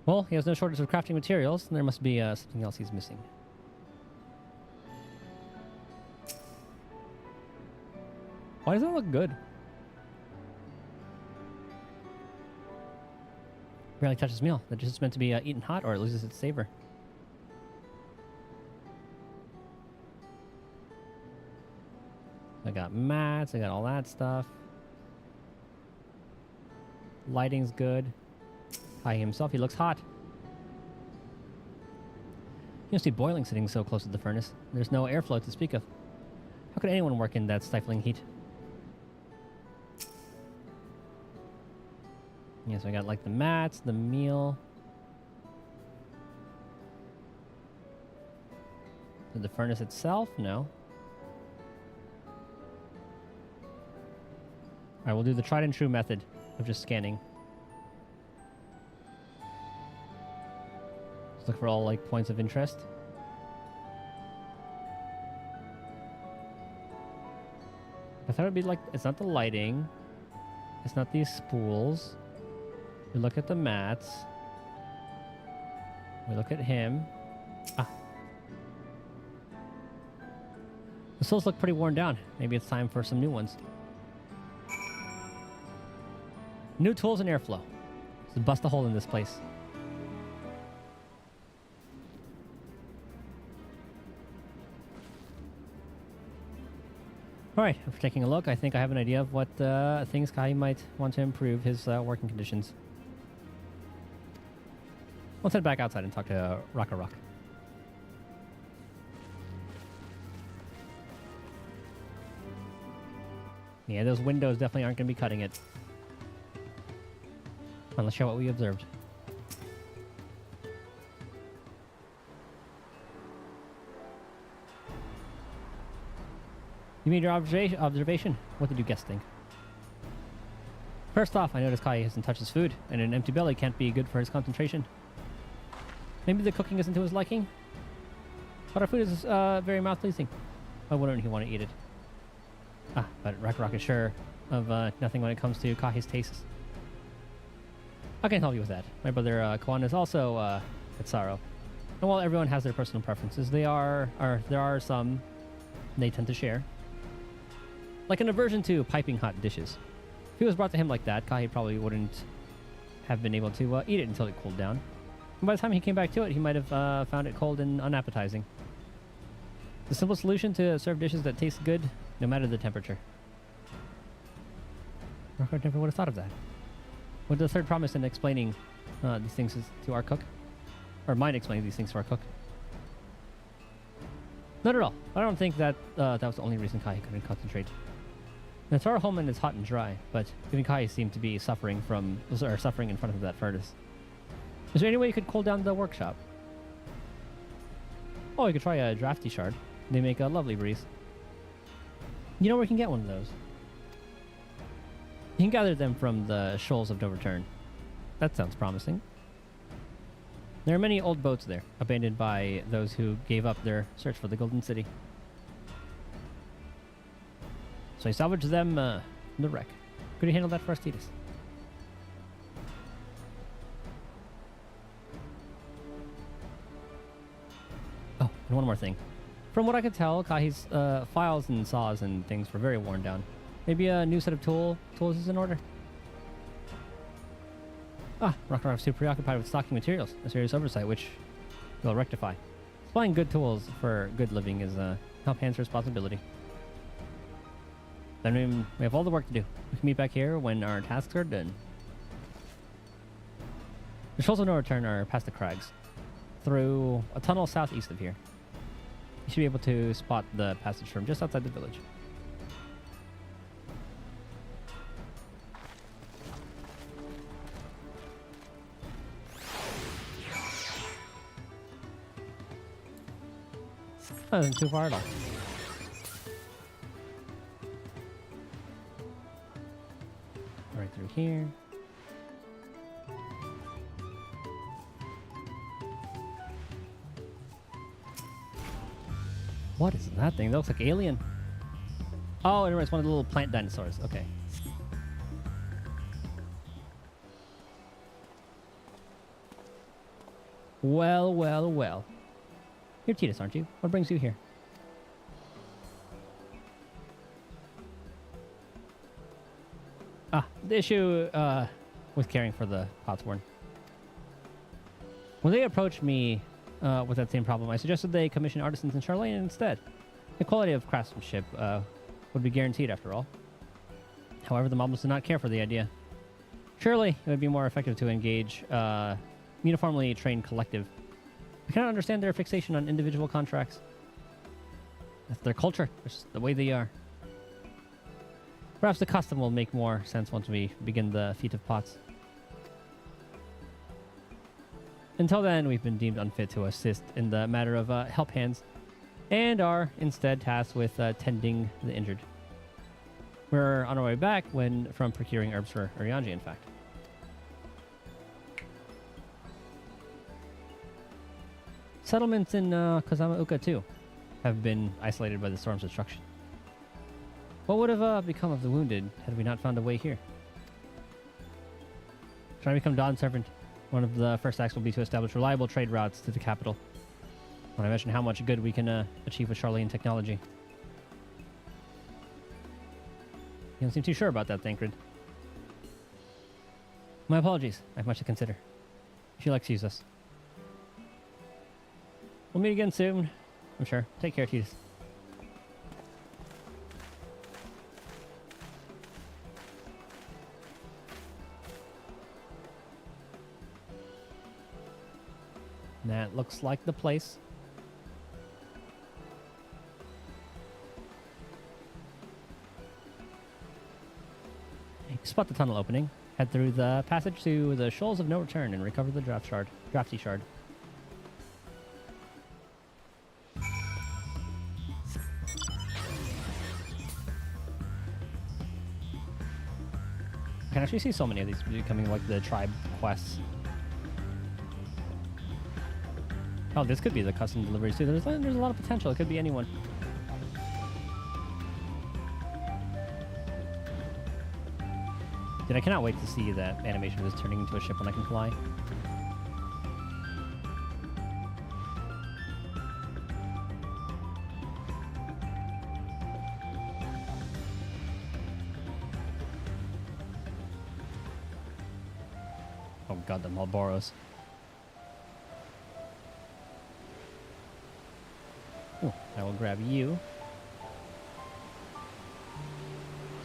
Well, he has no shortage of crafting materials, and there must be something else he's missing. Why does that look good? Barely touches meal. That just meant to be eaten hot, or it loses its savor. I got mats, I got all that stuff. Lighting's good. Kai himself, he looks hot. You must be boiling sitting so close to the furnace. There's no airflow to speak of. How could anyone work in that stifling heat? Yes, I got like the mats, the meal. The furnace itself? No. Alright, we'll do the tried and true method of just scanning. Let's look for all like points of interest. I thought it'd be like, it's not the lighting. It's not these spools. We look at the mats. We look at him. Ah. The souls look pretty worn down. Maybe it's time for some new ones. New tools and airflow. Let's bust a hole in this place. Alright, after taking a look, I think I have an idea of what things Kai might want to improve his working conditions. Let's head back outside and talk to Rock. Yeah, those windows definitely aren't going to be cutting it. Well, let's show what we observed. You made your observation? What did you guess think? First off, I noticed Kai hasn't touched his food, and an empty belly can't be good for his concentration. Maybe the cooking isn't to his liking? But our food is very mouth-pleasing. Why wouldn't he want to eat it? Ah, but Rock is sure of nothing when it comes to Kahi's tastes. I can help you with that. My brother Kwan is also at Sorrow. And while everyone has their personal preferences, there are some they tend to share. Like an aversion to piping hot dishes. If it was brought to him like that, Kahi probably wouldn't have been able to eat it until it cooled down. And by the time he came back to it, he might have found it cold and unappetizing. The simple solution to serve dishes that taste good, no matter the temperature. Rockard never would have thought of that. What the third promise in explaining these things to our cook? Or mine explaining these things to our cook? Not at all. I don't think that that was the only reason Kai couldn't concentrate. The Tara Holman is hot and dry, but even Kai seemed to be suffering in front of that furnace. Is there any way you could cool down the workshop? Oh, you could try a drafty shard. They make a lovely breeze. You know where you can get one of those? You can gather them from the shoals of no return. That sounds promising. There are many old boats there, abandoned by those who gave up their search for the Golden City. So I salvaged them from the wreck. Could you handle that for us, Titus? Oh, and one more thing. From what I could tell, Kahi's files and saws and things were very worn down. Maybe a new set of tools is in order? Ah, Rockar is too preoccupied with stocking materials, a serious oversight which we'll rectify. Supplying good tools for good living is Help Hand's responsibility. Then we have all the work to do. We can meet back here when our tasks are done. The shoals of no return are past the crags, through a tunnel southeast of here. You should be able to spot the passage from just outside the village. That wasn't too far at all. Right through here. What is that thing? That looks like alien. Oh, it's one of the little plant dinosaurs. Okay. Well, well, well. You're Titus, aren't you? What brings you here? Ah, the issue with caring for the Potsworn. When they approached me with that same problem, I suggested they commission artisans in Charlene instead. The quality of craftsmanship would be guaranteed after all. However, the moblins did not care for the idea. Surely, it would be more effective to engage uniformly trained collective. I cannot understand their fixation on individual contracts. That's their culture. That's the way they are. Perhaps the custom will make more sense once we begin the feat of pots. Until then, we've been deemed unfit to assist in the matter of help hands, and are instead tasked with tending the injured. We're on our way back from procuring herbs for Urianji, in fact. Settlements in Kozama-uka, too, have been isolated by the storm's destruction. What would have become of the wounded had we not found a way here? Trying to become Dawn's servant, one of the first acts will be to establish reliable trade routes to the capital. When I mention how much good we can achieve with Charlene technology. You don't seem too sure about that, Thancred. My apologies. I have much to consider. She likes to use us. We'll meet again soon, I'm sure. Take care, Titus. That looks like the place. Spot the tunnel opening. Head through the passage to the Shoals of No Return and recover the drafty shard. I can actually see so many of these becoming like the tribe quests. Oh, this could be the custom deliveries too. There's a lot of potential. It could be anyone. Dude, I cannot wait to see that animation of this turning into a ship when I can fly. Oh god, the Malboros. Oh, I will grab you.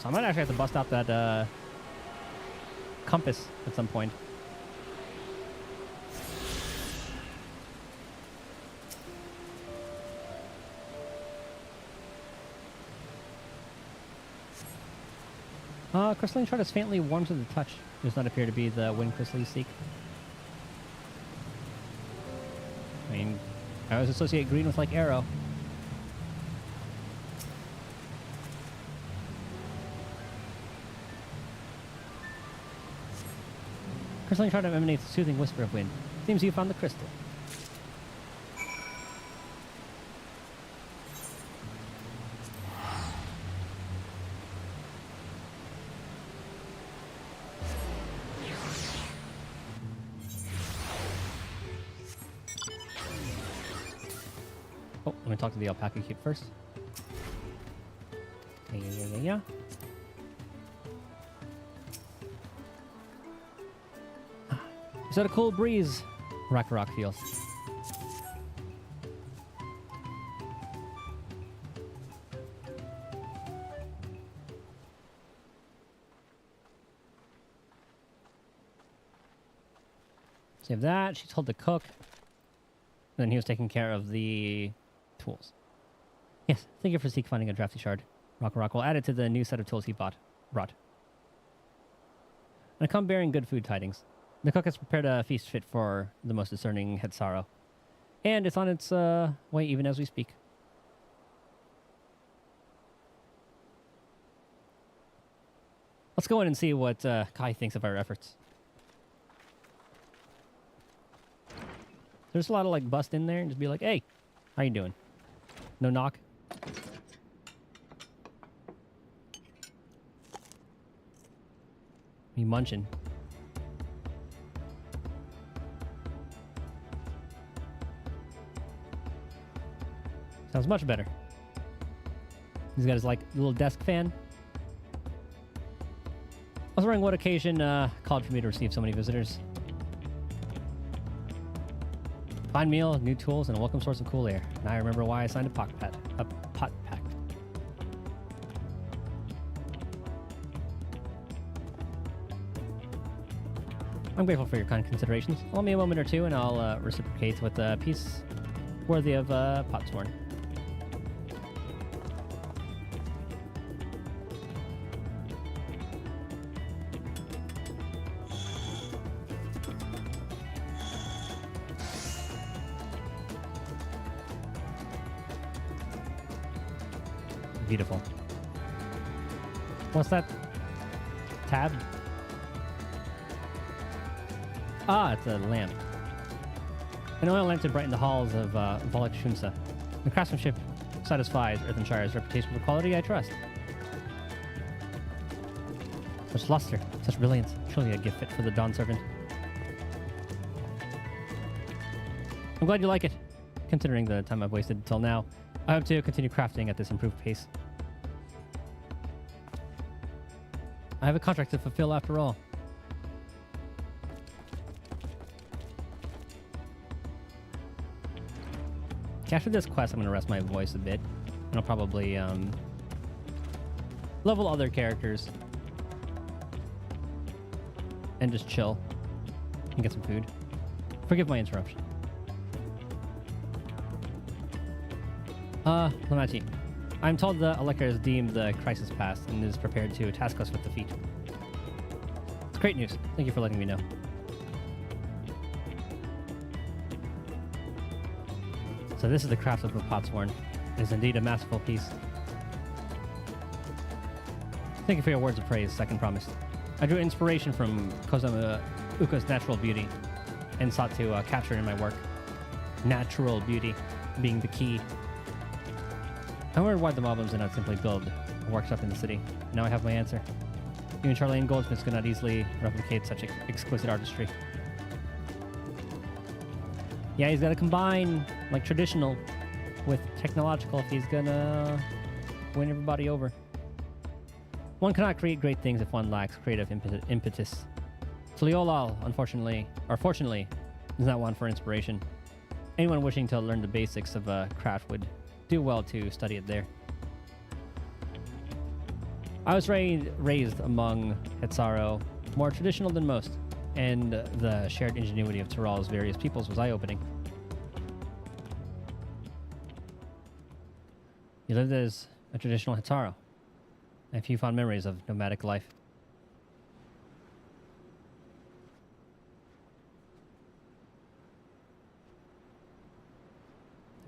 So I might actually have to bust out that compass at some point. Crystalline shard is faintly warm to the touch. Does not appear to be the wind crystal you seek. I mean, I always associate green with like arrow. Crystalline shard emanates a soothing whisper of wind. Seems you found the crystal. Oh, let me talk to the alpaca cube first. Yeah. Is that a cool breeze? Rock feels. Save that. She told the cook. Then he was taking care of the tools. Yes, thank you for Zeke finding a drafty shard. Rock will add it to the new set of tools he brought. And I come bearing good food tidings. The cook has prepared a feast fit for the most discerning Hetsaro. And it's on its way even as we speak. Let's go in and see what Kai thinks of our efforts. There's a lot of like bust in there and just be like, hey, how you doing? No knock? Me munching. Sounds much better. He's got his like little desk fan. I was wondering what occasion called for me to receive so many visitors. Fine meal, new tools, and a welcome source of cool air. Now I remember why I signed a pot pact. I'm grateful for your kind considerations. Allow me a moment or two, and I'll reciprocate with a piece worthy of Potsworn. Beautiful. What's that? Tab? Ah, it's a lamp. An oil lamp to brighten the halls of Volek Shunsa. The craftsmanship satisfies Earthenshire's reputation for quality I trust. Such luster, such brilliance. Truly a gift fit for the Dawn Servant. I'm glad you like it. Considering the time I've wasted until now, I hope to continue crafting at this improved pace. I have a contract to fulfill after all. After this quest, I'm going to rest my voice a bit. And I'll probably level other characters. And just chill. And get some food. Forgive my interruption. Lamachi. I'm told the Elector has deemed the crisis past and is prepared to task us with defeat. It's great news. Thank you for letting me know. So this is the craft of the Potsworn. It is indeed a masterful piece. Thank you for your words of praise, second promise. I drew inspiration from Kozama Uka's natural beauty and sought to capture it in my work. Natural beauty being the key. I wondered why the Moblins did not simply build a workshop in the city. Now I have my answer. Even Charlene Goldsmiths could not easily replicate such exquisite artistry. Yeah, he's got to combine like traditional with technological if he's gonna win everybody over. One cannot create great things if one lacks creative impetus. Tuliyollal, unfortunately, or fortunately, is not one for inspiration. Anyone wishing to learn the basics of a craft would do well to study it there. I was raised among Hetzaro, more traditional than most, and the shared ingenuity of Tyrol's various peoples was eye-opening. You lived as a traditional Hetzaro, and few fond memories of nomadic life.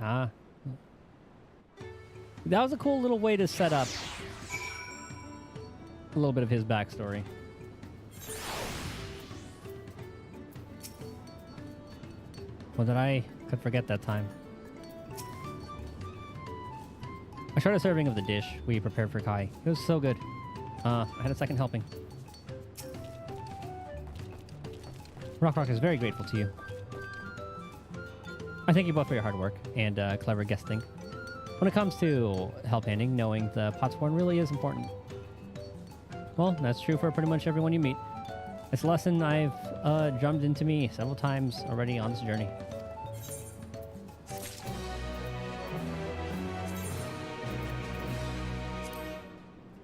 Ah. That was a cool little way to set up a little bit of his backstory. Well, that I could forget that time. I shared a serving of the dish we prepared for Kai. It was so good. I had a second helping. Rock is very grateful to you. I thank you both for your hard work and clever guesting. When it comes to help handing, knowing the Potsworn really is important. Well, that's true for pretty much everyone you meet. It's a lesson I've drummed into me several times already on this journey.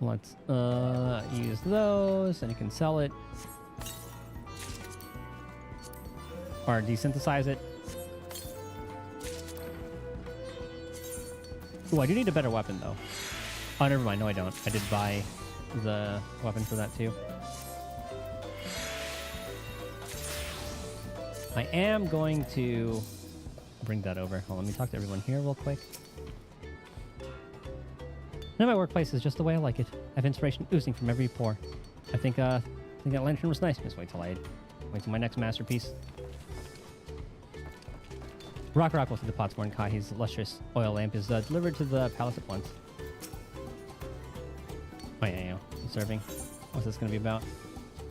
Let's use those, and you can sell it. Or desynthesize it. Ooh, I do need a better weapon, though. Oh, never mind. No, I don't. I did buy the weapon for that, too. I am going to bring that over. Hold on, let me talk to everyone here real quick. Now my workplace is just the way I like it. I have inspiration oozing from every pore. I think that lantern was nice. Just wait till my next masterpiece. Rock will see the Potsworn Kai. His lustrous oil lamp is delivered to the palace at once. Oh yeah. Serving. What's this going to be about?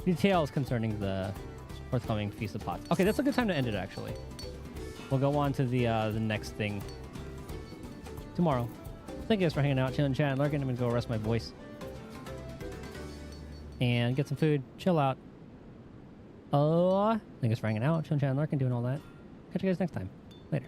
Details concerning the forthcoming Feast of Pots. Okay, that's a good time to end it, actually. We'll go on to the next thing tomorrow. Thank you guys for hanging out, chilling, chatting, lurking. I'm going to go rest my voice. And get some food, chill out. Thank you guys for hanging out, chilling, chatting, lurking, doing all that. Catch you guys next time. Later.